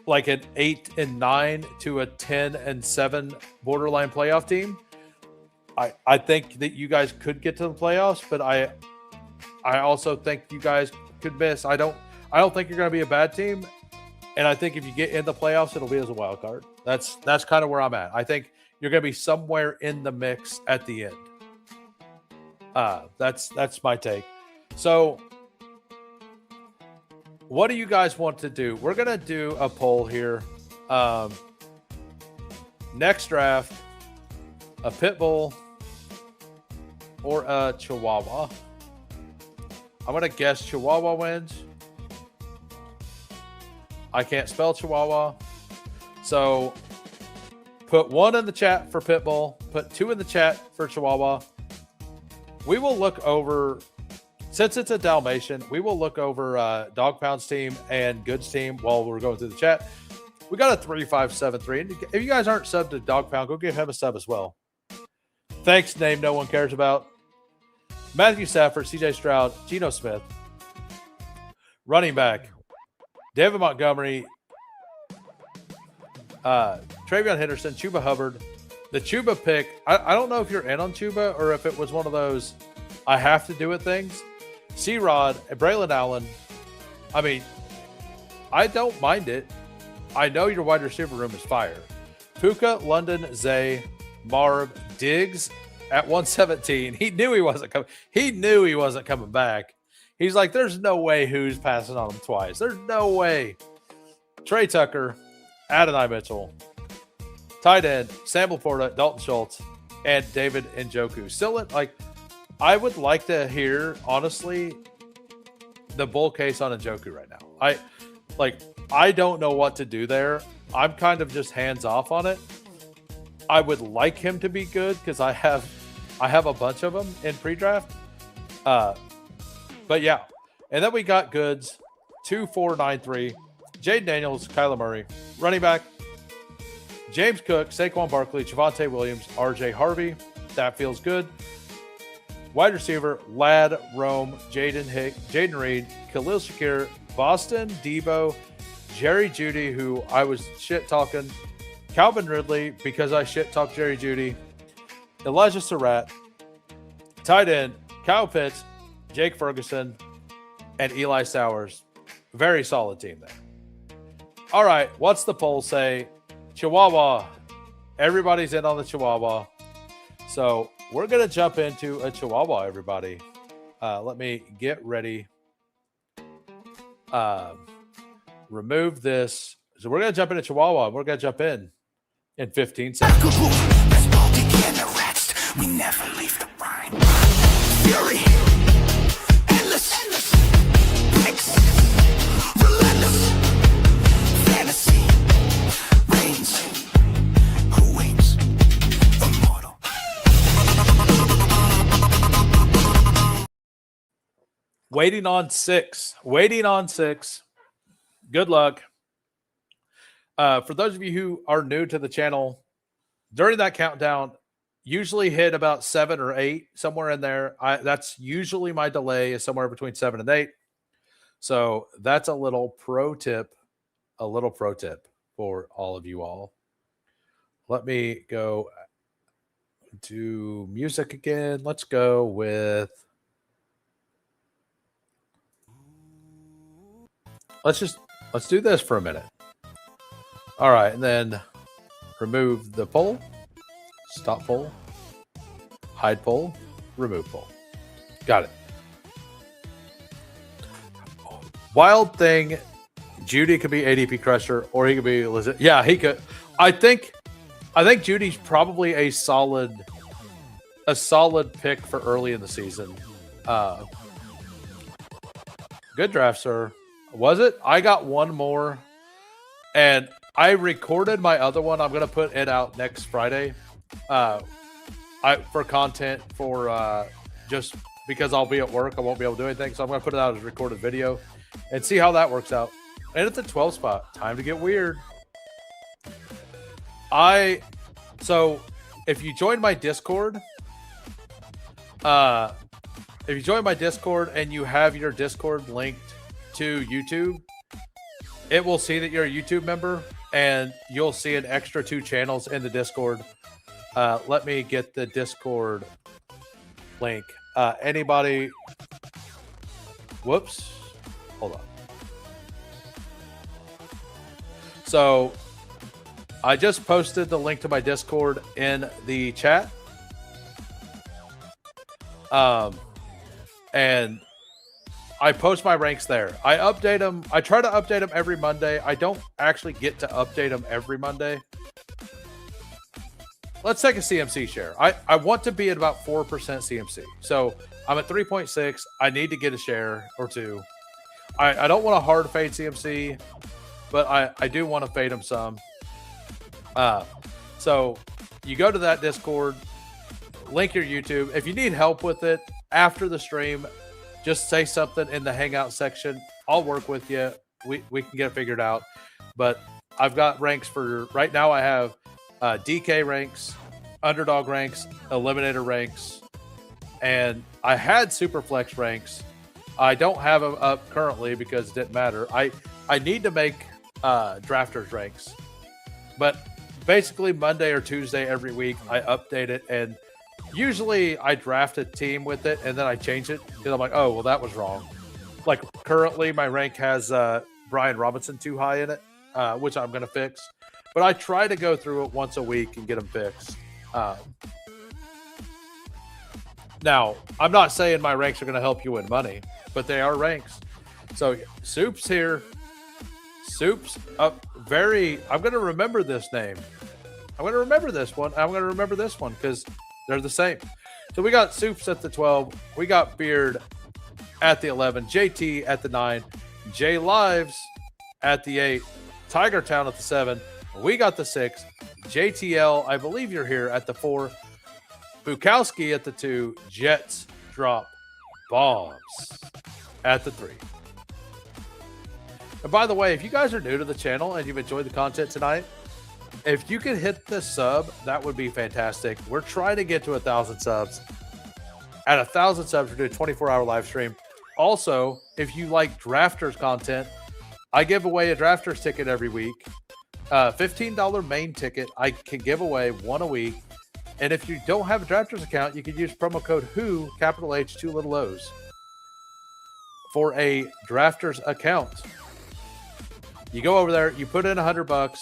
8-9 to a 10-7 borderline playoff team. I think that you guys could get to the playoffs, but I also think you guys could miss. I don't think you're going to be a bad team, and I think if you get in the playoffs, it'll be as a wild card. That's kind of where I'm at. I think you're going to be somewhere in the mix at the end. That's my take. So, what do you guys want to do? We're going to do a poll here. Next draft, a pit bull or a Chihuahua. I'm going to guess Chihuahua wins. I can't spell Chihuahua. So put 1 in the chat for Pitbull. Put 2 in the chat for Chihuahua. We will look over, since it's a Dalmatian, we will look over Dog Pound's team and Good's team while we're going through the chat. We got a 3573. And if you guys aren't subbed to Dog Pound, go give him a sub as well. Thanks, name no one cares about. Matthew Stafford, CJ Stroud, Geno Smith. Running back, David Montgomery, Travion Henderson, Chuba Hubbard. The Chuba pick, I don't know if you're in on Chuba or if it was one of those I have to do it things. C-Rod, Braylon Allen. I mean, I don't mind it. I know your wide receiver room is fire. Puka, London, Zay, Marv, Diggs at 117. He knew he wasn't coming. He knew he wasn't coming back. He's like, there's no way who's passing on him twice. There's no way. Trey Tucker, Adonai Mitchell, tight end, Sam Laporta, Dalton Schultz, and David Njoku. Still, like, I would like to hear, honestly, the bull case on Njoku right now. I don't know what to do there. I'm kind of just hands off on it. I would like him to be good because I have a bunch of them in pre-draft. But yeah. And then we got Goods, 2493, Jaden Daniels, Kyler Murray, running back, James Cook, Saquon Barkley, Javonte Williams, RJ Harvey. That feels good. Wide receiver, Ladd, Rome, Jaden Reed, Khalil Shakir, Boston, Debo, Jerry Jeudy, who I was shit talking, Calvin Ridley, because I shit talked Jerry Jeudy, Elijah Surratt, tight end, Kyle Pitts, Jake Ferguson, and Eli Sowers. Very solid team there. All right, what's the poll say? Chihuahua. Everybody's in on the Chihuahua. So we're going to jump into a Chihuahua, everybody. Let me get ready. Remove this. So we're going to jump into Chihuahua. We're going to jump in 15 seconds. Bestball Degens, we never leave the brine. Fury, endless, mix, relentless, fantasy, reigns, who waits, immortal. Waiting on six. Good luck. For those of you who are new to the channel, during that countdown, usually hit about 7 or 8, somewhere in there. That's usually my delay is somewhere between 7 and 8. So that's a little pro tip for all of you all. Let me go to music again. Let's go with, let's do this for a minute. All right, and then remove the poll, stop poll, hide poll, remove poll. Got it. Wild thing, Judy could be ADP crusher, or he could be legit. Yeah, he could. I think Judy's probably a solid pick for early in the season. Good draft, sir. Was it? I got one more, and I recorded my other one. I'm gonna put it out next Friday, for content for just because I'll be at work. I won't be able to do anything, so I'm gonna put it out as a recorded video and see how that works out. And it's a 12 spot. Time to get weird. So if you join my Discord, and you have your Discord linked to YouTube, it will see that you're a YouTube member, and you'll see an extra 2 channels in the Discord. Let me get the Discord link. Anybody Whoops. Hold on. So I just posted the link to my Discord in the chat. And I post my ranks there. I update them. I try to update them every Monday. I don't actually get to update them every Monday. Let's take a CMC share. I want to be at about 4% CMC. So I'm at 3.6. I need to get a share or two. I don't want to hard fade CMC, but I do want to fade them some. So you go to that Discord, link your YouTube. If you need help with it after the stream, just say something in the Hangout section. I'll work with you. We can get it figured out. But I've got ranks for right now. I have DK ranks, underdog ranks, eliminator ranks, and I had Superflex ranks. I don't have them up currently because it didn't matter. I need to make drafters ranks, but basically Monday or Tuesday every week I update it, and usually I draft a team with it and then I change it because I'm like, oh well, that was wrong. Like currently my rank has Brian Robinson too high in it, which I'm gonna fix. But I try to go through it once a week and get them fixed. Now, I'm not saying my ranks are going to help you win money, but they are ranks. So, Soup's here. Soup's up very... I'm going to remember this name. I'm going to remember this one. I'm going to remember this one because they're the same. So, we got Soups at the 12. We got Beard at the 11. JT at the 9. J Lives at the 8. Tiger Town at the 7. We got the 6. JTL, I believe you're here at the 4. Bukowski at the 2. Jets drop bombs at the 3. And by the way, if you guys are new to the channel and you've enjoyed the content tonight, if you could hit the sub, that would be fantastic. We're trying to get to 1,000 subs. At 1,000 subs, we're doing a 24-hour live stream. Also, if you like drafters content, I give away a drafters ticket every week. $15 main ticket. I can give away one a week. And if you don't have a drafters account, you can use promo code WHO, capital H, 2 little O's, for a drafters account. You go over there, you put in $100.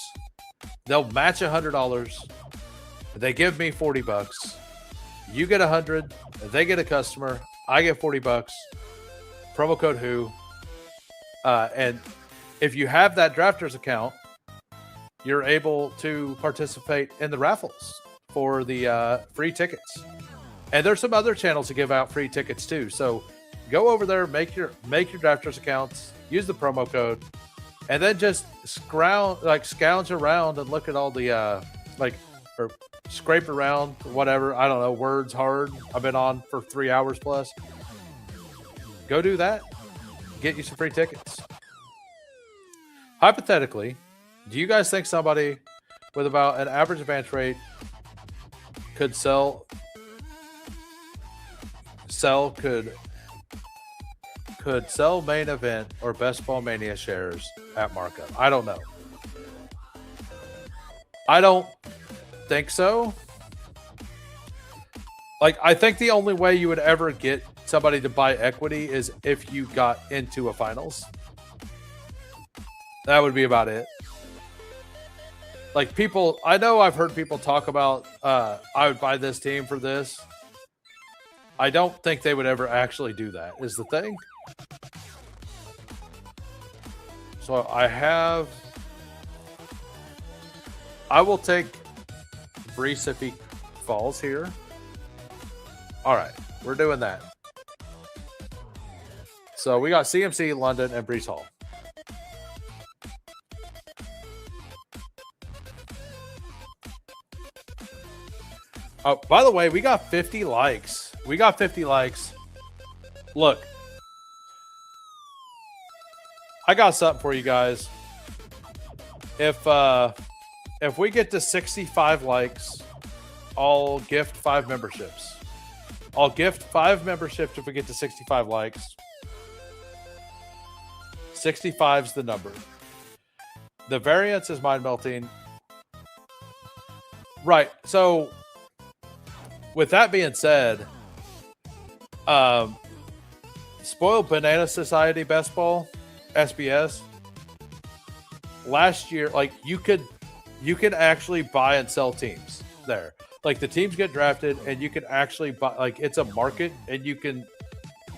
They'll match $100. They give me $40. You get 100. They get a customer. I get $40. Promo code WHO. And if you have that drafters account, you're able to participate in the raffles for the free tickets. And there's some other channels to give out free tickets too. So go over there, make your drafters accounts, use the promo code, and then just scounge around and look at all the or scrape around, whatever. I don't know, words hard. I've been on for 3 hours plus. Go do that. Get you some free tickets. Hypothetically, do you guys think somebody with about an average advance rate could sell main event or Best Ball Mania shares at markup? I don't know. I don't think so. Like, I think the only way you would ever get somebody to buy equity is if you got into a finals. That would be about it. Like, people, I know I've heard people talk about, I would buy this team for this. I don't think they would ever actually do that, is the thing. So I will take Brees if he falls here. All right, we're doing that. So we got CMC, London, and Brees Hall. Oh, by the way, we got 50 likes. We got 50 likes. Look, I got something for you guys. If we get to 65 likes, I'll gift 5 memberships. I'll gift 5 memberships if we get to 65 likes. 65's the number. The variance is mind melting. Right. So with that being said, Spoiled Banana Society Best Ball, SBS. Last year, like you could actually buy and sell teams there. Like the teams get drafted and you can actually buy, like it's a market and you can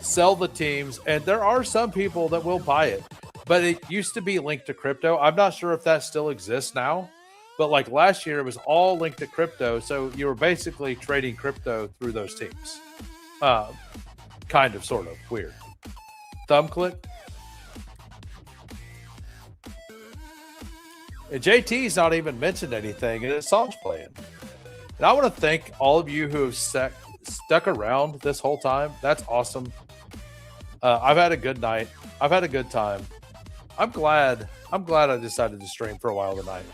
sell the teams, and there are some people that will buy it. But it used to be linked to crypto. I'm not sure if that still exists now. But like last year, it was all linked to crypto. So you were basically trading crypto through those teams. Kind of, sort of weird. Thumb click. And JT's not even mentioned anything, and his song's playing. And I want to thank all of you who have stuck around this whole time. That's awesome. I've had a good night. I've had a good time. I'm glad I decided to stream for a while tonight.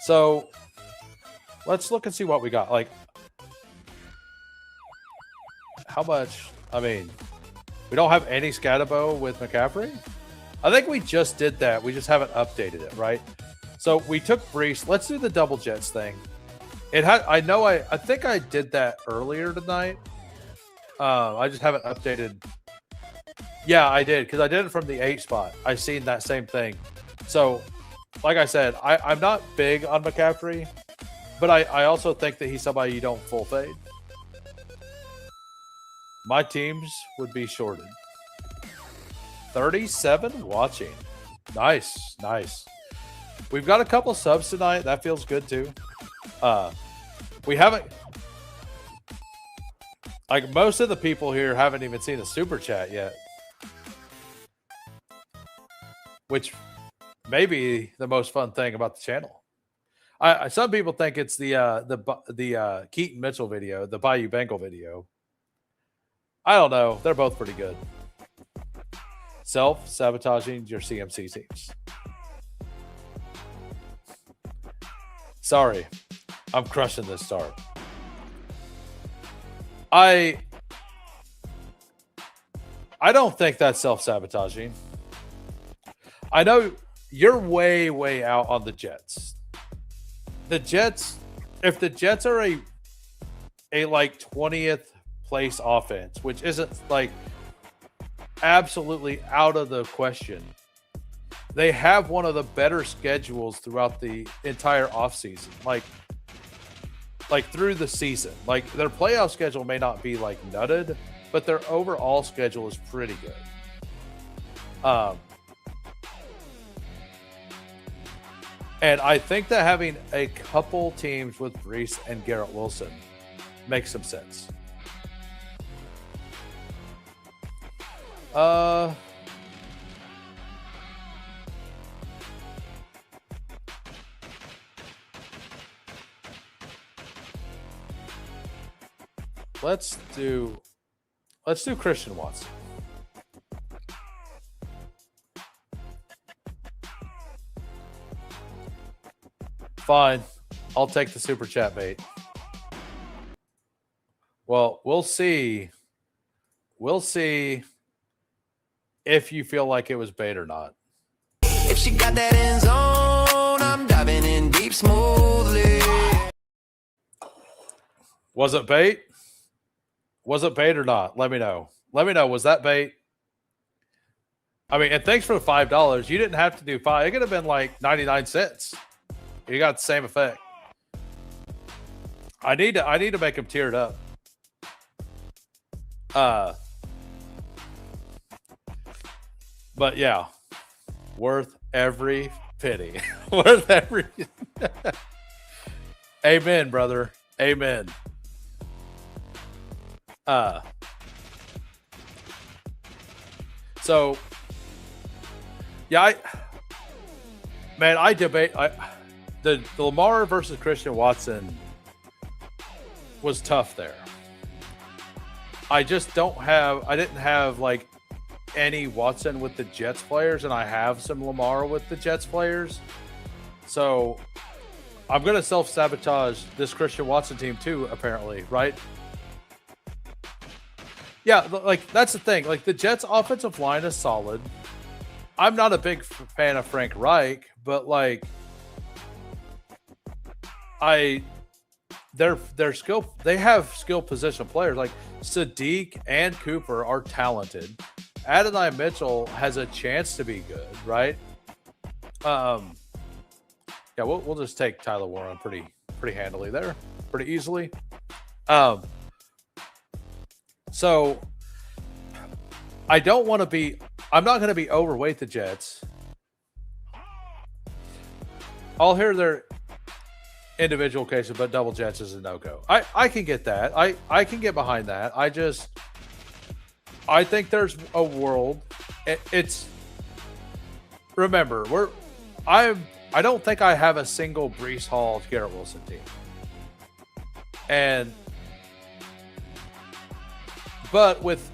So let's look and see what we got. Like, how much? I mean, we don't have any Scatabo with McCaffrey. I think we just did that. We just haven't updated it, right? So we took Brees. Let's do the double Jets thing. It had. I know. I think I did that earlier tonight. I just haven't updated. Yeah, I did because I did it from the 8 spot. I seen that same thing. So, like I said, I'm not big on McCaffrey, but I also think that he's somebody you don't full fade. My teams would be shorted. 37 watching. Nice, nice. We've got a couple subs tonight. That feels good too. We haven't, like most of the people here haven't even seen a super chat yet, which may be the most fun thing about the channel. Some people think it's the Keaton Mitchell video, the Bayou Bengal video. I don't know. They're both pretty good. Self-sabotaging your CMC teams. Sorry. I'm crushing this start. I don't think that's self-sabotaging. I know you're way, way out on the Jets. The Jets, if the Jets are a like 20th place offense, which isn't like absolutely out of the question, they have one of the better schedules throughout the entire offseason. Like through the season. Like their playoff schedule may not be like nutted, but their overall schedule is pretty good. And I think that having a couple teams with Brees and Garrett Wilson makes some sense. Let's do Christian Watson. Fine. I'll take the super chat bait. Well, we'll see. We'll see if you feel like it was bait or not. If she got that end zone, I'm diving in deep smoothly. Was it bait? Was it bait or not? Let me know. Let me know. Was that bait? I mean, and thanks for the $5. You didn't have to do 5. It could have been like 99 cents. You got the same effect. I need to make him teared up. But yeah, worth every penny. Worth every. Amen, brother. Amen. So yeah, I debate. The Lamar versus Christian Watson was tough there. I just didn't have like any Watson with the Jets players, and I have some Lamar with the Jets players. So I'm going to self-sabotage this Christian Watson team too, apparently, right? Yeah, like that's the thing. Like the Jets offensive line is solid. I'm not a big fan of Frank Reich, but like their skill. They have skill position players like Sadiq and Cooper are talented. Adonai Mitchell has a chance to be good, right? Yeah, we'll just take Tyler Warren pretty handily there, pretty easily. So I don't want to be. I'm not going to be overweight the Jets. I'll hear their individual cases, but double Jets is a no-go. I can get that. I can get behind that. I think there's a world. It's remember I don't think I have a single Breece Hall Garrett Wilson team, but with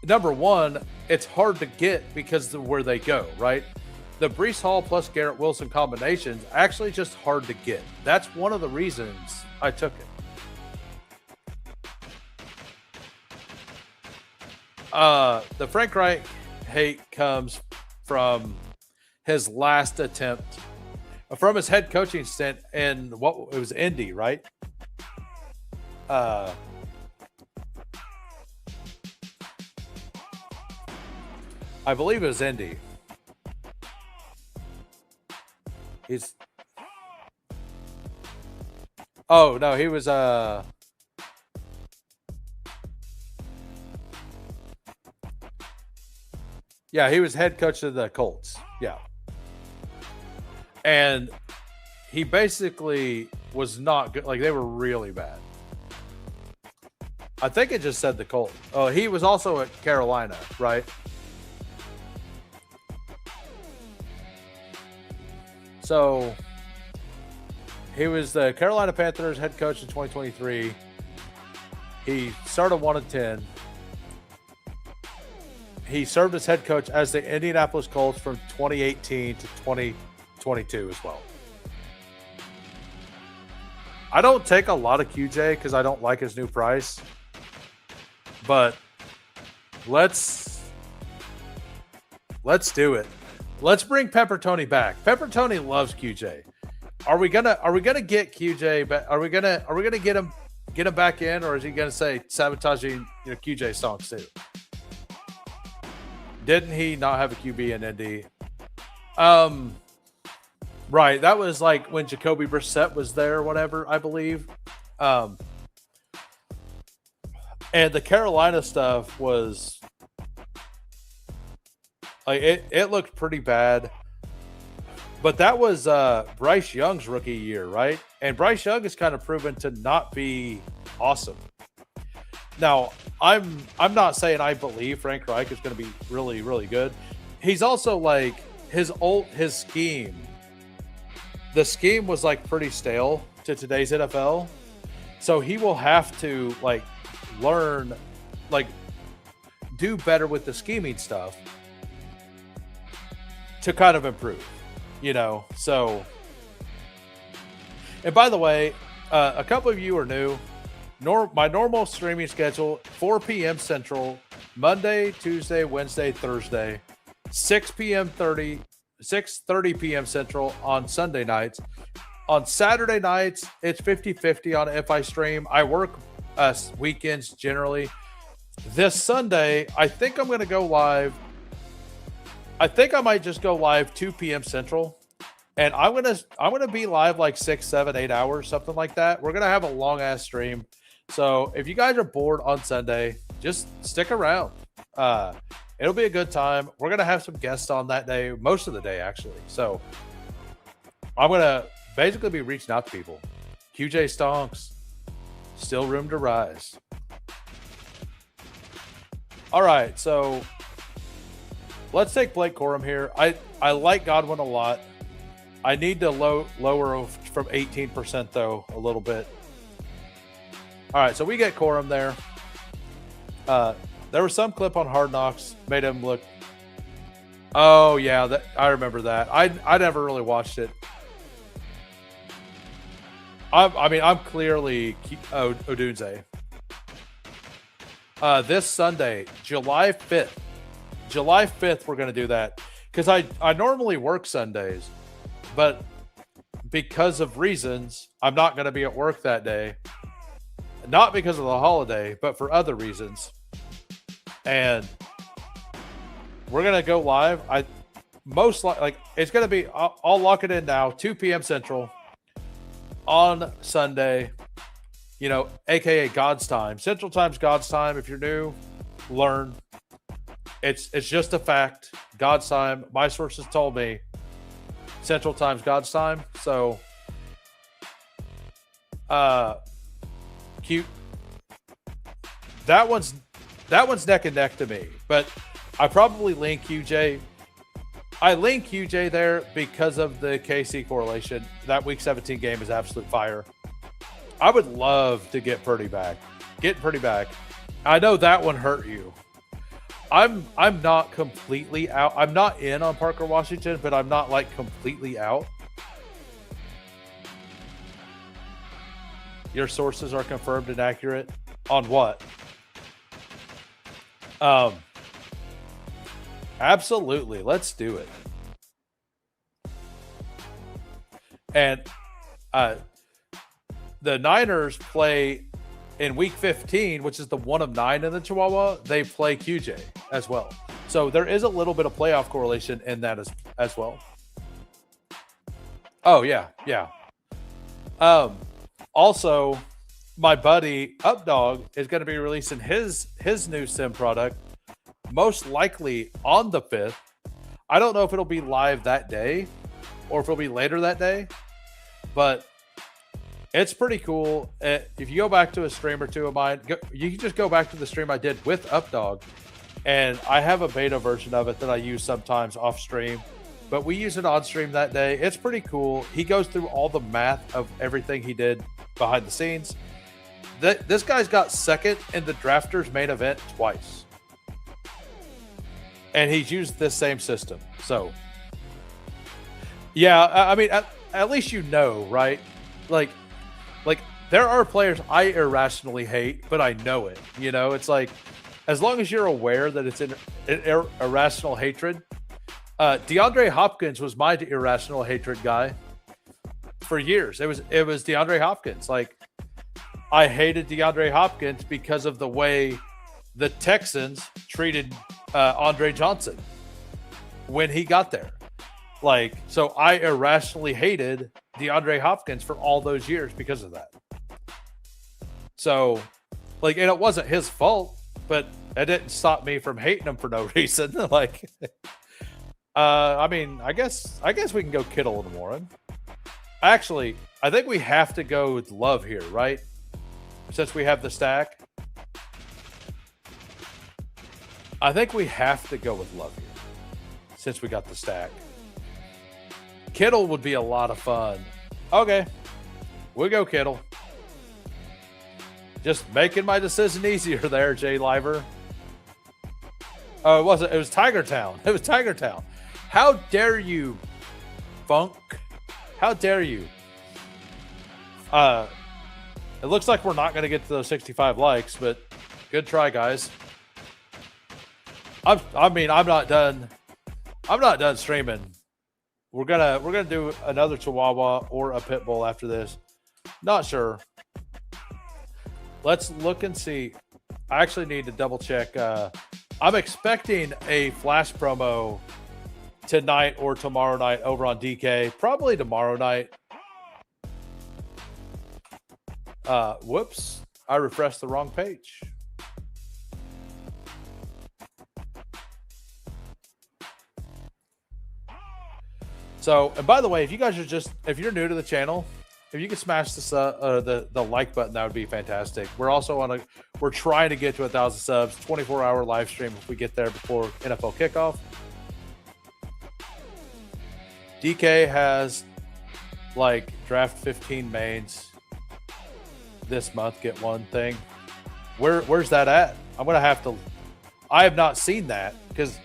number one, it's hard to get because of where they go, right? The Breece Hall plus Garrett Wilson combination is actually just hard to get. That's one of the reasons I took it. The Frank Reich hate comes from his last attempt, from his head coaching stint in it was Indy, right? I believe it was Indy. Oh no, he was yeah, he was head coach of the Colts. Yeah. And he basically was not good. Like, they were really bad. I think it just said the Colts. Oh, he was also at Carolina, right? So he was the Carolina Panthers head coach in 2023. He started 1-10. He served as head coach as the Indianapolis Colts from 2018 to 2022 as well. I don't take a lot of QJ because I don't like his new price. But let's do it. Let's bring Pepper Tony back. Pepper Tony loves QJ. Are we gonna get QJ back? Are we gonna get him back in, or is he gonna say sabotaging QJ songs too? Didn't he not have a QB in Indy? Right. That was like when Jacoby Brissett was there or whatever, I believe. And the Carolina stuff was like it looked pretty bad. But that was Bryce Young's rookie year, right? And Bryce Young is kind of proven to not be awesome. Now, I'm not saying I believe Frank Reich is going to be really, really good. He's also like his scheme. The scheme was like pretty stale to today's NFL. So he will have to like learn, like do better with the scheming stuff to kind of improve, So, and by the way, a couple of you are new. My normal streaming schedule, 4 p.m. Central, Monday, Tuesday, Wednesday, Thursday, 6:30 p.m. Central on Sunday nights. On Saturday nights, it's 50-50 on if I stream. I work weekends generally. This Sunday, I think I'm going to go live. I think I might just go live 2 p.m. Central. And I'm gonna be live like 6, 7, 8 hours, something like that. We're gonna have a long ass stream. So if you guys are bored on Sunday, just stick around. It'll be a good time. We're gonna have some guests on that day, most of the day actually. So I'm gonna basically be reaching out to people. QJ Stonks, still room to rise. All right, so let's take Blake Corum here. I like Godwin a lot. I need to lower from 18% though a little bit. All right, so we get Corum there. There was some clip on Hard Knocks made him look. Oh yeah, I remember that. I never really watched it. I'm clearly Odunze. This Sunday, July 5th. July 5th, we're going to do that because I normally work Sundays, but because of reasons, I'm not going to be at work that day. Not because of the holiday, but for other reasons. And we're going to go live. Most like it's going to be, I'll lock it in now, 2 p.m. Central on Sunday, you know, aka God's time. Central Time's God's time. If you're new, learn. It's just a fact. God's time. My sources told me Central Time's God's time. So cute. That one's neck and neck to me. But I probably link UJ. I link UJ there because of the KC correlation. That Week 17 game is absolute fire. I would love to get Purdy back. Get Purdy back. I know that one hurt you. I'm not completely out. I'm not in on Parker Washington, but I'm not like completely out. Your sources are confirmed and accurate on what? Absolutely. Let's do it. And the Niners play in Week 15, which is the 1 of 9 in the Chihuahua. They play QJ as well. So there is a little bit of playoff correlation in that as well. Oh, yeah. Yeah. Also, my buddy Updog is going to be releasing his new sim product, most likely on the 5th. I don't know if it'll be live that day or if it'll be later that day, but it's pretty cool. If you go back to a stream or two of mine, you can just go back to the stream I did with Updog, and I have a beta version of it that I use sometimes off stream, but we use it on stream that day. It's pretty cool. He goes through all the math of everything he did behind the scenes. This guy's got second in the drafters main event twice. And he's used this same system. So, yeah, I mean, at least you know, right? Like there are players I irrationally hate, but I know it. You know, it's like, as long as you're aware that it's an irrational hatred. DeAndre Hopkins was my irrational hatred guy for years. It was DeAndre Hopkins. Like, I hated DeAndre Hopkins because of the way the Texans treated Andre Johnson when he got there. Like, so I irrationally hated DeAndre Hopkins for all those years because of that. So, like, and it wasn't his fault, but it didn't stop me from hating him for no reason. Like, I mean, I guess we can go Kittle in the morning. Actually, I think we have to go with Love here, right? Since we have the stack. I think we have to go with Love here, since we got the stack. Kittle would be a lot of fun. Okay, we'll go Kittle. Just making my decision easier there, Jay Liver. Oh, it wasn't. It was Tiger Town. It was Tiger Town. How dare you, Funk? How dare you? It looks like we're not going to get to those 65 likes, but good try, guys. I mean, I'm not done. I'm not done streaming. We're gonna do another Chihuahua or a pit bull after this. Not sure. Let's look and see. I actually need to double check. I'm expecting a flash promo tonight or tomorrow night over on DK. Probably tomorrow night. Whoops. I refreshed the wrong page. So, and by the way, if you guys are if you're new to the channel, if you could smash the like button, that would be fantastic. We're also we're trying to get to 1,000 subs, 24-hour live stream if we get there before NFL kickoff. DK has like draft 15 mains this month. Get one thing. Where's that at? I'm gonna have to. I have not seen that because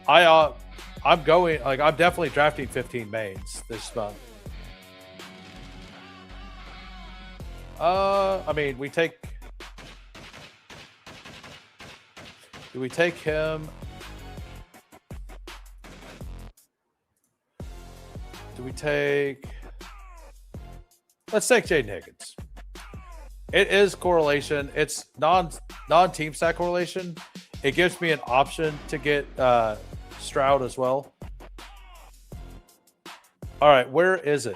I'm going, like, I'm definitely drafting 15 mains this month. I mean, do we take him? Do we take Let's take Jaden Higgins. It is correlation. It's non-team stack correlation. It gives me an option to get Stroud as well. All right, where is it?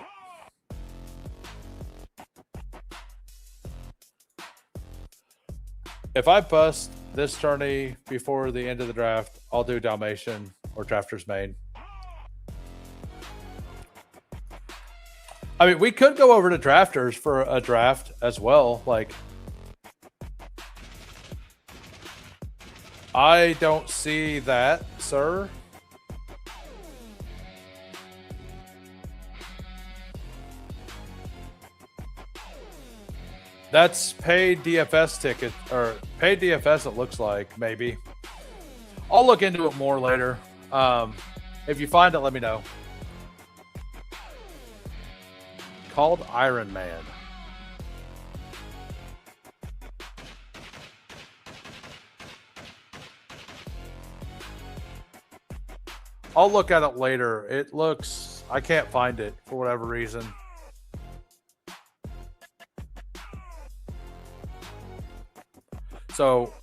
If I bust this tourney before the end of the draft, I'll do Dalmatian or Drafter's Main. I mean, we could go over to Drafters for a draft as well. Like, I don't see that, sir. That's paid DFS ticket, or paid DFS, it looks like, maybe. I'll look into it more later. If you find it, let me know. Called Iron Man. I'll look at it later. It looks... I can't find it for whatever reason. So,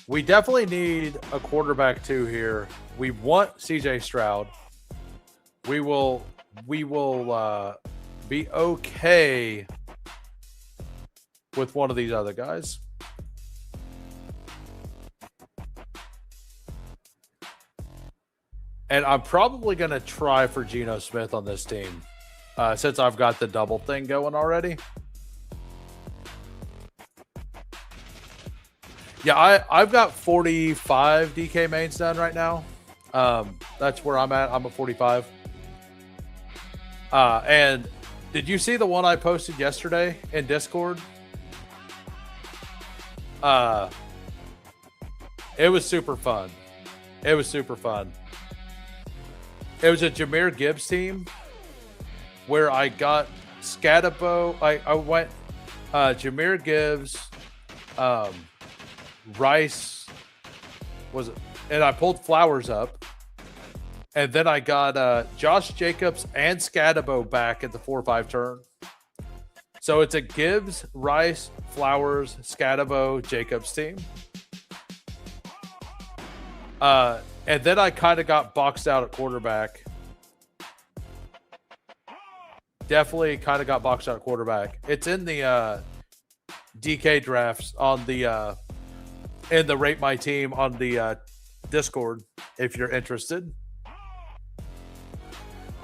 we definitely need a quarterback too here. We want CJ Stroud. We will be okay with one of these other guys. And I'm probably going to try for Geno Smith on this team since I've got the double thing going already. Yeah, I've got 45 DK mains done right now. That's where I'm at. I'm at 45. And did you see the one I posted yesterday in Discord? It was super fun. It was super fun. It was a Jahmyr Gibbs team where I got Scatabo. I went Jahmyr Gibbs, Rice was it, and I pulled Flowers up, and then I got Josh Jacobs and Scatabo back at the 4-5 turn. So it's a Gibbs, Rice, Flowers, Scatabo, Jacobs team. And then I kind of got boxed out at quarterback. Definitely kind of got boxed out at quarterback. It's in the DK drafts on the in the Rate My Team on the Discord if you're interested.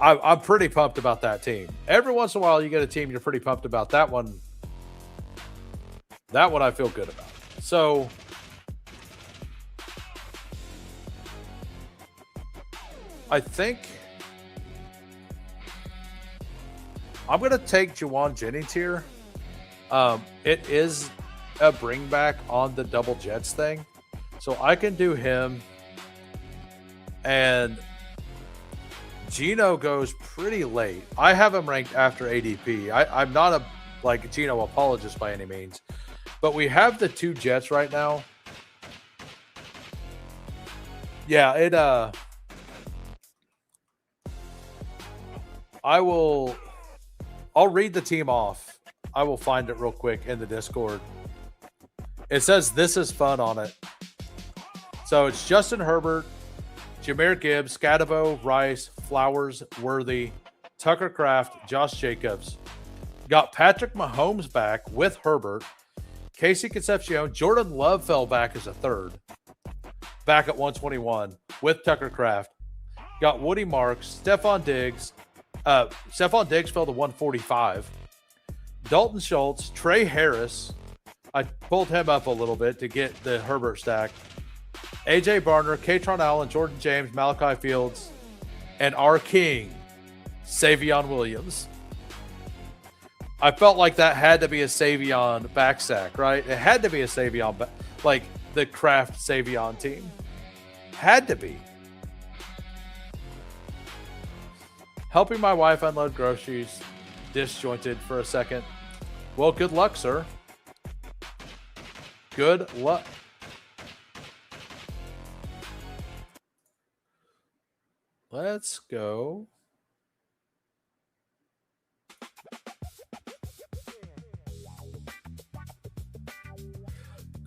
I'm pretty pumped about that team. Every once in a while you get a team you're pretty pumped about. That one I feel good about. So I think I'm going to take Juwan Jennings here. It is a bring back on the double Jets thing. So I can do him. And Geno goes pretty late. I have him ranked after ADP. I'm not a Geno apologist by any means. But we have the two Jets right now. Yeah, I'll read the team off. I will find it real quick in the Discord. It says this is fun on it. So it's Justin Herbert, Jahmyr Gibbs, Scatabo, Rice, Flowers, Worthy, Tucker Kraft, Josh Jacobs. Got Patrick Mahomes back with Herbert. Casey Concepcion, Jordan Love fell back as a third. Back at 121 with Tucker Kraft. Got Woody Marks, Stephon Diggs. Stephon Diggs fell to 145. Dalton Schultz, Trey Harris. I pulled him up a little bit to get the Herbert stack. AJ Barner, Katron Allen, Jordan James, Malachi Fields, and our king, Savion Williams. I felt like that had to be a Savion backstack, right? It had to be a Savion, like the Kraft Savion team. Had to be. Helping my wife unload groceries, disjointed for a second. Well, good luck, sir. Good luck. Let's go.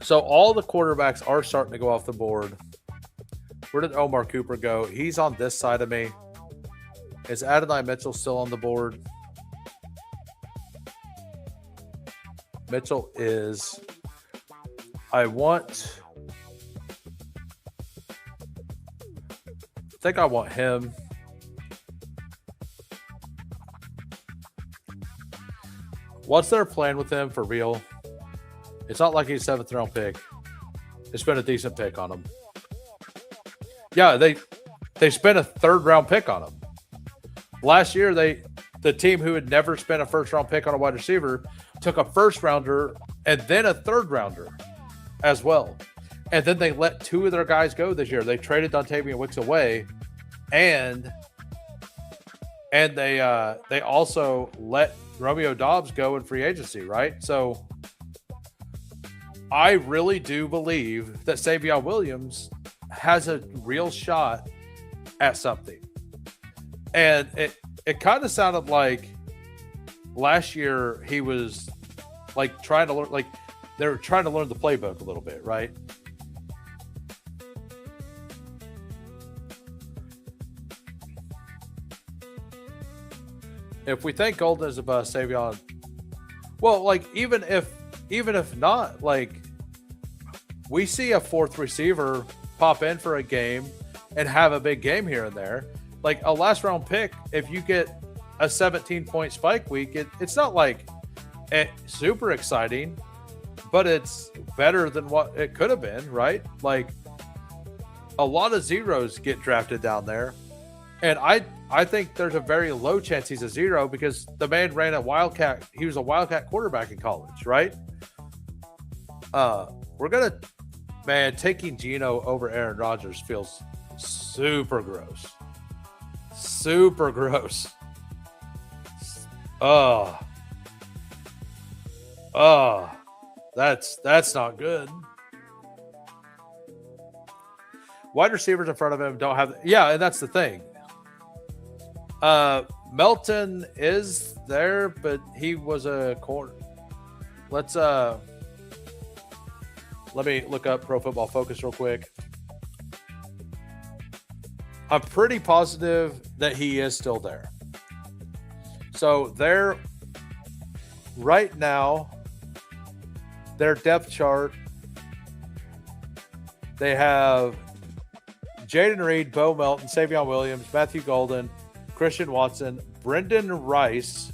So all the quarterbacks are starting to go off the board. Where did Omar Cooper go? He's on this side of me. Is Adonai Mitchell still on the board? Mitchell is. I think I want him. What's their plan with him for real? It's not like he's a 7th round pick. They spent a decent pick on him. Yeah, they spent a 3rd round pick on him. Last year, the team who had never spent a 1st round pick on a wide receiver took a 1st rounder and then a 3rd rounder as well. And then they let 2 of their guys go this year. They traded Dontavian Wicks away, and they also let Romeo Doubs go in free agency, right? So I really do believe that Savion Williams has a real shot at something. And it kind of sounded like last year he was like trying to learn, like they were trying to learn the playbook a little bit, right? If we think Golden is a bust, Savion, well, like even if not, like we see a 4th receiver pop in for a game and have a big game here and there. Like a last round pick, if you get a 17-point spike week, it's not like super exciting, but it's better than what it could have been, right? Like a lot of zeros get drafted down there. And I think there's a very low chance he's a 0 because the man ran a Wildcat. He was a Wildcat quarterback in college, right? Taking Geno over Aaron Rodgers feels super gross. Super gross. That's not good. Wide receivers in front of him don't have, and that's the thing. Melton is there, but he was a corner. Let me look up Pro Football Focus real quick. I'm pretty positive that he is still there. So they're right now, their depth chart, they have Jaden Reed, Bo Melton, Savion Williams, Matthew Golden, Christian Watson, Brendan Rice,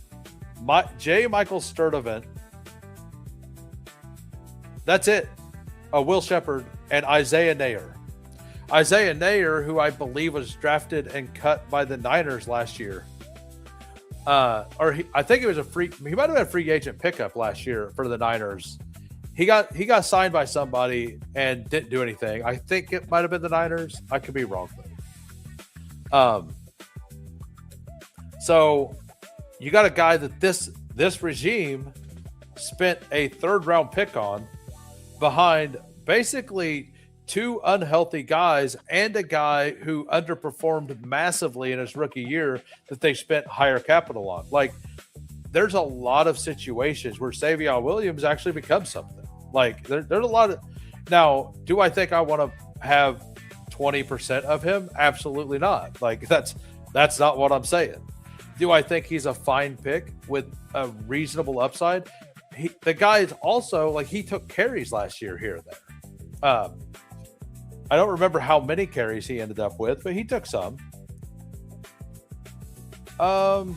J. Michael Sturdivant. That's it. Will Shepard and Isaiah Nair. Isaiah Nair, who I believe was drafted and cut by the Niners last year. I think it was he might have been a free agent pickup last year for the Niners. He got signed by somebody and didn't do anything. I think it might have been the Niners. I could be wrong. So you got a guy that this regime spent a 3rd round pick on behind basically 2 unhealthy guys and a guy who underperformed massively in his rookie year that they spent higher capital on. Like there's a lot of situations where Savion Williams actually becomes something. Like there's a lot of, now, do I think I want to have 20% of him? Absolutely not. Like that's not what I'm saying. Do I think he's a fine pick with a reasonable upside? The guy is also like, he took carries last year here and there. I don't remember how many carries he ended up with, but he took some. We're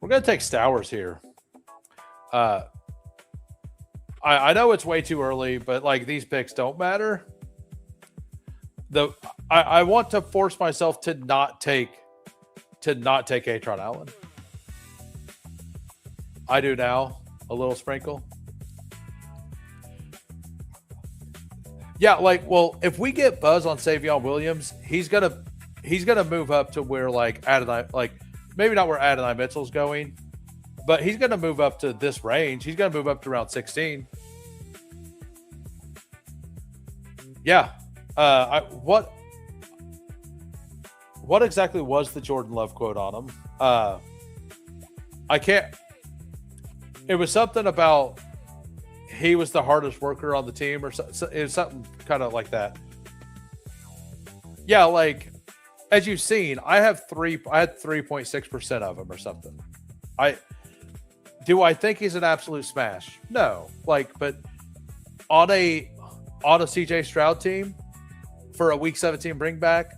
going to take Stowers here. I know it's way too early, but like these picks don't matter. I want to force myself to not take Atron Allen. I do now, a little sprinkle. Yeah, like, well, if we get buzz on Savion Williams, he's gonna move up to where like Adonai, like maybe not where Adonai Mitchell's going, but he's gonna move up to this range. He's gonna move up to around 16. Yeah. What exactly was the Jordan Love quote on him? I can't. It was something about he was the hardest worker on the team, or it was something kind of like that. Yeah, like as you've seen, I had 3.6% of him or something. Do I think he's an absolute smash? No. But on a CJ Stroud team for a week 17 bring back,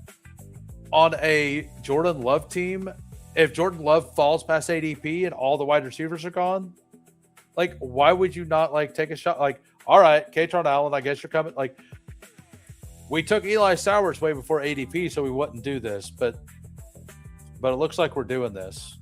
on a Jordan Love team, if Jordan Love falls past ADP and all the wide receivers are gone, why would you not take a shot? All right, Katron Allen, I guess you're coming. We took Eli Sowers way before ADP, so we wouldn't do this, but it looks like we're doing this.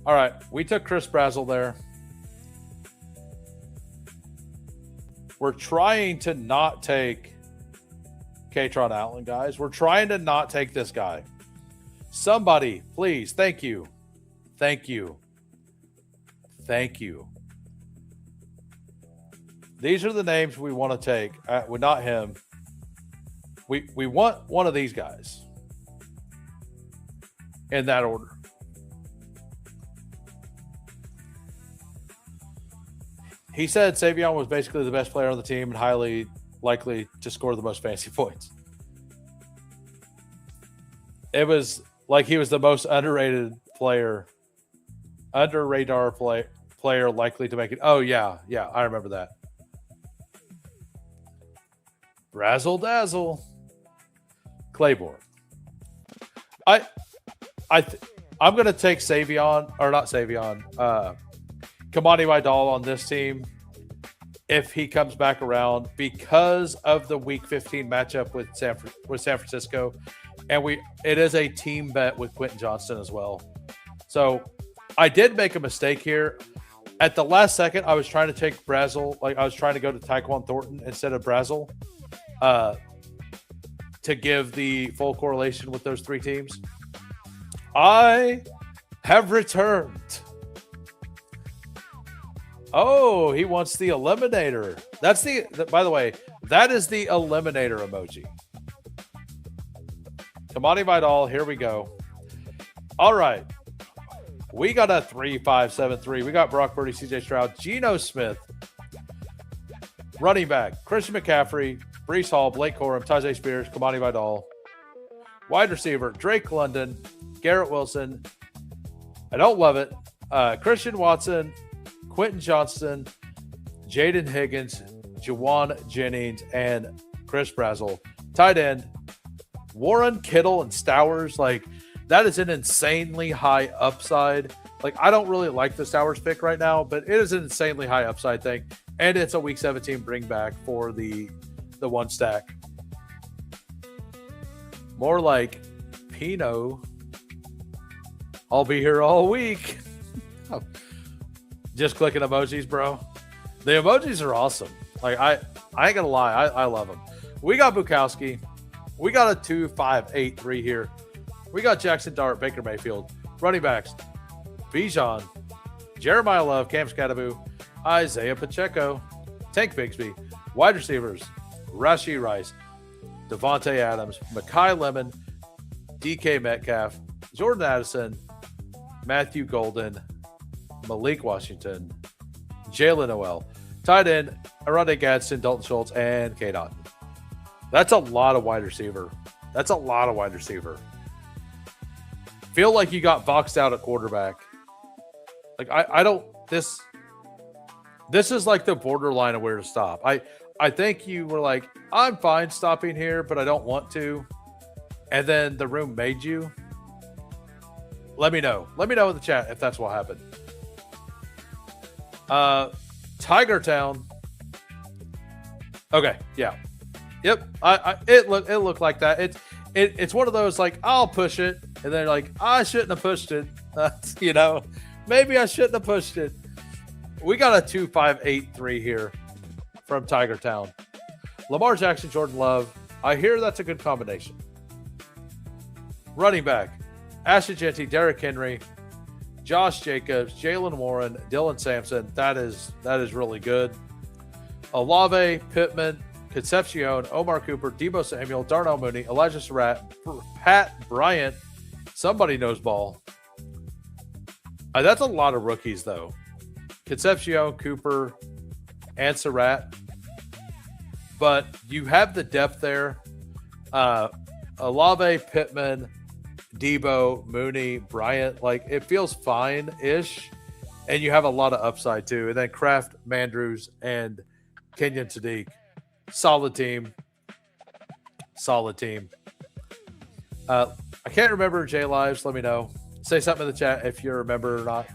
All right, we took Chris Brazzell there. We're trying to not take Katron Allen, guys. We're trying to not take this guy. Somebody, please, thank you. Thank you. Thank you. These are the names we want to take. Well, not him. We want one of these guys in that order. He said Savion was basically the best player on the team and highly likely to score the most fantasy points. It was like he was the most underrated player, under radar player likely to make it. Oh, yeah, I remember that. Razzle dazzle. Claiborne. I'm going to take Savion, or not Savion, Kamani Vidal on this team if he comes back around because of the Week 15 matchup with San Francisco, and it is a team bet with Quentin Johnston as well. So I did make a mistake here. At the last second, I was trying to take Brazzell. I was trying to go to Tyquan Thornton instead of Brazzell to give the full correlation with those three teams. I have returned. Oh, he wants the eliminator. That's by the way, that is the eliminator emoji. Kamani Vidal, here we go. All right. We got a 3-5-7-3. We got Brock Purdy, CJ Stroud, Geno Smith, running back, Christian McCaffrey, Breece Hall, Blake Corum, Tajay Spears, Kamani Vidal. Wide receiver, Drake London, Garrett Wilson. I don't love it. Christian Watson, Quentin Johnston, Jaden Higgins, Jawan Jennings, and Chris Brazzell. Tight end, Warren Kittle and Stowers. That is an insanely high upside. I don't really like the Stowers pick right now, but it is an insanely high upside thing. And it's a Week 17 bring back for the one stack. More like Pino. I'll be here all week. Just clicking emojis, bro. The emojis are awesome. I ain't gonna lie, I love them. We got Bukowski. We got a 2-5-8-3 here. We got Jackson Dart, Baker Mayfield. Running backs, Bijan, Jeremiah Love, Cam Scattaboo, Isaiah Pacheco, Tank Bigsby. Wide receivers, Rashee Rice, Devontae Adams, Mekhi Lemon, DK Metcalf, Jordan Addison, Matthew Golden, Malik Washington, Jalen Noel. Tight end, Arondé Gadsden, Dalton Schultz, and K. Dotton. That's a lot of wide receiver. Feel like you got boxed out at quarterback. I don't. This is the borderline of where to stop. I think you were like, I'm fine stopping here, but I don't want to. And then the room made you. Let me know. Let me know in the chat if that's what happened. Tiger Town. Okay, yeah. Yep. It looked like that. It's one of those I'll push it, and then I shouldn't have pushed it. Maybe I shouldn't have pushed it. We got a 2-5-8-3 here from Tiger Town. Lamar Jackson, Jordan Love. I hear that's a good combination. Running back, Ashton Jeanty, Derrick Henry, Josh Jacobs, Jalen Warren, Dylan Sampson. That is really good. Olave, Pittman, Concepcion, Omar Cooper, Debo Samuel, Darnell Mooney, Elijah Surratt, Pat Bryant. Somebody knows ball. That's a lot of rookies, though. Concepcion, Cooper, and Surratt. But you have the depth there. Olave, Pittman, Debo, Mooney, Bryant. Like, it feels fine-ish. And you have a lot of upside, too. And then Kraft, Mandrews, and Kenyon Sadiq. Solid team. I can't remember J Lives. Let me know. Say something in the chat if you remember or not.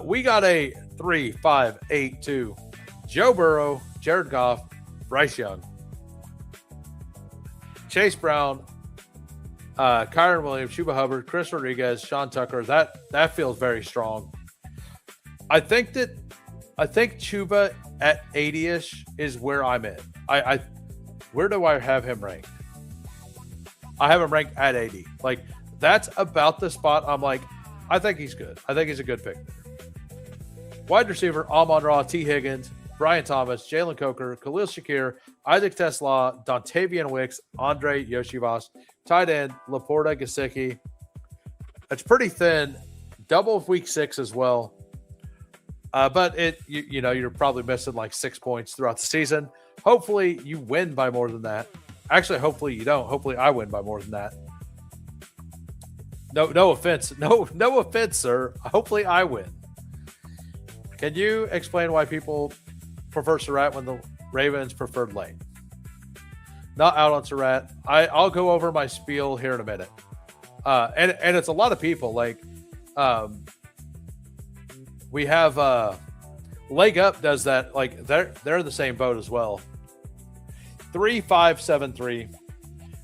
We got a 3-5-8-2. Joe Burrow, Jared Goff, Bryce Young, Chase Brown, Kyron Williams, Chuba Hubbard, Chris Rodriguez, Sean Tucker. That feels very strong. I think Chuba at 80-ish is where I'm in. Where do I have him ranked? I have him ranked at 80. Like, that's about the spot. I'm like, I think he's good. I think he's a good pick there. Wide receiver, Amon-Ra, T. Higgins, Brian Thomas, Jalen Coker, Khalil Shakir, Isaac Tesla, Dontavian Wicks, Andre Yoshivas. Tight end, Laporta Gesicki. It's pretty thin. Double of week 6 as well. But you're probably missing like 6 points throughout the season. Hopefully you win by more than that. Actually, hopefully you don't. Hopefully I win by more than that. No offense. No offense, sir. Hopefully I win. Can you explain why people prefer Surratt when the Ravens preferred Lane? Not out on Surratt. I'll go over my spiel here in a minute. And it's a lot of people. Like, we have Leg Up does that. Like, they're in the same boat as well. 3-5-7-3.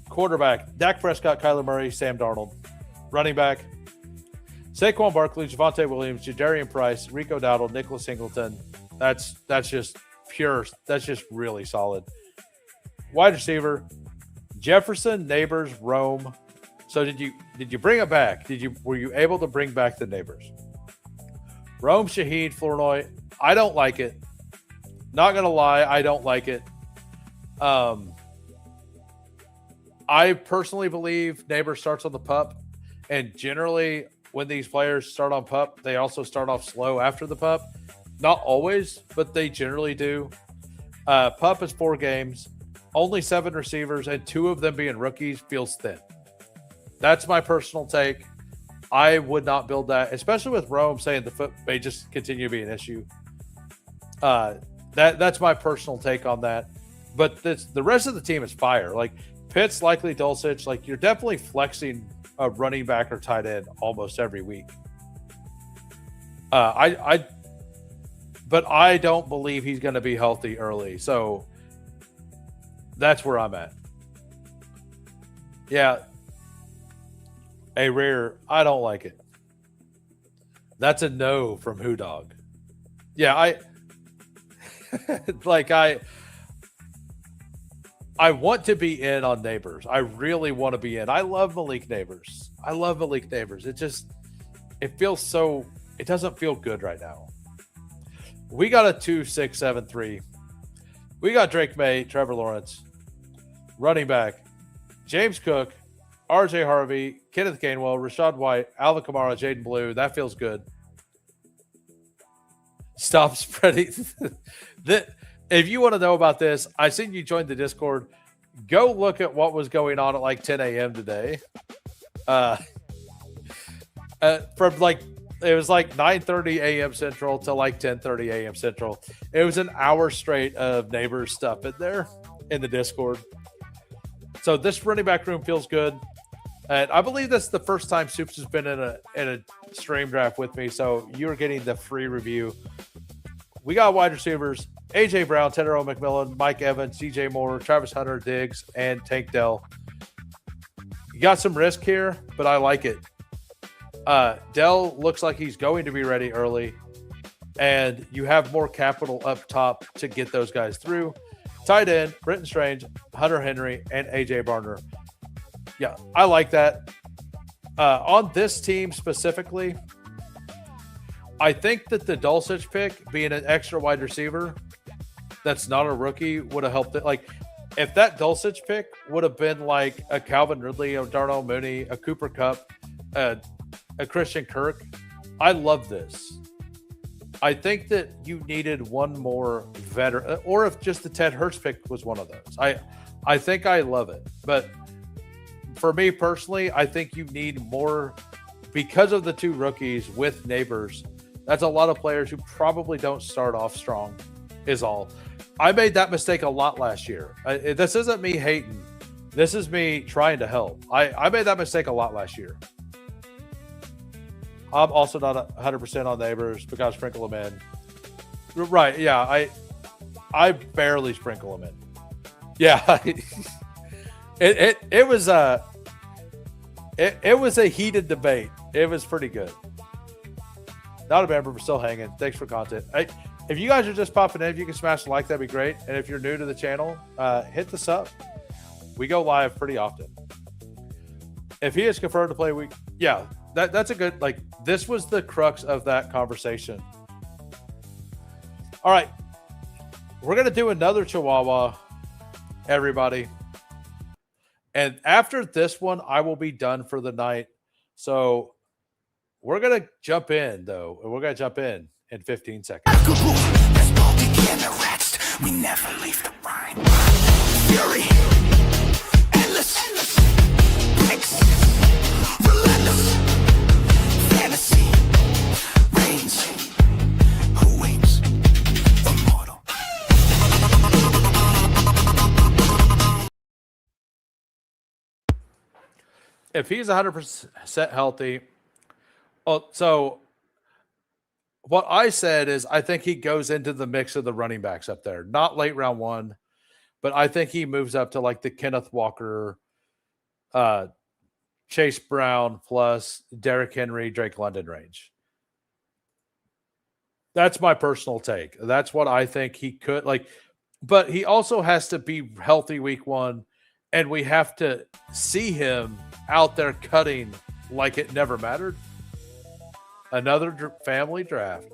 Quarterback, Dak Prescott, Kyler Murray, Sam Darnold. Running back, Saquon Barkley, Javonte Williams, Jadarian Price, Rico Dowdle, Nicholas Singleton. That's just pure. That's just really solid. Wide receiver, Jefferson, Neighbors, Rome. So did you bring it back? Were you able to bring back the Neighbors? Rome, Shaheed, Flournoy. I don't like it. Not gonna lie, I don't like it. I personally believe Neighbors starts on the pup, and generally when these players start on pup, they also start off slow after the pup. Not always, but they generally do. Pup is 4 games, only 7 receivers, and 2 of them being rookies feels thin. That's my personal take. I would not build that, especially with Rome saying the foot may just continue to be an issue. That's my personal take on that. But the rest of the team is fire. Like, Pitts, likely Dulcich. Like, you're definitely flexing a running back or tight end almost every week. But I don't believe he's going to be healthy early. So that's where I'm at. Yeah. A rare, I don't like it. That's a no from Who Dog. Yeah, I want to be in on Neighbors. I really want to be in. I love Malik Neighbors. It feels so, it doesn't feel good right now. We got a 2-6-7-3. We got Drake May, Trevor Lawrence. Running back, James Cook, RJ Harvey, Kenneth Gainwell, Rashad White, Alvin Kamara, Jaden Blue. That feels good. Stop spreading. If you want to know about this, I seen you joined the Discord. Go look at what was going on at like 10 a.m. today. From like, it was like 9:30 a.m. Central to like 10:30 a.m. Central. It was an hour straight of Neighbors stuff in there in the Discord. So this running back room feels good. And I believe that's the first time Soups has been in a stream draft with me. So you're getting the free review. We got wide receivers, A.J. Brown, Tedero McMillan, Mike Evans, DJ Moore, Travis Hunter, Diggs, and Tank Dell. You got some risk here, but I like it. Dell looks like he's going to be ready early. and you have more capital up top to get those guys through. Tight end, Britton Strange, Hunter Henry, and AJ Barner. Yeah, I like that. On this team specifically, I think that the Dulcich pick, being an extra wide receiver that's not a rookie, would have helped it. Like, if that Dulcich pick would have been like a Calvin Ridley, a Darnell Mooney, a Cooper Kupp, a Christian Kirk, I love this. I think that you needed one more veteran, or if just the Ted Hurts pick was one of those. I think I love it. But for me personally, I think you need more because of the two rookies with Neighbors. That's a lot of players who probably don't start off strong, is all. I made that mistake a lot last year. This isn't me hating. This is me trying to help. I made that mistake a lot last year. I'm also not 100% on Neighbors because I sprinkle them in. Right, yeah, I barely sprinkle them in. Yeah, it was a heated debate. It was pretty good. Not a member, we're still hanging. Thanks for content. If you guys are just popping in, if you can smash the like, that'd be great. And if you're new to the channel, hit the sub. We go live pretty often. If he is confirmed to play week, yeah, that's a good, like, this was the crux of that conversation. All right. We're going to do another Chihuahua, everybody. And after this one, I will be done for the night. So we're going to jump in, though. We're going to jump in 15 seconds. Bestball Degens, we never leave the grind. Fury, endless, breaks, relentless, fantasy, reigns, who waits, immortal. If he's 100% healthy, so what I said is I think he goes into the mix of the running backs up there. Not late round one, but I think he moves up to like the Kenneth Walker, Chase Brown plus Derrick Henry, Drake London range. That's my personal take. That's what I think he could like, but he also has to be healthy week one, and we have to see him out there cutting like it never mattered. Another family draft.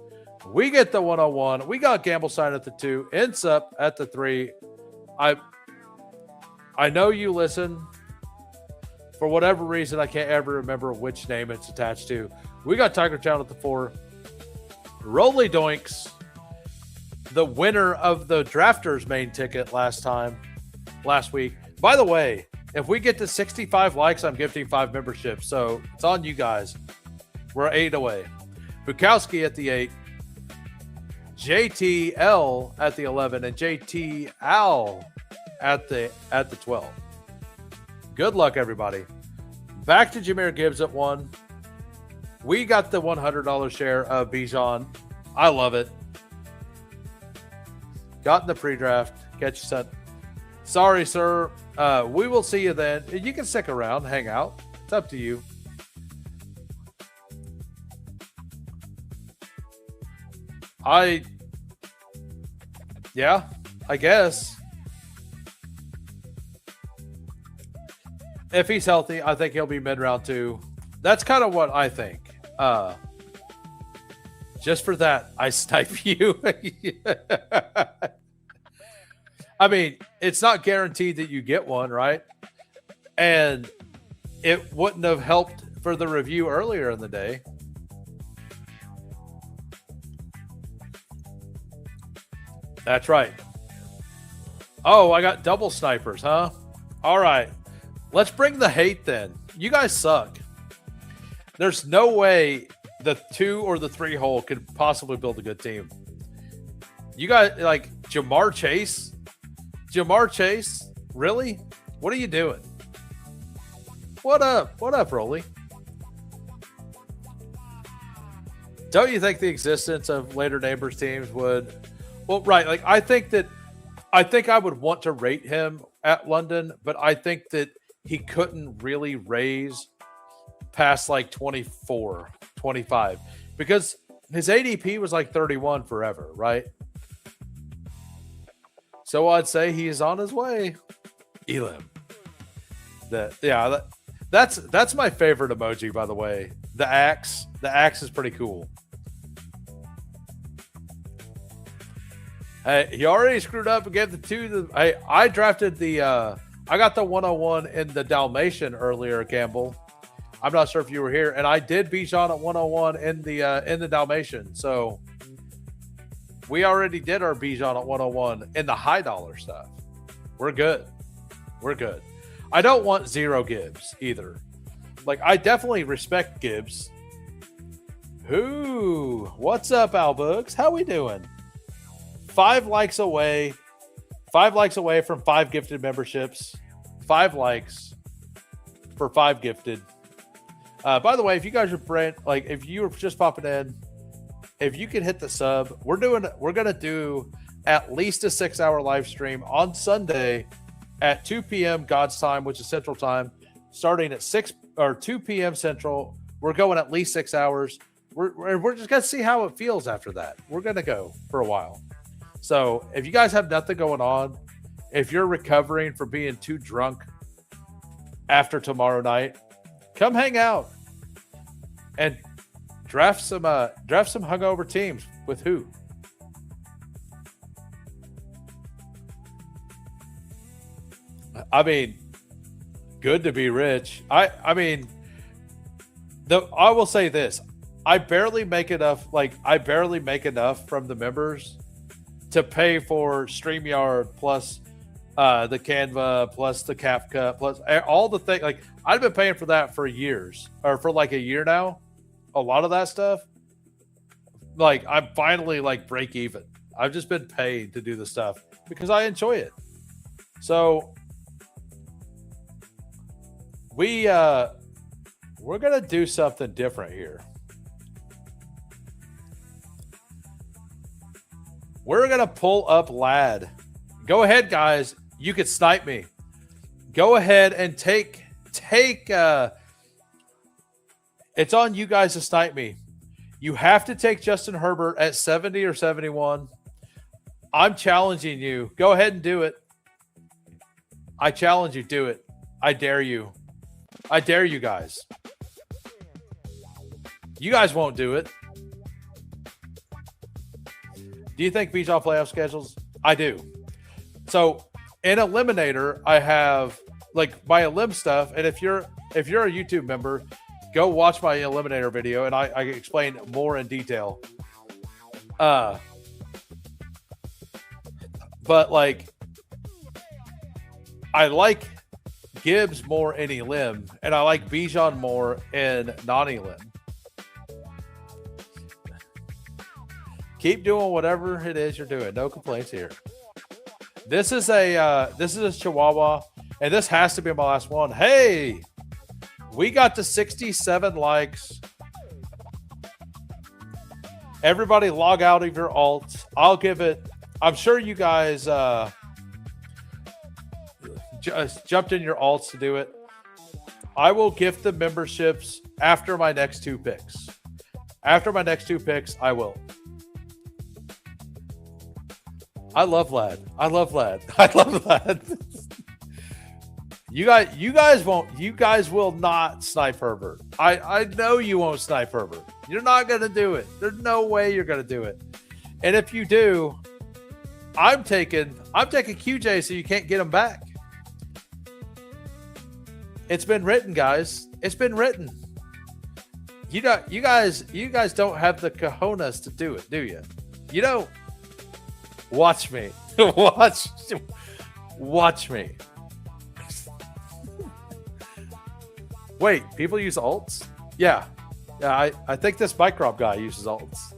We get the 101. We got Gamble Sign at the 2. Ends up at the 3. I know you listen. For whatever reason, I can't ever remember which name it's attached to. We got Tiger Town at the 4. Rolly Doinks, the winner of the Drafters main ticket last week. By the way, if we get to 65 likes, I'm gifting 5 memberships. So it's on you guys. We're 8 away. Bukowski at the 8. JTL at the 11 and JT Al at the 12. Good luck, everybody. Back to Jahmyr Gibbs at 1. We got the $100 share of Bijan. I love it. Got in the pre-draft. Catch you, son. Sorry, sir. We will see you then. You can stick around, hang out. It's up to you. Yeah, I guess. If he's healthy, I think he'll be mid-round 2. That's kind of what I think. Just for that, I snipe you. I mean, it's not guaranteed that you get one, right? And it wouldn't have helped for the review earlier in the day. That's right. Oh, I got double snipers, huh? All right. Let's bring the hate then. You guys suck. There's no way the 2 or the 3 hole could possibly build a good team. You guys, like, Jamar Chase? Jamar Chase? Really? What are you doing? What up? What up, Rolly? Don't you think the existence of later Neighbors teams would... Well, right. Like, I think I would want to rate him at London, but I think that he couldn't really raise past like 24, 25, because his ADP was like 31 forever, right? So I'd say he is on his way. Elim. That's my favorite emoji, by the way. The axe. The axe is pretty cool. Hey, he already screwed up and gave the 2. Hey, I drafted the I got the 101 in the Dalmatian earlier, Campbell. I'm not sure if you were here, and I did Bijan at 101 in the Dalmatian. So we already did our Bijan at 101 in the high dollar stuff. We're good. We're good. I don't want 0 Gibbs either. Like, I definitely respect Gibbs. What's up, Albooks? How we doing? 5 likes away. 5 likes away from 5 gifted memberships. 5 likes for 5 gifted. By the way, if you guys are if you were just popping in, if you can hit the sub, we're gonna do at least a 6-hour live stream on Sunday at 2 p.m. God's time, which is Central Time, starting at 2 p.m. Central. We're going at least 6 hours. We're just gonna see how it feels after that. We're gonna go for a while. So if you guys have nothing going on, if you're recovering from being too drunk after tomorrow night, come hang out and draft some hungover teams with who? I mean, good to be rich. I mean, I will say this. I barely make enough from the members to pay for StreamYard plus the Canva plus the CapCut plus all the things. Like, I've been paying for that for years, or for like a year now. A lot of that stuff. Like, I'm finally like break even. I've just been paid to do the stuff because I enjoy it. So we're gonna do something different here. We're gonna pull up Lad. Go ahead, guys. You could snipe me. Go ahead and take. It's on you guys to snipe me. You have to take Justin Herbert at 70 or 71. I'm challenging you. Go ahead and do it. I challenge you. Do it. I dare you. I dare you guys. You guys won't do it. Do you think Bijan playoff schedules? I do. So in Eliminator, I have like my elim stuff, and if you're a YouTube member, go watch my Eliminator video, and I explain more in detail. But like, I like Gibbs more in elim, and I like Bijan more in non-elim. Keep doing whatever it is you're doing. No complaints here. This is a Chihuahua, and this has to be my last one. Hey, we got to 67 likes. Everybody log out of your alts. I'll give it. I'm sure you guys just jumped in your alts to do it. I will gift the memberships after my next 2 picks. After my next 2 picks, I will. I love Lad. I love Lad. I love Lad. You guys will not snipe Herbert. I know you won't snipe Herbert. You're not going to do it. There's no way you're going to do it. And if you do, I'm taking QJ so you can't get him back. It's been written, guys. It's been written. You guys don't have the cojones to do it, do you? You don't. Watch me. Watch me. Wait, people use alts? Yeah. I think this Microp guy uses alts.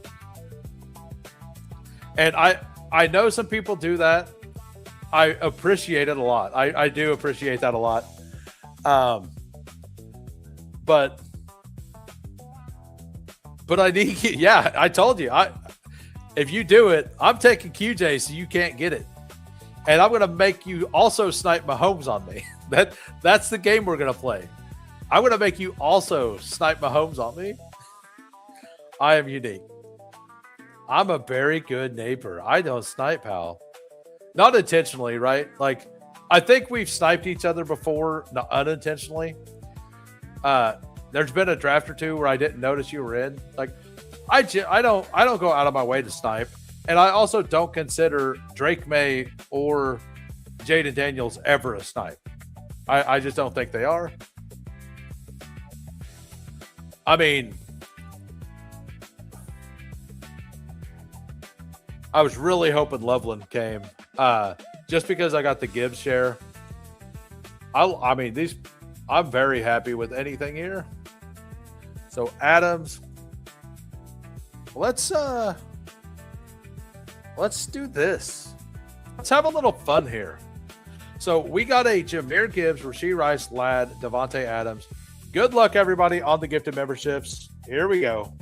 And I know some people do that. I appreciate it a lot. I do appreciate that a lot. But I need, yeah, I told you. If you do it, I'm taking QJ so you can't get it. And I'm going to make you also snipe Mahomes on me. That's the game we're going to play. I'm going to make you also snipe Mahomes on me. I am unique. I'm a very good neighbor. I don't snipe, pal. Not intentionally, right? Like, I think we've sniped each other before, not unintentionally. There's been a draft or two where I didn't notice you were in. Like, I don't go out of my way to snipe, and I also don't consider Drake May or Jaden Daniels ever a snipe. I just don't think they are. I mean, I was really hoping Loveland came, just because I got the Gibbs share. I mean, I'm very happy with anything here. So Adams, let's do this. Let's have a little fun here. So we got a Jahmyr Gibbs, Rashee Rice, Ladd, Devontae Adams. Good luck, everybody, on the gifted memberships. Here we go.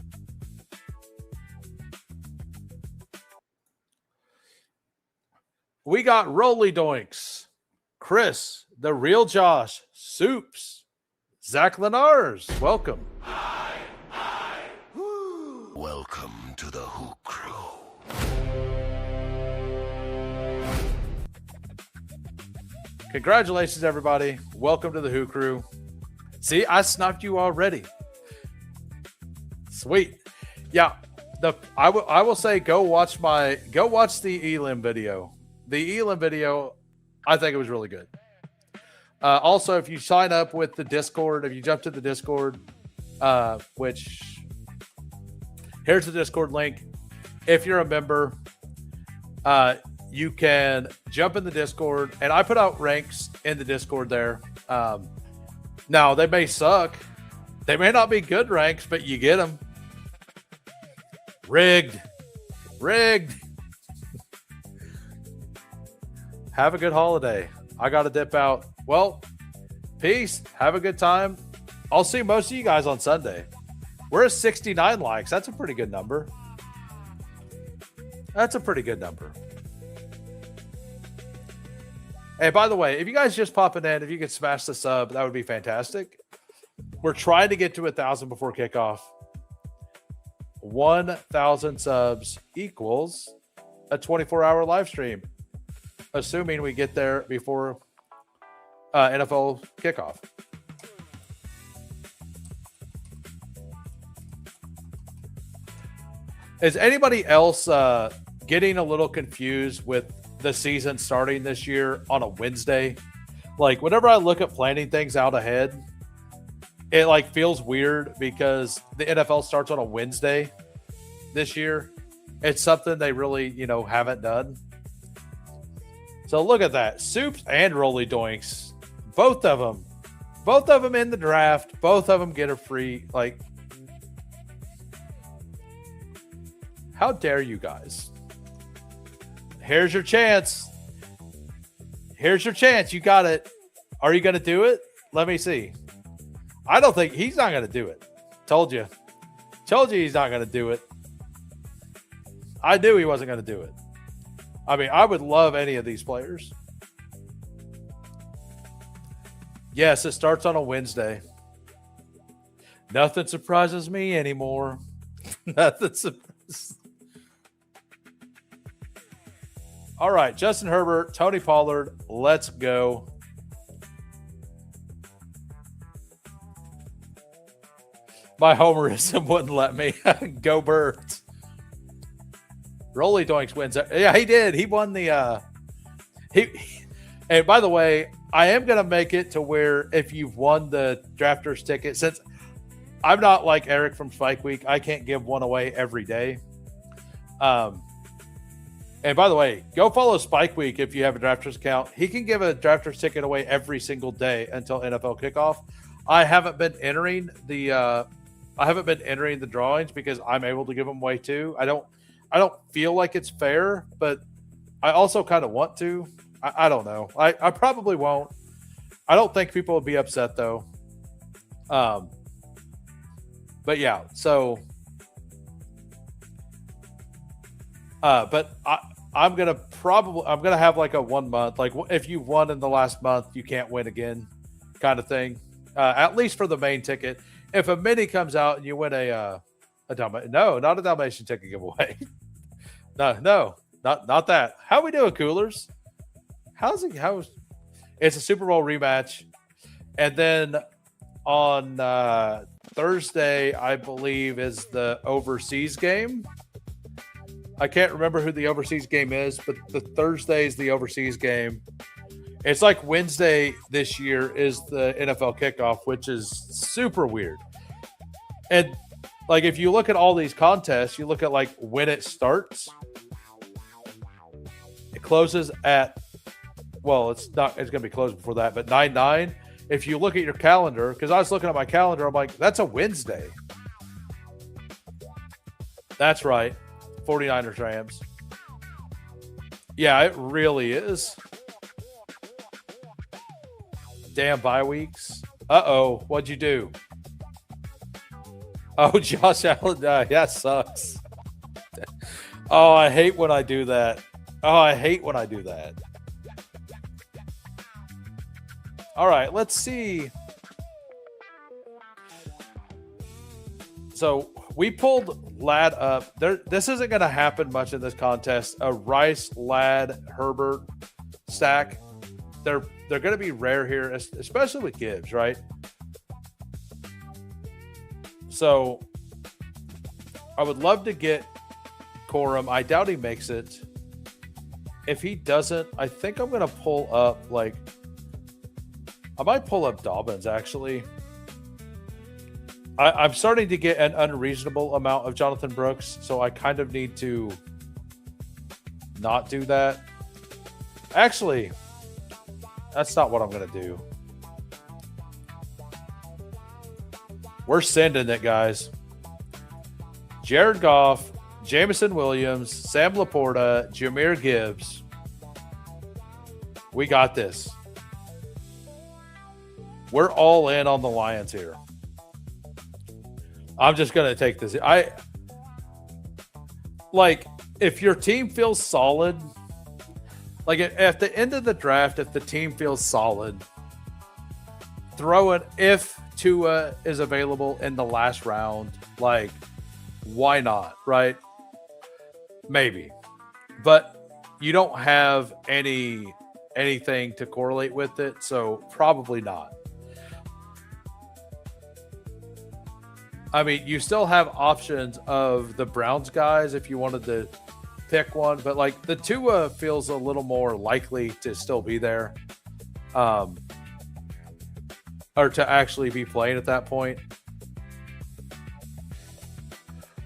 We got Rolly Doinks, Chris, the real Josh, Soups, Zach Lenars. Welcome. Welcome to the Who Crew. Congratulations, everybody. Welcome to the Who Crew. See, I sniped you already. Sweet. Yeah. I will say go watch the Elim video. The Elim video, I think it was really good. Also, if you sign up with the Discord, if you jump to the Discord, which here's the Discord link. If you're a member, you can jump in the Discord, and I put out ranks in the Discord there. Now, they may suck. They may not be good ranks, but you get them. Rigged. Have a good holiday. I got to dip out. Well, peace. Have a good time. I'll see most of you guys on Sunday. We're at 69 likes. That's a pretty good number. Hey, by the way, if you guys just popping in, if you could smash the sub, that would be fantastic. We're trying to get to 1,000 before kickoff. 1,000 subs equals a 24-hour live stream, assuming we get there before NFL kickoff. Is anybody else getting a little confused with the season starting this year on a Wednesday? Like, whenever I look at planning things out ahead, it like feels weird because the NFL starts on a Wednesday this year. It's something they really, haven't done. So look at that. Soups and Rolly Doinks. Both of them in the draft. Both of them get a free, like, how dare you guys? Here's your chance. You got it. Are you going to do it? Let me see. I don't think he's not going to do it. Told you he's not going to do it. I knew he wasn't going to do it. I mean, I would love any of these players. Yes, it starts on a Wednesday. Nothing surprises me anymore. Nothing surprises. All right, Justin Herbert, Tony Pollard, let's go. My homerism wouldn't let me. Go Birds. Rolly Doinks wins. Yeah, he did. He won the and by the way, I am going to make it to where if you've won the drafters ticket, since I'm not like Eric from Spike Week, I can't give one away every day. And by the way, go follow Spike Week if you have a drafters account. He can give a drafters ticket away every single day until NFL kickoff. I haven't been entering the drawings because I'm able to give them away too. I don't feel like it's fair, but I also kind of want to. I don't know. I probably won't. I don't think people will be upset though. But yeah, so but I'm gonna have like a 1 month, like if you won in the last month, you can't win again, kind of thing. At least for the main ticket. If a mini comes out and you win a Dalmatian, no, not a Dalmatian ticket giveaway. No, not that. How we doing, Coolers? How's it? How's it's a Super Bowl rematch, and then on Thursday, I believe, is the overseas game. I can't remember who the overseas game is, but the Thursday is the overseas game. It's like Wednesday this year is the NFL kickoff, which is super weird. And like if you look at all these contests, you look at like when it starts. It closes at, well, it's going to be closed before that, but 9/9. If you look at your calendar, because I was looking at my calendar, I'm like, that's a Wednesday. That's right. 49ers Rams. Yeah, it really is. Damn bye weeks. Uh-oh. What'd you do? Oh, Josh Allen. Yeah, sucks. Oh, I hate when I do that. Oh, I hate when I do that. All right, let's see. So we pulled Ladd up. This isn't going to happen much in this contest. A Rice, Ladd, Herbert stack. They're going to be rare here, especially with Gibbs, right? So I would love to get Corum. I doubt he makes it. If he doesn't, I think I'm going to pull up like I might pull up Dobbins, actually. I'm starting to get an unreasonable amount of Jonathan Brooks, so I kind of need to not do that. Actually, that's not what I'm going to do. We're sending it, guys. Jared Goff, Jameson Williams, Sam Laporta, Jahmyr Gibbs. We got this. We're all in on the Lions here. I'm just going to take this. If your team feels solid, like at the end of the draft, if the team feels solid, throw it if Tua is available in the last round. Like, why not, right? Maybe. But you don't have anything to correlate with it, so probably not. I mean, you still have options of the Browns guys if you wanted to pick one, but like the Tua feels a little more likely to still be there, or to actually be playing at that point.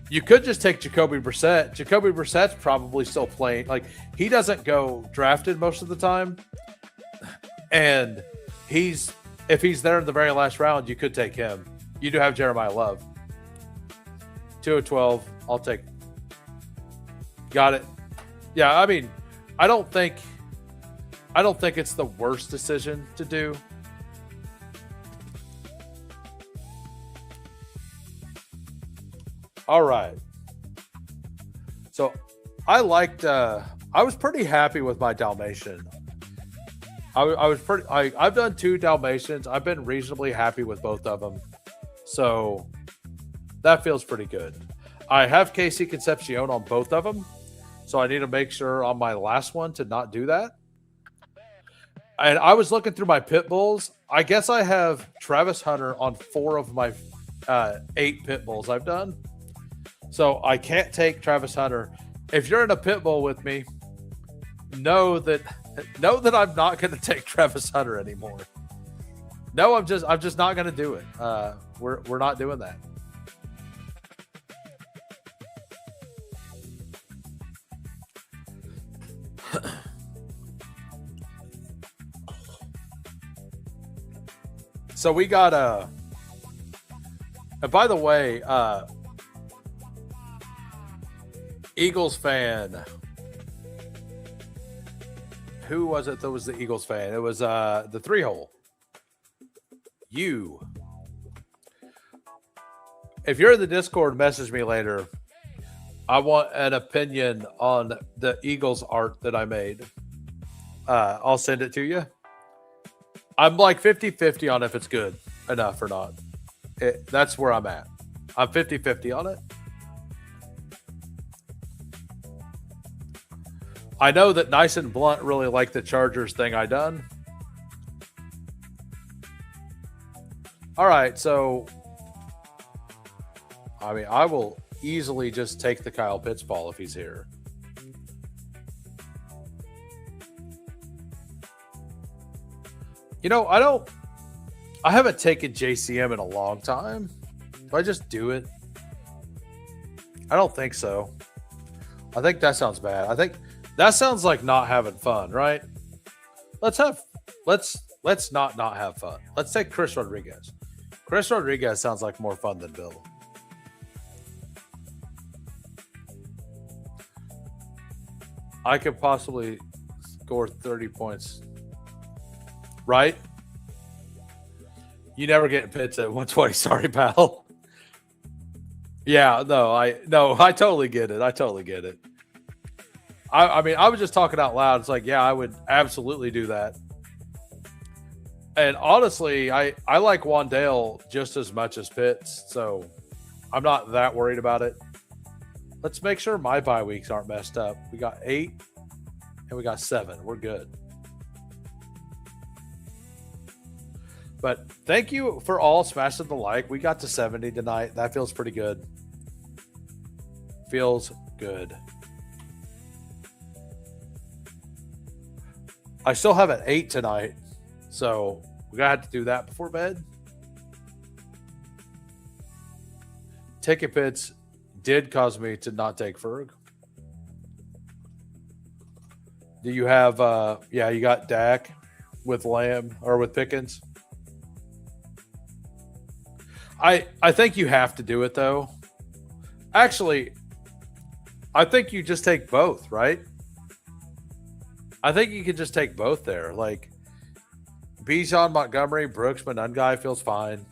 You could just take Jacoby Brissett. Jacoby Brissett's probably still playing. Like, he doesn't go drafted most of the time, and if he's there in the very last round, you could take him. You do have Jeremiah Love. 2/12, I'll take. Got it. Yeah, I mean, I don't think it's the worst decision to do. All right. So I was pretty happy with my Dalmatian. I've done 2 Dalmatians. I've been reasonably happy with both of them. So that feels pretty good. I have KC Concepcion on both of them. So I need to make sure on my last one to not do that. And I was looking through my pit bulls. I guess I have Travis Hunter on 4 of my 8 pit bulls I've done. So I can't take Travis Hunter. If you're in a pit bull with me, know that I'm not going to take Travis Hunter anymore. No, I'm just not going to do it. We're not doing that. So we got and by the way, Eagles fan. Who was it that was the Eagles fan? It was the 3-hole. You. If you're in the Discord, message me later. I want an opinion on the Eagles art that I made. I'll send it to you. I'm like 50-50 on if it's good enough or not. That's where I'm at. I'm 50-50 on it. I know that Nice and Blunt really like the Chargers thing I done. All right, so I mean, I will easily just take the Kyle Pitts ball if he's here. You know, I haven't taken JCM in a long time. Do I just do it? I don't think so. I think that sounds bad. I think that sounds like not having fun, right? Let's not have fun. Let's take Chris Rodriguez. Chris Rodriguez sounds like more fun than Bill. I could possibly score 30 points. Right? You never get Pitts at 120. Sorry, pal. Yeah, I totally get it. I mean, I was just talking out loud. It's like, yeah, I would absolutely do that. And honestly, I like Wandale just as much as Pitts, so I'm not that worried about it. Let's make sure my bye weeks aren't messed up. We got 8 and we got 7. We're good. But thank you for all smashing the like. We got to 70 tonight. That feels pretty good. Feels good. I still have an 8 tonight, so we're going to have to do that before bed. Taking Pitts did cause me to not take Ferg. Do you have, you got Dak with Lamb or with Pickens? I think you have to do it, though. Actually, I think you just take both, right? I think you could just take both there. Like, Bijan, Montgomery, Brooks, Monungai feels fine.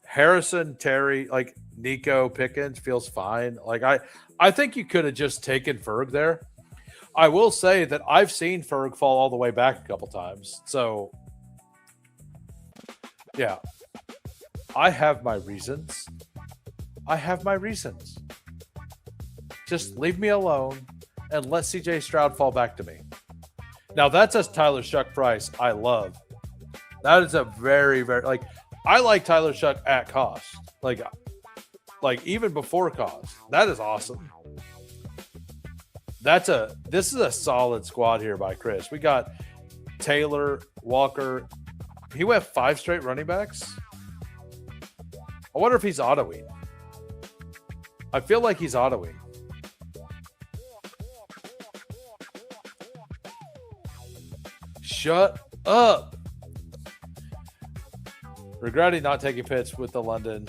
Harrison, Terry, like Nico, Pickens feels fine. Like, I think you could have just taken Ferg there. I will say that I've seen Ferg fall all the way back a couple times. So, yeah. I have my reasons. Just leave me alone and let CJ Stroud fall back to me. Now, that's a Tyler Shuck price I love. That is a very, very, like, I like Tyler Shuck at cost. Like even before cost. That is awesome. This is a solid squad here by Chris. We got Taylor, Walker. He went 5 straight running backs. I wonder if he's autoing. I feel like he's autoing. Shut up. Regretting not taking Pitts with the London.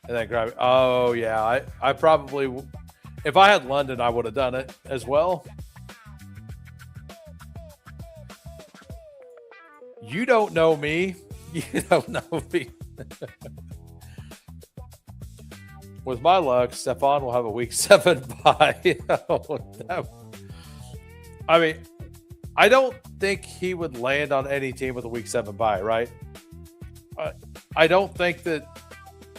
And then grab it. Oh, yeah. I probably, if I had London, I would have done it as well. You don't know me. You don't know me. With my luck, Stephon will have a week 7 bye. I mean, I don't think he would land on any team with a week 7 bye, right? I don't think that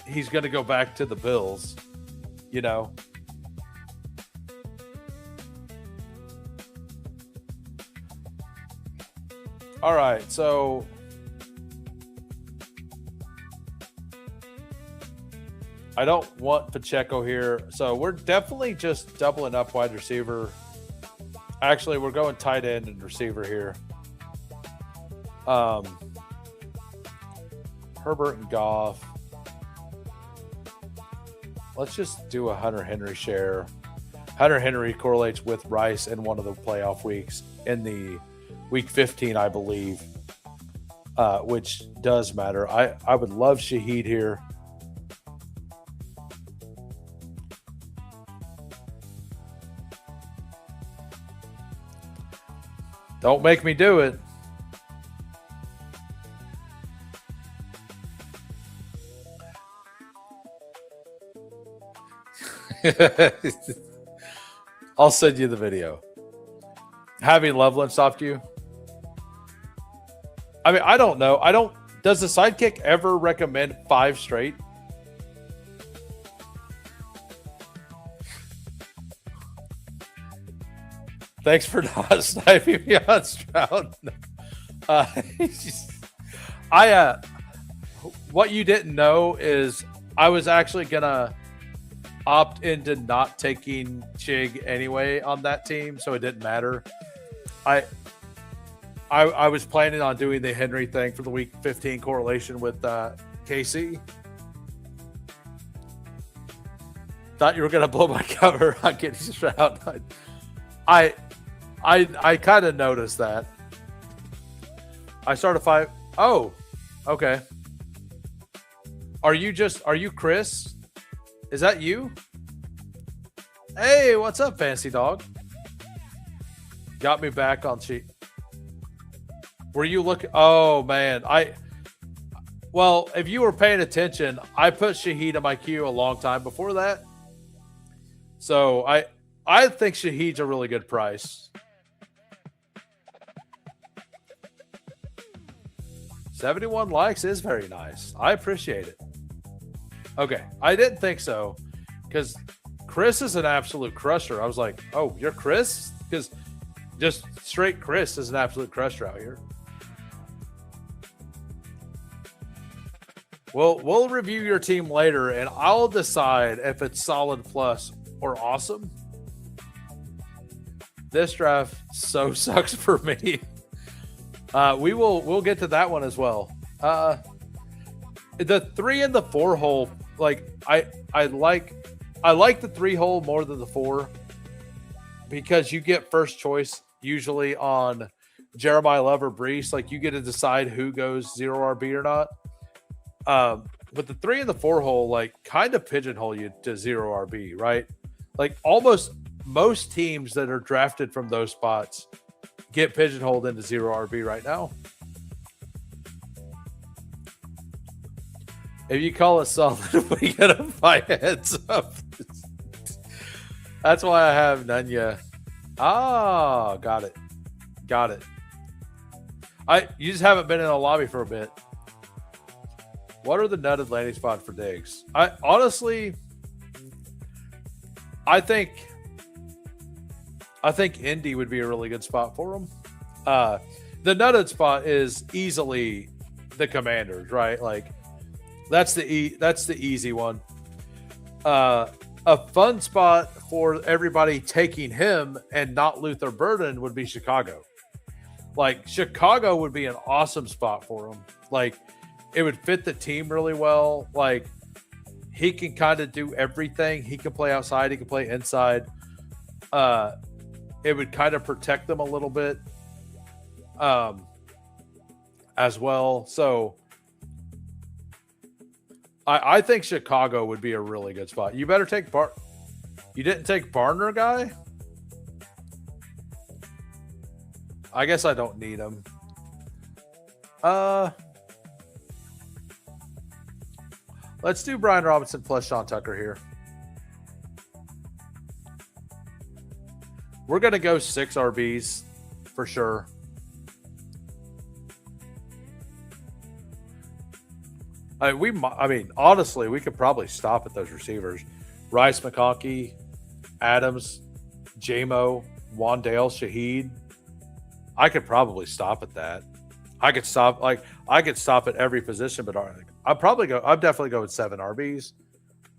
he's going to go back to the Bills, you know. All right, so I don't want Pacheco here. So we're definitely just doubling up wide receiver. Actually, we're going tight end and receiver here. Herbert and Goff. Let's just do a Hunter Henry share. Hunter Henry correlates with Rice in one of the playoff weeks in the week 15, I believe, which does matter. I would love Shaheed here. Don't make me do it. I'll send you the video. Having Loveland stopped you? I mean, I don't know. Does the sidekick ever recommend 5 straight? Thanks for not sniping me on Stroud. Uh, I what you didn't know is I was actually gonna opt into not taking Chig anyway on that team, so it didn't matter. I was planning on doing the Henry thing for the week 15 correlation with KC. Thought you were gonna blow my cover on getting Stroud. I kind of noticed that. I started 5. Oh, okay. Are you Chris? Is that you? Hey, what's up, fancy dog? Got me back on cheat. Were you looking? Oh man, well, if you were paying attention, I put Shaheed in my queue a long time before that. So I think Shaheed's a really good price. 71 likes is very nice. I appreciate it. Okay, I didn't think so because Chris is an absolute crusher. I was like, oh, you're Chris? Because just straight Chris is an absolute crusher out here. We'll review your team later, and I'll decide if it's solid plus or awesome. This draft so sucks for me. We'll get to that one as well. The 3 and the 4 hole, like I like the 3 hole more than the 4 because you get first choice usually on Jeremiah Love or Brees. Like you get to decide who goes 0 RB or not. But the 3 and the 4 hole, like kind of pigeonhole you to 0 RB, right? Like almost most teams that are drafted from those spots get pigeonholed into 0 RB right now. If you call it solid, we gotta fight heads up. That's why I have Nunya. Ah, got it. You just haven't been in a lobby for a bit. What are the nutted landing spots for Diggs? I think Indy would be a really good spot for him. The nutted spot is easily the Commanders, right? Like that's the easy one. A fun spot for everybody taking him and not Luther Burden would be Chicago. Like Chicago would be an awesome spot for him. Like it would fit the team really well. Like he can kind of do everything. He can play outside. He can play inside. It would kind of protect them a little bit as well. So I think Chicago would be a really good spot. You better take You didn't take Barner guy? I guess I don't need him. Let's do Brian Robinson plus Sean Tucker here. We're going to go 6 RBs for sure. I mean, honestly, we could probably stop at those receivers. Rice, McConkey, Adams, J-Mo, Wandale, Shaheed. I could probably stop at that. I could stop at every position, but I'm definitely going 7 RBs.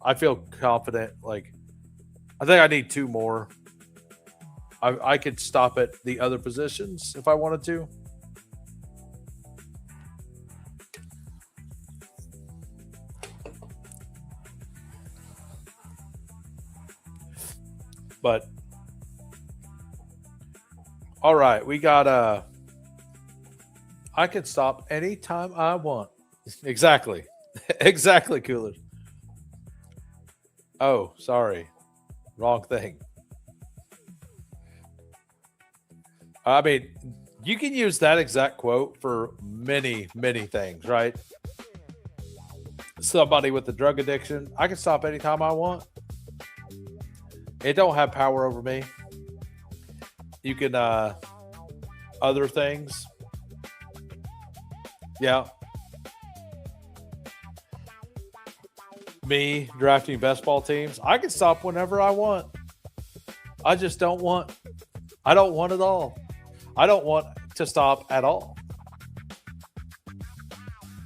I feel confident. Like, I think I need 2 more. I could stop at the other positions if I wanted to. But all right, we got I can stop anytime I want. Exactly. Exactly, Cooler. Oh, sorry. Wrong thing. I mean, you can use that exact quote for many, many things, right? Somebody with a drug addiction, I can stop anytime I want. It don't have power over me. You can other things. Yeah. Me drafting best ball teams, I can stop whenever I want. I just don't want I don't want it all. I don't want to stop at all.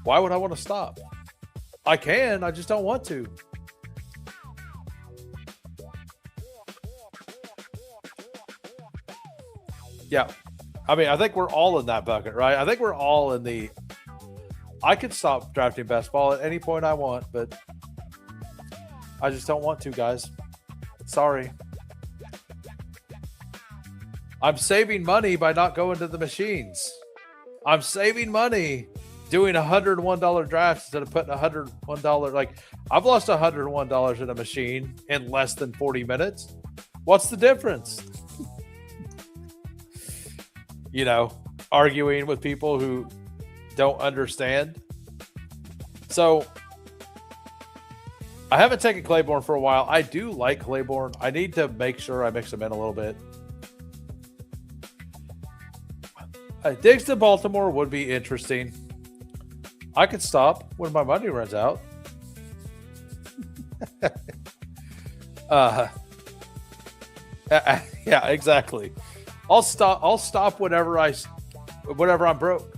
Why would I want to stop? I can, I just don't want to. Yeah. I mean, I think we're all in that bucket, right? I think we're all in the I could stop drafting best ball at any point I want, but I just don't want to, guys. Sorry. I'm saving money by not going to the machines. I'm saving money doing $101 drafts instead of putting $101. Like, I've lost $101 in a machine in less than 40 minutes. What's the difference? You know, arguing with people who don't understand. So I haven't taken Claiborne for a while. I do like Claiborne. I need to make sure I mix them in a little bit. Diggs to Baltimore would be interesting. I could stop when my money runs out. Yeah, exactly. I'll stop whenever I'm broke.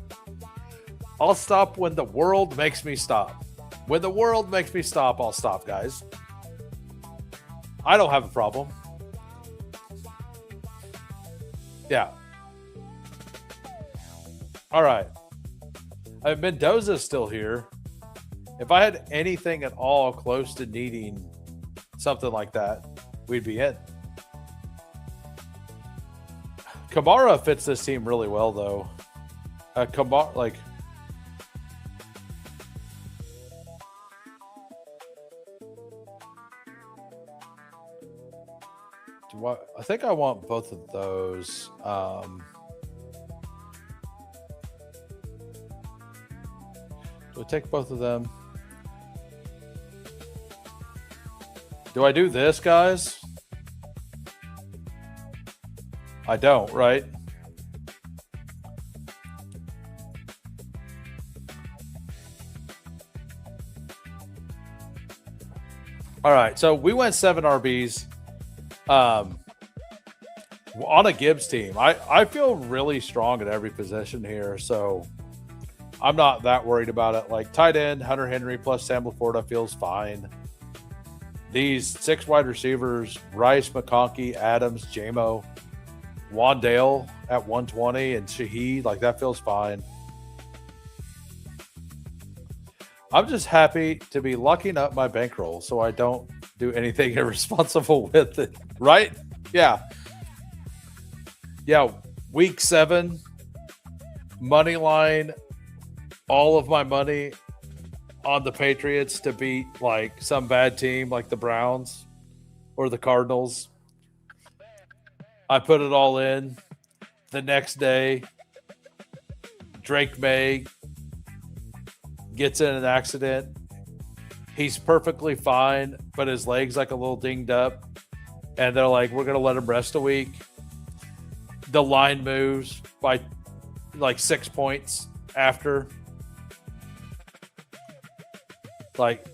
I'll stop when the world makes me stop. When the world makes me stop, I'll stop, guys. I don't have a problem. Yeah. All right. Mendoza's still here. If I had anything at all close to needing something like that, we'd be in. Kamara fits this team really well, though. Kamara, like, I think I want both of those. Do I take both of them? Do I do this, guys? I don't, right? All right, so we went 7 RBs on a Gibbs team. I feel really strong at every position here, so I'm not that worried about it. Like tight end, Hunter Henry plus Sam LaPorta feels fine. These 6 wide receivers, Rice, McConkey, Adams, Jamo, Wandale at 120, and Shaheed, like that feels fine. I'm just happy to be lucking up my bankroll so I don't do anything irresponsible with it. Right? Yeah. Yeah. Week 7, money line, all of my money on the Patriots to beat like some bad team like the Browns or the Cardinals. I put it all in. The next day, Drake May gets in an accident. He's perfectly fine, but his leg's like a little dinged up. And they're like, we're going to let him rest a week. The line moves by like 6 points after. Like,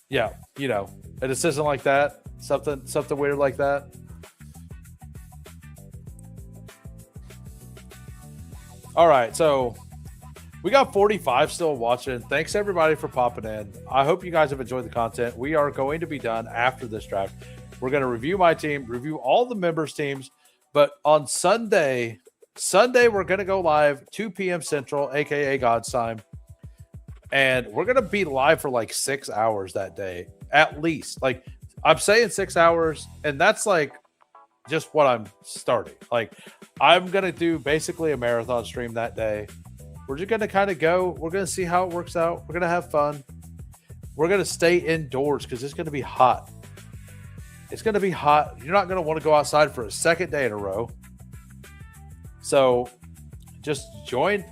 yeah, you know, a decision like that, something weird like that. All right, so we got 45 still watching. Thanks everybody for popping in. I hope you guys have enjoyed the content. We are going to be done after this draft. We're going to review my team, review all the members' teams, but on Sunday we're going to go live 2 p.m. Central, aka God's time. And we're going to be live for like 6 hours that day, at least. Like, I'm saying 6 hours, and that's like just what I'm starting. Like, I'm going to do basically a marathon stream that day. We're just going to kind of go. We're going to see how it works out. We're going to have fun. We're going to stay indoors because it's going to be hot. It's going to be hot. You're not going to want to go outside for a second day in a row. So just join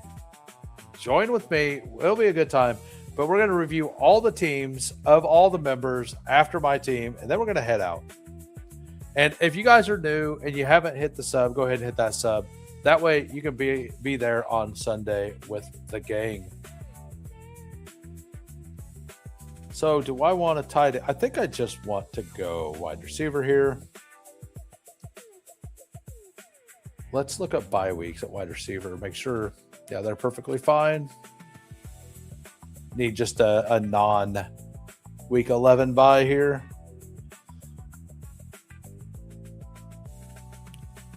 with me. It'll be a good time. But we're going to review all the teams of all the members after my team, and then we're going to head out. And if you guys are new and you haven't hit the sub, go ahead and hit that sub. That way you can be there on Sunday with the gang. So do I want to tight it? I think I just want to go wide receiver here. let's look up bye weeks at wide receiver. Make sure, yeah, they're perfectly fine. Need just a non-week 11 bye here.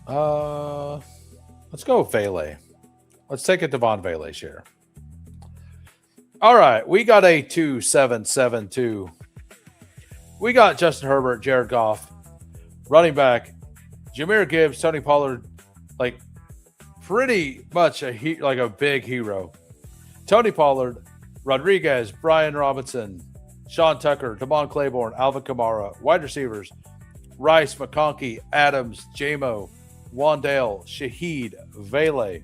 Let's go Vele. Let's take a Devon Vele share. All right, we got a 2-7-7-2. We got Justin Herbert, Jared Goff, running back, Jahmyr Gibbs, Tony Pollard, like pretty much a big hero. Tony Pollard, Rodriguez, Brian Robinson, Sean Tucker, Damon Claiborne, Alvin Kamara, wide receivers, Rice, McConkey, Adams, Jamo, Wandale, Shaheed, Vele.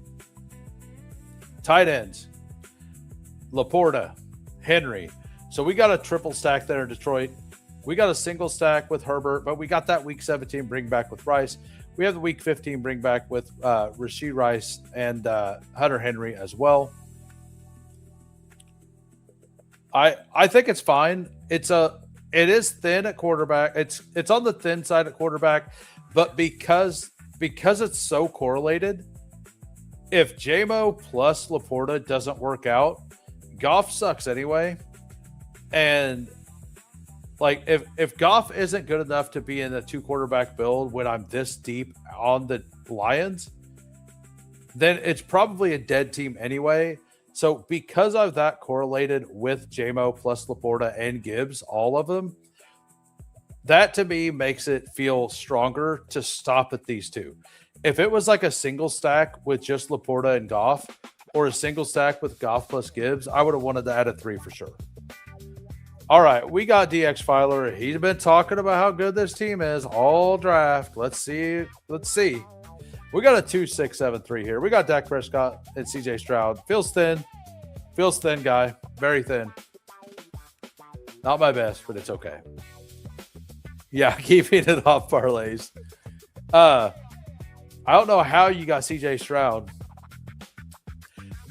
Tight ends, Laporta, Henry. So we got a triple stack there in Detroit. We got a single stack with Herbert, but we got that week 17 bring back with Rice. We have the week 15 bring back with Rashee Rice and Hunter Henry as well. I think it's fine. It is thin at quarterback. It's on the thin side at quarterback, but because it's so correlated, if Jamo plus Laporta doesn't work out, Goff sucks anyway. And like if Goff isn't good enough to be in a 2 quarterback build when I'm this deep on the Lions, then it's probably a dead team anyway. So because I've that correlated with Jamo plus Laporta and Gibbs, all of them, that to me makes it feel stronger to stop at these 2. If it was like a single stack with just Laporta and Goff, or a single stack with Goff plus Gibbs, I would have wanted to add a 3 for sure. All right, we got DX Filer. He's been talking about how good this team is all draft. Let's see. We got a 2-6-7-3 here. We got Dak Prescott and CJ Stroud. Feels thin, guy. Very thin. Not my best, but it's okay. Yeah, keeping it off parlays. I don't know how you got CJ Stroud.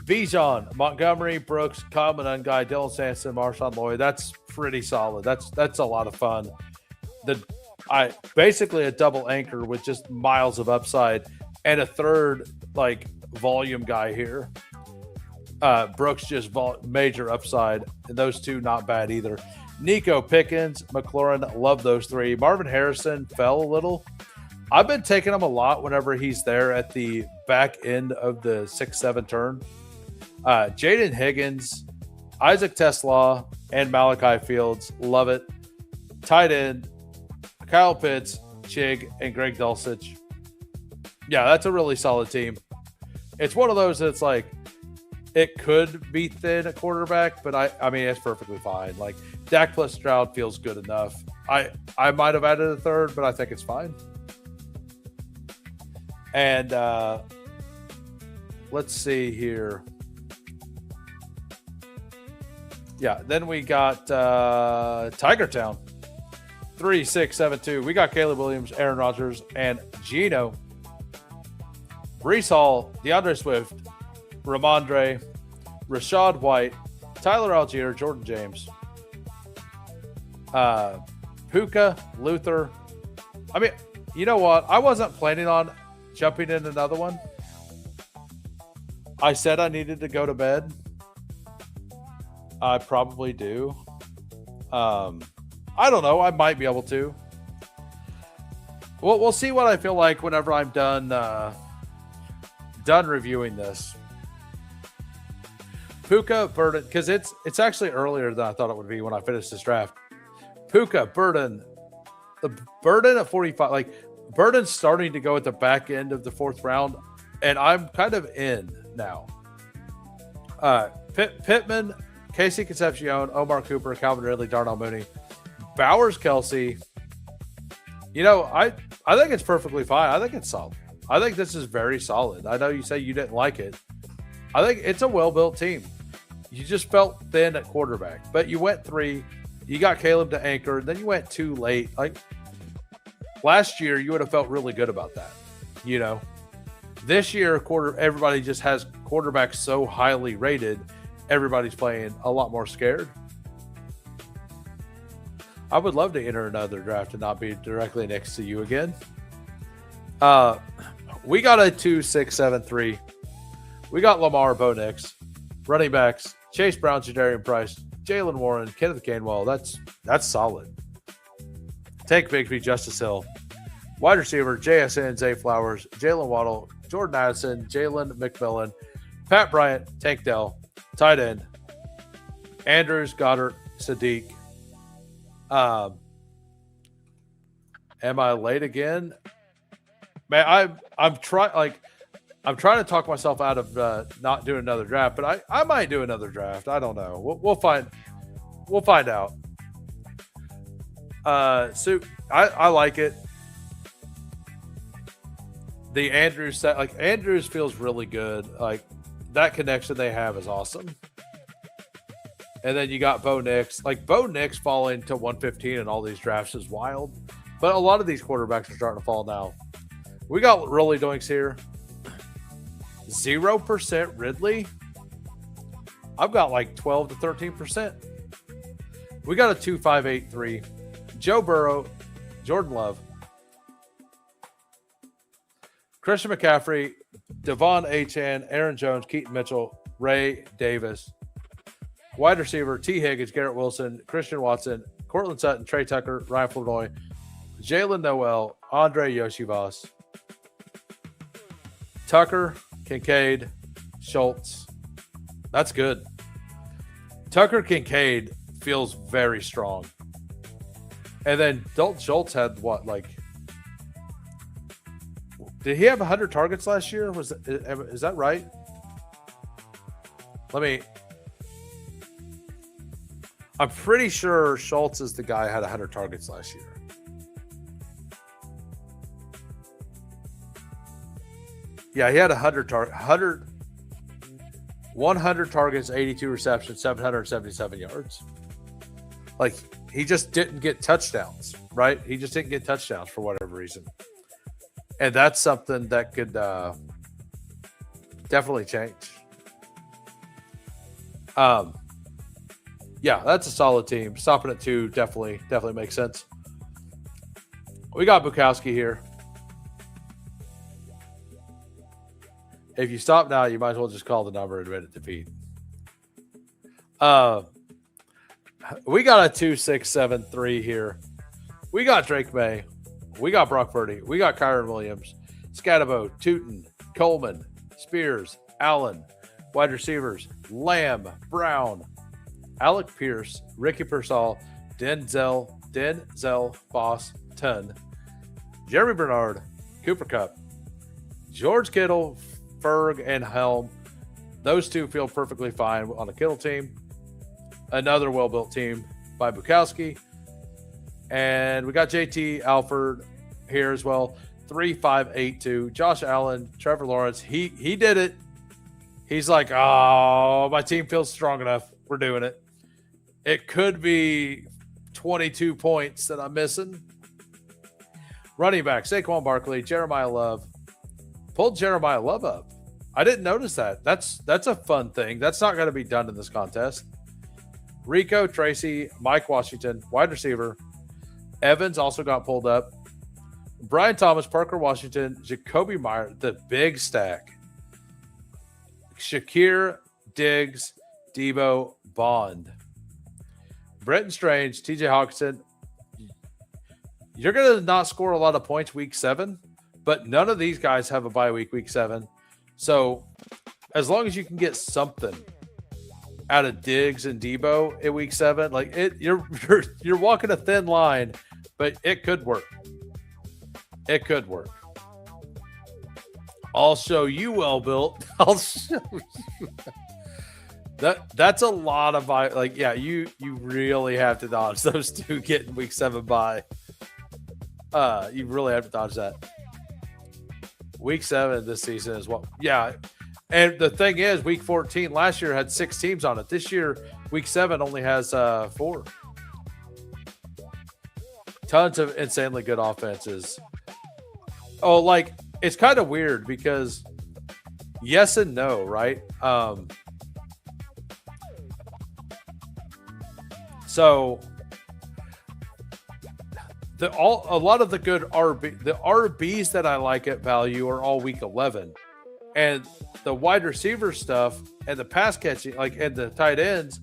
Bijan, Montgomery, Brooks, Common Guy, Dylan Sampson, Marshawn Lloyd. That's pretty solid. That's a lot of fun. Basically a double anchor with just miles of upside and a third like volume guy here. Brooks just major upside, and those 2 not bad either. Nico Pickens, McLaurin, love those 3. Marvin Harrison fell a little. I've been taking him a lot whenever he's there at the back end of the 6-7 turn. Jaden Higgins, Isaac Tesla, and Malachi Fields. Love it. Tight end, Kyle Pitts, Chig, and Greg Dulcich. Yeah, that's a really solid team. It's one of those that's like, it could be thin at quarterback, but I mean, it's perfectly fine. Like, Dak plus Stroud feels good enough. I might have added a 3rd, but I think it's fine. And let's see here. Yeah, then we got Tiger Town. 3-6-7-2. We got Caleb Williams, Aaron Rodgers, and Gino. Breece Hall, DeAndre Swift, Ramondre, Rashad White, Tyler Algier, Jordan James, Puka, Luther. I mean, you know what? I wasn't planning on jumping in another one. I said I needed to go to bed. I probably do. I don't know. I might be able to. We'll see what I feel like whenever I'm done reviewing this. Puka, Burden, because it's actually earlier than I thought it would be when I finished this draft. Puka, Burden, the Burden at 45. Like, Burden's starting to go at the back end of the 4th round, and I'm kind of in now. Pittman, Casey Concepcion, Omar Cooper, Calvin Ridley, Darnell Mooney, Bowers, Kelsey. You know, I think it's perfectly fine. I think it's solid. I think this is very solid. I know you say you didn't like it. I think it's a well-built team. You just felt thin at quarterback, but you went 3. You got Caleb to anchor, then you went 2 late. Like, last year, you would have felt really good about that. You know, this year, everybody just has quarterbacks so highly rated. Everybody's playing a lot more scared. I would love to enter another draft and not be directly next to you again. we got a 2-6-7-3. We got Lamar, Bo Nix, running backs, Chase Brown, Jadarian Price, Jalen Warren, Kenneth Gainwell. That's solid. Tank Bigsby, Justice Hill. Wide receiver, JSN, Zay Flowers, Jalen Waddle, Jordan Addison, Jalen McMillan, Pat Bryant, Tank Dell. Tight end, Andrews, Goddard, Sadiq. Am I late again? Man, I'm trying to talk myself out of not doing another draft, but I might do another draft. I don't know. We'll find out. So I like it. The Andrews set, like Andrews feels really good. Like that connection they have is awesome. And then you got Bo Nix. Like Bo Nix falling to 115 in all these drafts is wild. But a lot of these quarterbacks are starting to fall now. We got Rolly Doinks here. 0% Ridley. I've got like 12 to 13%. We got a 2-5-8-3. Joe Burrow, Jordan Love, Christian McCaffrey, Devon Achane, Aaron Jones, Keaton Mitchell, Ray Davis. Wide receiver, T. Higgins, Garrett Wilson, Christian Watson, Cortland Sutton, Trey Tucker, Ryan Flournoy, Jalen Noel, Andre Yoshivas, Tucker, Kincaid, Schultz. That's good. Tucker Kincaid feels very strong. And then Dalton Schultz had what, like, did he have 100 targets last year? Is that right? I'm pretty sure Schultz is the guy who had 100 targets last year. Yeah, he had 100 targets, 82 receptions, 777 yards. Like, he just didn't get touchdowns, right? He just didn't get touchdowns for whatever reason. And that's something that could definitely change. Yeah, that's a solid team. Stopping at 2 definitely makes sense. We got Bukowski here. If you stop now, you might as well just call the number and admit it defeat. We got a 2-6-7-3 here. We got Drake May. We got Brock Purdy. We got Kyron Williams, Scatabo, Tootin, Coleman, Spears, Allen. Wide receivers, Lamb, Brown, Alec Pierce, Ricky Pearsall, Denzel Boston, Jeremy Bernard, Cooper Kupp, George Kittle, Ferg, and Helm. Those two feel perfectly fine on a Kittle team. Another well-built team by Bukowski. And we got JT Alford here as well. 3-5-8-2. Josh Allen, Trevor Lawrence. He did it. He's like, oh, my team feels strong enough. We're doing it. It could be 22 points that I'm missing. Running back, Saquon Barkley, Jeremiah Love. Pulled Jeremiah Love up. I didn't notice that. That's a fun thing. That's not going to be done in this contest. Rico, Tracy, Mike Washington, wide receiver. Evans also got pulled up. Brian Thomas, Parker Washington, Jacoby Meyer, the big stack. Shakir, Diggs, Debo, Bond. Brenton Strange, TJ Hawkinson. You're going to not score a lot of points week 7, but none of these guys have a bye week 7. So as long as you can get something out of Diggs and Debo in week 7, like you're walking a thin line, but it could work. It could work. I'll show you well built. I'll show you. That's a lot of you really have to dodge those two getting week 7 bye. You really have to dodge that. Week 7 this season is what, yeah. And the thing is, week 14 last year had 6 teams on it. This year, week 7 only has 4. Tons of insanely good offenses. Oh, like, it's kind of weird because yes and no, right? So a lot of the good RBs that I like at value are all week 11, and the wide receiver stuff and the pass catching, like and the tight ends,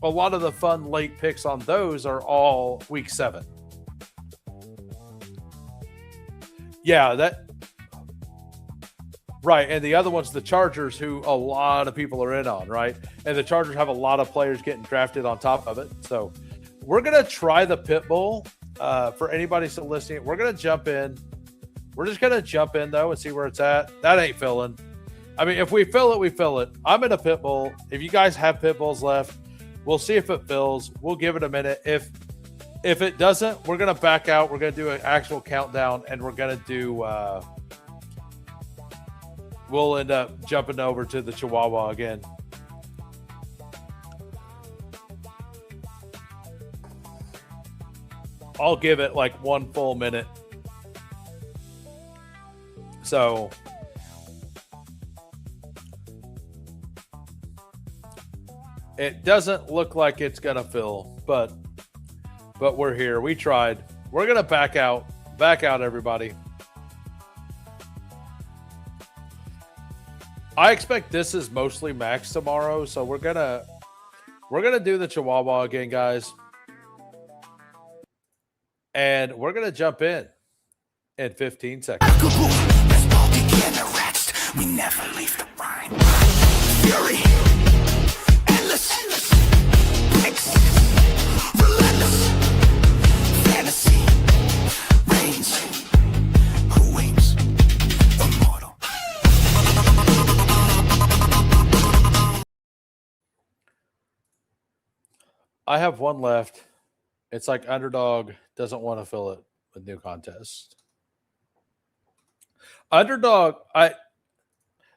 a lot of the fun late picks on those are all week 7. Yeah, right. And the other one's the Chargers, who a lot of people are in on, right? And the Chargers have a lot of players getting drafted on top of it. So we're going to try the pit bull. For anybody still listening, we're going to jump in. We're just going to jump in, though, and see where it's at. That ain't filling. I mean, if we fill it, we fill it. I'm in a pit bull. If you guys have pit bulls left, we'll see if it fills. We'll give it a minute. If it doesn't, we're going to back out. We're going to do an actual countdown, and we're going to do we'll end up jumping over to the Chihuahua again. I'll give it like 1 full minute. So it doesn't look like it's going to fill, but we're here. We tried. We're going to back out. Back out, everybody. I expect this is mostly max tomorrow, so we're going to do the Chihuahua again, guys. And we're going to jump in 15 seconds. Bestball Degens, we never leave the line. Fury, endless, relentless, fantasy, reigns, who wins, immortal. I have one left. It's like Underdog doesn't want to fill it with new contests. Underdog,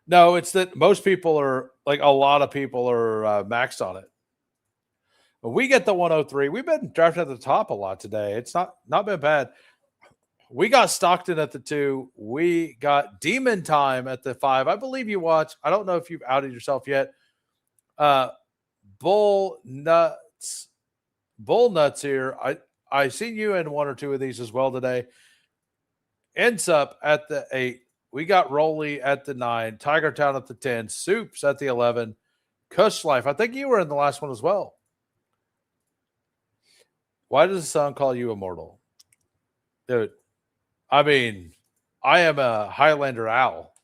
no, it's that most people are, like a lot of people are maxed on it. But we get the 103. We've been drafted at the top a lot today. It's not been bad. We got Stockton at the 2. We got Demon Time at the 5. I believe you watch. I don't know if you've outed yourself yet. Bull Nuts here. I seen you in 1 or 2 of these as well today. Ends up at the 8. We got Rolly at the 9. Tiger Town at the 10. Soups at the 11. Kush Life. I think you were in the last one as well. Why does the sun call you immortal? Dude, I mean, I am a Highlander owl.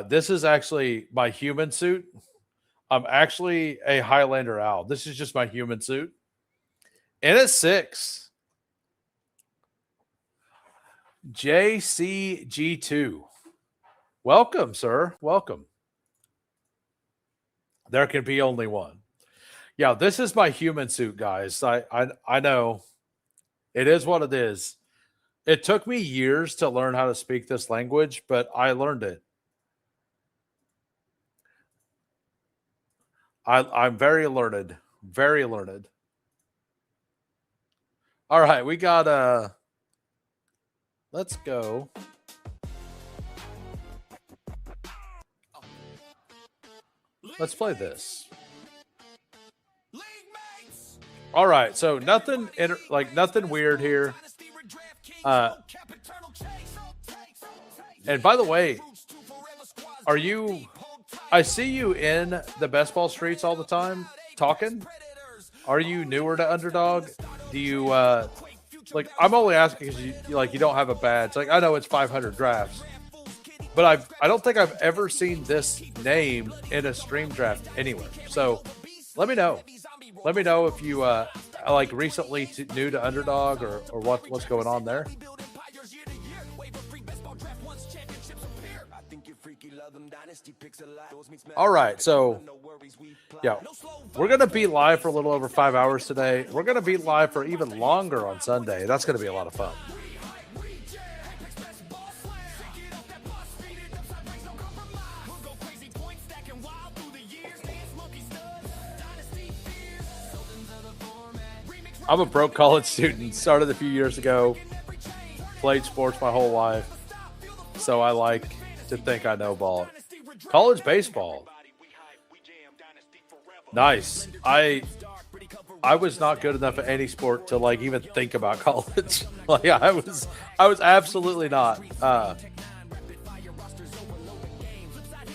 This is actually my human suit. I'm actually a Highlander owl. This is just my human suit. And it's 6. JCG2. Welcome, sir. Welcome. There can be only one. Yeah, this is my human suit, guys. I know. It is what it is. It took me years to learn how to speak this language, but I learned it. I'm very learned. Very learned. All right, we got let's go. Let's play this. All right, so nothing weird here. And by the way, I see you in the best ball streets all the time talking. Are you newer to Underdog? Do you I'm only asking because you don't have a badge. Like, I know it's 500 drafts, but I don't think I've ever seen this name in a stream draft anywhere. So let me know. Let me know if you recently new to Underdog or what's going on there. All right, so yeah, we're going to be live for a little over 5 hours today. We're going to be live for even longer on Sunday. That's going to be a lot of fun. I'm a broke college student, started a few years ago, played sports my whole life, so I like to think I know ball. College baseball. Nice. I was not good enough at any sport to like even think about college. Like I was absolutely not.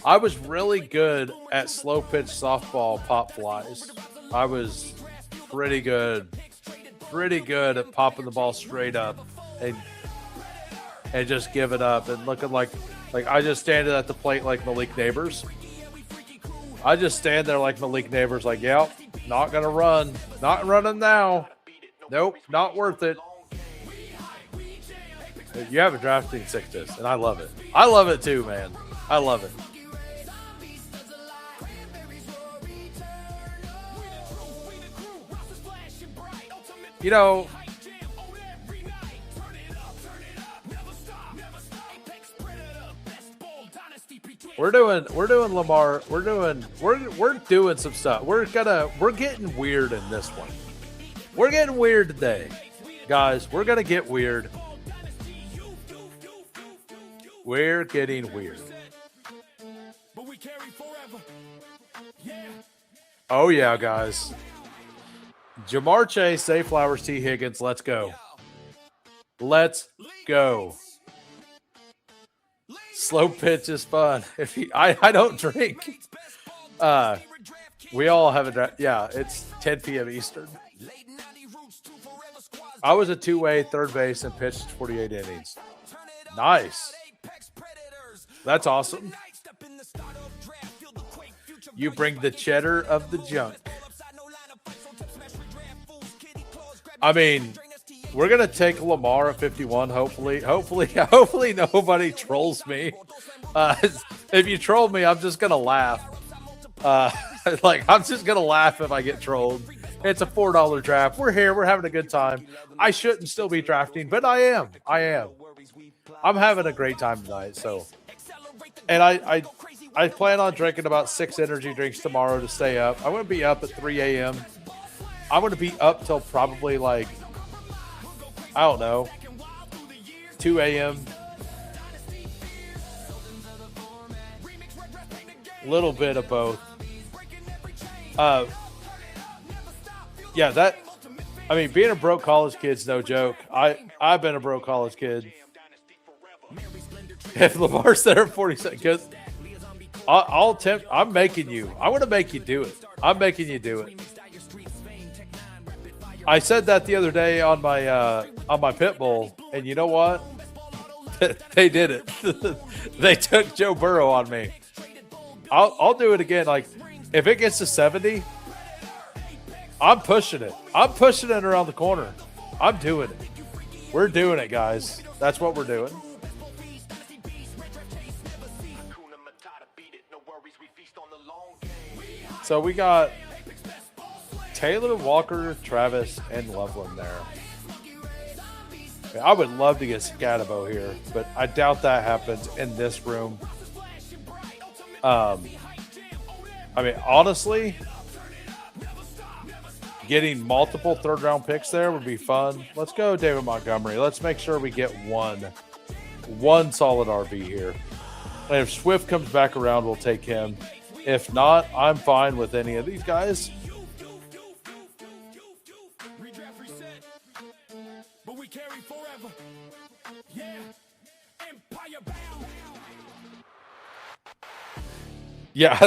I was really good at slow pitch softball pop flies. I was pretty good at popping the ball straight up and just giving up and looking like I just stand at the plate like Malik Neighbors. I just stand there like Malik Neighbors, like, yep, not gonna run, not running now. Nope, not worth it. You have a drafting sickness, and I love it. I love it too, man. I love it. You know, we're doing Lamar. We're doing some stuff. We're getting weird in this one. We're getting weird today, guys. We're gonna get weird. We're getting weird. Oh yeah, guys. Jamar Chase, Zay Flowers, T. Higgins. Let's go. Let's go. Slow pitch is fun. I don't drink. We all have a draft. Yeah, it's 10 p.m. Eastern. I was a two-way third base and pitched 48 innings. Nice. That's awesome. You bring the cheddar of the junk. I mean, we're gonna take Lamar at 51. Hopefully nobody trolls me. If you troll me, I'm just gonna laugh. I'm just gonna laugh if I get trolled. It's a $4 draft. We're here. We're having a good time. I shouldn't still be drafting, but I am. I'm having a great time tonight. So, and I plan on drinking about 6 energy drinks tomorrow to stay up. I'm gonna be up at 3 a.m. I'm going to be up till probably like, I don't know, 2 a.m. Little bit of both. Yeah, I mean, being a broke college kid's no joke. I've been a broke college kid. If Lamar's there at 47, because I'll attempt, I'm making you. I want to make you do it. I'm making you do it. I said that the other day on my pit bull, and you know what? They did it. They took Joe Burrow on me. I'll do it again. Like if it gets to 70, I'm pushing it. I'm pushing it around the corner. I'm doing it. We're doing it, guys. That's what we're doing. So we got Taylor, Walker, Travis, and Loveland there. I would love to get Scatabo here, but I doubt that happens in this room. I mean, honestly, getting multiple third-round picks there would be fun. Let's go David Montgomery. Let's make sure we get one solid RB here. And if Swift comes back around, we'll take him. If not, I'm fine with any of these guys. Yeah,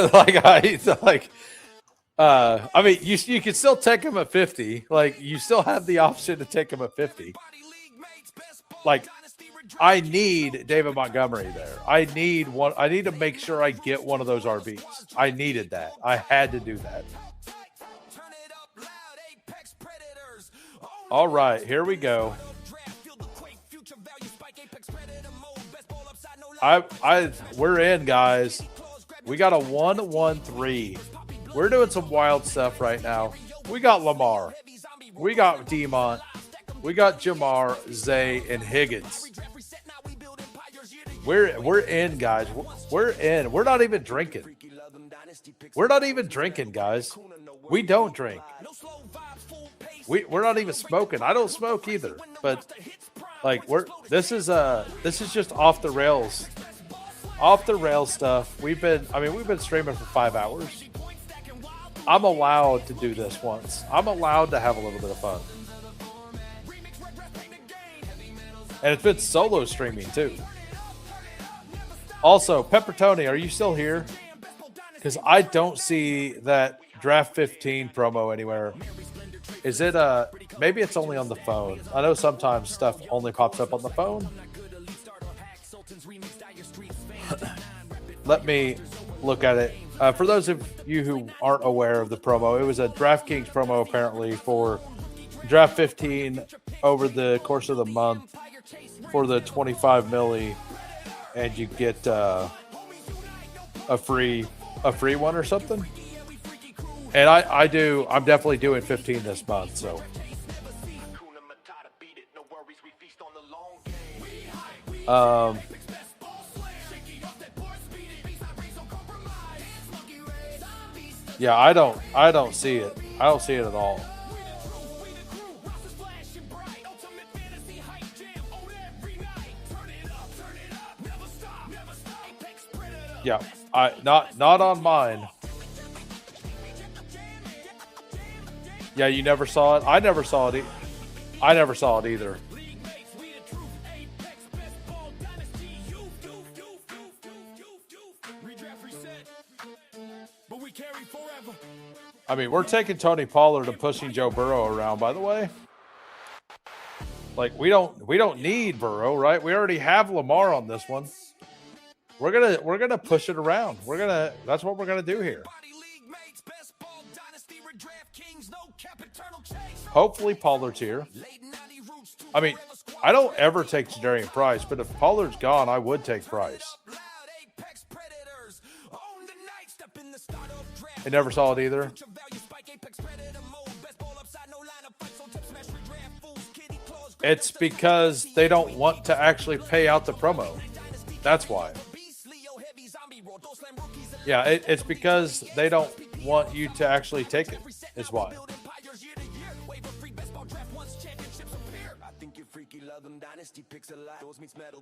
I mean, you can still take him at 50. Like, you still have the option to take him at 50. Like, I need David Montgomery there. I need to make sure I get one of those RBs. I needed that. I had to do that. All right, here we go. We're in, guys. We got a 1-1-3. We're doing some wild stuff right now. We got Lamar. We got Demont. We got Jamar, Zay, and Higgins. We're in, guys. We're in. We're not even drinking. We're not even drinking, guys. We don't drink. We're not even smoking. I don't smoke either. But like this is just off the rails. Off the rails stuff. We've been streaming for 5 hours. I'm allowed to do this once. I'm allowed to have a little bit of fun. And it's been solo streaming too. Also, Pepper Tony, are you still here? Because I don't see that Draft 15 promo anywhere. Is it maybe it's only on the phone? I know sometimes stuff only pops up on the phone. Let me look at it. For those of you who aren't aware of the promo, it was a DraftKings promo apparently for Draft 15 over the course of the month for the 25 milli, and you get a free one or something. And I'm definitely doing 15 this month, so. Yeah, I don't see it. I don't see it at all. Yeah, not on mine. Yeah, you never saw it. I never saw it. I never saw it either. I mean, we're taking Tony Pollard and pushing Joe Burrow around, by the way. Like, we don't need Burrow, right? We already have Lamar on this one. We're gonna push it around. That's what we're gonna do here. Hopefully Pollard's here. I mean, I don't ever take Jadarian Price, but if Pollard's gone, I would take Price. I never saw it either. It's because they don't want to actually pay out the promo. That's why. Yeah, it's because they don't want you to actually take it. Is why.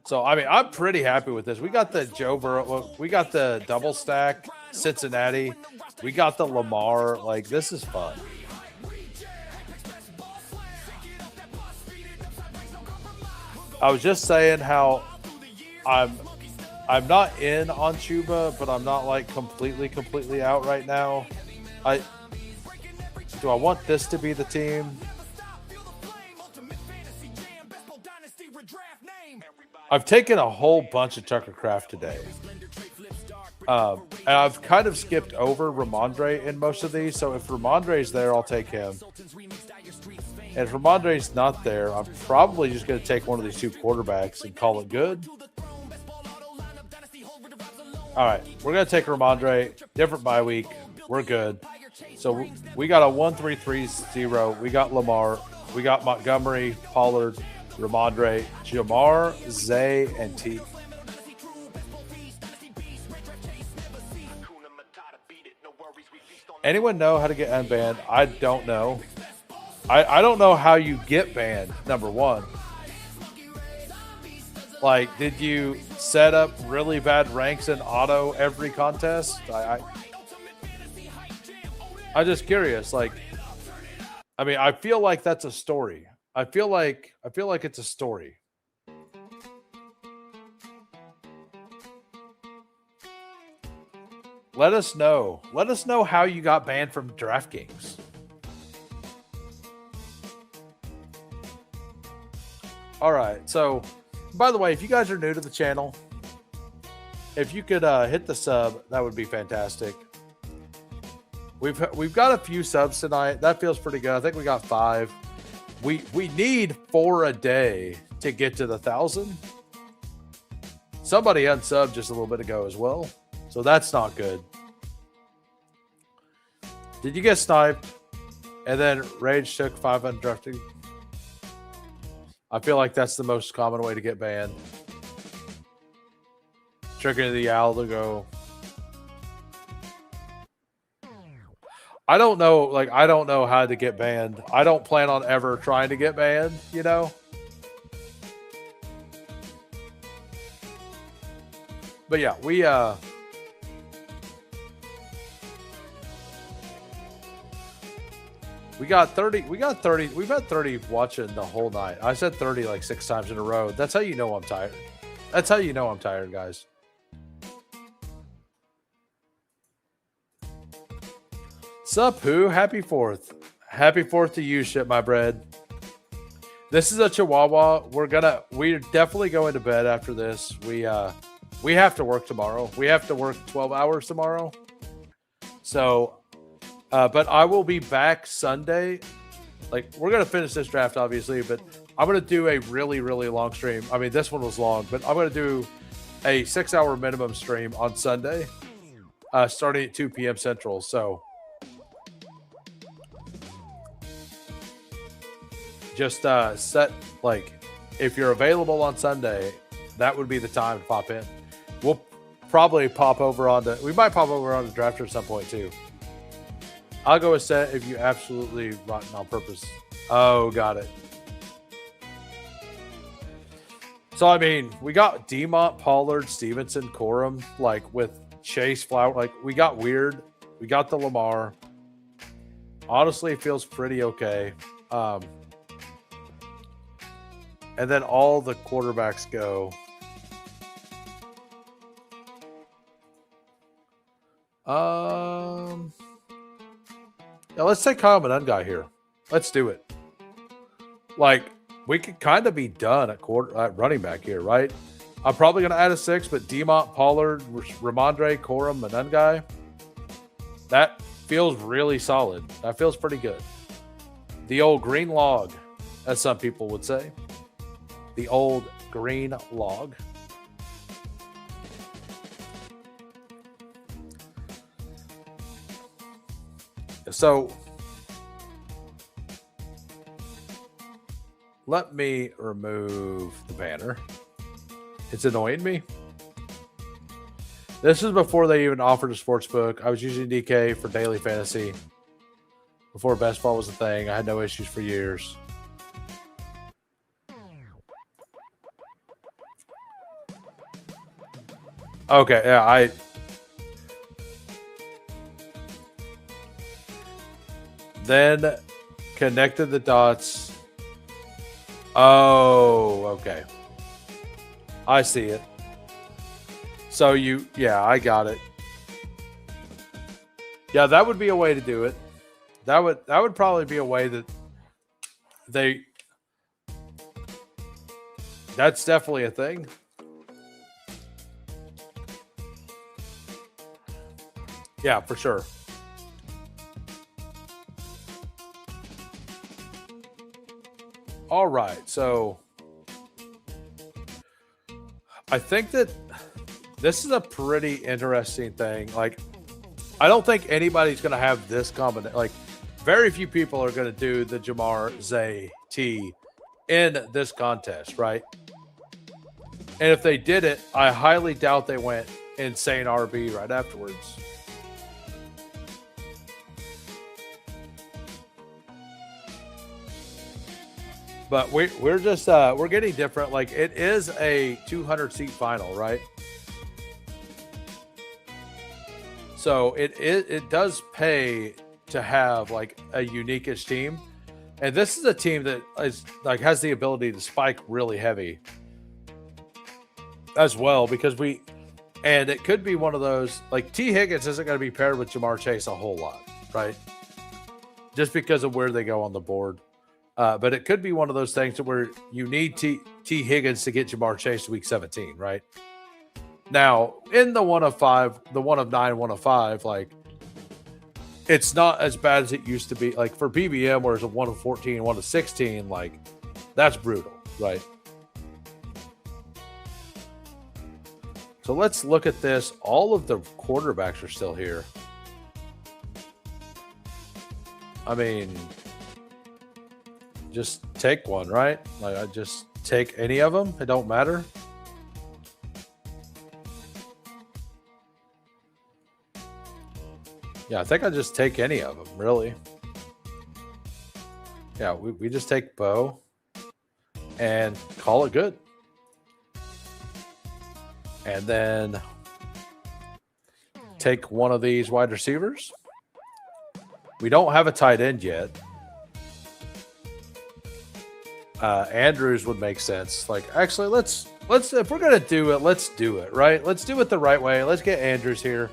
So, I mean, I'm pretty happy with this. We got the Joe Burrow. We got the double stack Cincinnati. We got the Lamar. Like, this is fun. I was just saying how I'm not in on Chuba, but I'm not like completely out right now. Do I want this to be the team? I've taken a whole bunch of Tucker Craft today. And I've kind of skipped over Ramondre in most of these. So if Ramondre's there, I'll take him. And if Ramondre's not there, I'm probably just going to take one of these two quarterbacks and call it good. All right, we're going to take Ramondre. Different bye week. We're good. So we got a 1-3-3-0. We got Lamar. We got Montgomery, Pollard, Ramondre, Jamar, Zay, and T. Anyone know how to get unbanned? I don't know. I don't know how you get banned, number one. Like, did you set up really bad ranks in auto every contest? I'm just curious. Like, I mean, I feel like that's a story. I feel like it's a story. Let us know. Let us know how you got banned from DraftKings. All right. So, by the way, if you guys are new to the channel, if you could hit the sub, that would be fantastic. We've got a few subs tonight. That feels pretty good. I think we got 5. We need 4 a day to get to the 1,000. Somebody unsubbed just a little bit ago as well, so that's not good. Did you get sniped? And then Rage took 5 undrafted. I feel like that's the most common way to get banned. Triggering the owl to go. I don't know. Like, I don't know how to get banned. I don't plan on ever trying to get banned, you know? But yeah, We got 30. We got 30. We've had 30 watching the whole night. I said 30 like 6 times in a row. That's how you know I'm tired. That's how you know I'm tired, guys. Sup, who? Happy 4th. Happy 4th to you, shit, my bread. This is a Chihuahua. We're definitely going to bed after this. We have to work tomorrow. We have to work 12 hours tomorrow. So, but I will be back Sunday. Like, we're going to finish this draft, obviously, but I'm going to do a really, really long stream. I mean, this one was long, but I'm going to do a 6-hour minimum stream on Sunday, starting at 2 p.m. Central. So, just set, like, if you're available on Sunday, that would be the time to pop in. We'll probably pop over onto, we might pop over onto Drafter at some point too. I'll go with set if you absolutely rotten on purpose. Oh, got it. So, I mean, we got Demont, Pollard, Stevenson, Corum, like with Chase, Flower. Like, we got weird. We got the Lamar. Honestly, it feels pretty okay. And then all the quarterbacks go. Now let's take Kyle Manungai here. Let's do it. Like, we could kind of be done at running back here, right? I'm probably going to add a 6, but Demont, Pollard, Ramondre, Corum, Manungai. That feels really solid. That feels pretty good. The old green log, as some people would say. The old green log. So, let me remove the banner. It's annoying me. This is before they even offered a sportsbook. I was using DK for daily fantasy. Before Bestball was a thing. I had no issues for years. Okay, yeah, then connected the dots. Oh, okay. I see it. So yeah, I got it. Yeah, that would be a way to do it. That would probably be a way that that's definitely a thing. Yeah, for sure. All right, so I think that this is a pretty interesting thing. Like, I don't think anybody's going to have this combination. Like, very few people are going to do the Jamar Zay T in this contest, right? And if they did it, I highly doubt they went insane RB right afterwards. But we're just we're getting different. Like, it is a 200-seat final, right? So it does pay to have like a unique-ish team, and this is a team that is like has the ability to spike really heavy as well, because and it could be one of those, like, T. Higgins isn't going to be paired with Jamar Chase a whole lot, right? Just because of where they go on the board. But it could be one of those things where you need T. Higgins to get Jamar Chase to week 17, right? Now, in the 1 of 5, the 1 of 9, 1 of 5, like, it's not as bad as it used to be. Like, for BBM, where it's a 1 of 14, 1 of 16, like, that's brutal, right? So let's look at this. All of the quarterbacks are still here. I mean, just take one, right? Like, I just take any of them. It don't matter. Yeah, I think I just take any of them, really. Yeah, we just take Bo and call it good. And then take one of these wide receivers. We don't have a tight end yet. Andrews would make sense. Like, actually, let's if we're gonna do it, let's do it right. Let's do it the right way. Let's get Andrews here.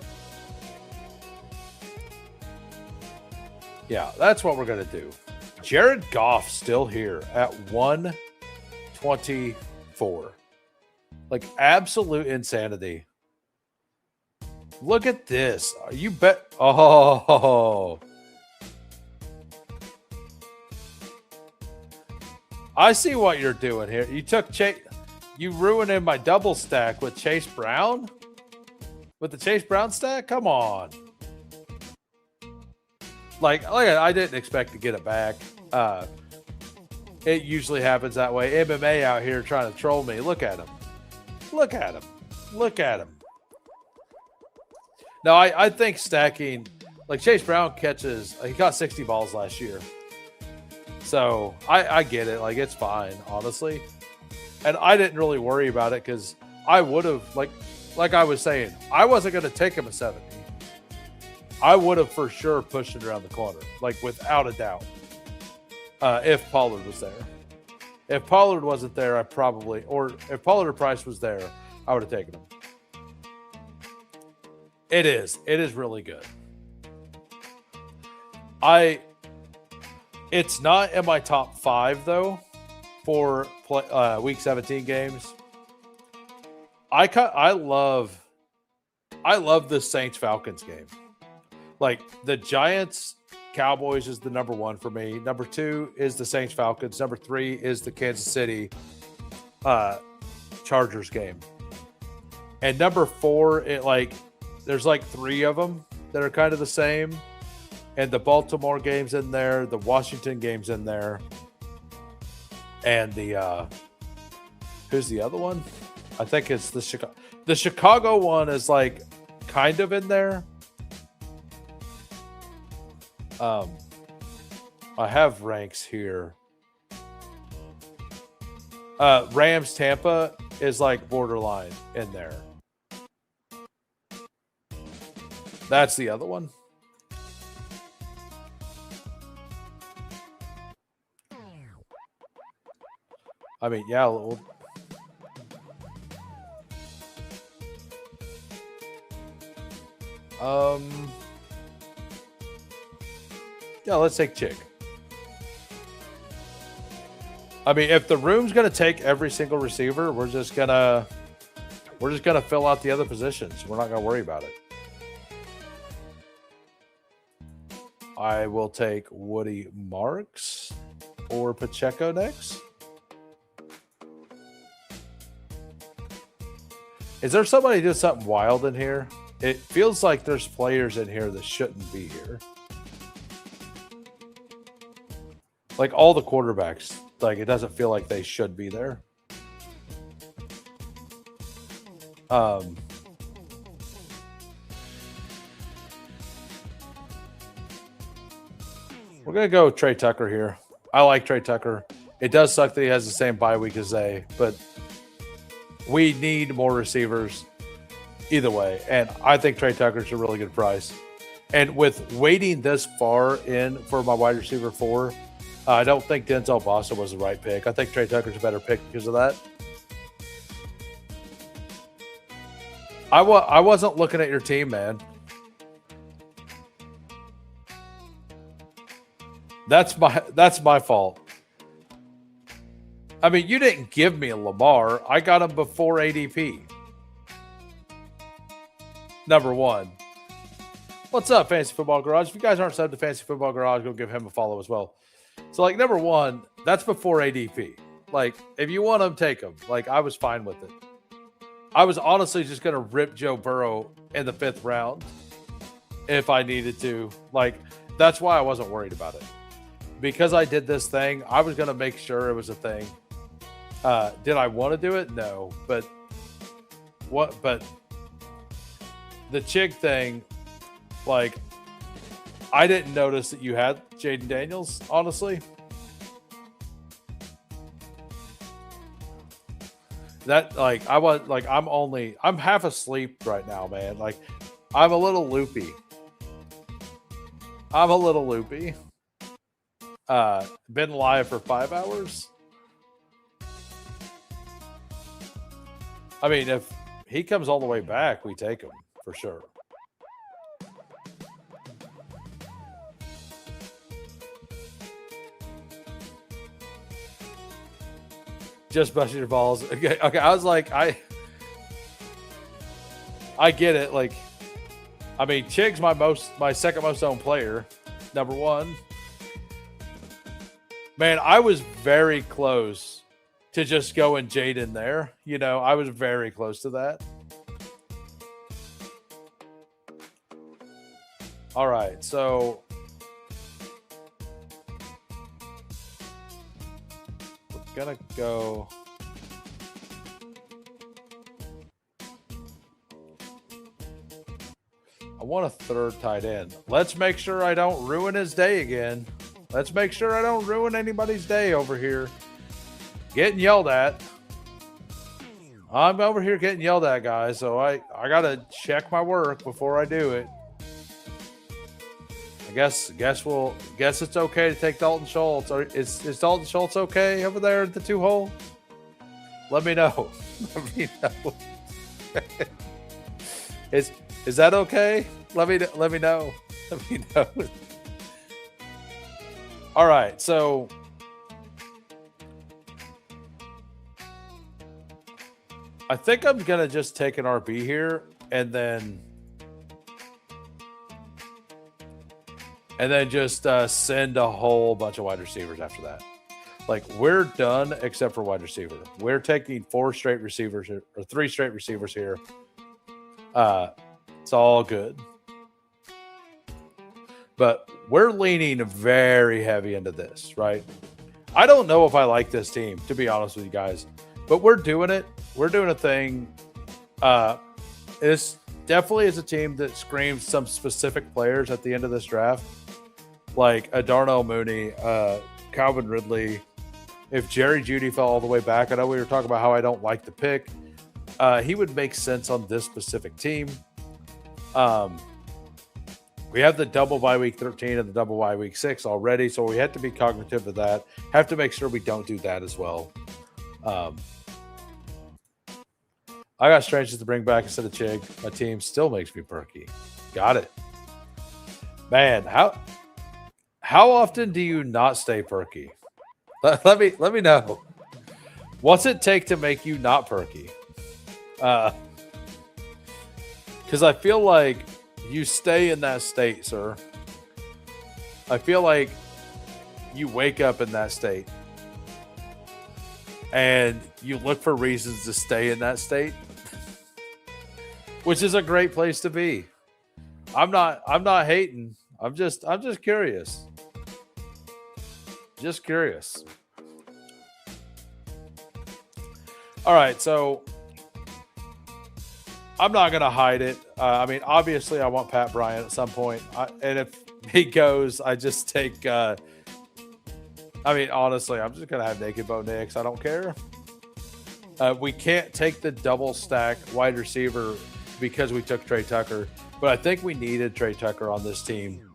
Yeah, that's what we're gonna do. Jared Goff still here at 124. Like, absolute insanity. Look at this. You bet. Oh, I see what you're doing here. You took Chase. You ruining my double stack with Chase Brown? With the Chase Brown stack? Come on. Like I didn't expect to get it back. It usually happens that way. MMA out here trying to troll me. Look at him. Look at him. Look at him. No, I think stacking, like Chase Brown catches, he caught 60 balls last year. So I get it. Like, it's fine, honestly. And I didn't really worry about it because I would have, like I was saying, I wasn't going to take him a 70. I would have for sure pushed it around the corner, like without a doubt, if Pollard was there. If Pollard wasn't there, if Pollard or Price was there, I would have taken him. It is really good. It's not in my top 5 though for week 17 games. I love the Saints Falcons game. Like, the Giants Cowboys is the number 1 for me. Number 2 is the Saints Falcons. Number 3 is the Kansas City Chargers game. And number 4, there's like 3 of them that are kind of the same. And the Baltimore game's in there, the Washington game's in there. And the who's the other one? I think it's the Chicago. The Chicago one is like kind of in there. I have ranks here. Rams Tampa is like borderline in there. That's the other one. I mean, yeah. Yeah, let's take Chick. I mean, if the room's going to take every single receiver, we're just gonna fill out the other positions. We're not going to worry about it. I will take Woody Marks or Pacheco next. Is there somebody doing something wild in here? It feels like there's players in here that shouldn't be here. Like all the quarterbacks, like it doesn't feel like they should be there. We're going to go with Trey Tucker here. I like Trey Tucker. It does suck that he has the same bye week as Zay, but we need more receivers either way. And I think Trey Tucker's a really good price. And with waiting this far in for my wide receiver 4, I don't think Denzel Boston was the right pick. I think Trey Tucker's a better pick because of that. I wasn't looking at your team, man. That's my fault. I mean, you didn't give me a Lamar. I got him before ADP. Number 1. What's up, Fantasy Football Garage? If you guys aren't subbed to Fantasy Football Garage, go give him a follow as well. So, like, number 1, that's before ADP. Like, if you want him, take him. Like, I was fine with it. I was honestly just going to rip Joe Burrow in the 5th round if I needed to. Like, that's why I wasn't worried about it. Because I did this thing, I was going to make sure it was a thing. Did I want to do it? No. But the Chig thing, like, I didn't notice that you had Jaden Daniels, honestly. That, like, I'm half asleep right now, man. Like, I'm a little loopy. Been live for 5 hours. I mean, if he comes all the way back, we take him for sure. Just busting your balls. Okay, I was like, I get it. Like, I mean, Chig's my second most owned player, number one. Man, I was very close to just going Jaden there. You know, I was very close to that. All right, so we're gonna go. I want a third tight end. Let's make sure I don't ruin his day again. Let's make sure I don't ruin anybody's day over here. Getting yelled at. I'm over here getting yelled at, guys. So I gotta check my work before I do it. I guess it's okay to take Dalton Schultz. Or is Dalton Schultz okay over there at the 2-hole? Let me know. Let me know. Is that okay? Let me know. Let me know. All right, so I think I'm gonna just take an RB here and then just send a whole bunch of wide receivers after that. Like, we're done except for wide receiver. We're taking 4 straight receivers or 3 straight receivers here. It's all good. But we're leaning very heavy into this, right? I don't know if I like this team, to be honest with you guys, but we're doing it. We're doing a thing. This definitely is a team that screams some specific players at the end of this draft, like a Darnell Mooney, Calvin Ridley. If Jerry Jeudy fell all the way back, I know we were talking about how I don't like the pick. He would make sense on this specific team. We have the double bye week 13 and the double bye week 6 already, so we have to be cognitive of that. Have to make sure we don't do that as well. I got Strangers to bring back instead of Chig. My team still makes me perky. Got it. Man, how often do you not stay perky? Let me know. What's it take to make you not perky? Because I feel like you stay in that state, sir. I feel like you wake up in that state and you look for reasons to stay in that state, which is a great place to be. I'm not hating. I'm just curious. Just curious. All right, so I'm not going to hide it. I mean, obviously, I want Pat Bryant at some point. And if he goes, I just take honestly, I'm just going to have Naked Bo Nix. I don't care. We can't take the double stack wide receiver because we took Trey Tucker. But I think we needed Trey Tucker on this team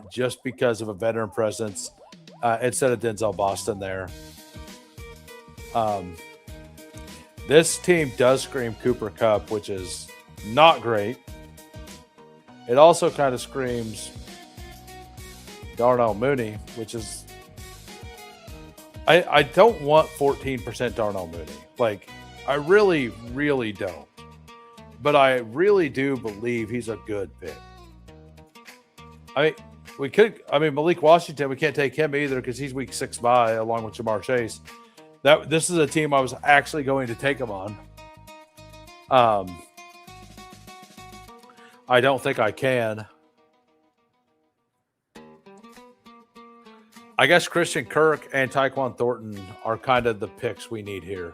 just because of a veteran presence instead of Denzel Boston there. This team does scream Cooper Kupp, which is not great. It also kind of screams Darnell Mooney, which is... I don't want 14% Darnell Mooney. Like, I really, really don't. But I really do believe he's a good pick. Malik Washington, we can't take him either because he's week 6 bye along with Jamar Chase. This is a team I was actually going to take him on. I don't think I can. I guess Christian Kirk and Tyquan Thornton are kind of the picks we need here,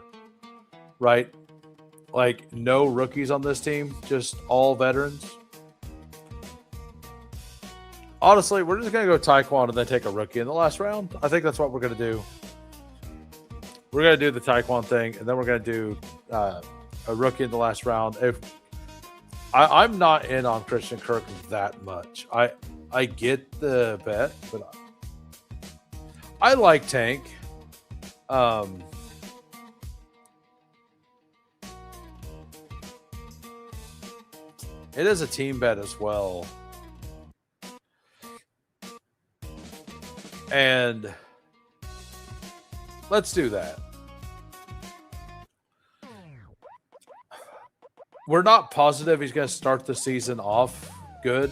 right? Like, no rookies on this team, just all veterans. Honestly, we're just going to go Tyquan and then take a rookie in the last round. I think that's what we're going to do. We're going to do the Tyquan thing, and then we're going to do a rookie in the last round. If I'm not in on Christian Kirk that much. I get the bet, but I like Tank. It is a team bet as well. And let's do that. We're not positive he's going to start the season off good.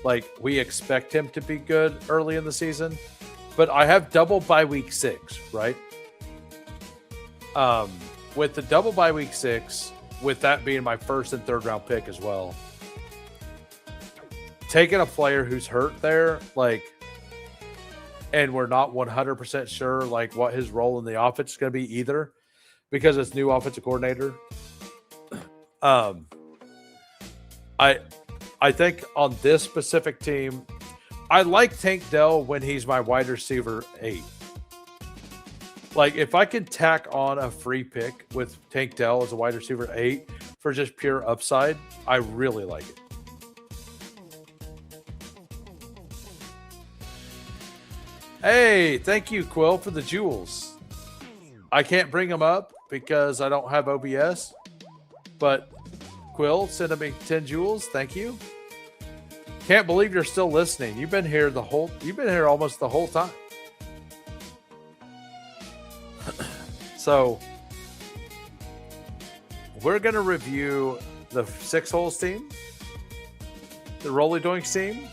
Like, we expect him to be good early in the season. But I have double by week 6, right? With the double by week 6, with that being my first and third round pick as well, taking a player who's hurt there, like, and we're not 100% sure, like, what his role in the offense is going to be either, because it's new offensive coordinator. I think on this specific team, I like Tank Dell when he's my wide receiver 8. Like, if I can tack on a free pick with Tank Dell as a wide receiver 8 for just pure upside, I really like it. Hey, thank you, Quill, for the jewels. I can't bring them up because I don't have OBS, but Quill sending me 10 jewels. Thank you. Can't believe you're still listening. You've been here almost the whole time. So we're going to review the 6 holes team, the Rolly Doinks team,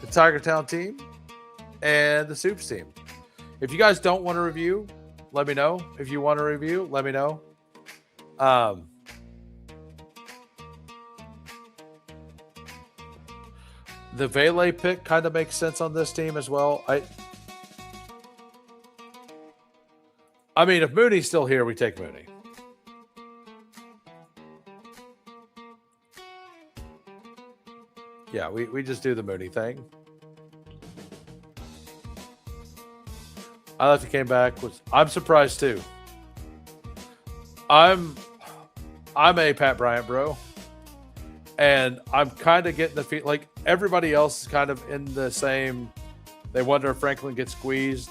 the Tiger Town team, and the Soups team. If you guys don't want to review, let me know. If you want to review, let me know. The Vele pick kind of makes sense on this team as well. I mean, if Mooney's still here, we take Mooney. Yeah, we just do the Mooney thing. I left he came back. I'm surprised too. I'm a Pat Bryant bro. And I'm kind of getting the feel like everybody else is kind of in the same. They wonder if Franklin gets squeezed.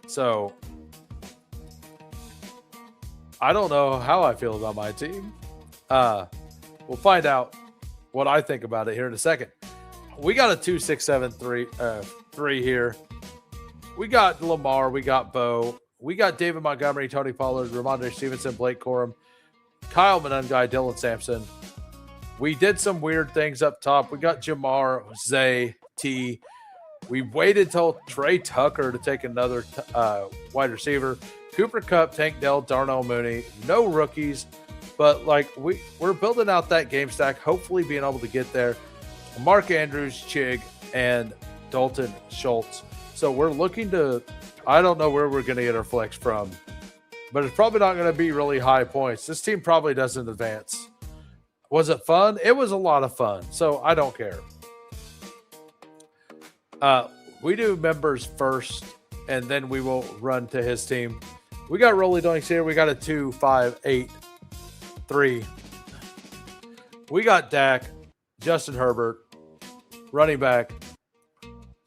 So I don't know how I feel about my team. We'll find out what I think about it here in a second. We got a 2, 6, 7, 3 here. We got Lamar. We got Bo. We got David Montgomery, Tony Pollard, Ramondre Stevenson, Blake Corum, Kyle Monangai, Dylan Sampson. We did some weird things up top. We got Jamar, Zay, T. We waited till Trey Tucker to take another wide receiver. Cooper Kupp, Tank Dell, Darnell Mooney. No rookies, but like we're building out that game stack, hopefully being able to get there. Mark Andrews, Chig, and Dalton Schultz. So we're looking to, I don't know where we're going to get our flex from, but it's probably not going to be really high points. This team probably doesn't advance. Was it fun? It was a lot of fun, so I don't care. We do members first, and then we will run to his team. We got Rolly Doinks here. We got a 2, 5, 8, 3. We got Dak, Justin Herbert, running back,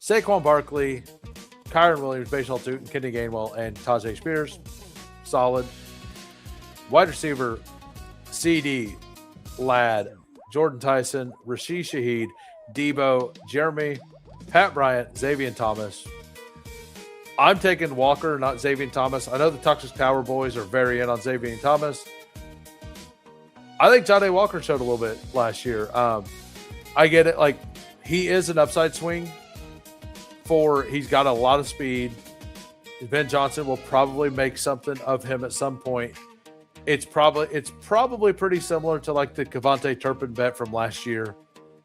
Saquon Barkley, Kyron Williams, Bashaw Tootin, Kenny Gainwell, and Tajay Spears. Solid. Wide receiver, CD, Ladd, Jordan Tyson, Rashid Shaheed, Debo, Jeremy, Pat Bryant, Xavier Thomas. I'm taking Walker, not Xavier Thomas. I know the Texas Tower boys are very in on Xavier Thomas. I think Johnny Walker showed a little bit last year. I get it. Like, he is an upside swing. He's got a lot of speed. Ben Johnson will probably make something of him at some point. It's probably pretty similar to like the Kevontae Turpin bet from last year.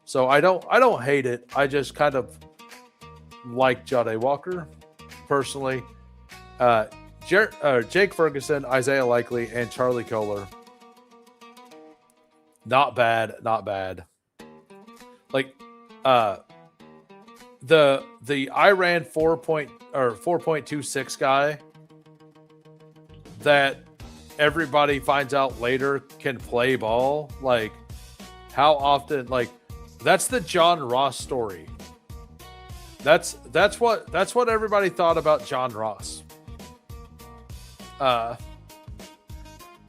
So I don't hate it. I just kind of like Jade Walker personally. Jake Ferguson, Isaiah Likely, and Charlie Kohler. Not bad. Like the Iran 4.26 guy that everybody finds out later can play ball. Like, how often? Like, that's the John Ross story. That's what everybody thought about John Ross.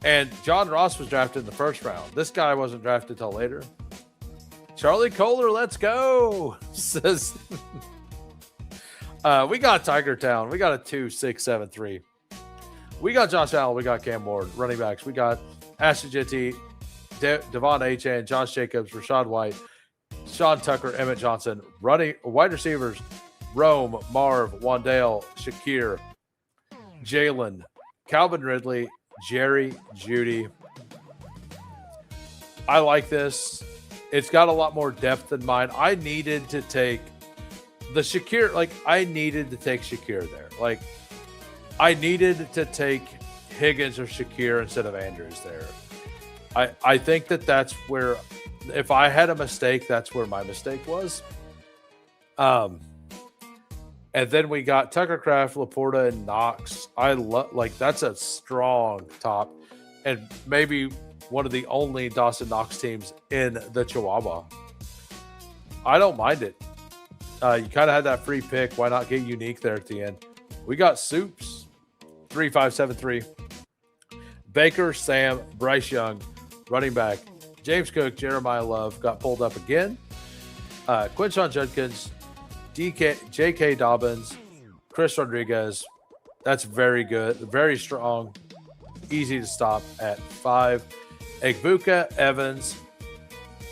And John Ross was drafted in the first round. This guy wasn't drafted till later. Charlie Kohler, let's go. Says we got Tiger Town. We got a 2-6-7-3. We got Josh Allen. We got Cam Ward. Running backs. We got Ashton Jitty, Devon Achane, Josh Jacobs, Rashad White, Sean Tucker, Emmett Johnson. Running wide receivers, Rome, Marv, Wandale, Shakir, Jalen, Calvin Ridley, Jerry, Judy. I like this. It's got a lot more depth than mine. I needed to take the Shakir. Like, I needed to take Shakir there. Like, I needed to take Higgins or Shakir instead of Andrews there. I think that's where, if I had a mistake, that's where my mistake was. And then we got Tucker Craft, Laporta, and Knox. I love, like, that's a strong top, and maybe one of the only Dawson Knox teams in the Chihuahua. I don't mind it. You kind of had that free pick. Why not get unique there at the end? We got Soups, 3-5-7-3. Baker, Sam, Bryce Young, running back. James Cook, Jeremiah Love got pulled up again. Quinshon Judkins, J.K. Dobbins, Chris Rodriguez. That's very good. Very strong. Easy to stop at 5. Egbuka, Evans,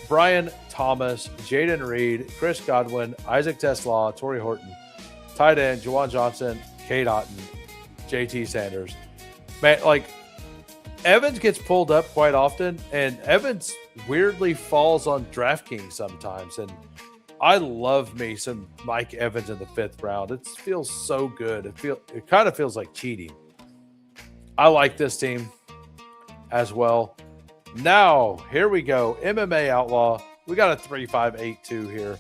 Brian Thomas, Jaden Reed, Chris Godwin, Isaac Tesla, Torrey Horton, tight end, Juwan Johnson, Kate Otten, JT Sanders. Man, like, Evans gets pulled up quite often, and Evans weirdly falls on DraftKings sometimes. And I love me some Mike Evans in the 5th round. It feels so good. It kind of feels like cheating. I like this team as well. Now, here we go. MMA Outlaw. We got a 3-5-8-2 here.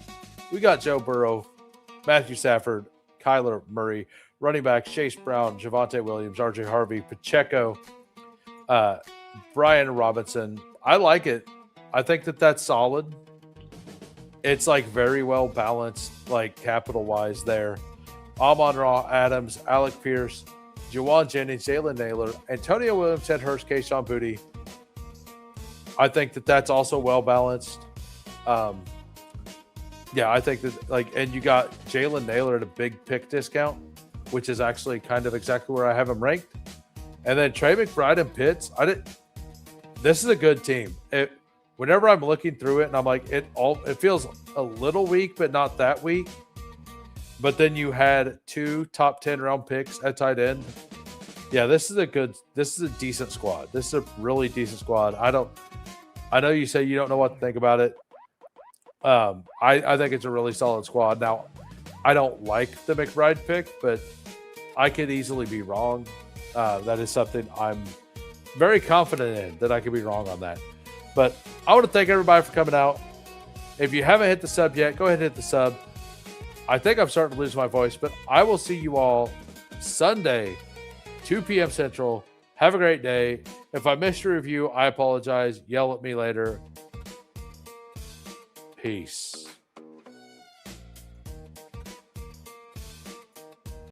We got Joe Burrow, Matthew Stafford, Kyler Murray, running backs Chase Brown, Javonte Williams, RJ Harvey, Pacheco, Brian Robinson. I like it. I think that's solid. It's like very well balanced, like capital wise there. Amon-Ra, Adams, Alec Pierce, Juwan Jennings, Jalen Naylor, Antonio Williams, Ted Hurst, Kayshon Boutte. I think that's also well balanced. Yeah, I think that, like, and you got Jalen Naylor at a big pick discount, which is actually kind of exactly where I have him ranked. And then Trey McBride and Pitts. This is a good team. Whenever I'm looking through it and I'm like, it feels a little weak, but not that weak. But then you had 2 top 10 round picks at tight end. Yeah, this is a decent squad. This is a really decent squad. I know you say you don't know what to think about it. I think it's a really solid squad. Now, I don't like the McBride pick, but I could easily be wrong. That is something I'm very confident in, that I could be wrong on that. But I want to thank everybody for coming out. If you haven't hit the sub yet, go ahead and hit the sub. I think I'm starting to lose my voice, but I will see you all Sunday, 2 p.m. Central. Have a great day. If I missed your review, I apologize. Yell at me later. Peace.